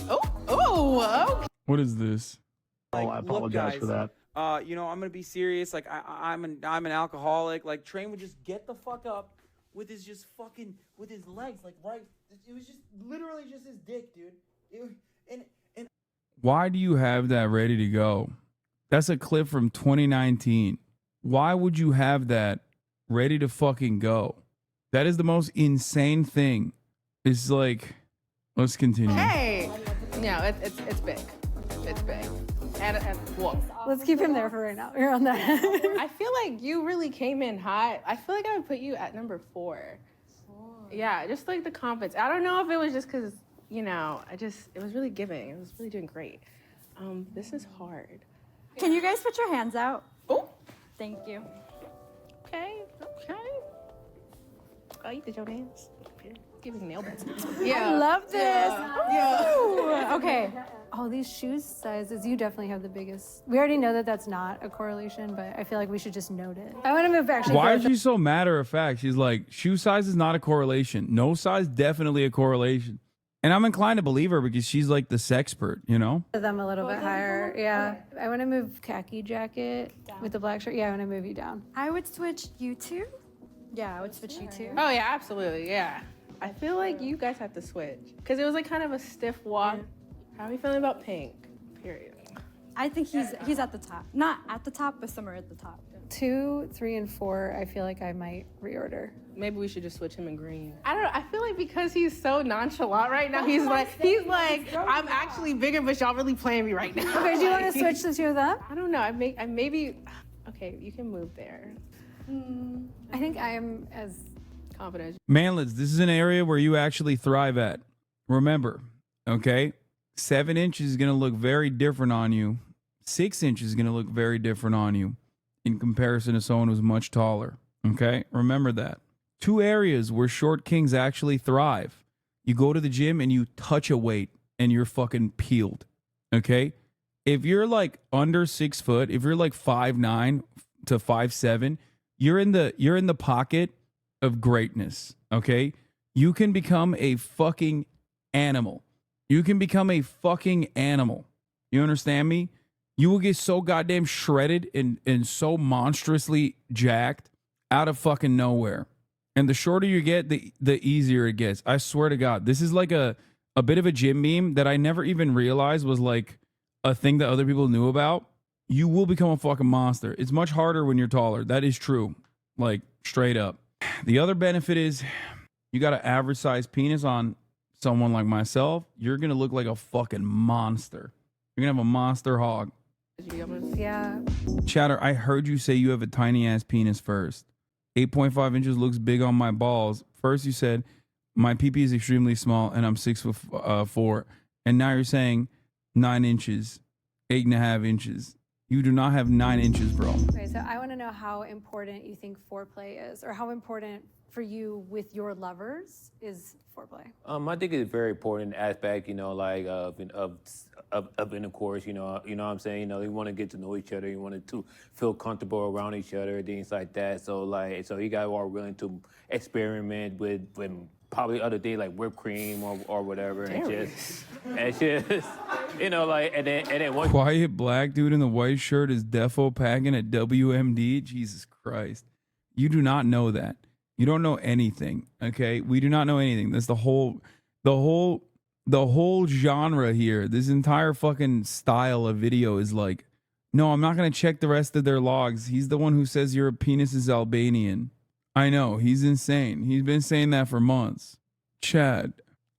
Oh. Okay. What is this? Like, I apologize look, for guys, that. You know, I'm gonna be serious. Like, I'm an alcoholic. Like, Train would just get the fuck up with his legs, like right. It was just literally just his dick, dude. And Why do you have that ready to go? That's a clip from 2019. Why would you have that ready to fucking go? That is the most insane thing. It's like, let's continue. Hey. No, it's big. It's big. And whoa. Let's keep him there for right now. You're on that. I feel like you really came in hot. I feel like I would put you at number 4. Yeah, just like the confidence. I don't know if it was just because, you know, it was really giving. It was really doing great. This is hard. Can you guys put your hands out? Oh. Thank you. Okay. you did your dance. Giving nail bits. I love this. Yeah. Okay. All these shoe sizes, you definitely have the biggest. We already know that that's not a correlation, but I feel like we should just note it. I want to move actually. Why is she so matter of fact? She's like, shoe size is not a correlation. No size, definitely a correlation. And I'm inclined to believe her because she's like the sexpert, you know? Them a little bit higher. Yeah. I want to move khaki jacket with the black shirt. Yeah, I want to move you down. I would switch you two. Yeah, I would switch you two. Oh yeah, absolutely. Yeah. I feel like you guys have to switch because it was like kind of a stiff walk. How are we feeling about pink? Period. I think he's at the top. Not at the top, but somewhere at the top. 2, 3, and 4, I feel like I might reorder. Maybe we should just switch him in green. I don't know. I feel like because he's so nonchalant right now, he's like, I'm actually bigger, but y'all really playing me right now. Okay, do you want to switch the two of them? I don't know. I maybe. Okay, you can move there. I think I am as confident. Manlets, this is an area where you actually thrive at. Remember, okay? 7 inches is going to look very different on you. 6 inches is going to look very different on you in comparison to someone who's much taller. Okay? Remember that. 2 areas where short kings actually thrive. You go to the gym and you touch a weight and you're fucking peeled. Okay? If you're like under 6 foot, if you're like 5'9" to 5'7", you're in the pocket of greatness. Okay? You can become a fucking animal. You can become a fucking animal. You understand me? You will get so goddamn shredded and so monstrously jacked out of fucking nowhere. And the shorter you get, the easier it gets. I swear to God, this is like a bit of a gym meme that I never even realized was like a thing that other people knew about. You will become a fucking monster. It's much harder when you're taller. That is true. Like, straight up. The other benefit is you got an average size penis on someone like myself. You're going to look like a fucking monster. You're going to have a monster hog. Yeah. Chatter, I heard you say you have a tiny ass penis first. 8.5 inches looks big on my balls. First you said my pee-pee is extremely small and I'm 6'4". And now you're saying 9 inches, 8.5 inches. You do not have 9 inches, bro. Okay, so I want to know how important you think foreplay is, or how important for you with your lovers is foreplay. I think it's a very important aspect, you know, like of intercourse, you know what I'm saying? You know, you want to get to know each other, you want to feel comfortable around each other, things like that. So you guys are willing to experiment with probably other day like whipped cream or whatever, and just you know, like and then one quiet black dude in the white shirt is defo packing at WMD. Jesus Christ, you do not know that. You don't know anything. Okay, we do not know anything. That's the whole genre here. This entire fucking style of video is like, no, I'm not gonna check the rest of their logs. He's the one who says your penis is Albanian. I know, he's insane. He's been saying that for months. Chad,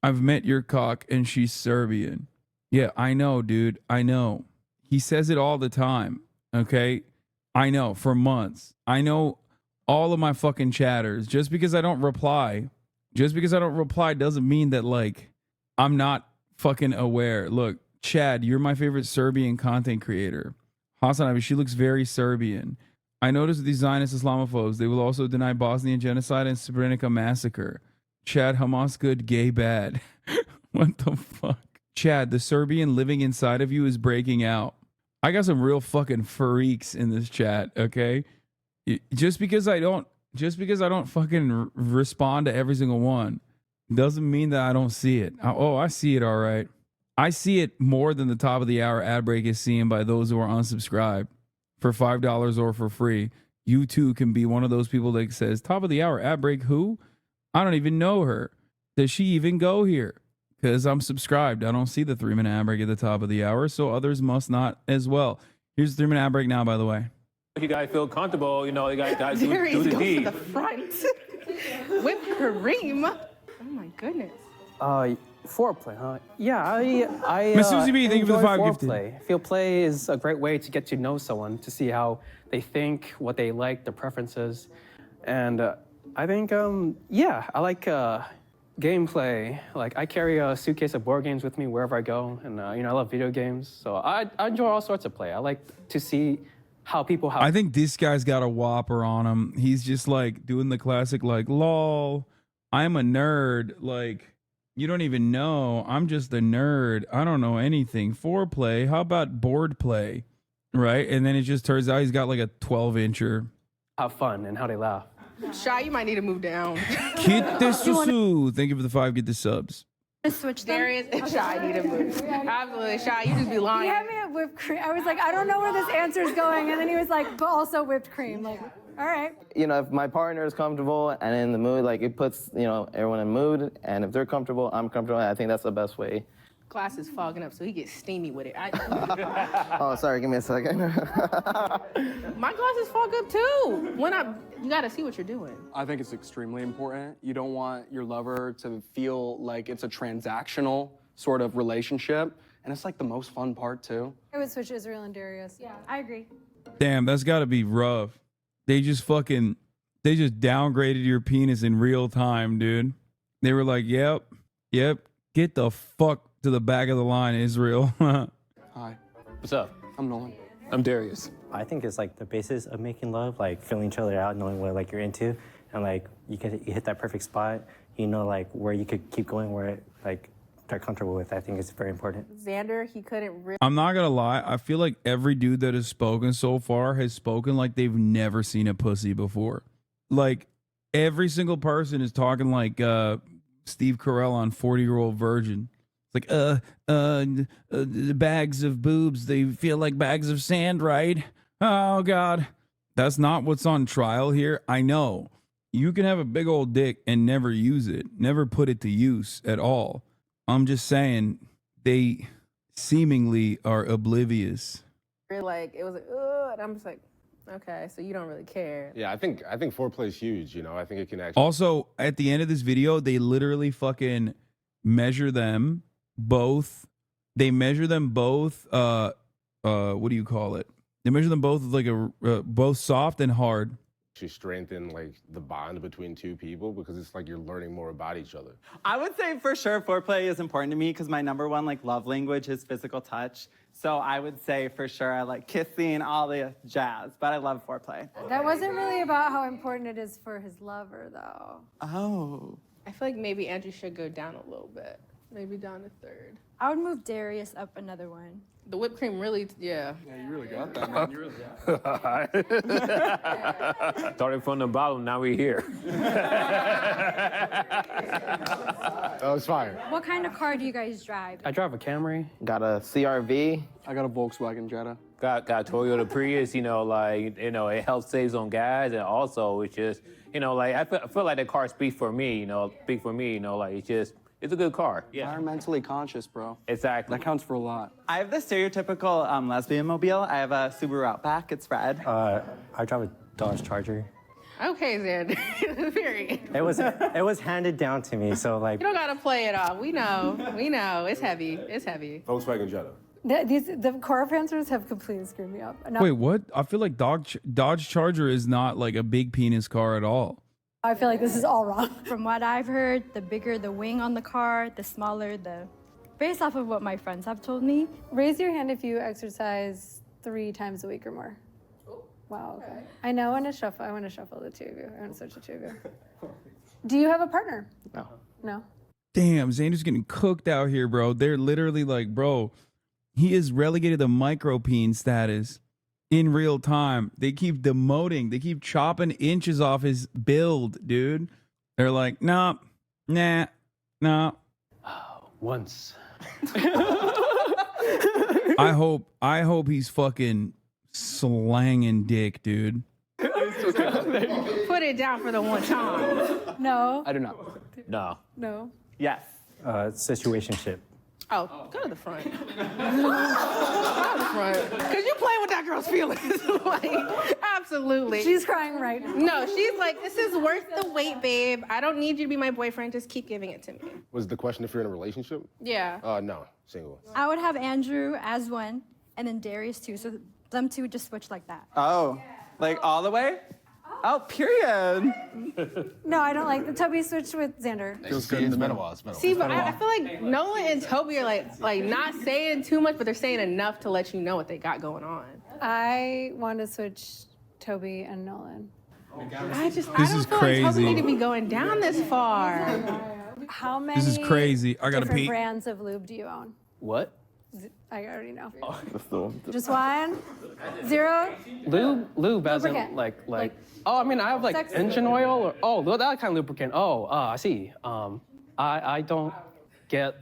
I've met your cock and she's Serbian. Yeah, I know, dude. I know. He says it all the time. Okay? I know, for months. I know all of my fucking chatters. Just because I don't reply doesn't mean that, like, I'm not fucking aware. Look, Chad, you're my favorite Serbian content creator. HasanAbi, she looks very Serbian. I noticed these Zionist Islamophobes, they will also deny Bosnian genocide and Srebrenica massacre. Chad, Hamas good, gay bad. What the fuck? Chad, the Serbian living inside of you is breaking out. I got some real fucking freaks in this chat, okay? Just because I don't fucking respond to every single one doesn't mean that I don't see it. I see it all right. I see it more than the top of the hour ad break is seen by those who are unsubscribed. For $5 or for free, you too can be one of those people that says, top of the hour ad break, who? I don't even know her. Does she even go here? Because I'm subscribed. I don't see the 3-minute ad break at the top of the hour, so others must not as well. Here's the 3-minute ad break now, by the way. If you guys feel comfortable, you know, you guys do the deed. To the front. Whipped cream. Oh my goodness. Foreplay, huh? Yeah, I Miss Susie B, thank you for the 5 gifted. foreplay. I feel play is a great way to get to know someone, to see how they think, what they like, their preferences. And I think, yeah, I like gameplay. Like, I carry a suitcase of board games with me wherever I go. And, you know, I love video games. So I enjoy all sorts of play. I like to see how people have... I think this guy's got a whopper on him. He's just, like, doing the classic, like, lol, I'm a nerd. Like, you don't even know. I'm just a nerd. I don't know anything. Foreplay. How about board play? Right? And then it just turns out he's got like a 12-incher. Have fun and how they laugh. Shy, you might need to move down. Thank you for the 5. Get the subs. Switch Darius and Shy need to move. Absolutely, Shy, you just be lying. He had me at whipped cream. I was like, I don't know where this answer is going. And then he was like, but also whipped cream. Like, all right. You know, if my partner is comfortable and in the mood, like it puts, you know, everyone in mood. And if they're comfortable, I'm comfortable. I think that's the best way. Glass is fogging up, so he gets steamy with it. Oh, sorry, give me a second. My glasses fog up too. You gotta see what you're doing. I think it's extremely important. You don't want your lover to feel like it's a transactional sort of relationship. And it's like the most fun part too. I would switch Israel and Darius. Yeah, I agree. Damn, that's got to be rough. They just downgraded your penis in real time, dude. They were like, yep, get the fuck to the back of the line, Israel. Hi. What's up? I'm Nolan. I'm Darius. I think it's like the basis of making love, like feeling each other out, knowing what like you're into, and like you hit that perfect spot. You know, like where you could keep going, where like they're comfortable with. I think it's very important. Xander, he couldn't really. I'm not gonna lie. I feel like every dude that has spoken so far has spoken like they've never seen a pussy before. Like every single person is talking like Steve Carell on 40-Year-Old Virgin. It's like, bags of boobs, they feel like bags of sand, right? Oh, God. That's not what's on trial here. I know. You can have a big old dick and never use it, never put it to use at all. I'm just saying they seemingly are oblivious. Like, it was like, and I'm just like, okay, so you don't really care. Yeah, I think foreplay is huge, you know. I think it can actually... Also, at the end of this video, they literally fucking measure them both. They measure them both, what do you call it? They measure them both like both soft and hard. To strengthen like the bond between two people because it's like you're learning more about each other. I would say for sure foreplay is important to me because my #1 like love language is physical touch. So I would say for sure I like kissing, all the jazz, but I love foreplay. That wasn't really about how important it is for his lover, though. Oh. I feel like maybe Andrew should go down a little bit. Maybe down to 3rd. I would move Darius up another one. The whipped cream really, yeah. Yeah, you really got that, man. You really got that. Started from the bottom, now we're here. That was fire. What kind of car do you guys drive? I drive a Camry. Got a CRV. I got a Volkswagen Jetta. Got Toyota Prius, you know, like, you know, it helps saves on gas, and also it's just, you know, like, I feel like the car speaks for me, you know, like, it's a good car. Yeah. Environmentally conscious, bro. Exactly. That counts for a lot. I have the stereotypical lesbian mobile. I have a Subaru Outback. It's red. I drive a Dodge Charger. Okay, Xander. Period. It was handed down to me, so like. You don't gotta play it off. We know. It's heavy. Volkswagen Jetta. The car answers have completely screwed me up. No, Wait, what? I feel like Dodge Charger is not like a big penis car at all. I feel like this is all wrong. From what I've heard, the bigger the wing on the car, the smaller the... Based off of what my friends have told me. Raise your hand if you exercise 3 times a week or more. Wow, okay. I know, I want to shuffle the two of you. I want to switch the two of you. Do you have a partner? No. Damn, Xander's getting cooked out here, bro. They're literally like, bro, he is relegated to micropeen status. In real time, they keep demoting. They keep chopping inches off his build, dude. They're like, nah. Once. I hope he's fucking slanging dick, dude. Put it down for the one time. No. I do not. No. Yes. Situationship. Oh, go to the front. Go to the front. Because you playing with that girl's feelings. Like, absolutely. She's crying right now. No, she's like, this is worth the wait, babe. I don't need you to be my boyfriend. Just keep giving it to me. Was the question if you're in a relationship? Yeah. No, single. I would have Andrew as one, and then Darius too, so them two would just switch like that. Oh, like all the way? Oh, period. No, I don't like the Toby switched with Xander. Feels good in the middle. See, but I feel like Nolan and Toby are like not saying too much, but they're saying enough to let you know what they got going on. I want to switch Toby and Nolan. I This don't is feel crazy. like Toby need to be going down this far. How many This is crazy. I gotta different pee. brands of lube do you own? What? I already know. Oh, Just one? Zero? Lube as in Lubricant. like oh, I mean I have like Sex engine oil or that kind of lubricant. Oh, I see. I don't get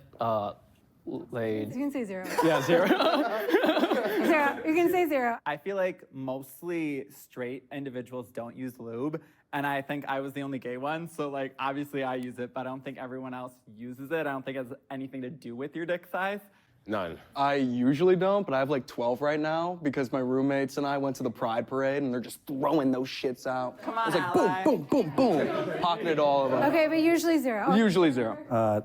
laid. You can say zero. Yeah, zero. Zero. You can say zero. I feel like mostly straight individuals don't use lube, and I think I was the only gay one, so like obviously I use it, but I don't think everyone else uses it. I don't think it has anything to do with your dick size. None. I usually don't, but I have like 12 right now because my roommates and I went to the Pride Parade and they're just throwing those shits out. Come on, It's like boom, boom, boom, boom, pocketed all of them. Okay, but usually zero. Usually zero.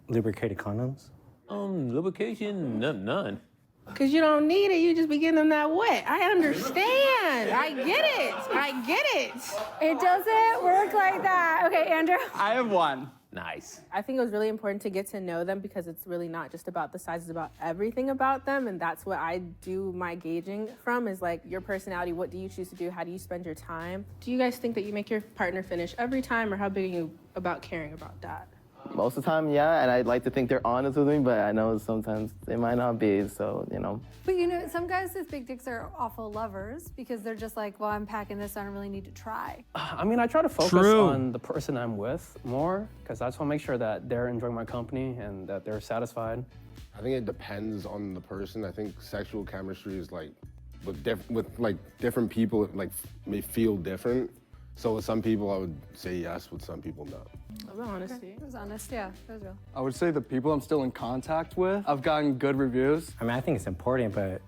Lubricated condoms. Lubrication, none. Because you don't need it, you just be getting them that wet. I understand. I get it. It doesn't work like that. Okay, Andrew. I have one. Nice. I think it was really important to get to know them because it's really not just about the size, it's about everything about them. And that's what I do my gauging from is like your personality. What do you choose to do? How do you spend your time? Do you guys think that you make your partner finish every time or how big are you about caring about that? Most of the time, yeah, and I'd like to think they're honest with me, but I know sometimes they might not be, so, you know. But you know, some guys with big dicks are awful lovers because they're just like, well, I'm packing this, so I don't really need to try. I mean, I try to focus on the person I'm with more because I just want to make sure that they're enjoying my company and that they're satisfied. I think it depends on the person. I think sexual chemistry is like, with different people, it like may feel different. So with some people, I would say yes, with some people, no. Honesty. Okay. It was honest, yeah, that was real. I would say the people I'm still in contact with, I've gotten good reviews. I mean, I think it's important, but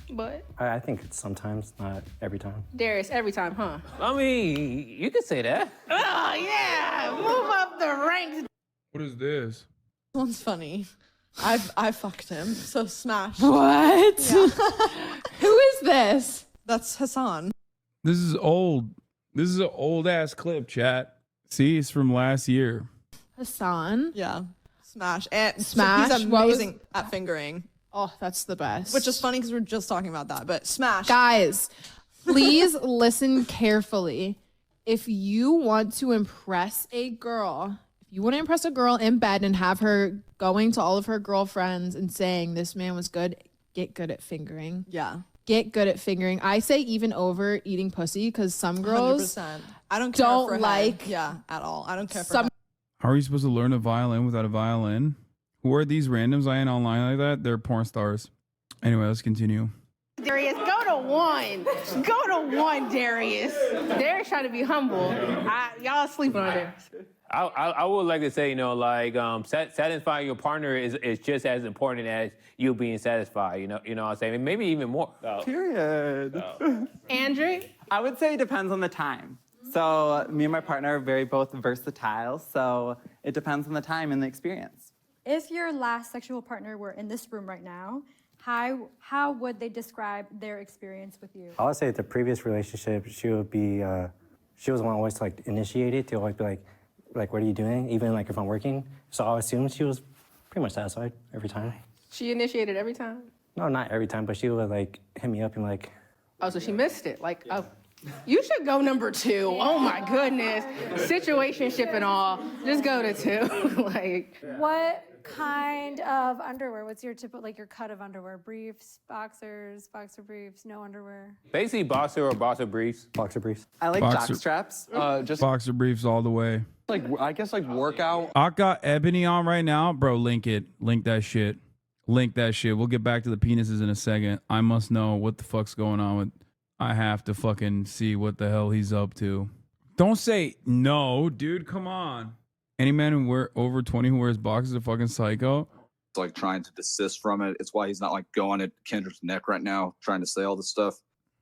But I think it's sometimes, not every time. Darius, every time, huh? I mean, you could say that. Oh yeah, move up the ranks. What is this? This one's funny. I fucked him, so smash. What? Yeah. Who is this? That's Hasan. This is old. This is an old ass clip, chat. See, it's from last year. Hasan? Yeah. Smash. And Smash? He's amazing at fingering. Oh, that's the best. Which is funny because we're just talking about that, but smash. Guys, please listen carefully. If you want to impress a girl, if you want to impress a girl in bed and have her going to all of her girlfriends and saying this man was good, get good at fingering. Yeah. Get good at fingering. I say even over eating pussy because some girls 100%. I don't care don't for head. like Yeah, at all. I don't care for some. head. How are you supposed to learn a violin without a violin? Who are these randoms I ain't online like that? They're porn stars. Anyway, let's continue. Darius, go to one. Go to one, Darius. Darius trying to be humble. Y'all sleeping on Darius. I would like to say, you know, like satisfying your partner is just as important as you being satisfied. You know what I'm saying? Maybe even more. Period. Andrew? I would say it depends on the time. So me and my partner are very both versatile, so it depends on the time and the experience. If your last sexual partner were in this room right now, how would they describe their experience with you? I would say the previous relationship, she would be, she was one always to like initiate it, to always be like, what are you doing? Even like if I'm working. So I assume she was pretty much satisfied every time. She initiated every time? No, not every time, but she would like hit me up and like. Oh, so she missed it. Like, oh, you should go number 2. Oh my goodness. Situationship and all. Just go to 2. Like. What kind of underwear? What's your typical, like your cut of underwear? Briefs, boxers, boxer briefs, no underwear? Basically, boxer or boxer briefs. Boxer briefs. I like Boxer- jock straps. Just Boxer briefs all the way. like, I guess like workout. I got Ebony on right now. Bro, link it. Link that shit. Link that shit. We'll get back to the penises in a second. I must know what the fuck's going on with... I have to fucking see what the hell he's up to. Don't say no, dude. Come on. Any man who wear over 20 who wears boxers is a fucking psycho. It's like trying to desist from it. It's why he's not like going at Kendrick's neck right now, trying to say all this stuff,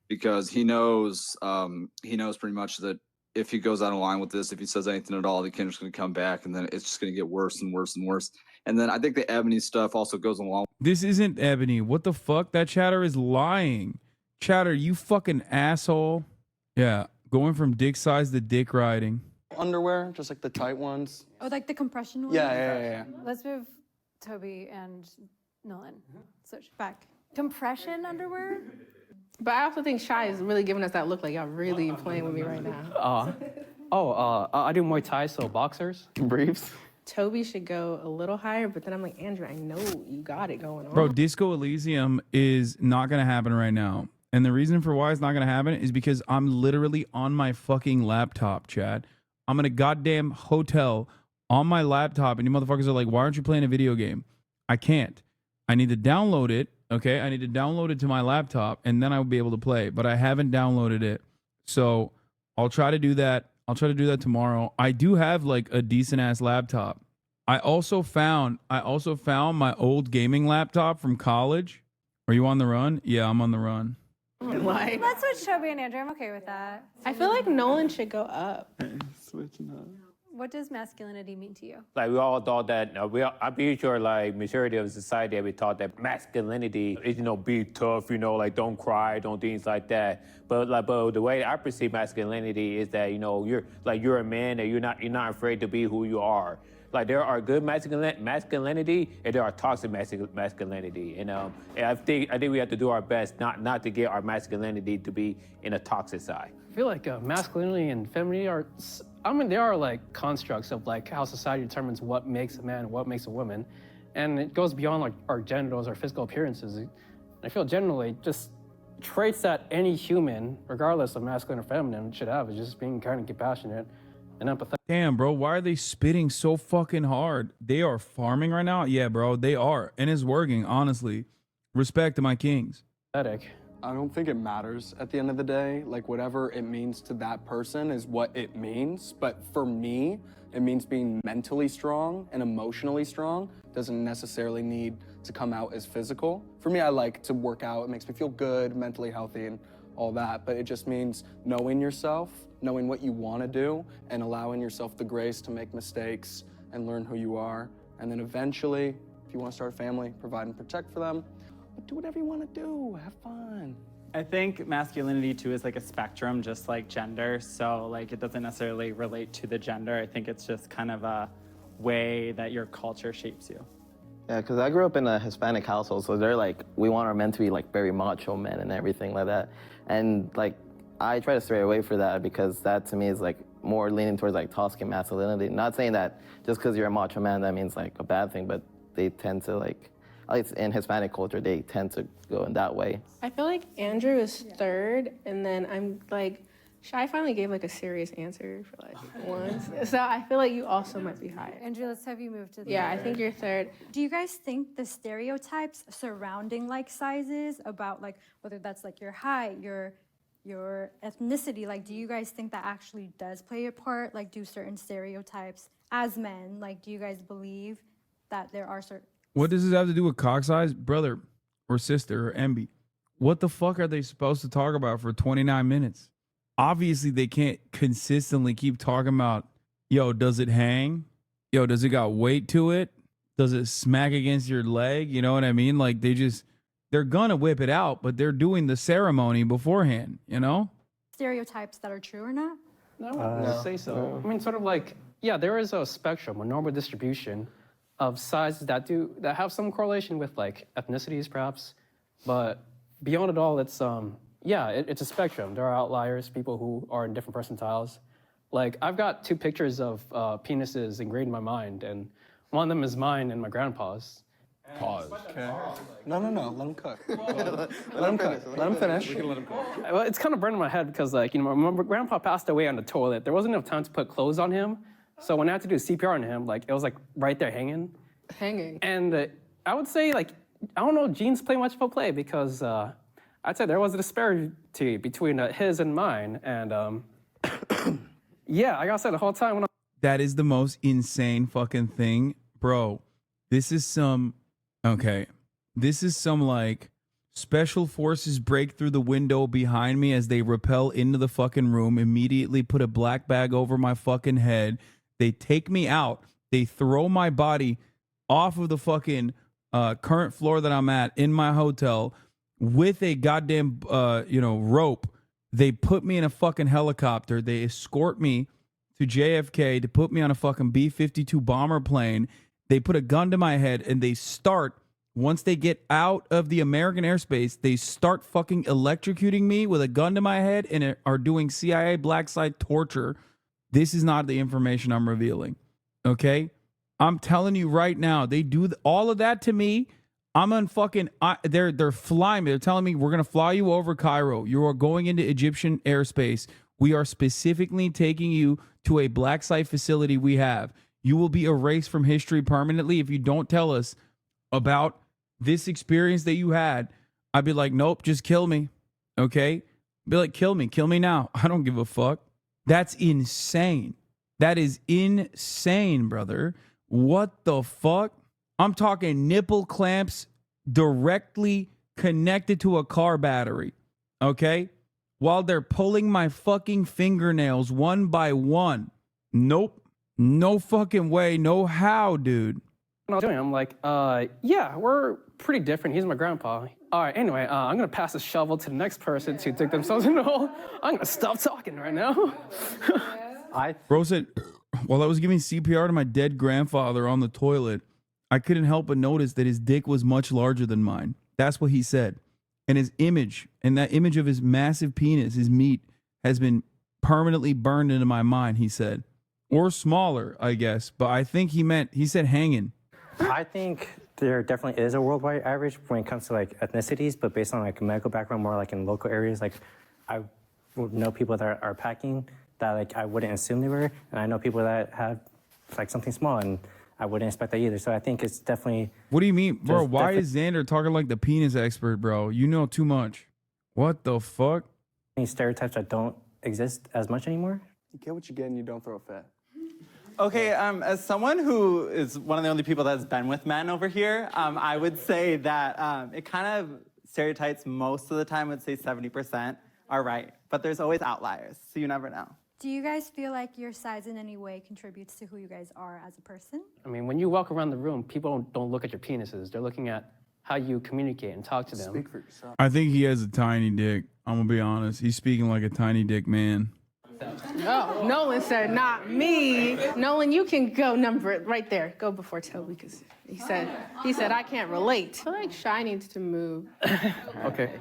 because he knows pretty much that if he goes out of line with this, if he says anything at all, that Kendrick's going to come back, and then it's just going to get worse and worse and worse. And then I think the Ebony stuff also goes along. This isn't Ebony. What the fuck? That chatter is lying. Chatter, you fucking asshole. Yeah, going from dick size to dick riding. Underwear, just like the tight ones. Oh, like the compression one? Yeah. Let's move Toby and Nolan. Switch back. Compression underwear? But I also think Shy is really giving us that look like y'all really playing with me right now. I do Muay Thai, so boxers. Briefs. Toby should go a little higher, but then I'm like, Andrew, I know you got it going on. Bro, Disco Elysium is not going to happen right now. And the reason for why it's not going to happen is because I'm literally on my fucking laptop, Chad. I'm in a goddamn hotel on my laptop, and you motherfuckers are like, why aren't you playing a video game? I can't. I need to download it, okay? I need to download it to my laptop, and then I'll be able to play. But I haven't downloaded it. So I'll try to do that. I'll try to do that tomorrow. I do have like a decent ass laptop. I also found my old gaming laptop from college. Are you on the run? Yeah, I'm on the run. Like, Let's switch Toby and Andrew. I'm okay with that. I feel like Nolan should go up. Switching up. What does masculinity mean to you? Like we all thought that, I'm pretty sure like majority of society we thought that masculinity is, be tough, like don't cry, don't things like that. But the way I perceive masculinity is that, you're a man and you're not afraid to be who you are. Like there are good masculinity and there are toxic masculinity. And I think we have to do our best not to get our masculinity to be in a toxic side. I feel like masculinity and femininity they are like constructs of like how society determines what makes a man, what makes a woman. And it goes beyond like our genitals, our physical appearances. And I feel generally just traits that any human, regardless of masculine or feminine, should have is just being kind and compassionate and empathetic. Damn, bro, why are they spitting so fucking hard? They are farming right now? Yeah, bro, they are. And it's working, honestly. Respect to my kings. I don't think it matters at the end of the day. Like whatever it means to that person is what it means. But for me, it means being mentally strong and emotionally strong. Doesn't necessarily need to come out as physical. For me, I like to work out. It makes me feel good, mentally healthy and all that. But it just means knowing yourself, knowing what you want to do, and allowing yourself the grace to make mistakes and learn who you are. And then eventually, if you want to start a family, provide and protect for them. But do whatever you want to do. Have fun. I think masculinity too is like a spectrum, just like gender. So like it doesn't necessarily relate to the gender. I think it's just kind of a way that your culture shapes you. Yeah, because I grew up in a Hispanic household, so they're like, we want our men to be like very macho men and everything like that. And like, I try to stray away from that because that to me is like more leaning towards like toxic masculinity. Not saying that just because you're a macho man, that means like a bad thing, but they tend to like, at least in Hispanic culture, they tend to go in that way. I feel like Andrew is third, and then I'm like, Shy finally gave like a serious answer for like once. So I feel like you also might be higher. Andrew, let's have you move to the Yeah, I think you're third. Do you guys think the stereotypes surrounding like sizes about like whether that's like your height, your ethnicity, like do you guys think that actually does play a part? Like do certain stereotypes as men, like do you guys believe that there are certain... What does this have to do with cock size? Brother or sister or MB? What the fuck are they supposed to talk about for 29 minutes? Obviously, they can't consistently keep talking about, yo, does it hang? Yo, does it got weight to it? Does it smack against your leg? You know what I mean? Like, they're gonna whip it out, but they're doing the ceremony beforehand, you know? Stereotypes that are true or not? No, I wouldn't say so. I mean, sort of like, yeah, there is a spectrum, a normal distribution of sizes that have some correlation with like ethnicities perhaps, but beyond it all, it's it's a spectrum. There are outliers, people who are in different percentiles. Like I've got 2 pictures of penises ingrained in my mind, and one of them is mine and my grandpa's. Pause. Okay. No, let him cook. Let him cook. Let him finish. We can let him cook. Well, it's kind of burned in my head because like, my grandpa passed away on the toilet. There wasn't enough time to put clothes on him. So when I had to do CPR on him, like it was like right there hanging. And I would say like, I don't know, genes play much of a play because I'd say there was a disparity between his and mine. And yeah, like I said the whole time That is the most insane fucking thing. Bro, this is some like special forces break through the window behind me as they rappel into the fucking room, immediately put a black bag over my fucking head. They take me out. They throw my body off of the fucking current floor that I'm at in my hotel with a goddamn, rope. They put me in a fucking helicopter. They escort me to JFK to put me on a fucking B-52 bomber plane. They put a gun to my head and they start Once they get out of the American airspace, they start fucking electrocuting me with a gun to my head and are doing CIA black site torture. This is not the information I'm revealing. Okay? I'm telling you right now, they do all of that to me. I'm on fucking, they're flying me. They're telling me, we're going to fly you over Cairo. You are going into Egyptian airspace. We are specifically taking you to a black site facility we have. You will be erased from history permanently if you don't tell us about this experience that you had. I'd be like, nope, just kill me. Okay? Be like, kill me now. I don't give a fuck. That's insane. That is insane, brother. What the fuck? I'm talking nipple clamps directly connected to a car battery. Okay? While they're pulling my fucking fingernails one by one. Nope. No fucking way. No how, dude. What I'm doing, I'm like, yeah, we're pretty different. He's my grandpa. All right, anyway, I'm gonna pass the shovel to the next person to dig themselves in the hole. I'm gonna stop talking right now. Bro said, while I was giving CPR to my dead grandfather on the toilet, I couldn't help but notice that his dick was much larger than mine. That's what he said. And his image, and that image of his massive penis, his meat, has been permanently burned into my mind, he said. Or smaller, I guess. But I think he said hanging. I think there definitely is a worldwide average when it comes to like ethnicities, but based on like medical background, more like in local areas, like I know people that are packing that like I wouldn't assume they were, and I know people that have like something small, and I wouldn't expect that either. So I think it's definitely. What do you mean, bro? Why is Xander talking like the penis expert, bro? You know too much. What the fuck? Any stereotypes that don't exist as much anymore? You get what you get and you don't throw a fit. Okay, as someone who is one of the only people that's been with men over here, I would say that it kind of stereotypes most of the time. I'd say 70% are right, but there's always outliers, so you never know. Do you guys feel like your size in any way contributes to who you guys are as a person? I mean, when you walk around the room, people don't look at your penises. They're looking at how you communicate and talk to them. Speak for yourself. I think he has a tiny dick. I'm gonna be honest. He's speaking like a tiny dick man. Oh, Nolan said, not me. Nolan, you can go number it right there. Go before Toby, because he said I can't relate. I feel like Shy needs to move. Okay.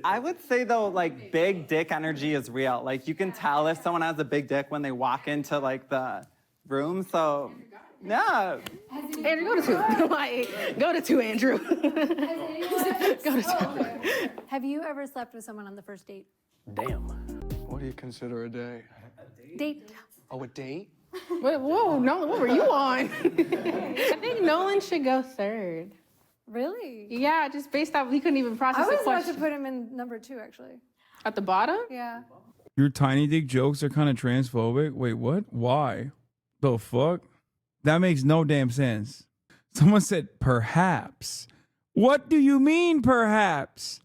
I would say though, like big dick energy is real. Like you can tell if someone has a big dick when they walk into like the room. So, yeah. Andrew, go to two. Like, go to two, Andrew. Go to two. Have you ever slept with someone on the first date? Damn. What do you consider a day? Date. Oh, a date? Wait, whoa, Nolan, what were you on? I think Nolan should go third. Really? Yeah, just based off, he couldn't even process I the was about question. to put him in number 2, actually. At the bottom? Yeah. Your tiny dick jokes are kind of transphobic. Wait, what? Why? The fuck? That makes no damn sense. Someone said perhaps. What do you mean perhaps?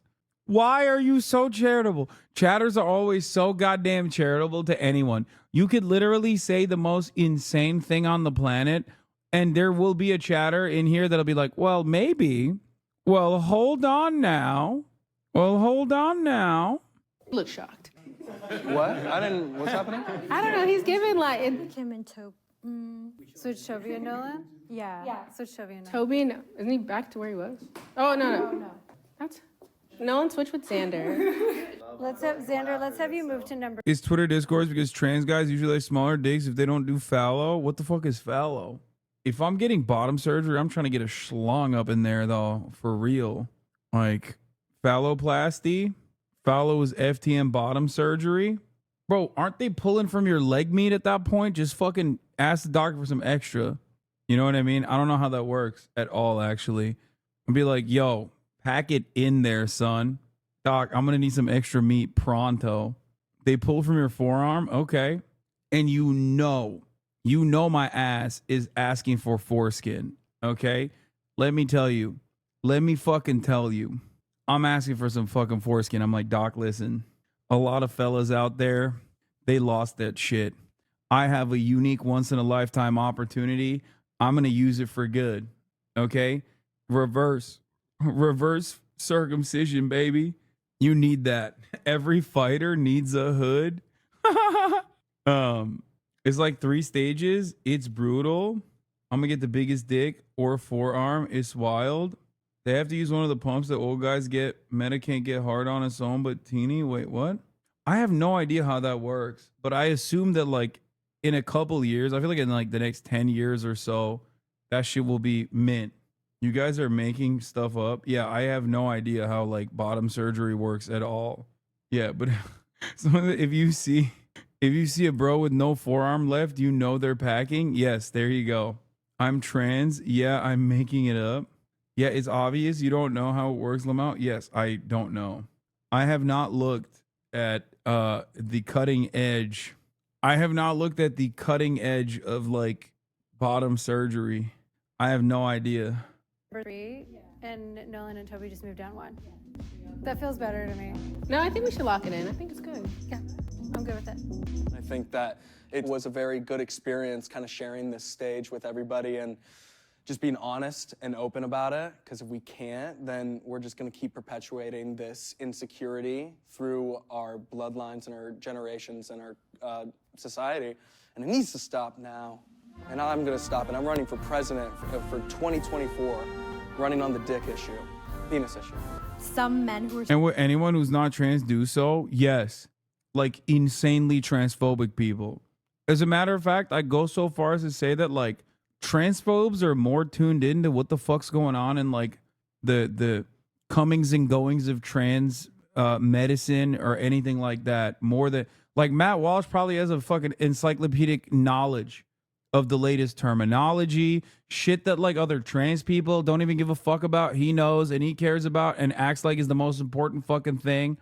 Why are you so charitable? Chatters are always so goddamn charitable to anyone. You could literally say the most insane thing on the planet, and there will be a chatter in here that'll be like, well, maybe. Well, hold on now. Well, hold on now. You look shocked. What? What's happening? I don't know, he's giving like... Him and Toby. Switch Toby and Nolan? Yeah. Switch Toby and Nolan. Toby, no, isn't he back to where he was? Oh, no. That's... Nolan switch with Xander. Let's have you move to number. Is Twitter Discourse because trans guys usually have smaller dicks if they don't do fallow? What the fuck is fallow? If I'm getting bottom surgery, I'm trying to get a schlong up in there though, for real. Like phalloplasty? Fallow is FTM bottom surgery? Bro, aren't they pulling from your leg meat at that point? Just fucking ask the doctor for some extra. You know what I mean? I don't know how that works at all, actually. I'd be like, yo, pack it in there, son. Doc, I'm gonna need some extra meat pronto. They pull from your forearm? Okay. And you know my ass is asking for foreskin. Okay? Let me fucking tell you. I'm asking for some fucking foreskin. I'm like, Doc, listen. A lot of fellas out there, they lost that shit. I have a unique once-in-a-lifetime opportunity. I'm gonna use it for good. Okay? Reverse circumcision, baby. You need that. Every fighter needs a hood. It's like 3 stages. It's brutal. I'm gonna get the biggest dick or forearm. It's wild. They have to use one of the pumps that old guys get. Meta can't get hard on its own, but teeny. Wait, what? I have no idea how that works, but I assume that like in a couple years, I feel like in like the next 10 years or so, that shit will be mint. You guys are making stuff up. Yeah, I have no idea how like bottom surgery works at all. Yeah, but so if you see a bro with no forearm left, you know they're packing. Yes, there you go. I'm trans. Yeah, I'm making it up. Yeah, it's obvious you don't know how it works, Lamau. Yes, I don't know. I have not looked at the cutting edge. I have not looked at the cutting edge of like bottom surgery. I have no idea. Number 3, and Nolan and Toby just moved down 1. That feels better to me. No, I think we should lock it in. I think it's good. Yeah, I'm good with it. I think that it was a very good experience kind of sharing this stage with everybody and just being honest and open about it, because if we can't, then we're just going to keep perpetuating this insecurity through our bloodlines and our generations and our society, and it needs to stop now. And I'm going to stop it. I'm running for president for 2024, running on the dick issue, penis issue. Some men who are... And would anyone who's not trans do so? Yes. Like insanely transphobic people. As a matter of fact, I go so far as to say that like transphobes are more tuned into what the fuck's going on in like the comings and goings of trans medicine or anything like that. More than like Matt Walsh probably has a fucking encyclopedic knowledge of the latest terminology, shit that like other trans people don't even give a fuck about. He knows and he cares about and acts like is the most important fucking thing.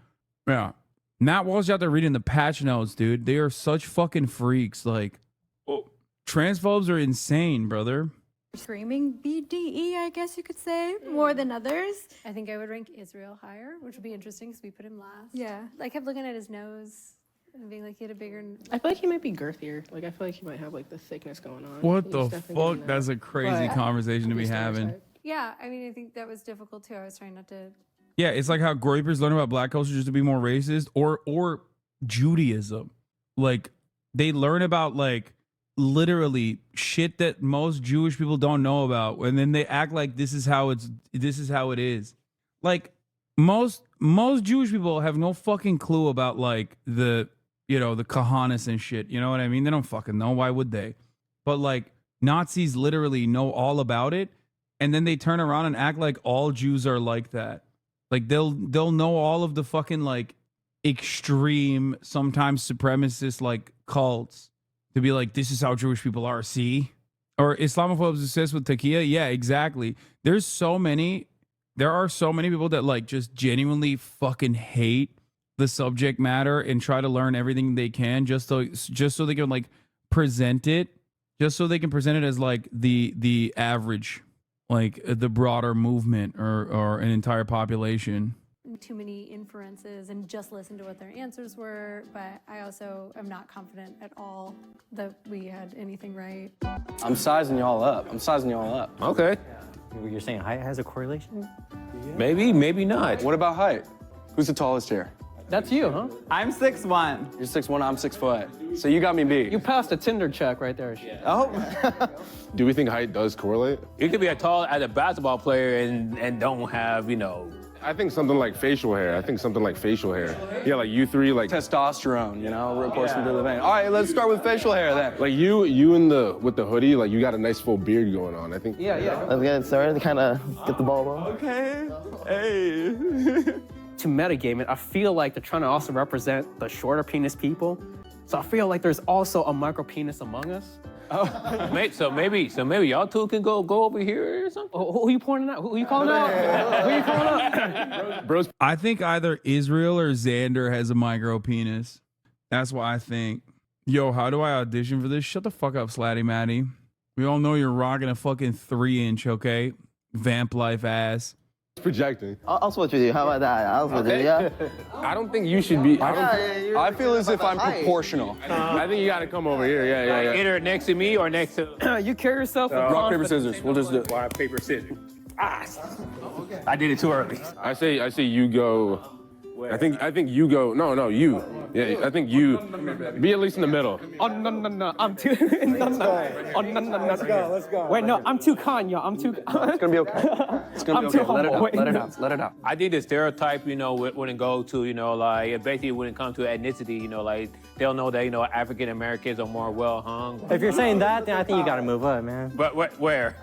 Yeah. Matt Walsh out there reading the patch notes, dude. They are such fucking freaks. Like, transphobes are insane, brother. Screaming BDE, I guess you could say, more than others. I think I would rank Israel higher, which would be interesting because we put him last. Yeah. I kept looking at his nose and being like he had a bigger... I feel like he might be girthier. Like, I feel like he might have, like, the thickness going on. What the fuck? That's a crazy conversation to be having. Yeah, I mean, I think that was difficult too. I was trying not to... Yeah, it's like how Groypers learn about black culture just to be more racist, or Judaism. Like, they learn about, like, literally shit that most Jewish people don't know about, and then they act like this is how it is. Like, most Jewish people have no fucking clue about, like, the Kahanas and shit. You know what I mean? They don't fucking know. Why would they? But, like, Nazis literally know all about it, and then they turn around and act like all Jews are like that. Like, they'll know all of the fucking, like, extreme, sometimes supremacist, like, cults to be like, this is how Jewish people are, see? Or Islamophobes obsessed with taqiyya? Yeah, exactly. There are so many people that, like, just genuinely fucking hate the subject matter and try to learn everything they can just so they can, like, present it as, like, the average, like the broader movement or an entire population. Too many inferences and just listen to what their answers were, but I also am not confident at all that we had anything right. I'm sizing y'all up. Okay. You're saying height has a correlation? Maybe, maybe not. What about height? Who's the tallest here? That's you, huh? I'm 6'1". You're 6'1", I'm 6 foot. So you got me beat. You passed a Tinder check right there. Yeah. Oh. Do we think height does correlate? You could be as tall as a basketball player and don't have, I think something like facial hair. Yeah, like you three, like testosterone, real coursing through the vein. All right, let's start with facial hair then. Like you with the hoodie, like you got a nice full beard going on. I think. Yeah. Let's get it started. Kind of get the ball rolling. Okay. Hey. To metagame it, I feel like they're trying to also represent the shorter penis people. So I feel like there's also a micro penis among us. Oh. So maybe y'all two can go over here or something. Who are you pointing out? Who are you calling out? Bros, I think either Israel or Xander has a micro penis. That's what I think. Yo, how do I audition for this? Shut the fuck up, Slatty Matty. We all know you're rocking a fucking 3-inch, okay? Vamp life ass. Projecting. I'll switch with you. How about that? I'll switch with you, yeah? I don't think you should be. I feel as if I'm proportional. I think you got to come over here. Yeah. Either next to me or next to... You carry yourself with rock, paper, scissors. We'll just do it. Rock, paper, scissors. I did it too early. I say you go. I think you go. No, you. Yeah, I think you be at least in the middle. Oh no, I'm too. no. Oh no. Let's go. Wait, no, I'm too con, yo. I'm too. It's gonna be okay. It's gonna be okay. Let it out. I think the stereotype, when it goes to, like, basically when it comes to ethnicity, like, they'll know that, African Americans are more well hung. If you're saying that, then I think you gotta move up, man. But where?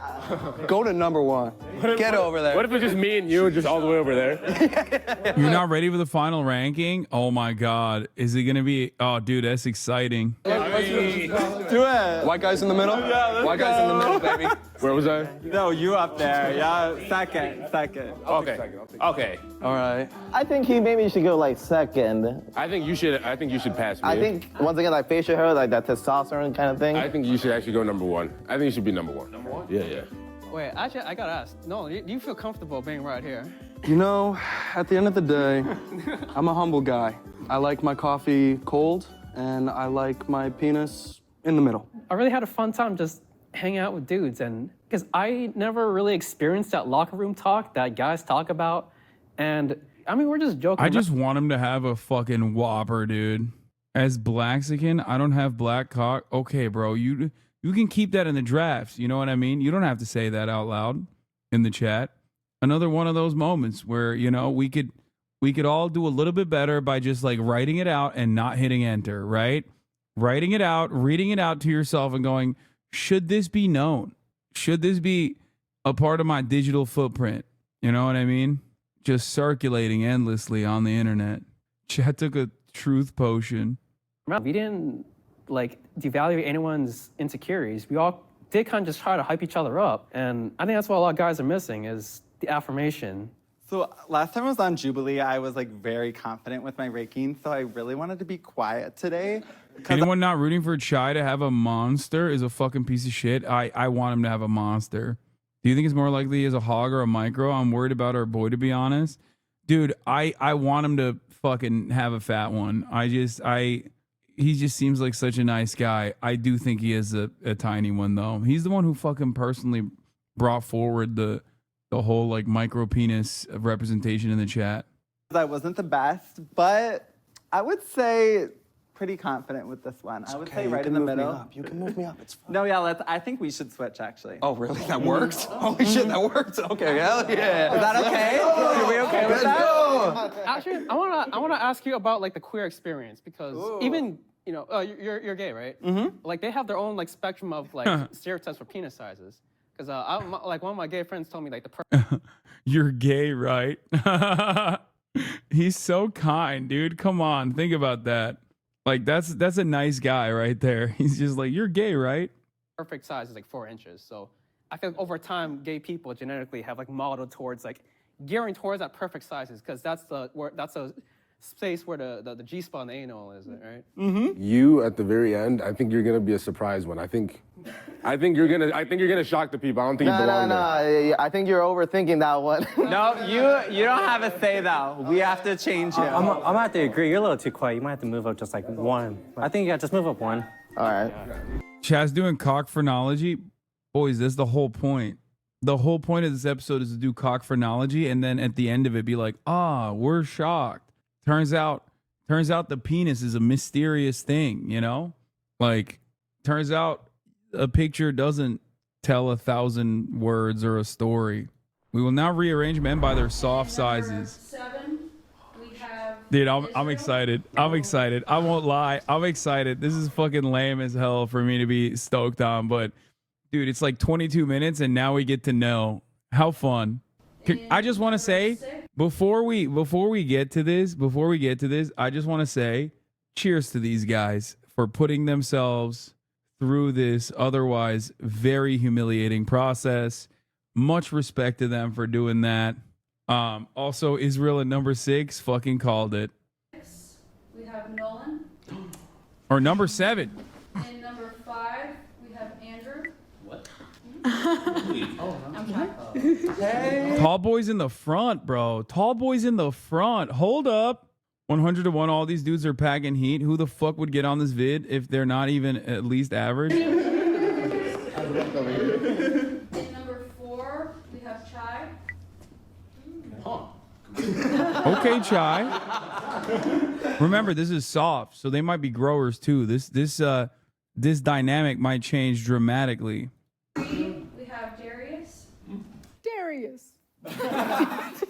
Go to number 1. Get over there. What if it's just me and you, just all the way over there? You're not ready for the final ranking? Oh my God. Is it gonna be, oh dude, that's exciting. Do it. White guys in the middle? Yeah, White guys in the middle, baby. Where was I? No, you up there. Yeah, second. Okay. All right. I think he maybe should go like second. I think you should pass me. I think once again like facial hair, like that testosterone kind of thing. I think you should actually go number 1. I think you should be number 1. Number 1? Yeah. Wait, actually, I gotta ask. No, do you feel comfortable being right here? At the end of the day, I'm a humble guy. I like my coffee cold, and I like my penis in the middle. I really had a fun time just hanging out with dudes, and because I never really experienced that locker room talk that guys talk about, and I mean, we're just joking. I just want him to have a fucking whopper, dude. As Blaxican, I don't have black cock. Okay, bro, you can keep that in the drafts. You know what I mean? You don't have to say that out loud in the chat. Another one of those moments where, we could all do a little bit better by just like writing it out and not hitting enter, right? Writing it out, reading it out to yourself and going, should this be known? Should this be a part of my digital footprint? You know what I mean? Just circulating endlessly on the internet. Chat took a truth potion. We didn't like devalue anyone's insecurities. We all did kind of just try to hype each other up. And I think that's what a lot of guys are missing is the affirmation. So last time I was on Jubilee, I was like very confident with my ranking, so I really wanted to be quiet today. Anyone not rooting for Chai to have a monster is a fucking piece of shit. I want him to have a monster. Do you think it's more likely as a hog or a micro? I'm worried about our boy, to be honest. Dude, I want him to fucking have a fat one. He just seems like such a nice guy. I do think he is a tiny one, though. He's the one who fucking personally brought forward the whole like micro penis representation in the chat. I wasn't the best, but I would say pretty confident with this one. I would say right in the middle. You can move me up. It's fine. No, yeah, I think we should switch actually. Oh, really? That works? Holy shit, that works. Okay, hell yeah. Is that okay? Are we okay with that? Actually, I wanna ask you about like the queer experience because even you're gay, right? Mm-hmm. Like they have their own like spectrum of like stereotypes for penis sizes. Because like one of my gay friends told me like You're gay, right? He's so kind, dude. Come on, think about that. Like that's a nice guy right there. He's just like, you're gay, right? perfect size is like 4 inches. So I feel like over time, gay people genetically have like modeled towards like gearing towards that perfect sizes because that's a space where the G-spot and the anal is, right? Mm-hmm. You at the very end, I think you're gonna be a surprise one. I think you're gonna shock the people. I don't think you belong there. I think you're overthinking that one. No, you don't have a say though. We have to change it. I'm gonna have to agree. You're a little too quiet. You might have to move up just like one. I think you gotta just move up one. All right. Chaz doing cock phrenology. Boys, that's the whole point. The whole point of this episode is to do cock phrenology, and then at the end of it, be like, we're shocked. Turns out the penis is a mysterious thing, you know? Like, turns out a picture doesn't tell 1,000 words or a story. We will now rearrange men by their soft sizes. 7, we have Dude, I'm excited. I'm excited. I won't lie. I'm excited. This is fucking lame as hell for me to be stoked on, but dude, it's like 22 minutes and now we get to know. How fun. I just want to say, before we get to this, I just want to say cheers to these guys for putting themselves through this otherwise very humiliating process. Much respect to them for doing that. Also, Israel at number 6 fucking called it. we have Nolan. Or number 7. In number 5, we have Andrew. What? I'm sorry. Tall boys in the front, bro. Tall boys in the front. Hold up. 100 to 1, all these dudes are packing heat. Who the fuck would get on this vid if they're not even at least average? In number 4, we have Chai. Okay, Chai. Remember, this is soft, so they might be growers too. This dynamic might change dramatically. We have Darius. Darius.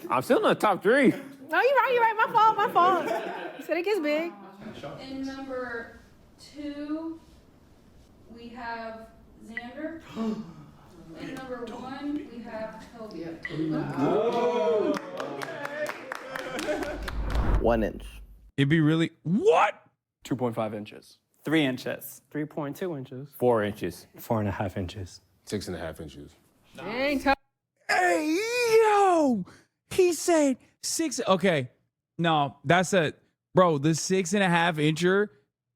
I'm still in the top 3. No, you're right. My fault. You said it gets big. In number 2, we have Xander. In number 1, we have Toby. 1 inch. It'd be really what? 2.5 inches. 3 inches. 3.2 inches. 4 inches. 4.5 inches. 6.5 inches. Dang, tough. Hey, yo! He said 6. Okay. No, that's bro, the 6.5 incher,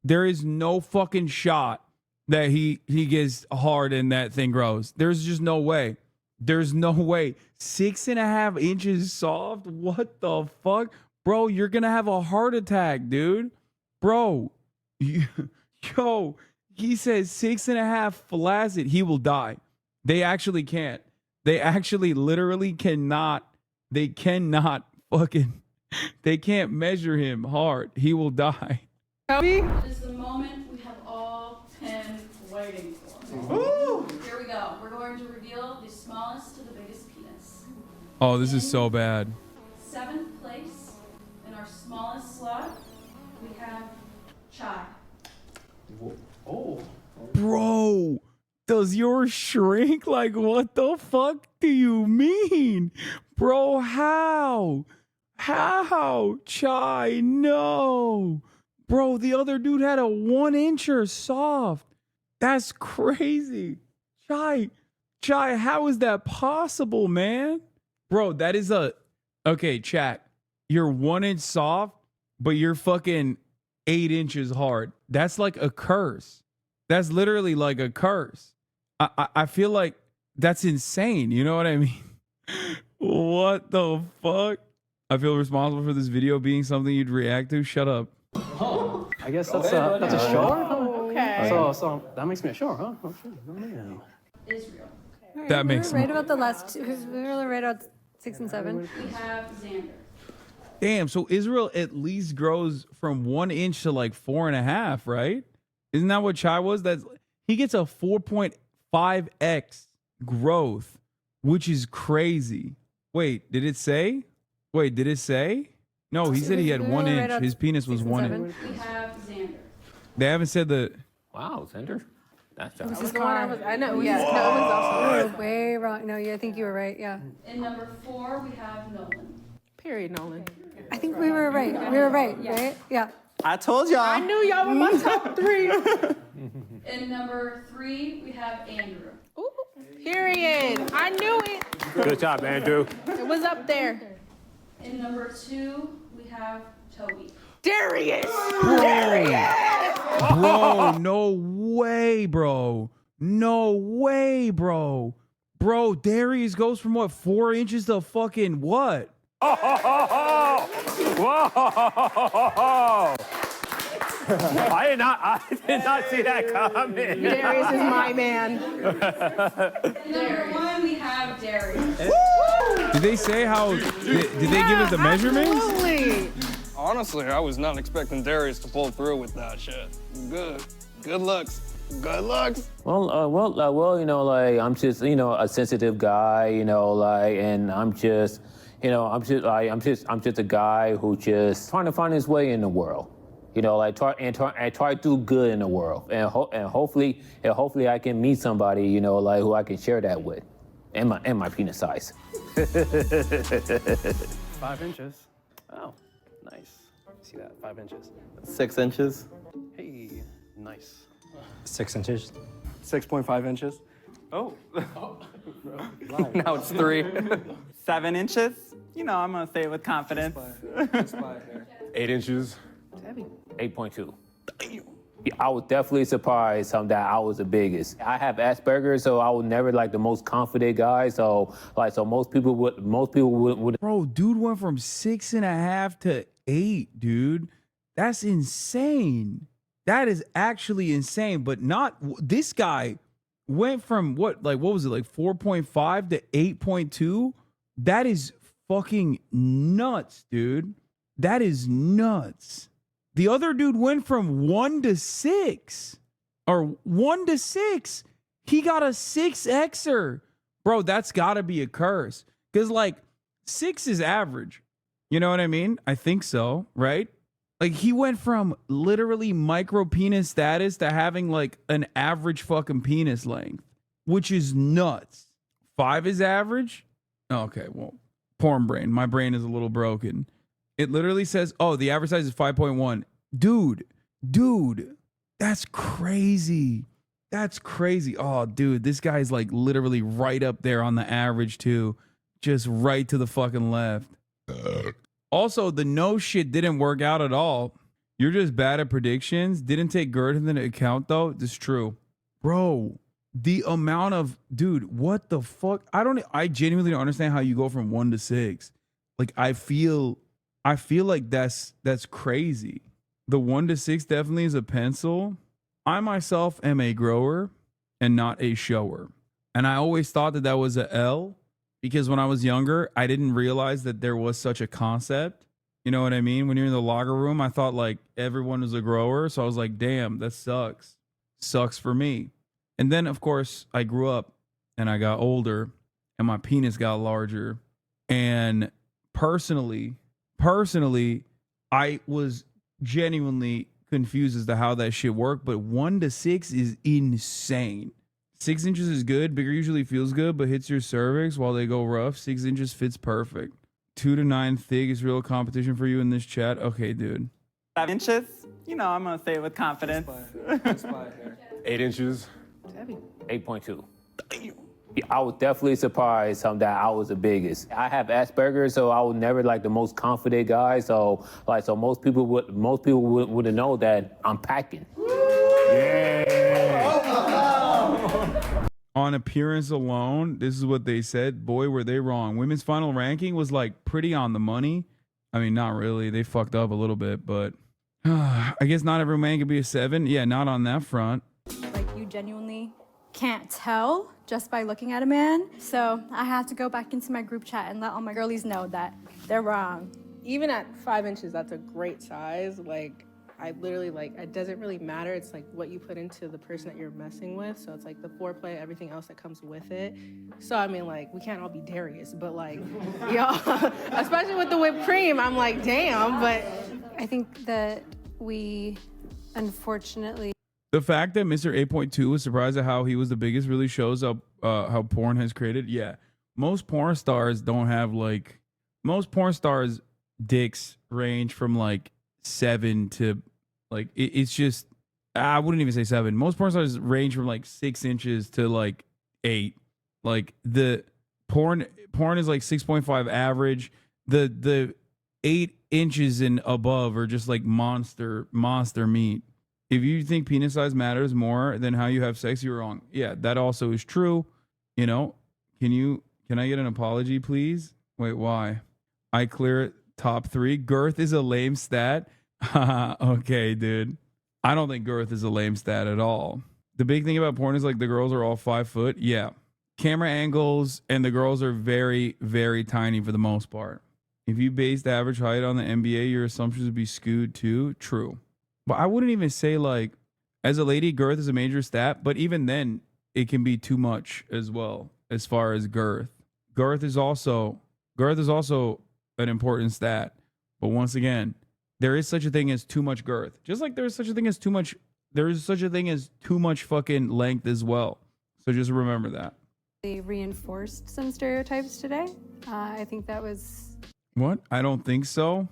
there is no fucking shot that he gets hard and that thing grows. There's just no way. There's no way. 6.5 inches soft? What the fuck? Bro, you're gonna have a heart attack, dude. Bro, yo, he says 6.5 flaccid. He will die. They actually can't. They actually literally cannot. They cannot fucking. They can't measure him hard. He will die. This is the moment we have all 10 waiting for. Ooh. Here we go. We're going to reveal the smallest to the biggest penis. Oh, this is so bad. 7th place in our smallest slot, we have Chai. Oh. Bro, does yours shrink? Like, what the fuck do you mean? Bro, how? How? Chai, no. Bro, the other dude had a 1 incher soft. That's crazy. Chai, how is that possible, man? Bro, that is okay, chat. You're 1 inch soft, but you're fucking 8 inches hard. That's like a curse. That's literally like a curse. I feel like that's insane. You know what I mean? What the fuck? I feel responsible for this video being something you'd react to. Shut up. Oh, I guess that's a shore. Oh, okay. So that makes me a shore, huh? Oh, sure. Oh, man. Israel. That makes right about the last two. We were right about 6 and 7. We have Xander. Damn, so Israel at least grows from 1 inch to like 4.5, right? Isn't that what Chai was? He gets a 4.5x growth, which is crazy. Wait, did it say? No, he said he had 1 inch. His penis was 1 inch. We have Xander. They haven't said the. Wow, Xander. That's It was his the one car. I know. Yeah, no, it was also. You were way wrong. No, I think you were right. Yeah. In number 4, we have Nolan. Period, Nolan. I think we were right. We were right, right? Yeah. I told y'all. I knew y'all were my top 3. In number 3, we have Andrew. Ooh, period. I knew it. Good job, Andrew. It was up there. In number 2, we have Toby. Darius. Bro, no way, bro. No way, bro. Bro, Darius goes from what, 4 inches to fucking what? Whoa! I did not see that coming. Darius is my man. In number 1, we have Darius. Did they say how? Did they give us the measurements? Absolutely. Honestly, I was not expecting Darius to pull through with that shit. Good looks. Well, you know, like I'm just, you know, a sensitive guy, you know, like, and I'm just, you know, I'm just a guy who just trying to find his way in the world, you know, like try to do good in the world, and hopefully I can meet somebody, you know, like who I can share that with, and my penis size. 5 inches. Oh, nice. See that? 5 inches. 6 inches. Hey, nice. 6 inches. 6.5 inches. Oh. Now it's 3. 7 inches. You know, I'm gonna say it with confidence. 8 inches. 8.2. I was definitely surprised that I was the biggest. I have Asperger's, so I was never like the most confident guy. So most people would. Bro, dude went from 6.5 to 8, dude. That's insane. That is actually insane. But not this guy went from what was it, like 4.5 to 8.2? That is fucking nuts, dude. That is nuts. The other dude went from 1 to 6. Or 1 to 6. He got a 6Xer. Bro, that's gotta be a curse. Because like 6 is average. You know what I mean? I think so, right? Like he went from literally micro penis status to having like an average fucking penis length, which is nuts. 5 is average? Okay, well, porn brain. My brain is a little broken. It literally says, oh, the average size is 5.1. Dude, that's crazy. That's crazy. Oh, dude, this guy's like literally right up there on the average too. Just right to the fucking left. Also, the no shit didn't work out at all. You're just bad at predictions. Didn't take girth into account though. This is true. Bro, the amount of, dude, what the fuck? I genuinely don't understand how you go from 1 to 6. Like I feel like that's crazy. The 1 to 6 definitely is a pencil. I myself am a grower and not a shower. And I always thought that that was a L because when I was younger, I didn't realize that there was such a concept. You know what I mean? When you're in the locker room, I thought like everyone was a grower. So I was like, damn, that sucks. Sucks for me. And then, of course, I grew up and I got older and my penis got larger. And personally, I was genuinely confused as to how that shit worked. But 1 to 6 is insane. 6 inches is good. Bigger usually feels good, but hits your cervix while they go rough. 6 inches fits perfect. 2 to 9 thick is real competition for you in this chat. Okay, dude. 7 inches? You know, I'm going to say it with confidence. 8 inches. 8.2. I was definitely surprised that I was the biggest. I have Asperger's, so I was never like the most confident guy. So most people would know that I'm packing. On appearance alone, this is what they said. Boy, were they wrong. Women's final ranking was like pretty on the money. I mean, not really. They fucked up a little bit, but I guess not every man can be a 7. Yeah, not on that front. Like you genuinely can't tell just by looking at a man. So I had to go back into my group chat and let all my girlies know that they're wrong. Even at 5 inches, that's a great size. Like, I literally, like, it doesn't really matter. It's like what you put into the person that you're messing with. So it's like the foreplay, everything else that comes with it. So, I mean, like, we can't all be Darius, but like, y'all, especially with the whipped cream, I'm like, damn, but. I think that we, unfortunately. The fact that Mr. 8.2 was surprised at how he was the biggest really shows up how porn has created. Yeah. Most porn stars don't have like, most porn stars' dicks range from like 7 to like, it's just, I wouldn't even say 7. Most porn stars range from like 6 inches to like 8. Like the porn is like 6.5 average. The 8 inches and above are just like monster meat. If you think penis size matters more than how you have sex, you're wrong. Yeah, that also is true. You know, can I get an apology, please? Wait, why? I clear it. Top 3. Girth is a lame stat. Okay, dude. I don't think girth is a lame stat at all. The big thing about porn is like the girls are all 5 foot. Yeah. Camera angles and the girls are very, very tiny for the most part. If you based average height on the NBA, your assumptions would be skewed too. True. But I wouldn't even say like, as a lady, girth is a major stat, but even then it can be too much as well as far as girth. Girth is also an important stat. But once again, there is such a thing as too much girth. Just like there is such a thing as too much fucking length as well. So just remember that. They reinforced some stereotypes today. I think that was. What? I don't think so.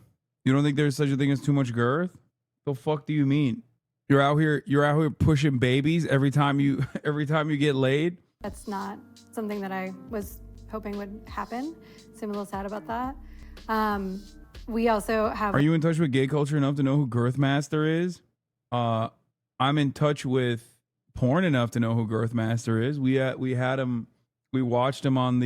You don't think there's such a thing as too much girth? The fuck do you mean? You're out here pushing babies every time you get laid? That's not something that I was hoping would happen. So I'm a little sad about that. We also have. Are you in touch with gay culture enough to know who Girthmaster is? I'm in touch with porn enough to know who Girthmaster is. We had him. We watched him on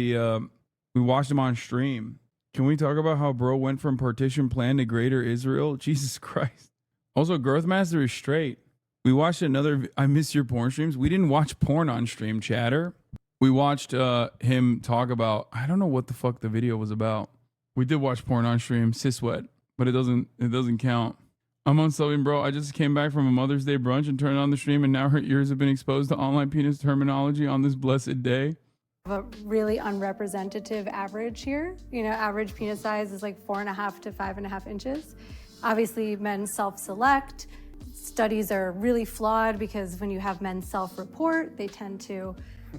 stream. Can we talk about how bro went from partition plan to greater Israel? Jesus Christ. Also, Girthmaster is straight. We watched another I Miss Your Porn streams. We didn't watch porn on stream, chatter. We watched him talk about, I don't know what the fuck the video was about. We did watch porn on stream, sis wet, but it doesn't count. I'm unsubbing, bro. I just came back from a Mother's Day brunch and turned on the stream, and now her ears have been exposed to online penis terminology on this blessed day. A really unrepresentative average here. You know, average penis size is like 4.5 to 5.5 inches. Obviously, men self-select. Studies are really flawed because when you have men self-report, they tend to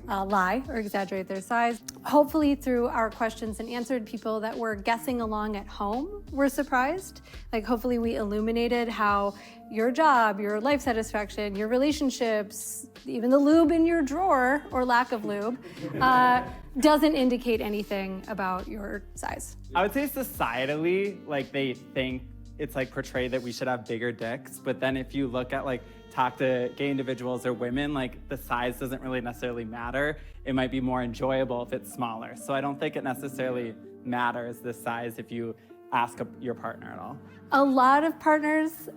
lie or exaggerate their size. Hopefully through our questions and answered, people that were guessing along at home were surprised. Like hopefully we illuminated how your job, your life satisfaction, your relationships, even the lube in your drawer or lack of lube, doesn't indicate anything about your size. I would say societally, like they think it's like portrayed that we should have bigger dicks, but then if you look at like talk to gay individuals or women, like the size doesn't really necessarily matter. It might be more enjoyable if it's smaller. So I don't think it necessarily matters the size if you ask your partner at all. A lot of partners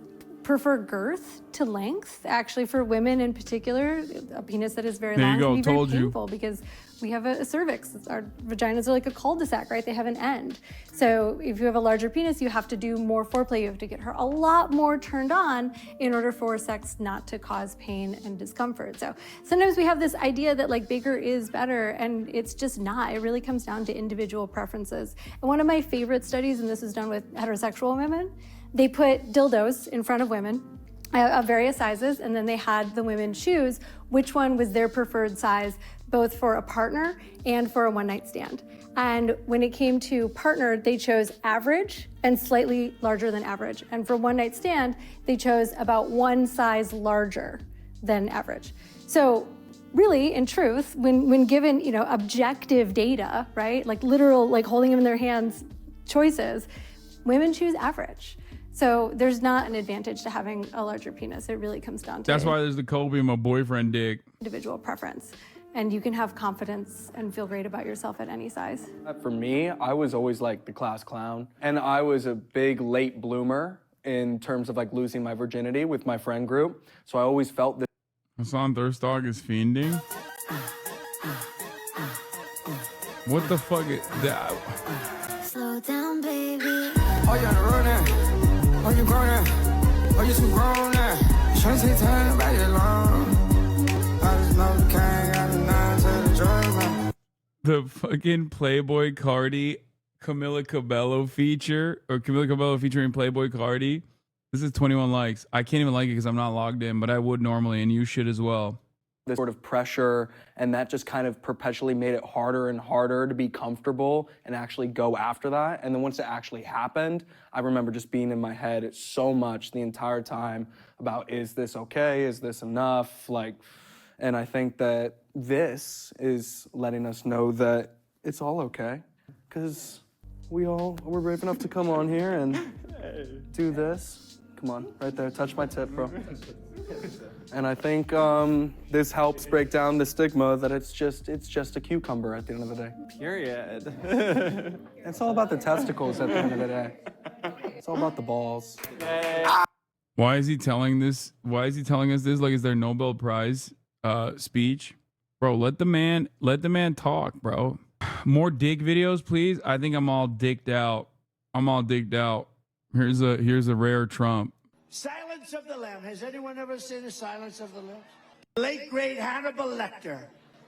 prefer girth to length. Actually, for women in particular, a penis that is very long can be very painful because we have a cervix. Our vaginas are like a cul-de-sac, right? They have an end. So if you have a larger penis, you have to do more foreplay. You have to get her a lot more turned on in order for sex not to cause pain and discomfort. So sometimes we have this idea that like bigger is better, and it's just not. It really comes down to individual preferences. And one of my favorite studies, and this is done with heterosexual women, they put dildos in front of women of various sizes, and then they had the women choose which one was their preferred size, both for a partner and for a one-night stand. And when it came to partner, they chose average and slightly larger than average. And for one-night stand, they chose about one size larger than average. So really, in truth, when given, you know, objective data, right, like literal, like holding them in their hands choices, women choose average. So there's not an advantage to having a larger penis. It really comes down to That's why there's the Kobe my boyfriend dick. Individual preference. And you can have confidence and feel great about yourself at any size. For me, I was always like the class clown. And I was a big late bloomer in terms of like losing my virginity with my friend group. So I always felt this. Hasan Thirst Dog is fiending. What the fuck is that? Slow down, baby. Oh, you're on the road now. Oh, you grown now. Oh, you too grown now. Trying to take time about your long. I just know the king got a 9 to the drugs now. The fucking Playboy Cardi Camila Cabello feature, or Camila Cabello featuring Playboy Cardi. This is 21 likes. I can't even like it because I'm not logged in, but I would normally, and you should as well. This sort of pressure, and that just kind of perpetually made it harder and harder to be comfortable and actually go after that. And then once it actually happened, I remember just being in my head so much the entire time about, is this okay? Is this enough? Like, and I think that this is letting us know that it's all okay, because we're brave enough to come on here and do this. Come on, right there, touch my tip, bro. And I think this helps break down the stigma that it's just a cucumber at the end of the day. Period. It's all about the testicles at the end of the day. It's all about the balls. Why is he telling this? Why is he telling us this? Like, is there Nobel Prize speech? Bro, let the man talk, bro. More dick videos, please. I think I'm all dicked out. Here's a rare Trump. Silence of the Lambs. Has anyone ever seen the Silence of the Lambs? The late, great Hannibal Lecter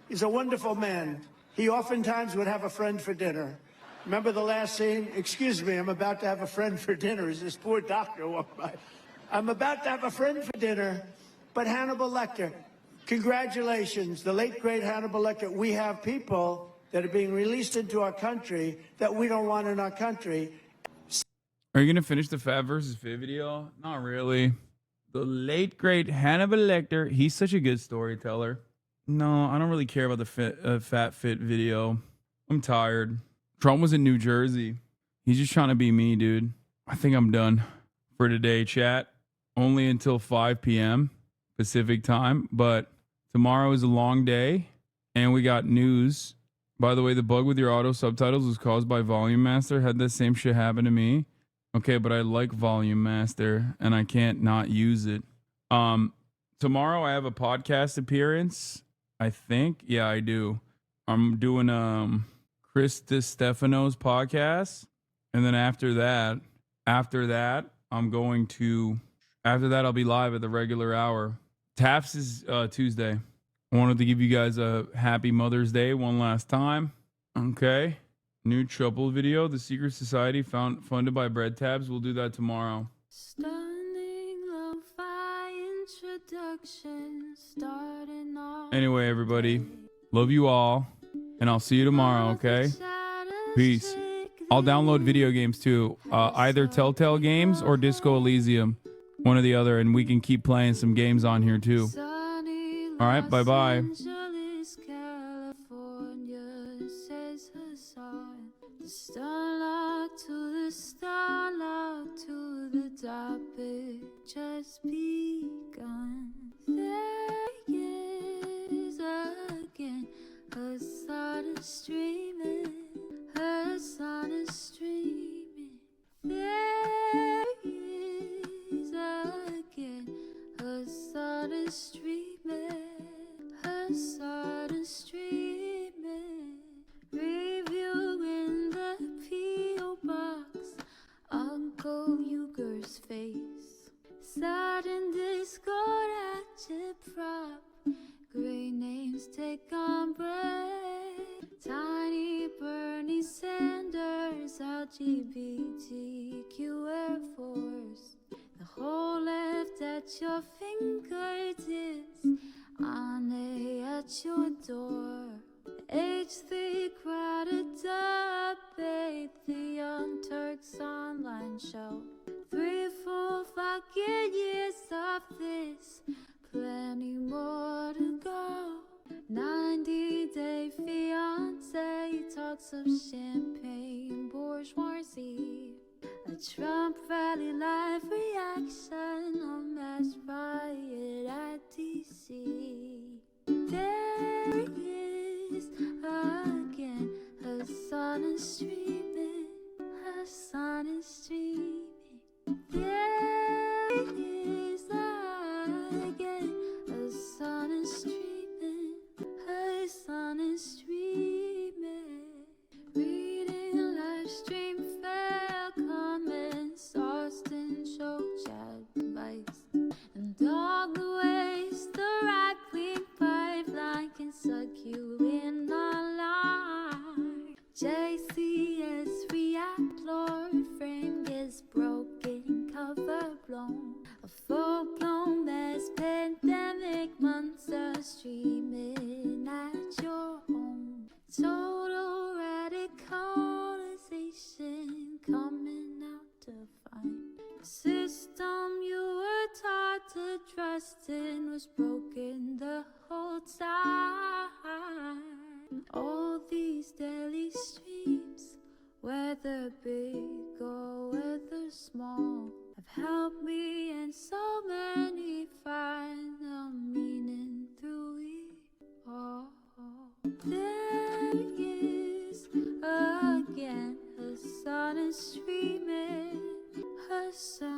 is a wonderful man. He oftentimes would have a friend for dinner. Remember the last scene? Excuse me, I'm about to have a friend for dinner. As this poor doctor walked by. I'm about to have a friend for dinner, but Hannibal Lecter, congratulations, the late, great Hannibal Lecter. We have people that are being released into our country that we don't want in our country. Are you gonna finish the Fat versus Fit video? Not really. The late great Hannibal Lecter. He's such a good storyteller. No, I don't really care about the Fat Fit video. I'm tired. Trump was in New Jersey. He's just trying to be me, dude. I think I'm done for today, chat. Only until 5 p.m. Pacific time, but tomorrow is a long day, and we got news. By the way, the bug with your auto subtitles was caused by Volume Master. Had that same shit happen to me. Okay, but I like Volume Master, and I can't not use it. Tomorrow I have a podcast appearance, I think. Yeah, I do. I'm doing Chris DeStefano's podcast, And then after that, I'm going to, after that, I'll be live at the regular hour. Taps is Tuesday. I wanted to give you guys a happy Mother's Day one last time. Okay. New Trouble video, The Secret Society, funded by Bread Tabs. We'll do that tomorrow. Anyway, everybody, love you all, and I'll see you tomorrow, okay? Peace. I'll download video games too, either Telltale Games or Disco Elysium, one or the other, and we can keep playing some games on here too. All right, bye-bye. The starlight to the starlight to the topic just begun. There is again a sun is streaming, a sun is streaming. There is again a sun is streaming, a sun is streaming. Reviewing the P.O. box, Uncle Uger's face. Sat in Discord at Chip Prop, great names take on break. Tiny Bernie Sanders, LGBTQ Air Force. The whole left at your fingertips, Ane at your door. H3 crowded debate, the Young Turks online show. 3 full fucking years of this, plenty more to go. 90-day fiance, talks of champagne bourgeoisie. A Trump rally live reaction, a mass riot at DC. There is again a sun is streaming, a sun is streaming. There is again a sun is streaming, a sun is streaming. Reading live stream fair comments, Austin show chat advice, and all the ways the right wing pipeline can suck you in online. JCS react, Lord frame gets broken, cover blown. A full-blown mass pandemic, monster streaming at your home. Total radicalization coming out to find. The system you were taught to trust in was broken the whole time. All these daily streams, whether big or whether small, have helped me and so many find the meaning through it all. There is again a sun is streaming, a sun